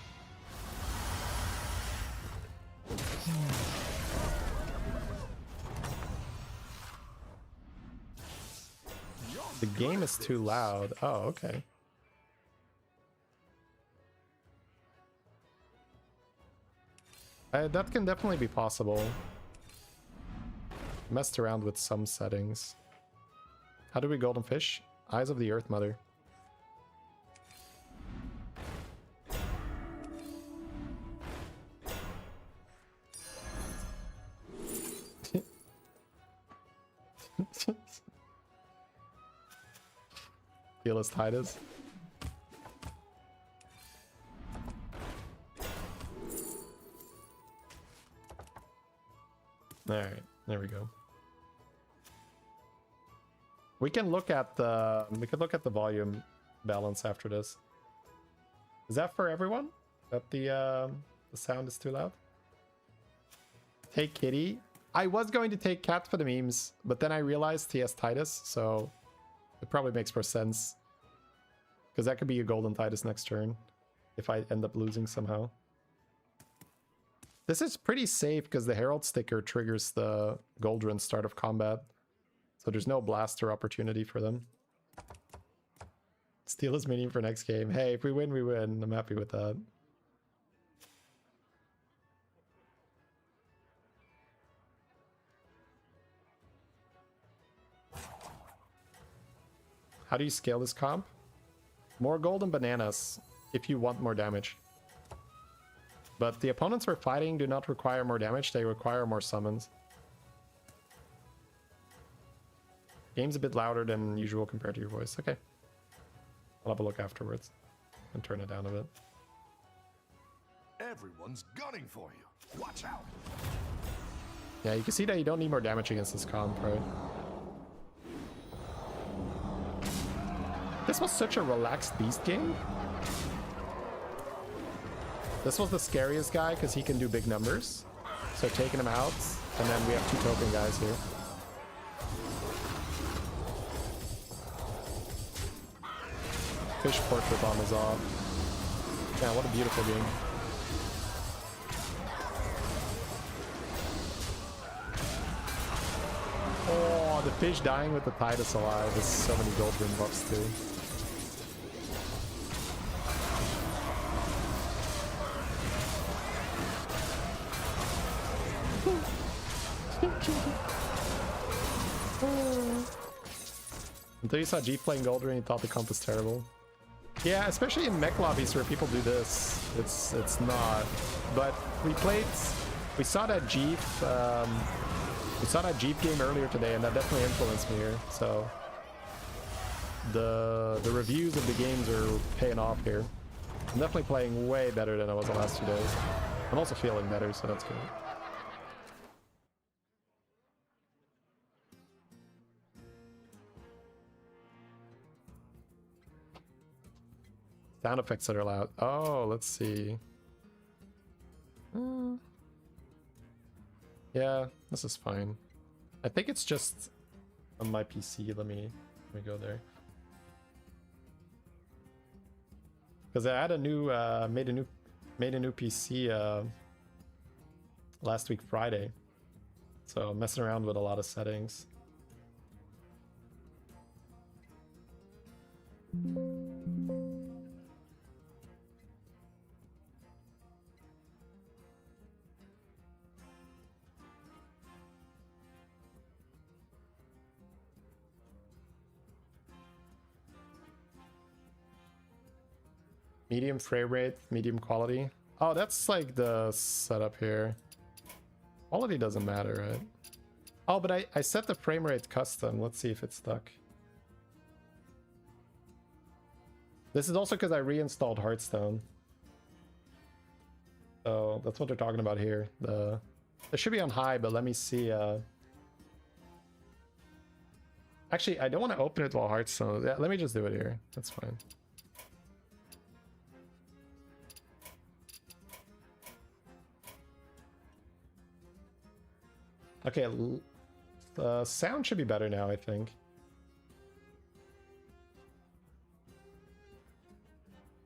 The game is too loud. Oh, okay. That can definitely be possible. Messed around with some settings. How do we Golden Fish? Eyes of the Earth Mother. Feel as Titus. Alright, there we go. We can look at the volume balance after this. Is that for everyone? That the sound is too loud? Take Kitty. I was going to take Cat for the memes, but then I realized he has Titus, so it probably makes more sense. Because that could be a golden Titus next turn if I end up losing somehow. This is pretty safe because the Herald sticker triggers the Goldrun start of combat. So there's no blaster opportunity for them. Steal his minion for next game. Hey, if we win, we win. I'm happy with that. How do you scale this comp? More golden bananas if you want more damage. But the opponents we're fighting do not require more damage, they require more summons. Game's a bit louder than usual compared to your voice. Okay. I'll have a look afterwards and turn it down a bit. Everyone's gunning for you. Watch out. Yeah, you can see that you don't need more damage against this comp, right? This was such a relaxed beast game. This was the scariest guy because he can do big numbers. So taking him out, and then we have 2 token guys here. Fish portrait bomb is off. Yeah, what a beautiful game. Oh, the fish dying with the Titus alive. There's so many gold ring buffs too. Until you saw G playing Goldring, you thought the comp was terrible. Yeah, especially in mech lobbies where people do this, it's not. But we saw that Jeep, game earlier today, and that definitely influenced me here. So the reviews of the games are paying off here. I'm definitely playing way better than I was the last 2 days. I'm also feeling better, so that's good. Sound effects that are loud. Oh, let's see. Yeah, this is fine. I think it's just on my PC. Let me go there. Because I had a new made a new PC last week Friday. So I'm messing around with a lot of settings. Medium frame rate, medium quality. Oh, that's like the setup here. Quality doesn't matter, right? Oh, but I set the frame rate custom. Let's see if it's stuck. This is also because I reinstalled Hearthstone. So that's what they're talking about here. It should be on high, but let me see. Actually, I don't want to open it while Hearthstone. Yeah, let me just do it here. That's fine. Okay, the sound should be better now, I think.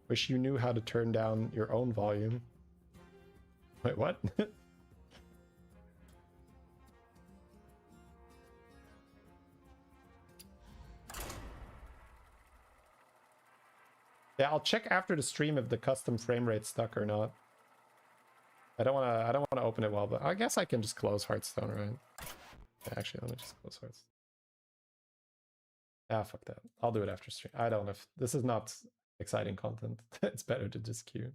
Wish you knew how to turn down your own volume. Wait, what? Yeah, I'll check after the stream if the custom frame rate stuck or not. I don't want to open it well, but I guess I can just close Hearthstone, right? Yeah, actually, let me just close Hearthstone. Ah, fuck that. I'll do it after stream. I don't know if this is not exciting content. It's better to just queue.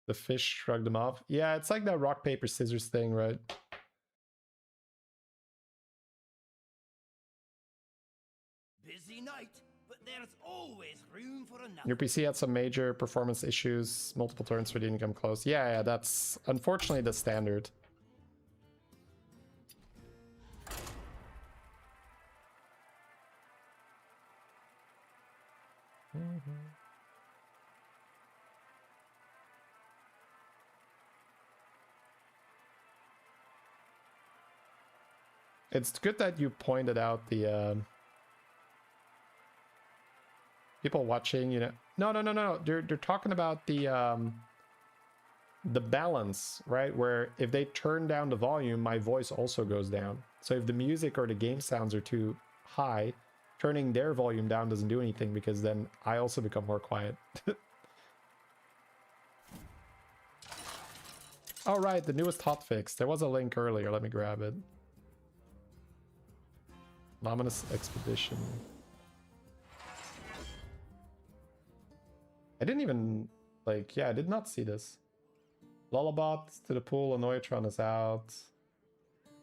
The fish shrugged him off. Yeah, it's like that rock, paper, scissors thing, right? night, but there's always room for another. Your PC had some major performance issues, multiple turns for didn't come close. Yeah, that's unfortunately the standard. It's good that you pointed out the people watching, you know. No. They're talking about the balance, right? Where if they turn down the volume, my voice also goes down. So if the music or the game sounds are too high, turning their volume down doesn't do anything because then I also become more quiet. All right, the newest hotfix. There was a link earlier. Let me grab it. Ominous Expedition. I didn't even, like, yeah, I did not see this. Lullabot to the pool, Annoyatron is out.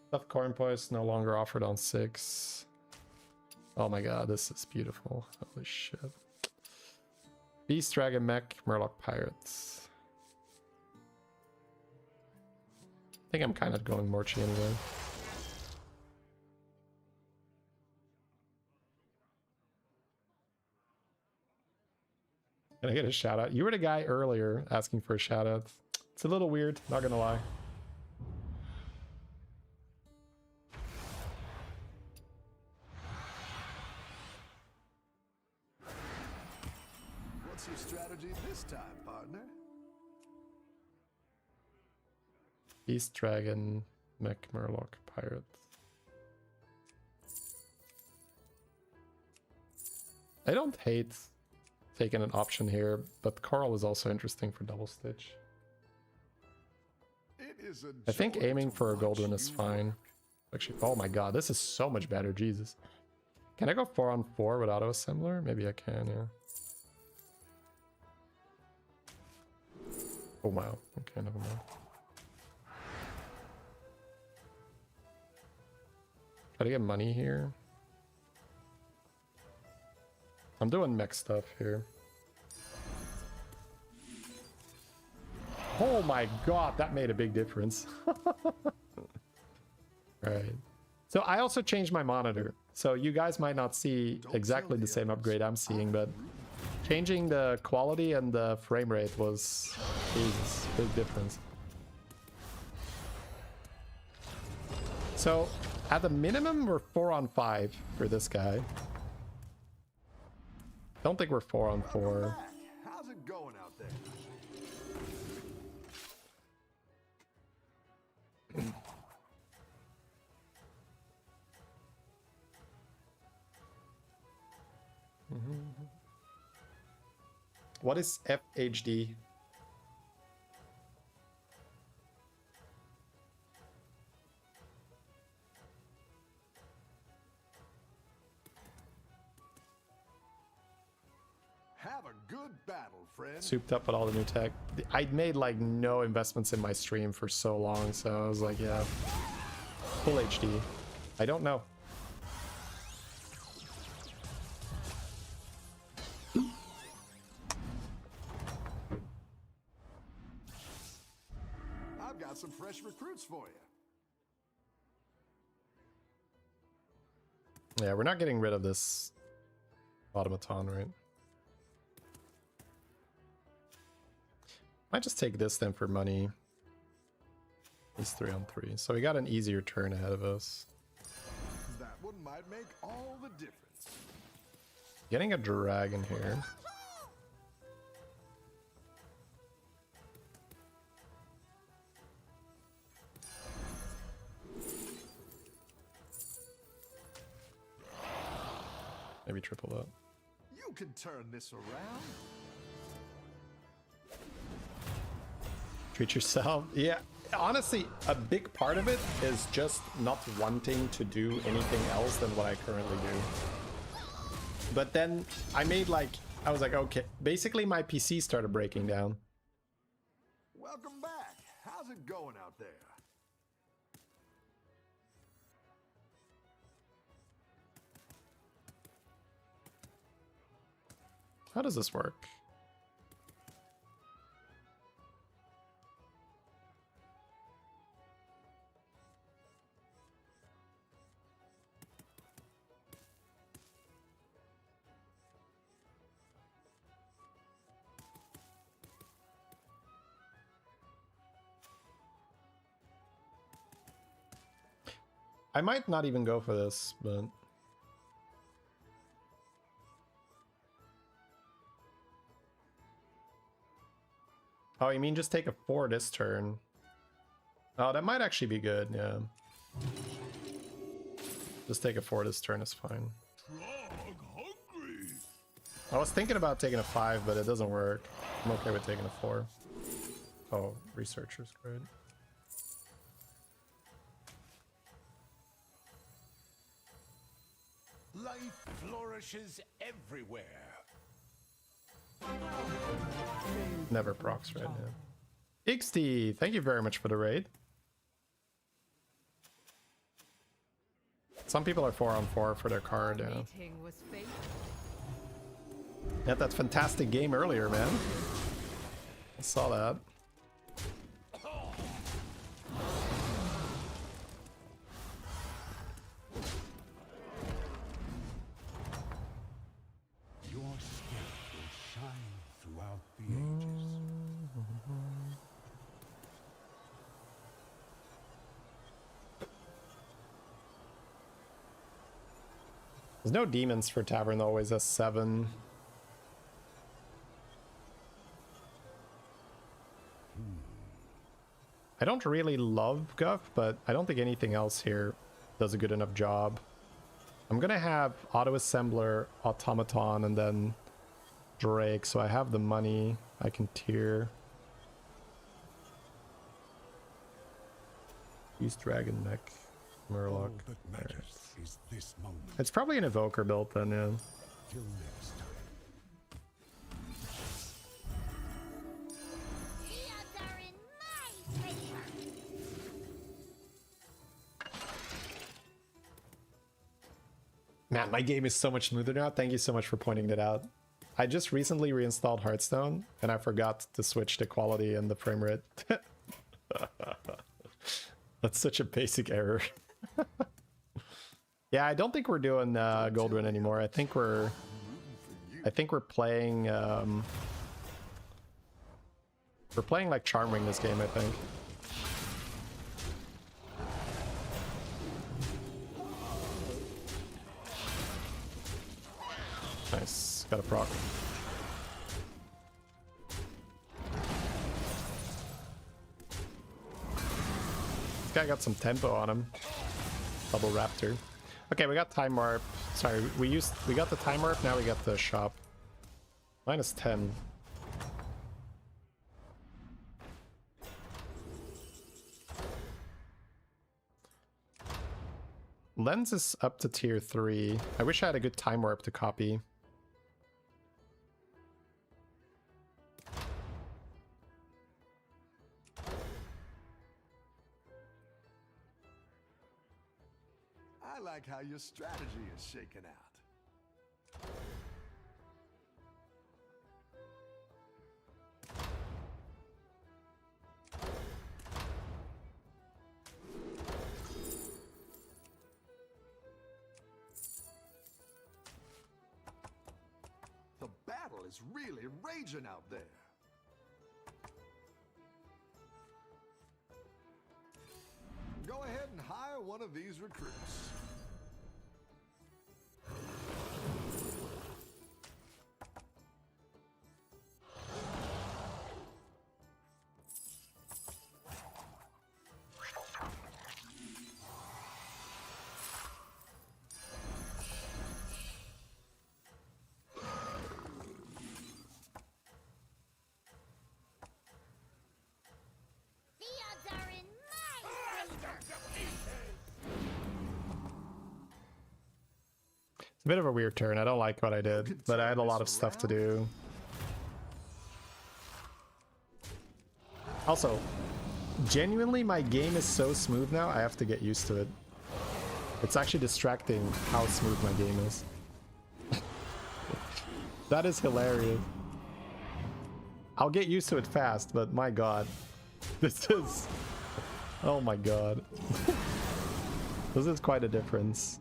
Stuffed coin poist no longer offered on 6. Oh my god, this is beautiful. Holy shit. Beast, Dragon, Mech, Murloc, Pirates. I think I'm kind of going Morchi anyway. Can I get a shout out? You were the guy earlier asking for a shout out. It's a little weird, not gonna lie. What's your strategy this time, partner? Beast, Dragon, Mech, Murloc, Pirate. I don't hate taking an option here, but Coral is also interesting for double stitch. It is a I think joy aiming to for a watch gold one is you fine. work. Actually, oh my god, this is so much better, Jesus. Can I go 4-on-4 with auto assembler? Maybe I can, yeah. Oh wow, okay, never mind. Try to get money here. I'm doing mech stuff here. Oh my god, that made a big difference. Right. So I also changed my monitor. So you guys might not see exactly the same upgrade I'm seeing, but changing the quality and the frame rate was, Jesus, big difference. So at the minimum, we're 4-on-5 for this guy. Don't think we're 4-on-4. Welcome back. How's it going out there? What is FHD? Have a good battle, friend. Souped up with all the new tech. I'd made like no investments in my stream for so long, so I was like, yeah, full HD. I don't know. I've got some fresh recruits for you. Yeah, we're not getting rid of this automaton, right? Might just take this then for money. He's 3-on-3. So we got an easier turn ahead of us. That one might make all the difference. Getting a dragon here. Maybe triple that. You can turn this around. Treat yourself. Yeah, honestly, a big part of it is just not wanting to do anything else than what I currently do. But then I was like, okay, basically my PC started breaking down. Welcome back. How's it going out there? How does this work? I might not even go for this, but... Oh, you mean just take a 4 this turn? Oh, that might actually be good, yeah. Just take a 4 this turn is fine. I was thinking about taking a 5, but it doesn't work. I'm okay with taking a 4. Oh, researcher's great. Life flourishes everywhere. Never procs right now. ixxdeee, thank you very much for the raid. Some people are 4-on-4 for their card, yeah. Had that fantastic game earlier, man. I saw that. Your spirit will shine throughout the ages. There's no demons for Tavern, though, always has 7. I don't really love Guff, but I don't think anything else here does a good enough job. I'm gonna have Auto Assembler, Automaton, and then Drake, so I have the money. I can tier. Use Dragon Mech, Murloc. All that matters is this moment. It's probably an Evoker build then, yeah. Till next time. The odds are in my favor. Man, my game is so much smoother now. Thank you so much for pointing that out. I just recently reinstalled Hearthstone, and I forgot to switch the quality and the frame rate. That's such a basic error. Yeah, I don't think we're doing Gold Run anymore. I think we're playing like Charming this game, I think. Nice, got a proc. This guy got some tempo on him. Double Raptor. Okay, we got Time Warp. Sorry, we got the Time Warp, now we got the shop. -10. Lens is up to tier 3. I wish I had a good Time Warp to copy. I like how your strategy is shaken out. The battle is really raging out there. Go ahead and hire one of these recruits. The odds are in my favor. It's a bit of a weird turn. I don't like what I did, but I had a lot of stuff to do. Also, genuinely, my game is so smooth now, I have to get used to it. It's actually distracting how smooth my game is. That is hilarious. I'll get used to it fast, but my god. This is... Oh my god. This is quite a difference.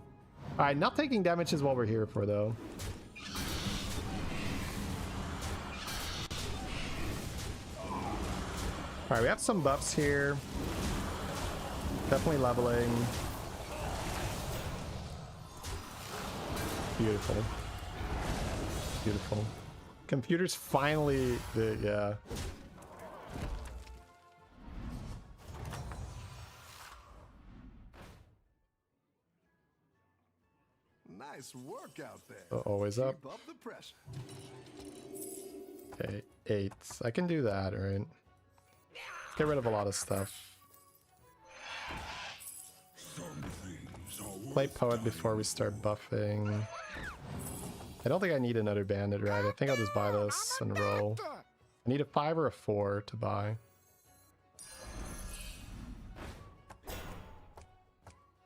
Alright, not taking damage is what we're here for, though. Alright, we have some buffs here. Definitely leveling. Beautiful. Beautiful. Computer's finally... yeah. Nice work out there. Always up. Keep up the pressure. Okay, 8. I can do that, right? Let's get rid of a lot of stuff. Play Poet before we start buffing. I don't think I need another bandit, right? I think I'll just buy this and roll. I need a 5 or a 4 to buy.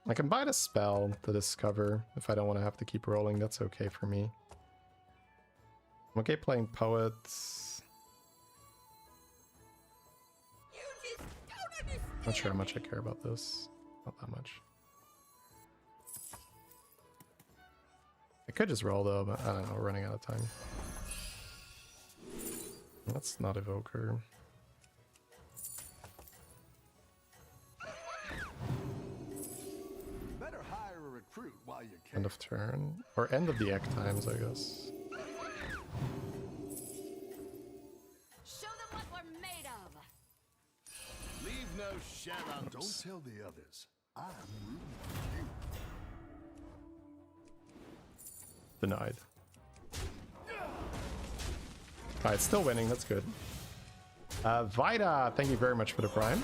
I can buy the spell to discover if I don't want to have to keep rolling. That's okay for me. I'm okay playing Poets. Not sure how much I care about this. Not that much. I could just roll though, but I don't know, we're running out of time. That's not Evoker. Better hire a recruit while you can. End of turn. Or end of the egg times, I guess. Show them what we're made of. Leave no shadow. Don't tell the others. I'm rooting for you. Denied. Alright, still winning, that's good. Vida, thank you very much for the prime.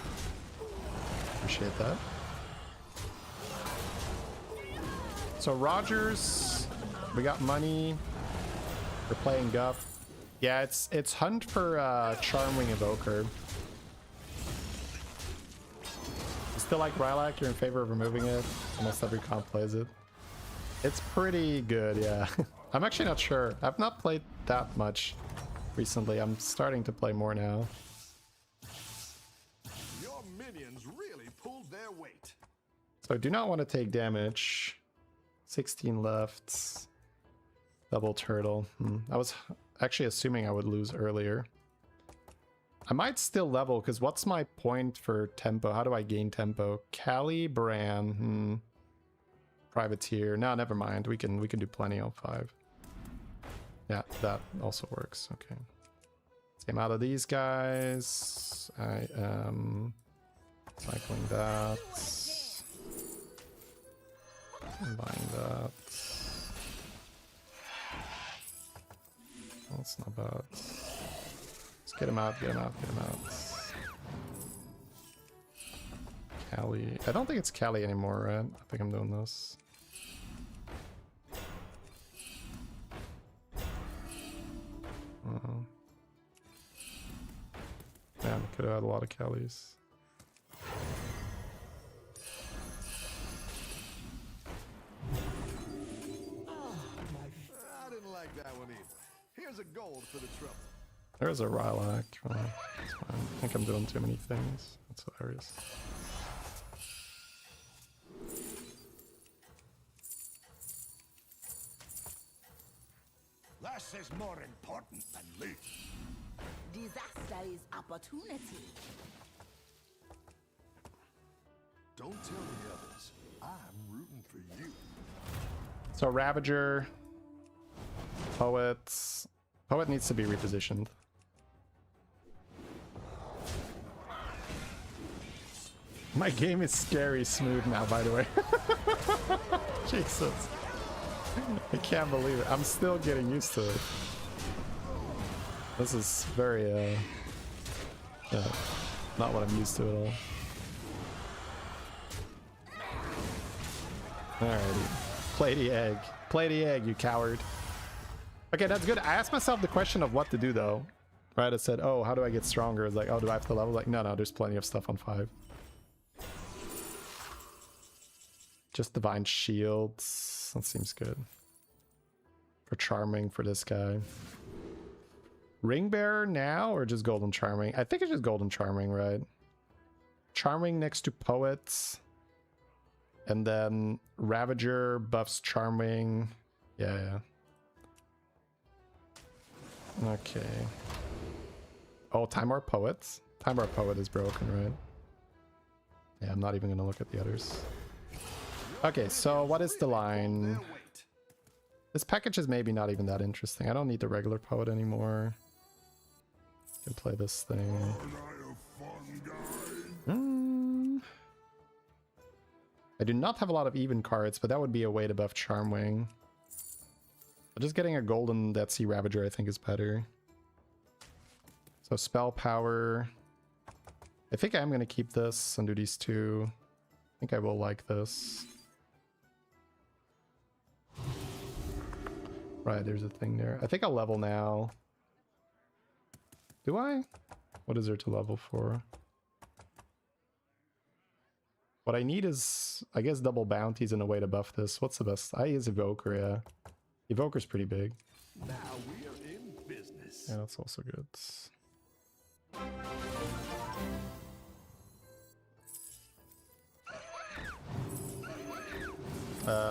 Appreciate that. So Rogers, we got money. We're playing Guff. Yeah, it's hunt for Charmwing Evoker. You still like Rylak? You're in favor of removing it? Almost every comp plays it. It's pretty good, yeah. I'm actually not sure. I've not played that much recently. I'm starting to play more now. Your minions really pulled their weight. So I do not want to take damage. 16 left. Double turtle. I was actually assuming I would lose earlier. I might still level, because what's my point for tempo? How do I gain tempo? Callie, Bran. Privateer. No, never mind. We can do plenty on 5. Yeah, that also works. Okay. Same out of these guys. I am cycling that. I'm buying that. That's not bad. Let's get him out, get him out, get him out. Callie. I don't think it's Callie anymore, right? I think I'm doing this. Man, could have had a lot of Callies. I didn't like that one either. Here's a gold for the trouble. There's a Rylak. Oh, that's fine. I think I'm doing too many things. That's hilarious. Less is more important than least. Disaster is opportunity. Don't tell the others. I'm rooting for you. So Ravager, Poet. Poet needs to be repositioned. My game is scary smooth now, by the way. Jesus. I can't believe it. I'm still getting used to it. This is very, not what I'm used to at all. Alrighty. Play the egg. Play the egg, you coward. Okay, that's good. I asked myself the question of what to do, though. Right? I said, oh, how do I get stronger? It's like, oh, do I have to level? Like, no, there's plenty of stuff on 5. Just Divine Shields. That seems good. for Charming for this guy. Ring Bearer now or just Golden Charming? I think it's just Golden Charming, right? Charming next to Poets. And then Ravager buffs Charming. Yeah. Okay. Oh, Time Our Poets. Time Our Poet is broken, right? Yeah, I'm not even gonna look at the others. Okay, so what is the line? This package is maybe not even that interesting. I don't need the regular Poet anymore. Can play this thing. I do not have a lot of even cards, but that would be a way to buff Charmwing. But just getting a golden Dead Sea Ravager I think is better. So spell power. I think I'm going to keep this and do these two. I think I will like this. Right, there's a thing there. I think I'll level now. Do I? What is there to level for? What I need is, I guess, double bounties and a way to buff this. What's the best? I use Evoker, yeah. Evoker's pretty big. Now we are in business. Yeah, that's also good.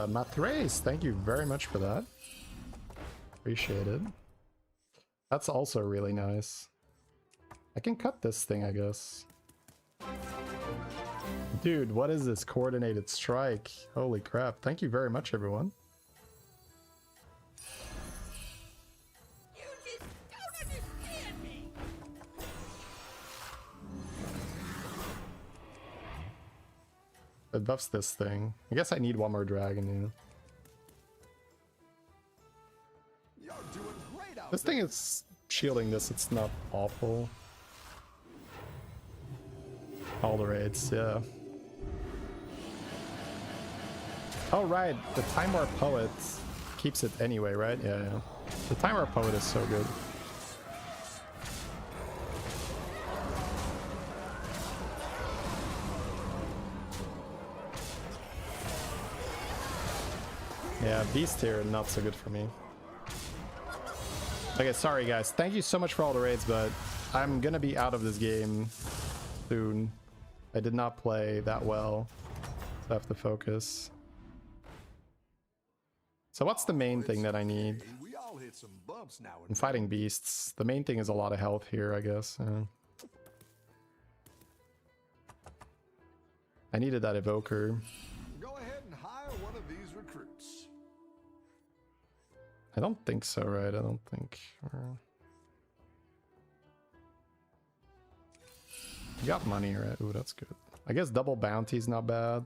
Matrace, thank you very much for that. Appreciate it. That's also really nice. I can cut this thing, I guess. Dude, what is this coordinated strike? Holy crap. Thank you very much, everyone. You just don't understand me. It buffs this thing. I guess I need one more dragon, yeah. You're doing great out This thing is shielding this, it's not awful. All the raids, yeah. Oh right, the Time War Poet keeps it anyway, right? Yeah. The Time War Poet is so good. Yeah, Beast here, not so good for me. Okay, sorry guys. Thank you so much for all the raids, but I'm gonna be out of this game soon. I did not play that well, so I have to focus. So what's the main thing that I need? We all hit some bumps now I'm fighting beasts. The main thing is a lot of health here, I guess. I needed that Evoker. Go ahead and hire one of these recruits. I don't think so, right? I don't think. You got money, right? Ooh, that's good. I guess double bounty's not bad.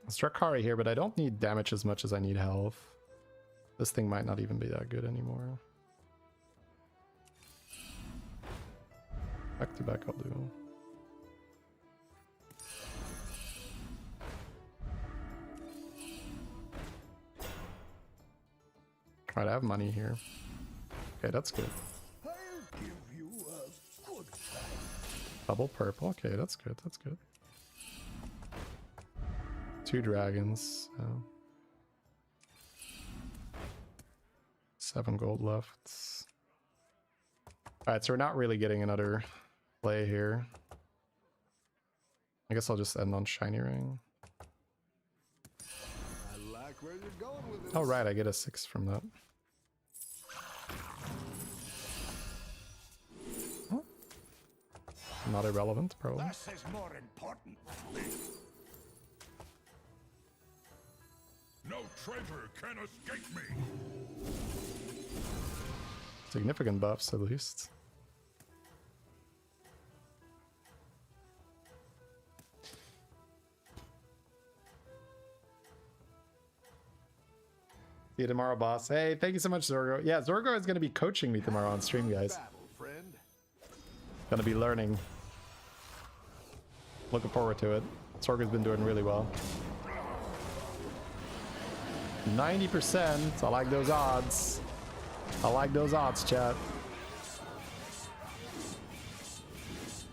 Strakari here, but I don't need damage as much as I need health. This thing might not even be that good anymore. Back to back I'll do. Try to have money here. Okay, that's good. I'll give you a good time. Double purple. Okay, that's good. That's good. 2 dragons. 7 gold left. Alright, so we're not really getting another play here. I guess I'll just end on Shiny Ring. I like where you're going with this. Oh, right, I get a 6 from that. Oh. Not irrelevant, probably. This is more important. No traitor can escape me. Significant buffs, at least. See you tomorrow, boss. Hey, thank you so much, Zorgo. Yeah, Zorgo is going to be coaching me tomorrow on stream, guys. Battle, friend. Gonna be learning. Looking forward to it. Zorgo's been doing really well. 90%. I like those odds. I like those odds, chat.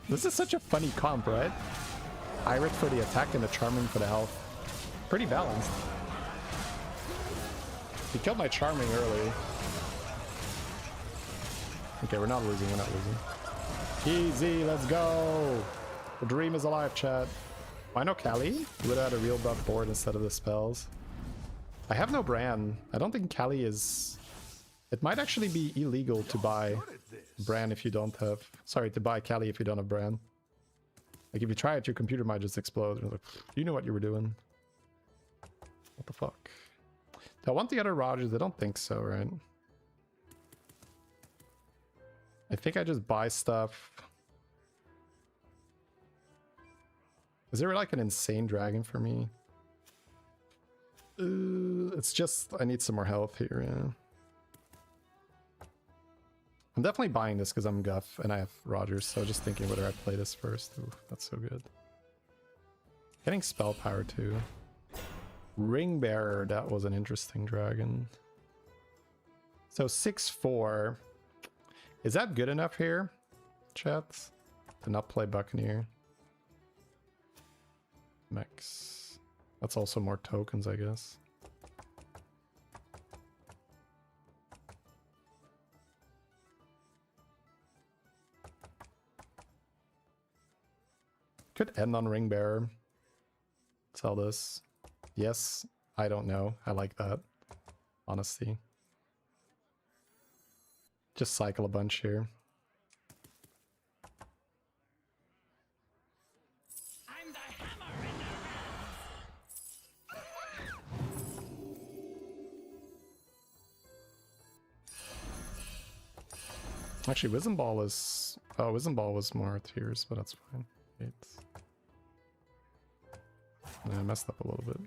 This is such a funny comp, right? Irate for the attack and the Charming for the health. pretty balanced. He killed my Charming early. Okay, we're not losing, we're not losing. Easy, let's go! The dream is alive, chat. Why no Kali? We would have had a real buff board instead of the spells. I have no Bran. I don't think Kali is... It might actually be illegal to buy Bran if you don't have... Sorry, to buy Kali if you don't have Bran. Like, if you try it, your computer might just explode. Like, you know what you were doing. What the fuck? Do I want the other Rogers? I don't think so, right? I think I just buy stuff. Is there like an insane dragon for me? It's just, I need some more health here, yeah. I'm definitely buying this because I'm Guff and I have Rogers, so just thinking whether I play this first. Ooh, that's so good. Getting spell power too. Ring Bearer, that was an interesting dragon. So 6-4. Is that good enough here, chat? To not play Buccaneer? Max. That's also more tokens, I guess. Could end on Ring Bearer. Sell this. Yes, I don't know. I like that. Honesty. Just cycle a bunch here. I'm the hammer in the Actually, Wisdom Ball is... Oh, Wisdom Ball was more tears, but that's fine. 8. Yeah, I messed up a little bit.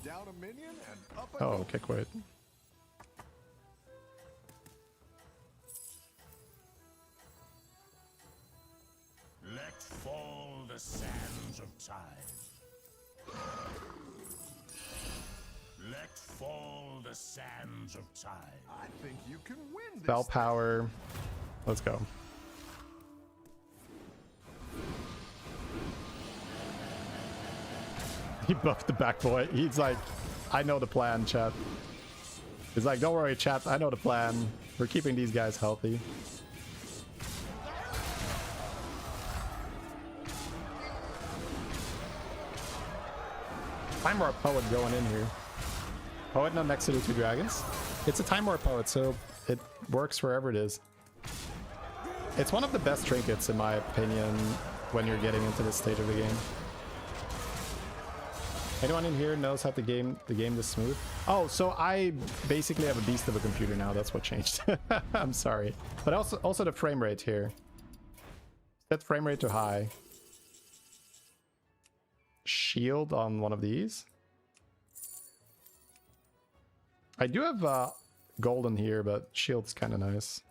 Down a minion and up a Oh, goal. okay, wait. Let fall the sands of time. Let fall the sands of time. I think you can win this. Spell power. Let's go. He buffed the back boy. He's like, I know the plan, chat. He's like, don't worry, chat. I know the plan. We're keeping these guys healthy. Time Warp Poet going in here. Poet not next to the 2 dragons. It's a Time Warp Poet, so it works wherever it is. It's one of the best trinkets, in my opinion, when you're getting into this stage of the game. Anyone in here knows how to game the game this smooth? Oh, so I basically have a beast of a computer now. That's what changed. I'm sorry. But also the frame rate here. Set frame rate to high. Shield on one of these. I do have golden here, but shield's kind of nice.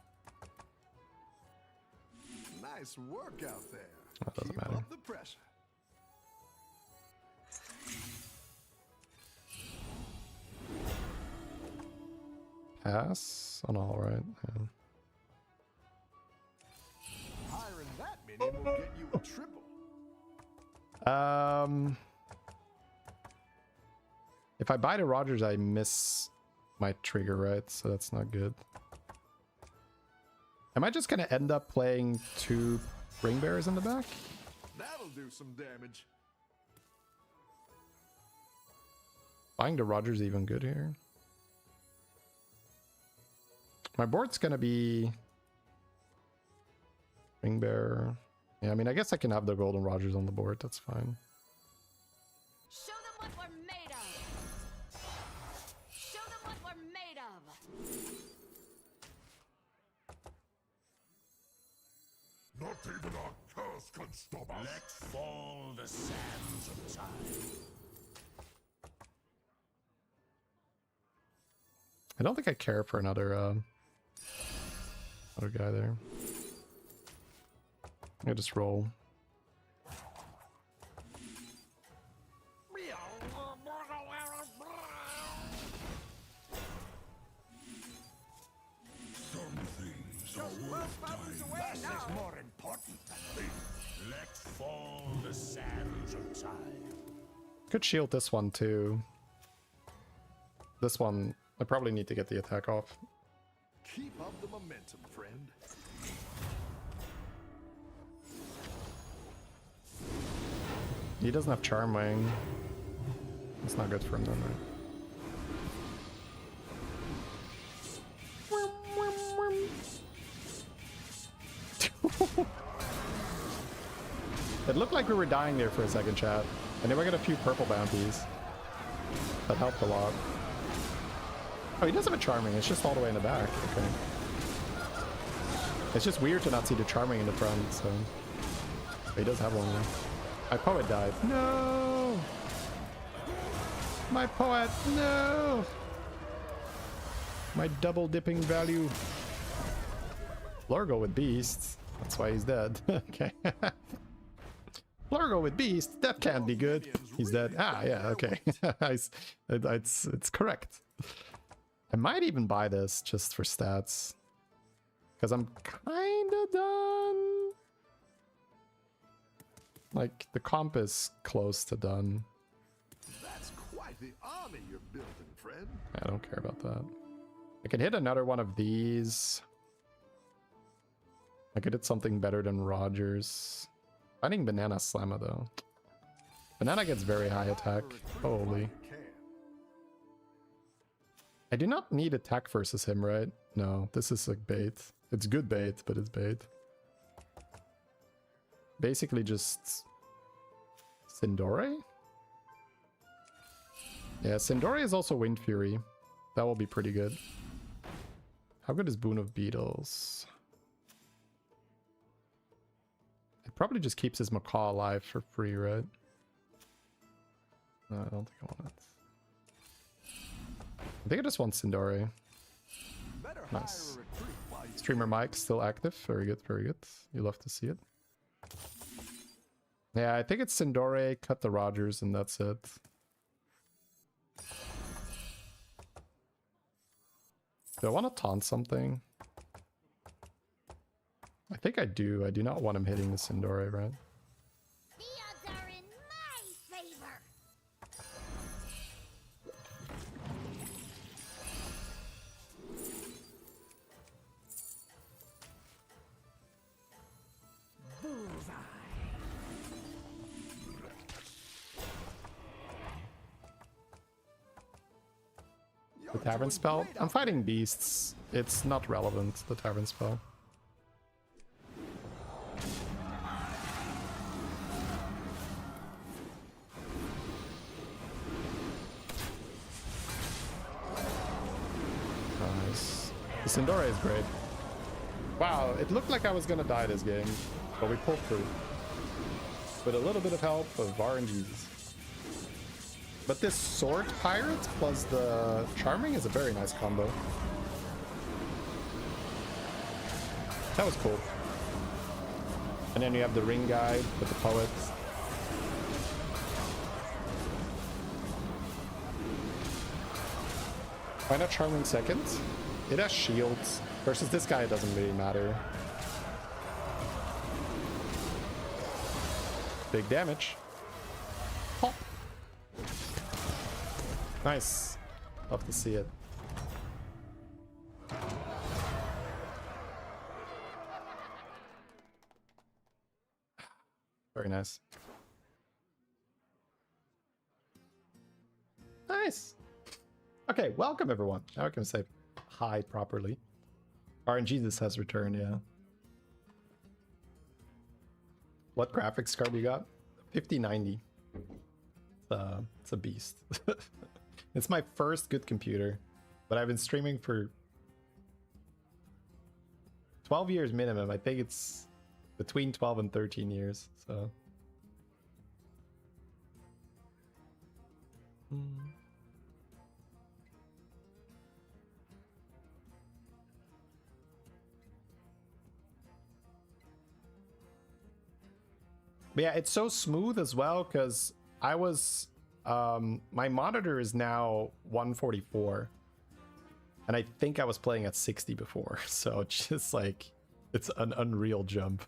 Nice work out there. That doesn't Keep matter. up the pressure. Pass on all right. Yeah. Hiring that minion will get you a triple. If I buy the Rogers, I miss my trigger, right? So that's not good. Am I just gonna end up playing 2 Ring Bearers in the back? That'll do some damage. Buying the Rogers even good here. My board's gonna be Ring Bearer. Yeah, I mean, I guess I can have the Golden Rogers on the board. That's fine. Show them what we're made of. Show them what we're made of. Not even our curse can stop us. Let fall the sands of time. I don't think I care for another other guy there. I just roll. Some things are worth dying. This is more important than me. Let fall the sands Could shield this one too. This one, I probably need to get the attack off. Keep up the momentum, friend. He doesn't have Charm Wing. It's not good for him then, right? It looked like we were dying there for a second, chat. And then we got a few purple bounties. That helped a lot. Oh, he does have a Charming. It's just all the way in the back. Okay. It's just weird to not see the Charming in the front, so... But he does have one there. My poet died. No! My poet, no! My double dipping value. Lurgo with beasts. That's why he's dead. Okay. Lurgo with beast. That can't be good. He's dead. Ah, yeah, okay. it's correct. I might even buy this just for stats. Because I'm kind of done. Like, the comp is close to done. That's quite the army you're building, friend. I don't care about that. I could hit another one of these. I could hit something better than Rogers. Finding Banana Slammer though. Banana gets very high attack. Holy. I do not need attack versus him, right? No, this is like bait. It's good bait, but it's bait. Basically just... Sindore? Yeah, Sindore is also Wind Fury. That will be pretty good. How good is Boon of Beetles? It probably just keeps his Macaw alive for free, right? No, I don't think I want it. I think I just want Sindore. Nice. Streamer Mike still active. Very good, very good. You love to see it. Yeah, I think it's Sindore, cut the Rogers, and that's it. Do I want to taunt something? I think I do. I do not want him hitting the Sindore, right? The odds are in my favor. The Tavern spell? I'm fighting beasts. It's not relevant, the Tavern spell. Nice. The Sindore is great. Wow, it looked like I was gonna die this game, but we pulled through. With a little bit of help of RNGs. But this Sword Pirate plus the Charming is a very nice combo. That was cool. And then you have the Ring guy with the Poet. Why not Charming second? It has shields. Versus this guy, it doesn't really matter. Big damage. Pop. Nice. Love to see it. Very nice. Nice. Okay, welcome everyone. Now I can say hi properly. RNGesus has returned, yeah. What graphics card you got? 5090. It's a beast. It's my first good computer, but I've been streaming for 12 years minimum. I think it's between 12 and 13 years, so. But yeah, it's so smooth as well because I was my monitor is now 144 and I think I was playing at 60 before, so just like it's an unreal jump.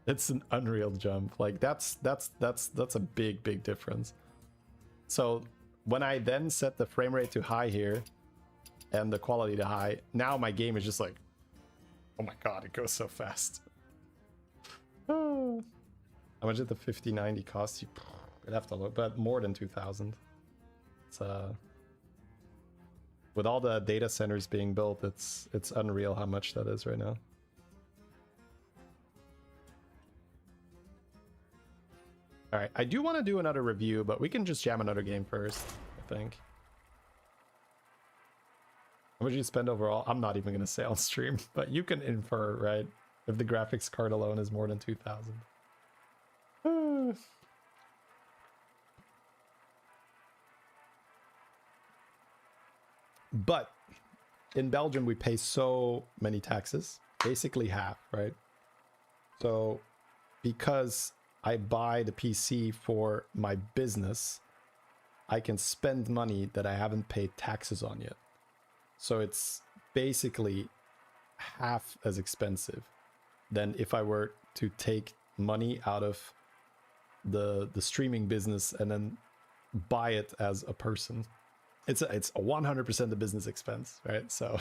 It's an unreal jump. Like that's a big difference. So when I then set the frame rate to high here and the quality to high, now my game is just like, oh my god, it goes so fast. How much did the 5090 cost you? I'd have to look, but more than 2,000. It's with all the data centers being built, it's unreal how much that is right now. All right, I do want to do another review, but we can just jam another game first, I think. How much did you spend overall? I'm not even going to say on stream, but you can infer, right? If the graphics card alone is more than 2,000. But in Belgium, we pay so many taxes, basically half, right? So because I buy the PC for my business, I can spend money that I haven't paid taxes on yet. So it's basically half as expensive than if I were to take money out of the streaming business and then buy it as a person. It's a 100% the business expense, right? So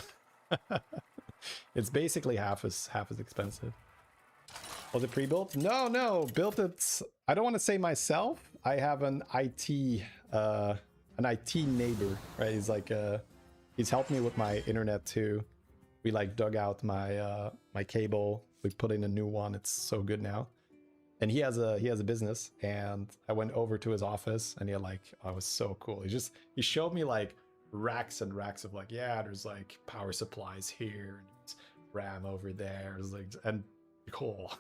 it's basically half as expensive. Was it pre-built? No, built it. I don't want to say myself. I have an IT neighbor, right? He's like he's helped me with my internet too. We like dug out my my cable. We put in a new one. It's so good now. And he has a business, and I went over to his office, and he had like, oh, it was so cool. He showed me like racks and racks of like, yeah, there's like power supplies here, and there's RAM over there. It was like, and cool.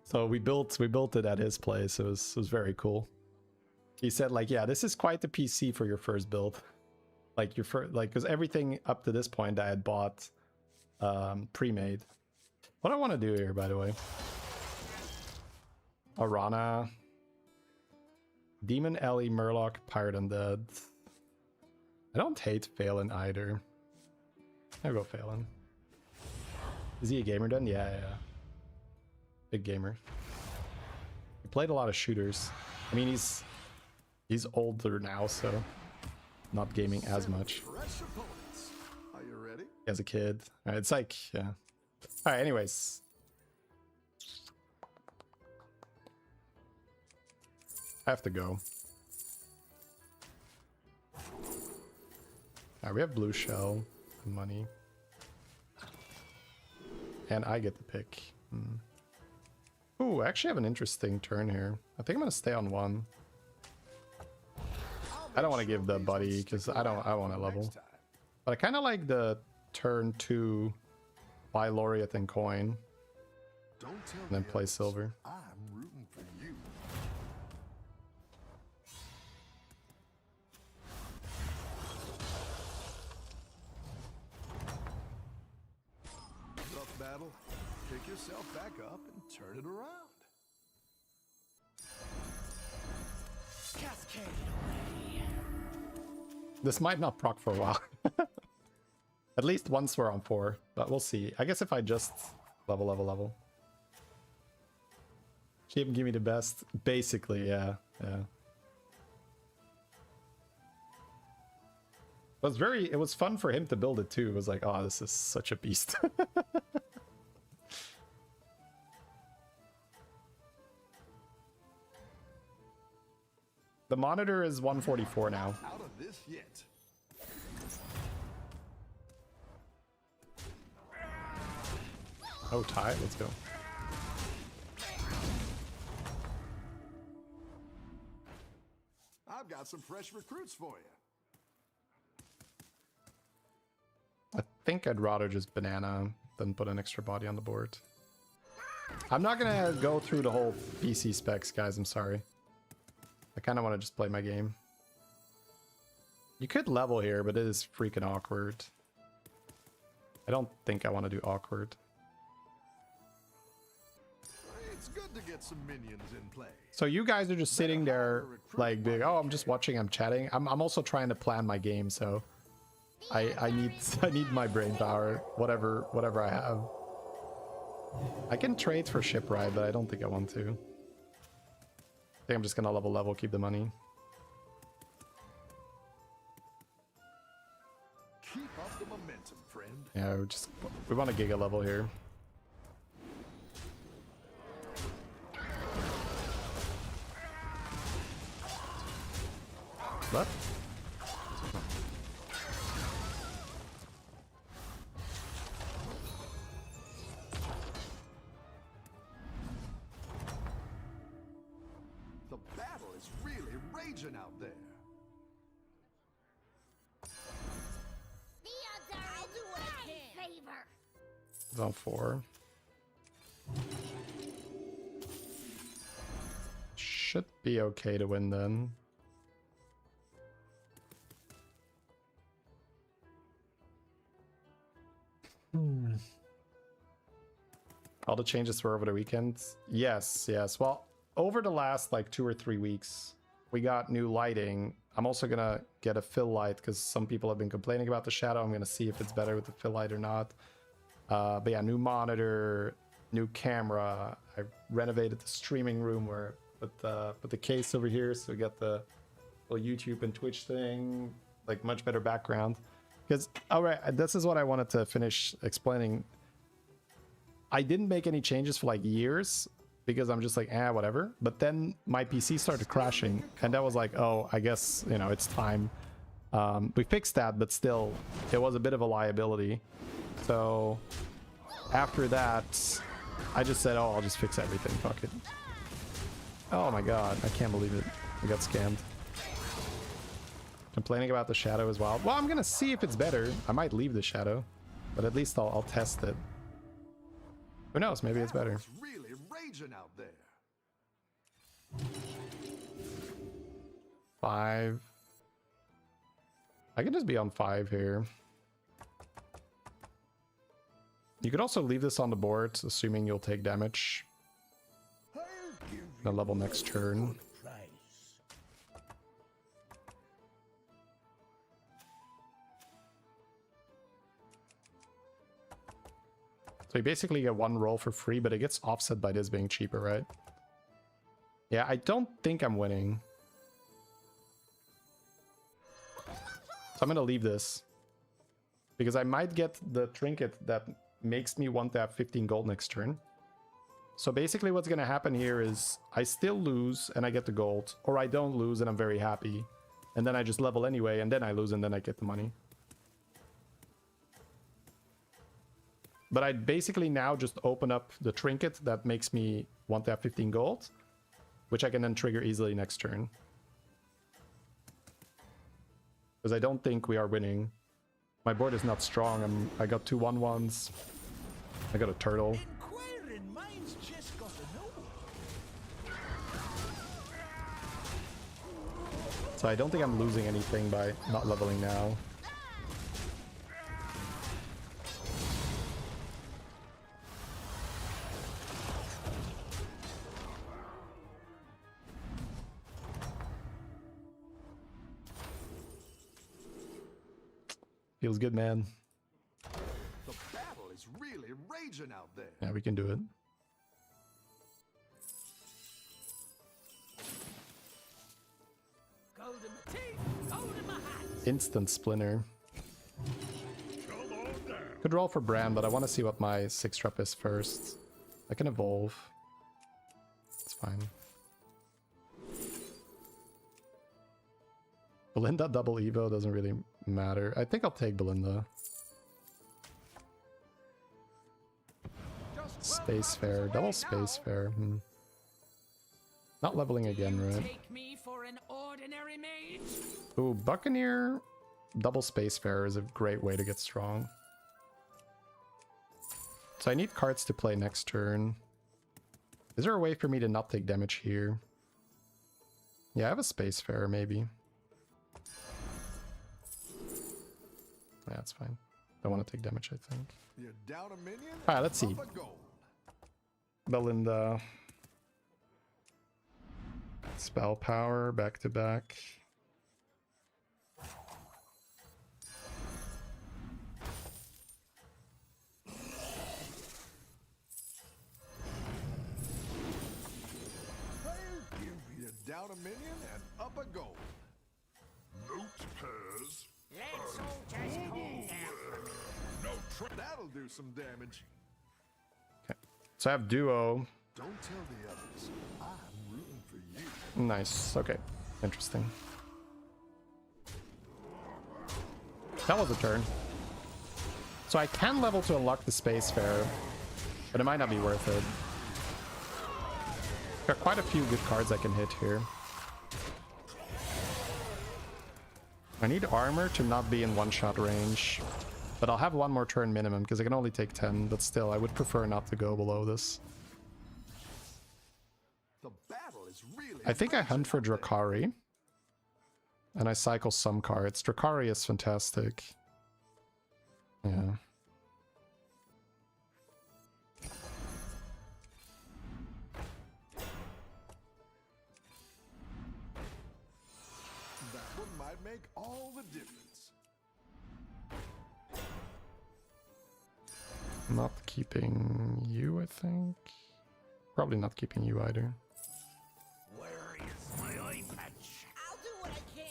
So we built it at his place. It was very cool. He said like, yeah, this is quite the PC for your first build. Like your first, like, because everything up to this point I had bought pre-made. What I want to do here, by the way. Arana, Demon Ellie, Murloc, Pirate Undead. I don't hate Phelan either. I'll go Phelan. Is he a gamer then? Yeah. Big gamer. He played a lot of shooters. I mean, he's older now, so not gaming as much. Are you ready? As a kid. It's like, yeah. Alright, anyways. I have to go. Alright, we have blue shell and money. And I get the pick. Ooh, I actually have an interesting turn here. I think I'm gonna stay on one. I don't want to give the buddy because I want to level. But I kind of like the turn 2 buy Laureate and coin. Don't tell And then the play others. silver. I'm rooting for you. Rough battle. Pick yourself back up and turn it around. Cascade away. This might not proc for a while. At least once we're on 4, but we'll see. I guess if I just level. Keep give me the best. Basically, yeah. It was fun for him to build it too. It was like, oh, this is such a beast. The monitor is 144 now. Out of this yet. Oh, tie. Let's go. I've got some fresh recruits for you. I think I'd rather just banana than put an extra body on the board. I'm not gonna go through the whole PC specs, guys. I'm sorry. I kind of want to just play my game. You could level here, but it is freaking awkward. I don't think I want to do awkward. It's good to get some minions in play. So you guys are just sitting there like being, oh, I'm just watching, I'm chatting. I'm also trying to plan my game, so I need my brain power, whatever I have. I can trade for ship ride, but I don't think I want to. I think I'm just gonna level, keep the money. Keep up the momentum, friend. Yeah, we want a giga level here. What? The battle is really raging out there. The odds are I'll do what I can. Favor. Zone 4. Should be okay to win then. All the changes were over the weekend? Yes. Well, over the last like 2 or 3 weeks, we got new lighting. I'm also gonna get a fill light because some people have been complaining about the shadow. I'm gonna see if it's better with the fill light or not. But yeah, new monitor, new camera. I renovated the streaming room where put the case over here, so we got the little YouTube and Twitch thing, like much better background. Because, all right, this is what I wanted to finish explaining. I didn't make any changes for like years because I'm just like, whatever. But then my PC started crashing, and that was like, oh, I guess, you know, it's time. We fixed that, but still, it was a bit of a liability. So after that, I just said, oh, I'll just fix everything. Fuck it. Oh my god, I can't believe it. I got scammed. Complaining about the shadow as well. Well, I'm gonna see if it's better. I might leave the shadow, but at least I'll test it. Who knows? Maybe it's better. It's really raging out there. 5. I could just be on 5 here. You could also leave this on the board, assuming you'll take damage. The level next turn. So you basically get 1 roll for free, but it gets offset by this being cheaper, right? Yeah, I don't think I'm winning. So I'm gonna leave this. Because I might get the trinket that makes me want to have 15 gold next turn. So basically what's gonna happen here is I still lose and I get the gold, or I don't lose and I'm very happy. And then I just level anyway, and then I lose and then I get the money. But I basically now just open up the trinket that makes me want to have 15 gold, which I can then trigger easily next turn. Because I don't think we are winning. My board is not strong. I got 2 1/1s. I got a turtle. Inquiring minds just got to know. So I don't think I'm losing anything by not leveling now. Feels good, man. The battle is really raging out there. Yeah, we can do it. Gold in my teeth, gold in my hands. Instant splinter. Come on down. Could roll for Bran, but I want to see what my 6-drop is first. I can evolve. It's fine. Belinda double Evo doesn't really matter. I think I'll take Belinda. Space Fair. Double Space Fair. Not leveling again, right? Take me for an ordinary mage? Ooh, Buccaneer. Double Space Fair is a great way to get strong. So I need cards to play next turn. Is there a way for me to not take damage here? Yeah, I have a Space Fair, maybe. Yeah, that's fine. Don't want to take damage, I think. You're down a minion. Alright, let's see. Up a gold. Belinda. Spell power, back to back. down a minion and up a gold. Note pairs. Let's all just hold down. No tra- That'll do some damage. Okay. So I have duo. Don't tell the others. I'm rooting for you. Nice. Okay. Interesting. That was a turn. So I can level to unlock the Space Fair, but it might not be worth it. Got quite a few good cards I can hit here. I need armor to not be in one-shot range, but I'll have one more turn minimum because I can only take 10, but still, I would prefer not to go below this. The battle is really I think I hunt for Drakari, and I cycle some cards. Drakari is fantastic. Yeah. That one might make all the difference. Not keeping you, I think. Probably not keeping you either. Where is my eye patch? I'll do what I can.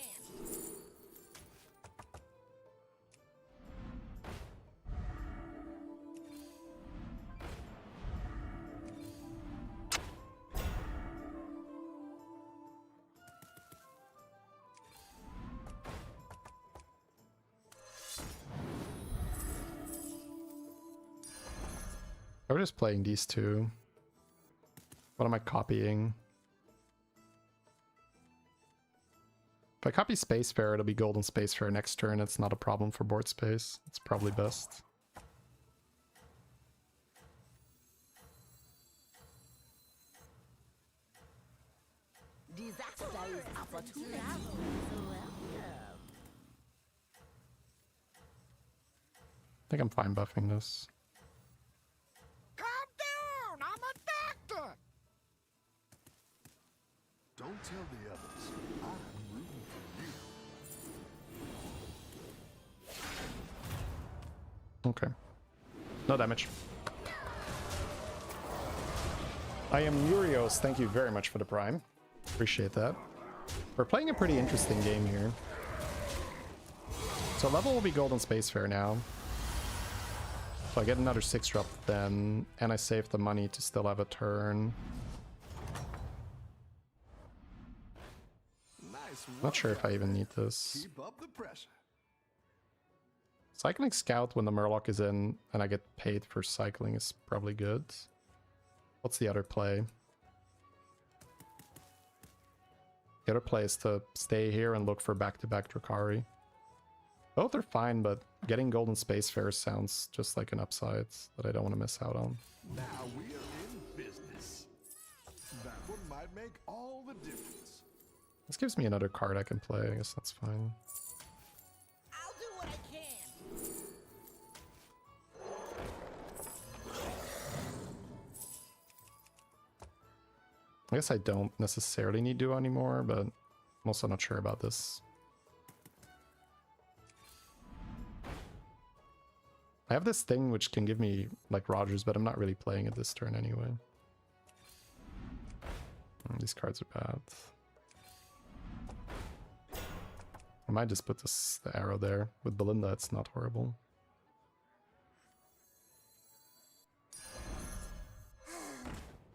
I'm just playing these two. What am I copying? If I copy Space Fair, it'll be Golden Space Fair next turn. It's not a problem for board space. It's probably best. Disaster is opportunity. I think I'm fine buffing this. Calm down! I'm a doctor! Don't tell the others. I'm rooting for you. Okay. No damage. I am Urios. Thank you very much for the prime. Appreciate that. We're playing a pretty interesting game here. So level will be Golden Space Fair now. So I get another 6-drop then, and I save the money to still have a turn. Nice work. Not sure if I even need this. Keep up the pressure. Cycling Scout when the Murloc is in and I get paid for cycling is probably good. What's the other play? The other play is to stay here and look for back-to-back Drakari. Both are fine, but getting Golden Space Fair sounds just like an upside that I don't want to miss out on. Now we are in business. That one might make all the difference. This gives me another card I can play. I guess that's fine. I'll do what I can. I guess I don't necessarily need Duo anymore, but I'm also not sure about this. I have this thing which can give me like Rogers, but I'm not really playing it this turn anyway. These cards are bad. I might just put the arrow there. With Belinda, it's not horrible.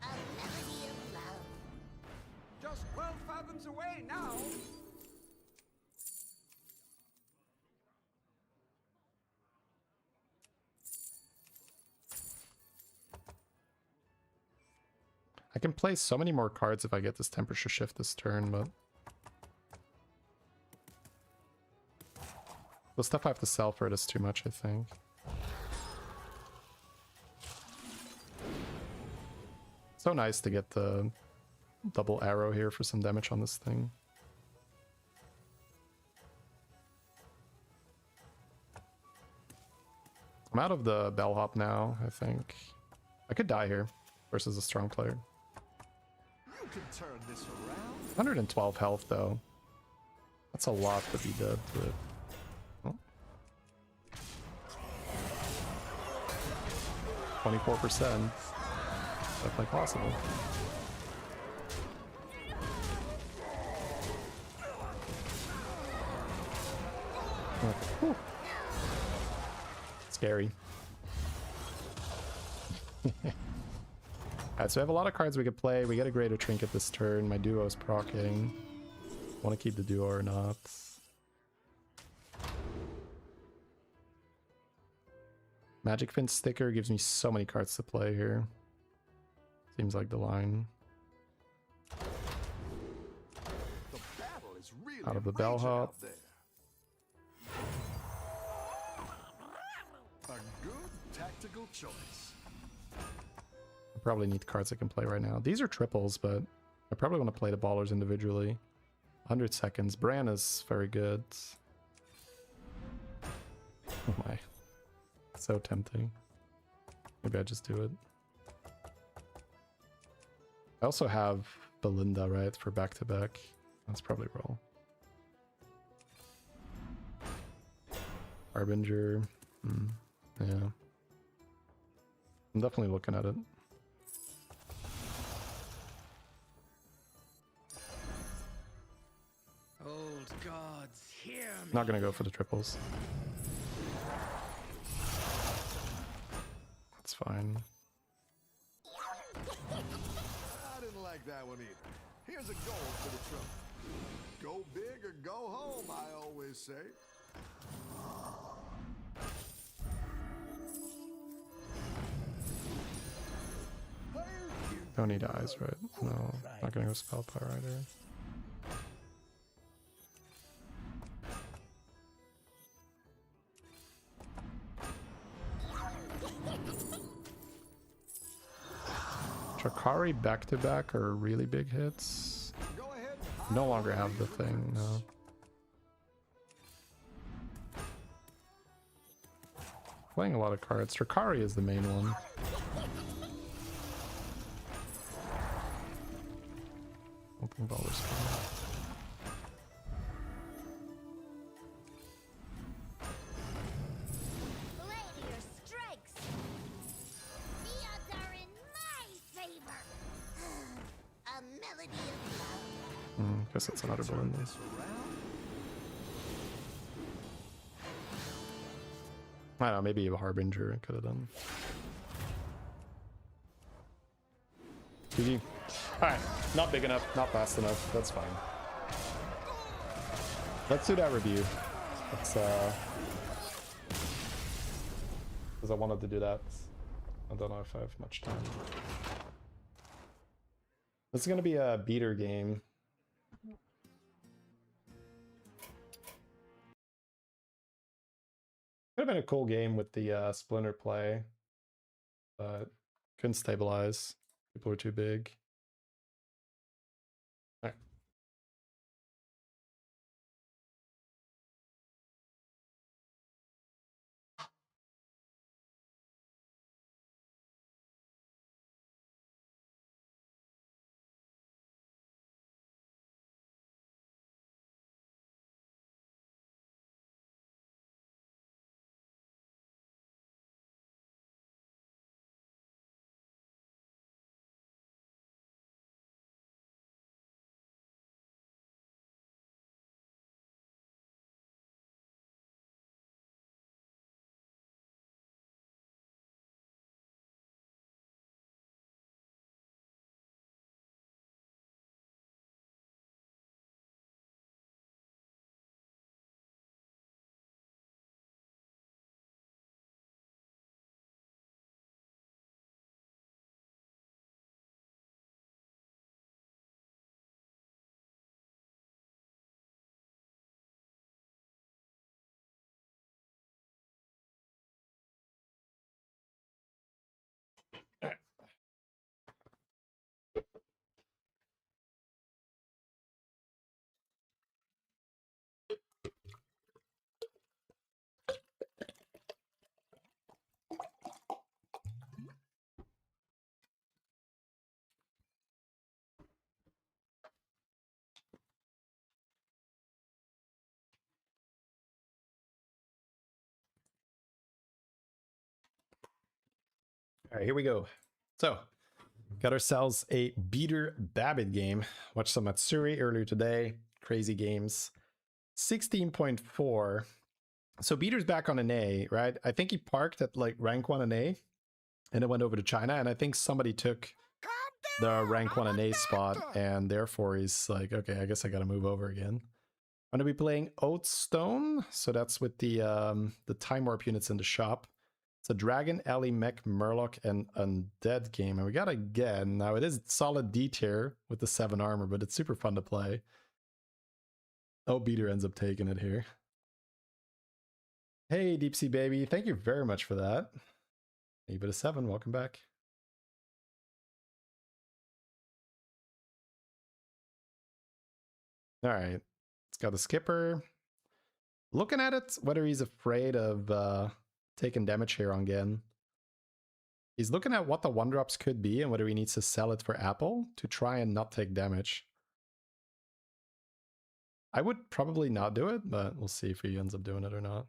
A melody of love. Just 12 fathoms away now! I can play so many more cards if I get this temperature shift this turn, but the stuff I have to sell for it is too much, I think. So nice to get the double arrow here for some damage on this thing. I'm out of the bellhop now, I think. I could die here versus a strong player. You can turn this around. 112 health though. That's a lot to be dead with. Oh. 24%. Definitely possible. Whew. Scary. Alright, so we have a lot of cards we could play. We get a greater trinket this turn. My duo is proccing. Want to keep the duo or not? Magic Fin sticker gives me so many cards to play here. Seems like the line. The battle is really Out of the raging bellhop. out there. A good tactical choice. I probably need cards I can play right now. These are triples, but I probably want to play the ballers individually. 100 seconds. Bran is very good. Oh my. So tempting. Maybe I just do it. I also have Belinda, right, for back-to-back. That's probably roll. Harbinger. Yeah. I'm definitely looking at it. Old gods, hear me. Not gonna go for the triples. That's fine. I didn't like that one either. Here's a goal for the trophy. Go big or go home, I always say. Don't need eyes, right? No, not gonna go spell power either. Drakari back-to-back are really big hits. Go ahead. No longer have the thing, no. Playing a lot of cards. Drakari is the main one. Open ballers. Play to your strengths. The odds are in my favor. A melody of love. Guess that's another Belinda. This around. I don't know, maybe a Harbinger I could have done. GG. Alright, not big enough, not fast enough, that's fine. Let's do that review. Let's because I wanted to do that. I don't know if I have much time. This is gonna be a beater game. Could have been a cool game with the Splinter play, but couldn't stabilize. People were too big. All right. All right, here we go. So, got ourselves a beater Babbit game. Watched some Matsuri earlier today. Crazy games. 16.4. So Beater's back on an A, right? I think he parked at like rank 1 an A and it went over to China. And I think somebody took the rank 1 an A spot. And therefore he's like, okay, I guess I got to move over again. I'm going to be playing Oathstone. So that's with the Time Warp units in the shop. It's a Dragon, Ellie, Mech, Murloc, and Undead game. And we got again. Now it is solid D tier with the 7 armor, but it's super fun to play. Oh, Beater ends up taking it here. Hey, Deep Sea Baby. Thank you very much for that. A bit of 7. Welcome back. All right. It's got the skipper. Looking at it, whether he's afraid of taking damage here on Gen. He's looking at what the 1-drops could be and whether he needs to sell it for Apple to try and not take damage. I would probably not do it, but we'll see if he ends up doing it or not.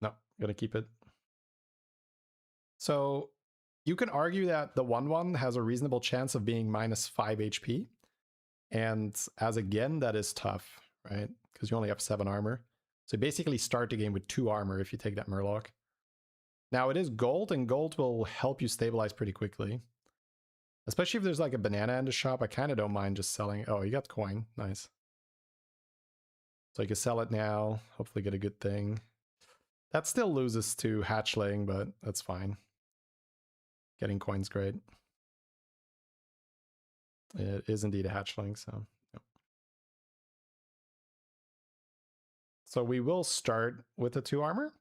No, gonna keep it. So you can argue that the 1/1 has a reasonable chance of being minus 5 HP. And as a Gen, that is tough, right? Because you only have 7 armor. So you basically start the game with 2 armor if you take that Murloc. Now it is gold, and gold will help you stabilize pretty quickly. Especially if there's like a banana in the shop, I kind of don't mind just selling. Oh, you got coin. Nice. So you can sell it now, hopefully get a good thing. That still loses to hatchling, but that's fine. Getting coin's great. It is indeed a hatchling, so. Yep. So we will start with the 2 armor,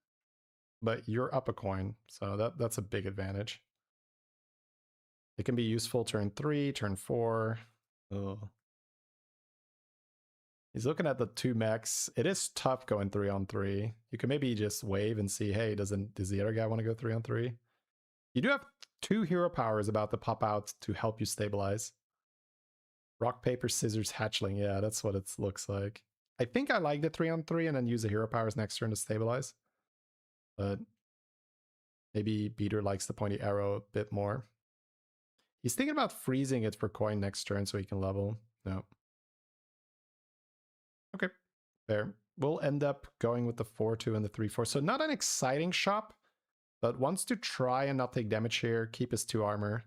but you're up a coin, so that's a big advantage. It can be useful turn 3, turn 4. Oh. He's looking at the 2 mechs. It is tough going 3-on-3. You can maybe just wave and see, hey, does the other guy want to go 3-on-3? You do have 2 hero powers about to pop out to help you stabilize. Rock, paper, scissors, hatchling. Yeah, that's what it looks like. I think I like the 3-on-3 and then use the hero powers next turn to stabilize. But maybe Beater likes the pointy arrow a bit more. He's thinking about freezing it for coin next turn so he can level. No. Okay, fair. We'll end up going with the 4-2 and the 3-4. So not an exciting shop, but wants to try and not take damage here, keep his 2 armor.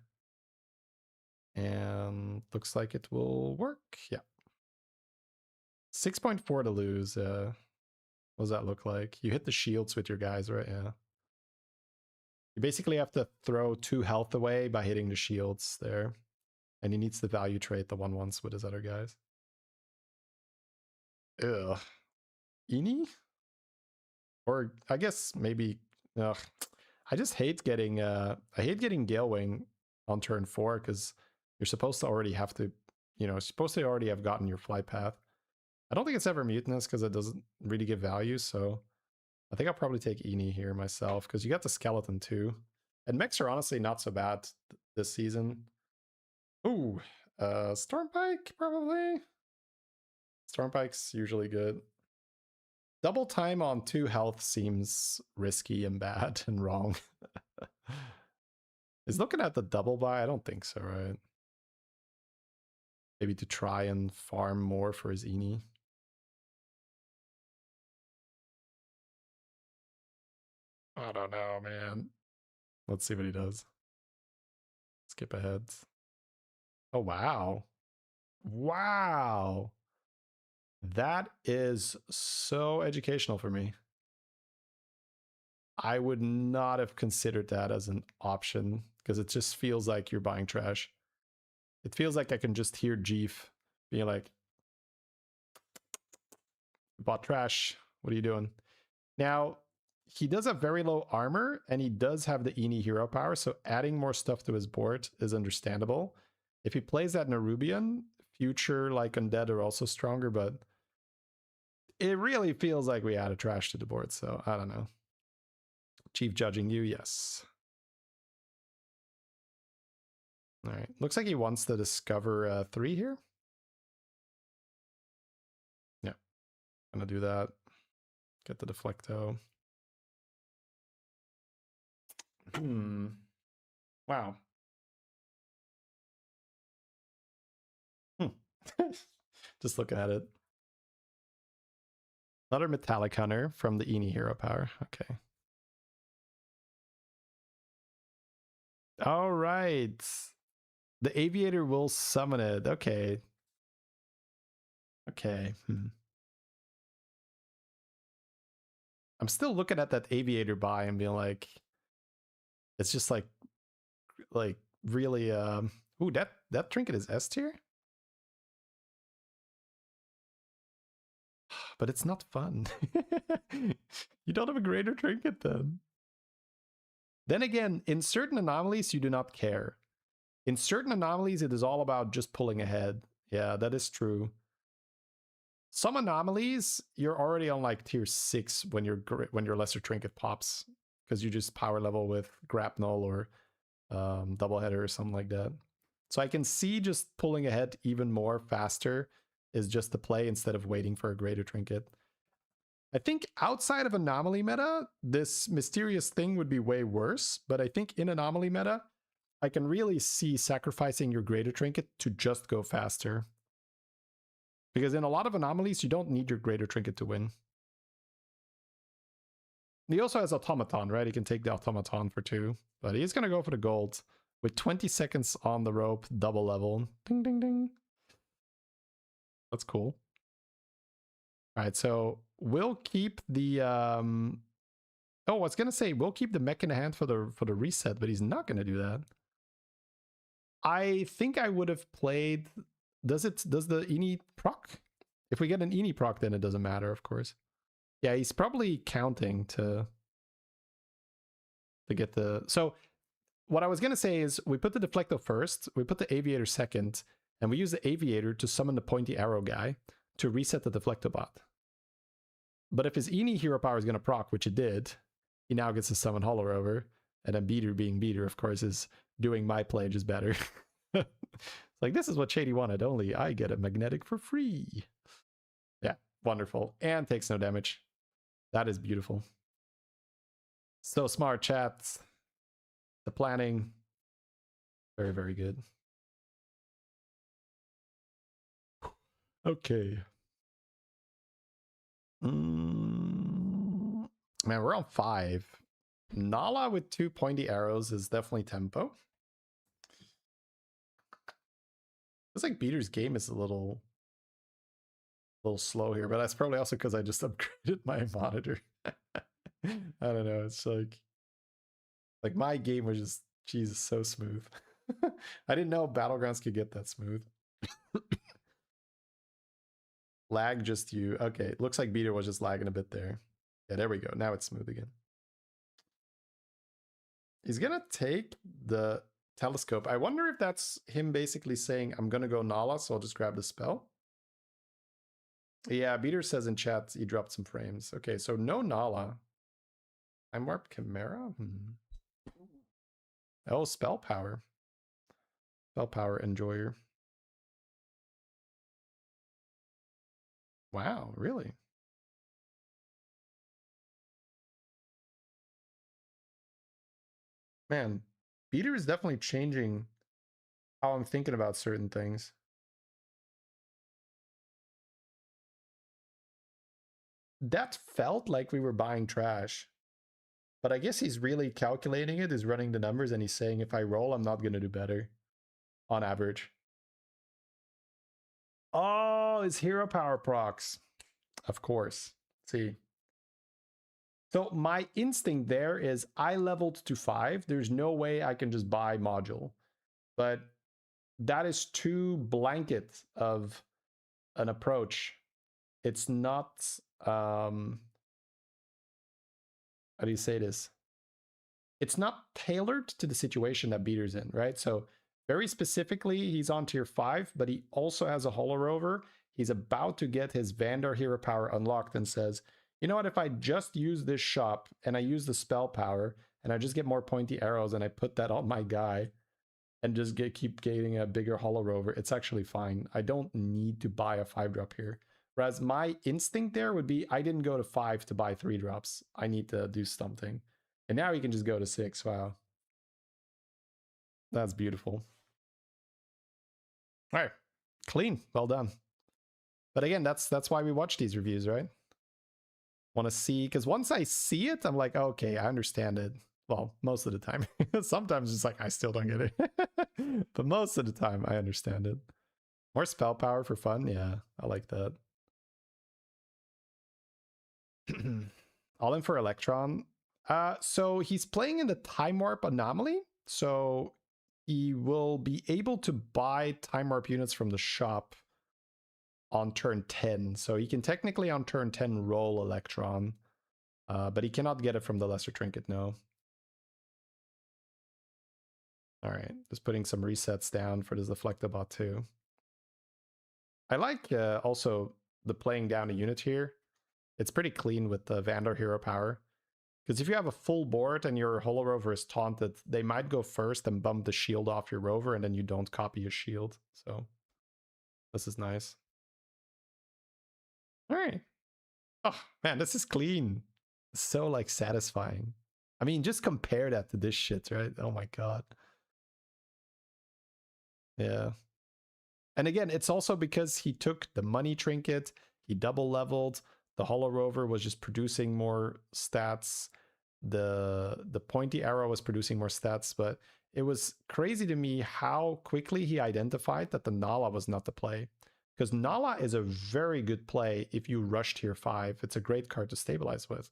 And looks like it will work. Yeah. 6.4 to lose. What does that look like? You hit the shields with your guys, right? Yeah. You basically have to throw 2 health away by hitting the shields there. And he needs to value trade the 1/1s with his other guys. Ugh. Ini? Or I guess maybe... Ugh. I just hate getting... I hate getting Gale Wing on turn 4 because you're supposed to already have to... You know, supposed to already have gotten your flight path. I don't think it's ever mutinous because it doesn't really give value, so... I think I'll probably take Ini here myself because you got the skeleton too. And mechs are honestly not so bad this season. Ooh, Stormpike probably. Stormpike's usually good. Double time on 2 health seems risky and bad and wrong. Is looking at the double buy? I don't think so, right? Maybe to try and farm more for his Ini. I don't know, man. Let's see what he does. Skip ahead. Oh, wow. Wow. That is so educational for me. I would not have considered that as an option because it just feels like you're buying trash. It feels like I can just hear Jeef being like, bought trash. What are you doing? Now, he does have very low armor and he does have the Ini hero power. So adding more stuff to his board is understandable. If he plays that Nerubian, future like Undead are also stronger, but it really feels like we added trash to the board. So I don't know. Chief judging you, yes. All right, looks like he wants to discover 3 here. Yeah, gonna do that. Get the Deflecto. Wow. Just looking at it. Another Metallic Hunter from the Eni hero power. Okay. All right. The Aviator will summon it. Okay. Okay. I'm still looking at that Aviator buy and being like, it's just like really ooh, that trinket is S tier? But it's not fun. You don't have a greater trinket then. Then again, in certain anomalies, you do not care. In certain anomalies, it is all about just pulling ahead. Yeah, that is true. Some anomalies, you're already on like tier 6 when your lesser trinket pops, because you just power level with grapnel or doubleheader or something like that. So I can see just pulling ahead even more faster is just the play instead of waiting for a greater trinket. I think outside of anomaly meta, this mysterious thing would be way worse, but I think in anomaly meta, I can really see sacrificing your greater trinket to just go faster. Because in a lot of anomalies, you don't need your greater trinket to win. He also has automaton, right? He can take the automaton for 2, but he's going to go for the gold with 20 seconds on the rope, double level. Ding, ding, ding. That's cool. All right, so we'll keep the oh, I was gonna say we'll keep the mech in the hand for the reset, but he's not gonna do that. I think I would have played. Does the Eni proc? If we get an Eni proc, then it doesn't matter, of course. Yeah, he's probably counting to get the. So what I was gonna say is we put the Deflecto first, we put the Aviator second, and we use the Aviator to summon the pointy arrow guy to reset the Deflecto bot. But if his Eni hero power is going to proc, which it did, he now gets to summon Hollow Rover. And then Beater being Beater, of course, is doing my play just better. It's like, this is what Shady wanted, only I get a magnetic for free. Yeah, wonderful. And takes no damage. That is beautiful. So smart, chat. The planning, very, very good. Okay. Man, we're on 5. Nala with 2 pointy arrows is definitely tempo. It's like Beater's game is a little slow here, but that's probably also because I just upgraded my monitor. I don't know. It's like my game was just, Jesus, so smooth. I didn't know Battlegrounds could get that smooth. Lag just you. Okay, looks like Beater was just lagging a bit there. Yeah, there we go. Now it's smooth again. He's gonna take the telescope. I wonder if that's him basically saying, I'm gonna go Nala, so I'll just grab the spell. Yeah, Beater says in chat he dropped some frames. Okay, so no Nala. I'm warped Chimera? Oh, spell power. Spell power enjoyer. Wow, really? Man, Beater is definitely changing how I'm thinking about certain things. That felt like we were buying trash. But I guess he's really calculating it, he's running the numbers, and he's saying, if I roll, I'm not going to do better. On average. Oh, it's hero power procs. Of course. See. So my instinct there is I leveled to 5. There's no way I can just buy module. But that is too blanket of an approach. It's not how do you say this? It's not tailored to the situation that Beater's in, right? So very specifically, he's on tier 5, but he also has a Hollow Rover. He's about to get his Vandar hero power unlocked and says, you know what, if I just use this shop and I use the spell power and I just get more pointy arrows and I put that on my guy and just keep getting a bigger Hollow Rover, it's actually fine. I don't need to buy a 5-drop here. Whereas my instinct there would be, I didn't go to 5 to buy 3-drops. I need to do something. And now you can just go to 6. Wow. That's beautiful. All right. Clean. Well done. But again, that's why we watch these reviews, right? Want to see, because once I see it, I'm like, okay, I understand it. Well, most of the time. Sometimes it's like I still don't get it. But most of the time I understand it. More spell power for fun, yeah, I like that. All in for Electron. So he's playing in the Time Warp Anomaly, so he will be able to buy Time Warp units from the shop on turn 10. So he can technically on turn 10 roll Electron, but he cannot get it from the Lesser Trinket, no. All right, just putting some resets down for this Deflectobot too. I like also the playing down a unit here. It's pretty clean with the Vandar hero power. Because if you have a full board and your Holo Rover is taunted, they might go first and bump the shield off your Rover, and then you don't copy your shield. So this is nice. All right. Oh man, this is clean. So like satisfying. I mean, just compare that to this shit, right? Oh my god. Yeah. And again, it's also because he took the money trinket, he double leveled, the Holo Rover was just producing more stats, the pointy arrow was producing more stats, but it was crazy to me how quickly he identified that the Nala was not the play. Because Nala is a very good play if you rush tier 5. It's a great card to stabilize with.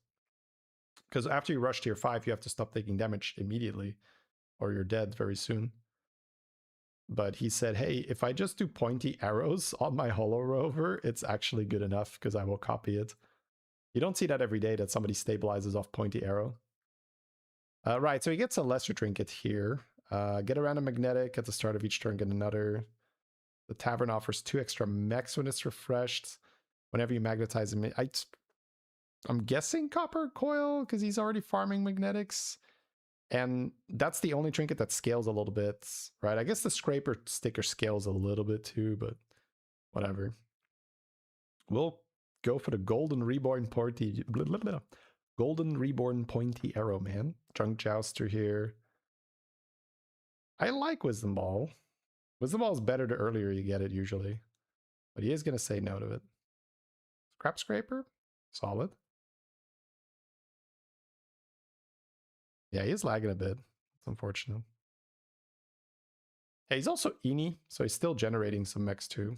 Because after you rush tier 5, you have to stop taking damage immediately, or you're dead very soon. But he said, hey, if I just do pointy arrows on my Holo Rover, it's actually good enough because I will copy it. You don't see that every day that somebody stabilizes off pointy arrow. Right, so he gets a lesser trinket here. Get around a magnetic at the start of each turn, get another. The tavern offers 2 extra mechs when it's refreshed. Whenever you magnetize him, I'm guessing copper coil because he's already farming magnetics. And that's the only trinket that scales a little bit, right? I guess the scraper sticker scales a little bit too, but whatever. We'll go for the golden reborn pointy, golden reborn pointy arrow, man. Drunk jouster here. I like Wisdom Ball. Wisdom Ball is better the earlier you get it usually, but he is going to say no to it. Scrap scraper, solid. Yeah, he is lagging a bit. It's unfortunate. Yeah, he's also Ini, so he's still generating some mechs too.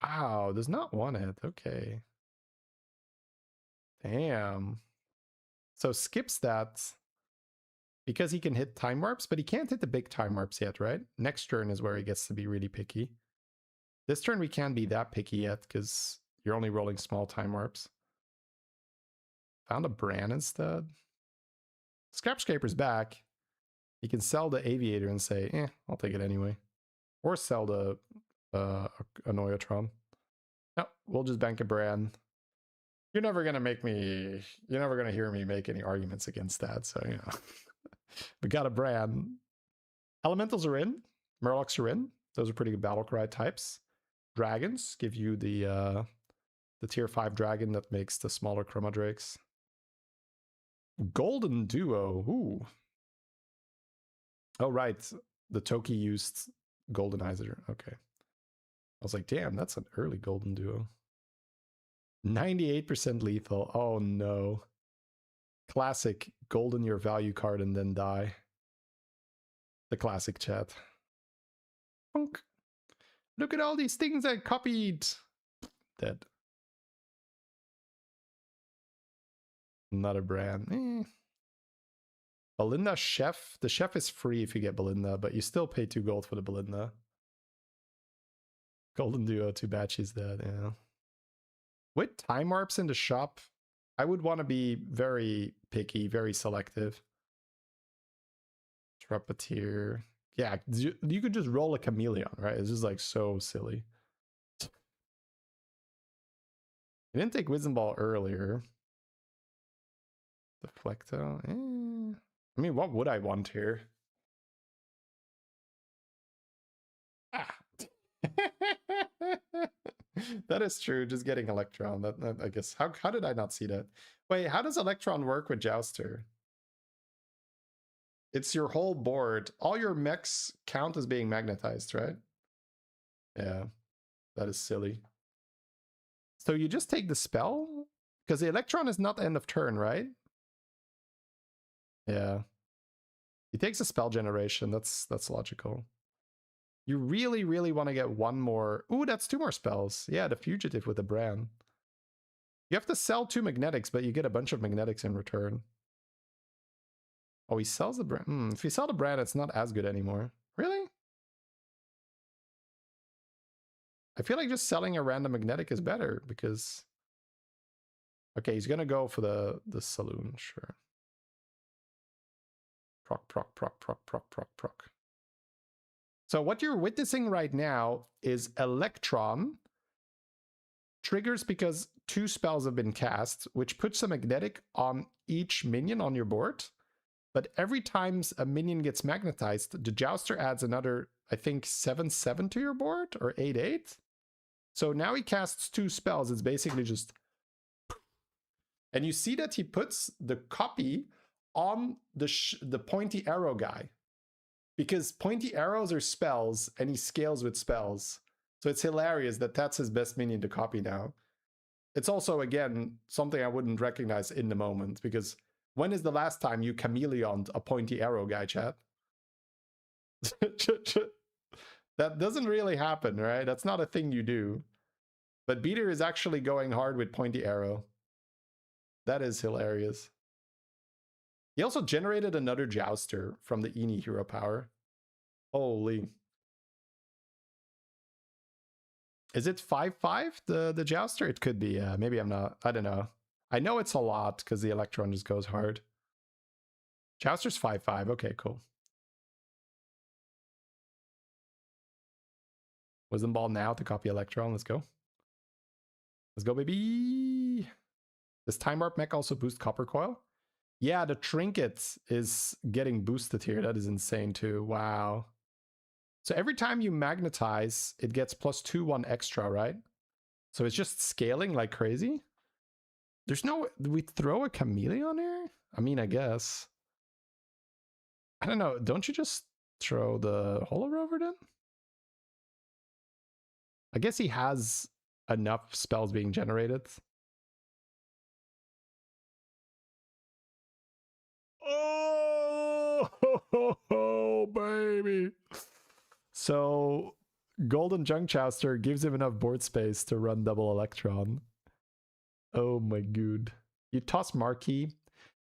Wow, does not want it. Okay. Damn. So skips that because he can hit time warps, but he can't hit the big time warps yet, right? Next turn is where he gets to be really picky. This turn we can't be that picky yet because you're only rolling small time warps. Found a Bran instead. Scrap Scraper's back. He can sell the Aviator and say, I'll take it anyway. Or sell the Anoyatron. No, we'll just bank a Bran. You're never going to hear me make any arguments against that. So, you know, we got a Bran. Elementals are in. Murlocs are in. Those are pretty good Battlecry types. Dragons give you the tier 5 dragon that makes the smaller Chroma Drakes. Golden Duo. Ooh. Oh, right. The Toki used Goldenizer. Okay. I was like, damn, that's an early Golden Duo. 98% lethal. Oh, no. Classic. Golden your value card and then die. The classic chat. Punk. Look at all these things I copied. Dead. Not a brand. Belinda Chef. The Chef is free if you get Belinda, but you still pay 2 gold for the Belinda. Golden Duo, too bad she's dead, yeah. With time warps in the shop, I would want to be very picky, very selective. Trumpeteer. Yeah, you could just roll a chameleon, right? It's just like so silly. I didn't take Wisdom Ball earlier. Deflecto. I mean, what would I want here? Ah. That is true. Just getting Electron. That I guess. How did I not see that? Wait, how does Electron work with Jouster? It's your whole board. All your mechs count as being magnetized, right? Yeah. That is silly. So you just take the spell? Because the Electron is not end of turn, right? Yeah. He takes a spell generation. That's logical. You really, really want to get one more. Ooh, that's 2 more spells. Yeah, the Fugitive with the Bran. You have to sell 2 magnetics, but you get a bunch of magnetics in return. Oh, he sells the Bran. If you sell the Bran, it's not as good anymore. Really? I feel like just selling a random magnetic is better because... Okay, he's gonna go for the Saloon, sure. Proc, proc, proc, proc, proc, proc, proc. So what you're witnessing right now is Electron triggers because 2 spells have been cast, which puts a magnetic on each minion on your board. But every time a minion gets magnetized, the Jouster adds another, I think, 7/7 to your board, or 8/8. So now he casts 2 spells. It's basically just... And you see that he puts the copy on the pointy arrow guy. Because pointy arrows are spells, and he scales with spells. So it's hilarious that that's his best minion to copy now. It's also, again, something I wouldn't recognize in the moment, because when is the last time you chameleoned a pointy arrow guy, chat? That doesn't really happen, right? That's not a thing you do. But Beater is actually going hard with pointy arrow. That is hilarious. He also generated another Jouster from the Eni hero power. Holy. Is it 5/5, the Jouster? It could be, maybe I'm not. I don't know. I know it's a lot because the Electron just goes hard. Jouster's 5/5. Okay, cool. Wisdom Ball now to copy Electron. Let's go. Let's go, baby. Does Time Warp Mech also boost Copper Coil? Yeah, the Trinket is getting boosted here. That is insane too. Wow. So every time you magnetize, it gets +2/1 extra, right? So it's just scaling like crazy. There's no... Do we throw a Chameleon here? I mean, I guess. I don't know. Don't you just throw the Holo Rover then? I guess he has enough spells being generated. Oh, baby. So Golden Junk Jouster gives him enough board space to run double Electron. Oh my god. You toss Marquee.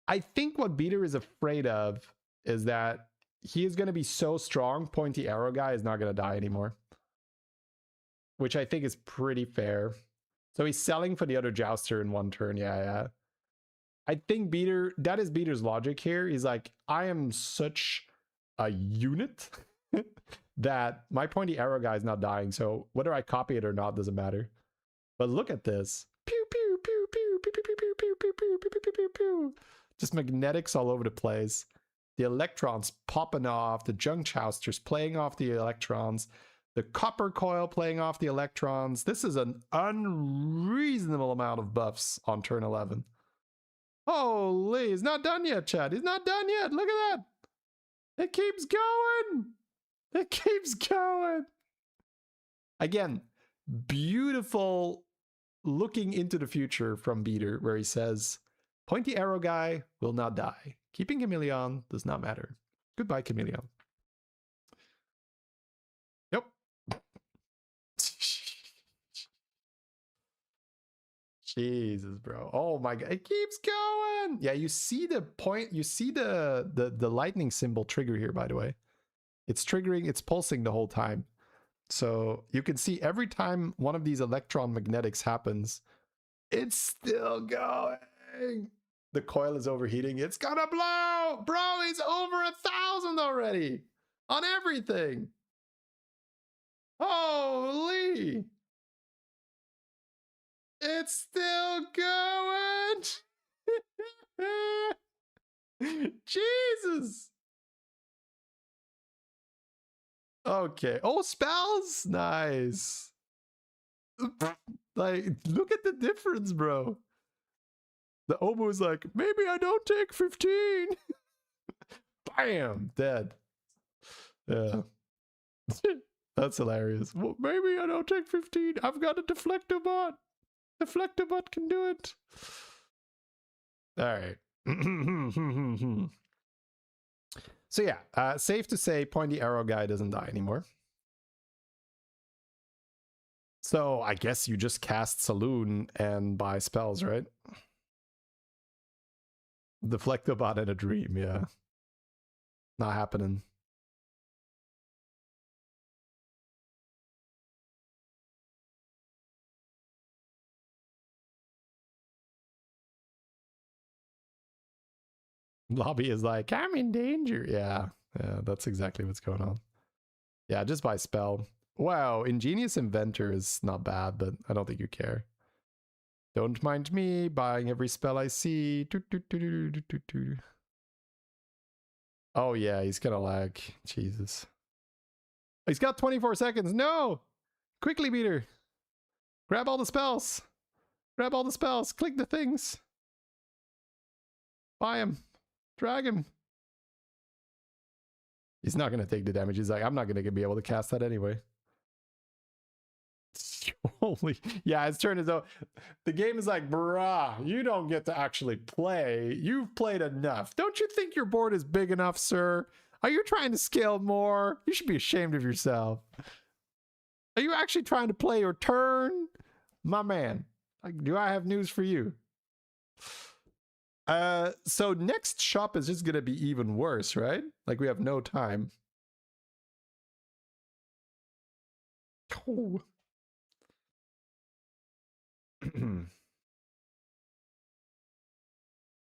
I think what Beater is afraid of is that he is going to be so strong, Pointy Arrow guy is not going to die anymore. Which I think is pretty fair. So he's selling for the other Jouster in 1 turn. Yeah. I think Beater, that is Beater's logic here. He's like, I am such a unit that my Pointy Arrow guy is not dying. So whether I copy it or not doesn't matter. But look at this. Pew, pew, pew, pew, pew, pew, pew, pew, pew, pew, pew, pew, pew, pew, pew. Just magnetics all over the place. The Electrons popping off. The Junk Jousters playing off the Electrons. The Copper Coil playing off the Electrons. This is an unreasonable amount of buffs on turn 11. Holy, he's not done yet, Chad. He's not done yet. Look at that. It keeps going. It keeps going. Again, beautiful looking into the future from Beater, where he says, Pointy Arrow guy will not die. Keeping Chameleon does not matter. Goodbye, Chameleon. Yep. Jesus, bro. Oh my god. It keeps going. Yeah, you see the point. You see the lightning symbol trigger here, by the way. It's triggering, it's pulsing the whole time. So you can see every time one of these electron magnetics happens, it's still going. The coil is overheating. It's gonna blow. Bro, he's over 1,000 already on everything. Holy. It's still going. Jesus. Okay. Oh, spells. Nice. Like, look at the difference, bro. The Omo is like, maybe I don't take 15. Bam. Dead. Yeah. That's hilarious. Well, maybe I don't take 15. I've got a deflector bot. Deflectobot can do it. All right. So yeah, safe to say pointy arrow guy doesn't die anymore. So I guess you just cast Saloon and buy spells, right? Deflectobot in a dream, yeah. Not happening. Lobby is like, I'm in danger. Yeah, that's exactly what's going on. Yeah, just buy spell. Wow, Ingenious Inventor is not bad, but I don't think you care. Don't mind me buying every spell I see. Oh yeah, he's gonna lag. Jesus. He's got 24 seconds. No! Quickly, meter. Grab all the spells. Grab all the spells. Click the things. Buy him. Drag him. He's not going to take the damage. He's like, I'm not going to be able to cast that anyway. Holy. Yeah, his turn is over. The game is like, brah, you don't get to actually play. You've played enough. Don't you think your board is big enough, sir? Are you trying to scale more? You should be ashamed of yourself. Are you actually trying to play your turn? My man, do I have news for you? So next shop is just gonna be even worse, right? Like we have no time. Oh.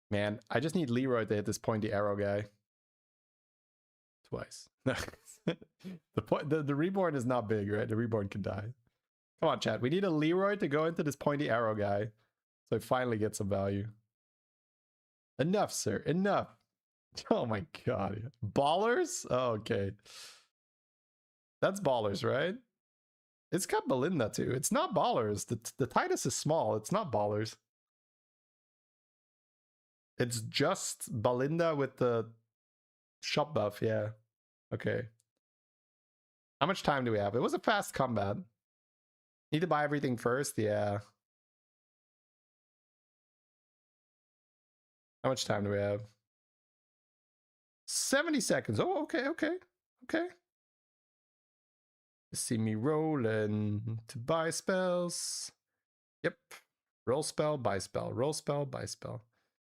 Man, I just need Leroy to hit this pointy arrow guy. Twice. The reborn is not big, right? The reborn can die. Come on, chat. We need a Leroy to go into this pointy arrow guy. So I finally get some value. Enough, sir. Enough. Oh my god. Ballers? Oh, okay. That's ballers, right? It's got Belinda too. It's not ballers. The Titus is small. It's not ballers. It's just Belinda with the shop buff. Yeah. Okay. How much time do we have? It was a fast combat. Need to buy everything first? Yeah. How much time do we have? 70 seconds. Oh, okay, okay, okay. You see me rolling to buy spells. Yep. Roll spell, buy spell. Roll spell, buy spell.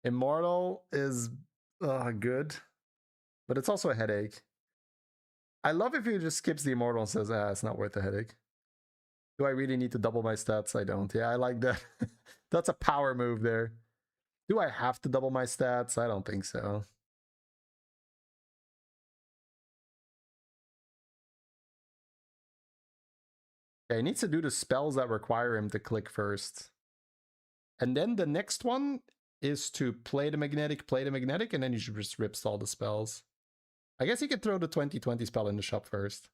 Immortal is good, but it's also a headache. I love if he just skips the Immortal and says, it's not worth the headache. Do I really need to double my stats? I don't. Yeah, I like that. That's a power move there. Do I have to double my stats? I don't think so. Okay, he needs to do the spells that require him to click first. And then the next one is to play the magnetic, and then you should just rip all the spells. I guess he could throw the 2020 spell in the shop first.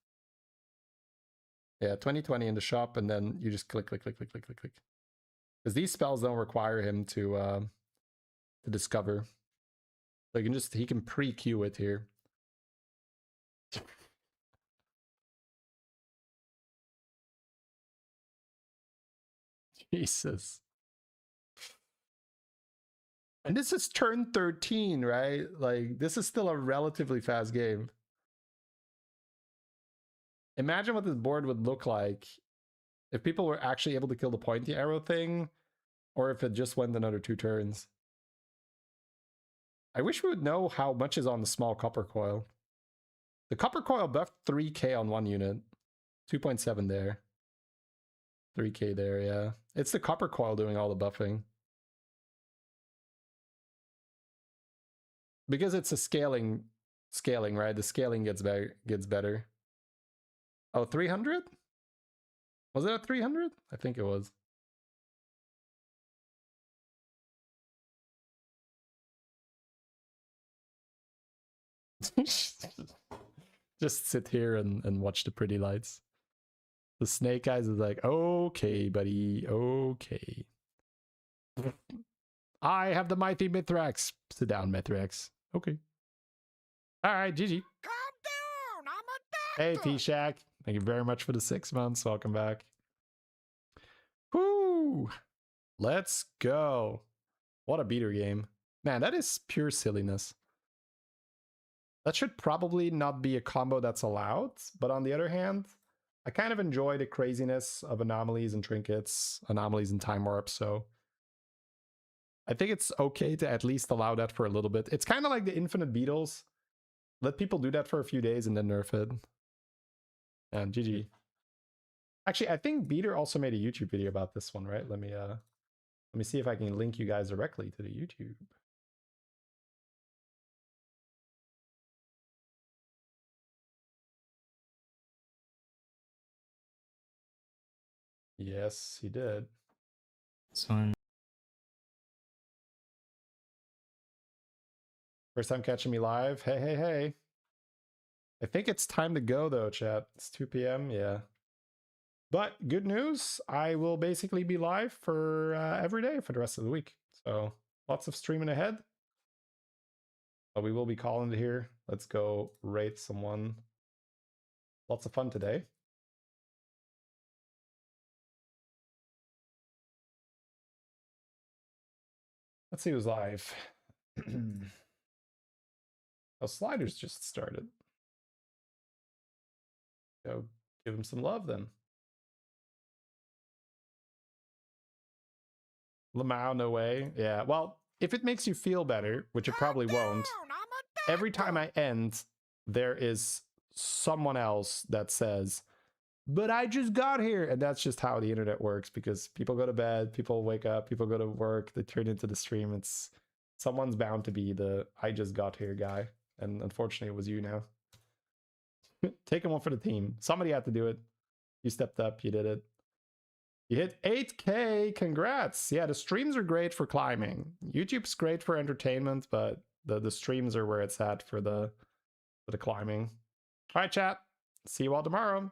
Yeah, 2020 in the shop, and then you just click. Because these spells don't require him to discover. So you can just, he can pre-queue it here. Jesus. And this is turn 13, right? Like, this is still a relatively fast game. Imagine what this board would look like if people were actually able to kill the pointy arrow thing, or if it just went another 2 turns. I wish we would know how much is on the small copper coil. The copper coil buffed 3k on 1 unit. 2.7 there. 3k there, yeah. It's the copper coil doing all the buffing. Because it's a scaling, right? The scaling gets better. Oh, 300? Was it at 300? I think it was. Just sit here and watch the pretty lights. The snake eyes is like, okay, buddy, okay. I have the mighty Mithrax. Sit down, Mithrax. Okay. All right, GG. Calm down, I'm a doctor. Hey, T-Shack. Thank you very much for the 6 months. Welcome back. Whoo! Let's go. What a beater game. Man, that is pure silliness. That should probably not be a combo that's allowed, but on the other hand, I kind of enjoy the craziness of anomalies and trinkets, anomalies and time warp, so I think it's okay to at least allow that for a little bit. It's kind of like the infinite beetles. Let people do that for a few days and then nerf it. And GG. Actually, I think Beater also made a YouTube video about this one, right? Let me see if I can link you guys directly to the YouTube. Yes, he did. This one. First time catching me live. Hey, hey, hey. I think it's time to go though, chat. It's 2 p.m. Yeah. But good news, I will basically be live for every day for the rest of the week. So lots of streaming ahead. But we will be calling it here. Let's go rate someone. Lots of fun today. Let's see who's live. Oh, Sliders just started. Go give him some love then. Lamau, no way. Yeah, well, if it makes you feel better, which it probably won't, every time I end, there is someone else that says, but I just got here. And that's just how the internet works, because people go to bed, people wake up, people go to work, they turn into the stream. It's someone's bound to be the I just got here guy. And unfortunately, it was you now. Taking one for the team. Somebody had to do it. You stepped up, you did it. You hit 8K, congrats. Yeah, the streams are great for climbing. YouTube's great for entertainment, but the streams are where it's at for the climbing. All right, chat. See you all tomorrow.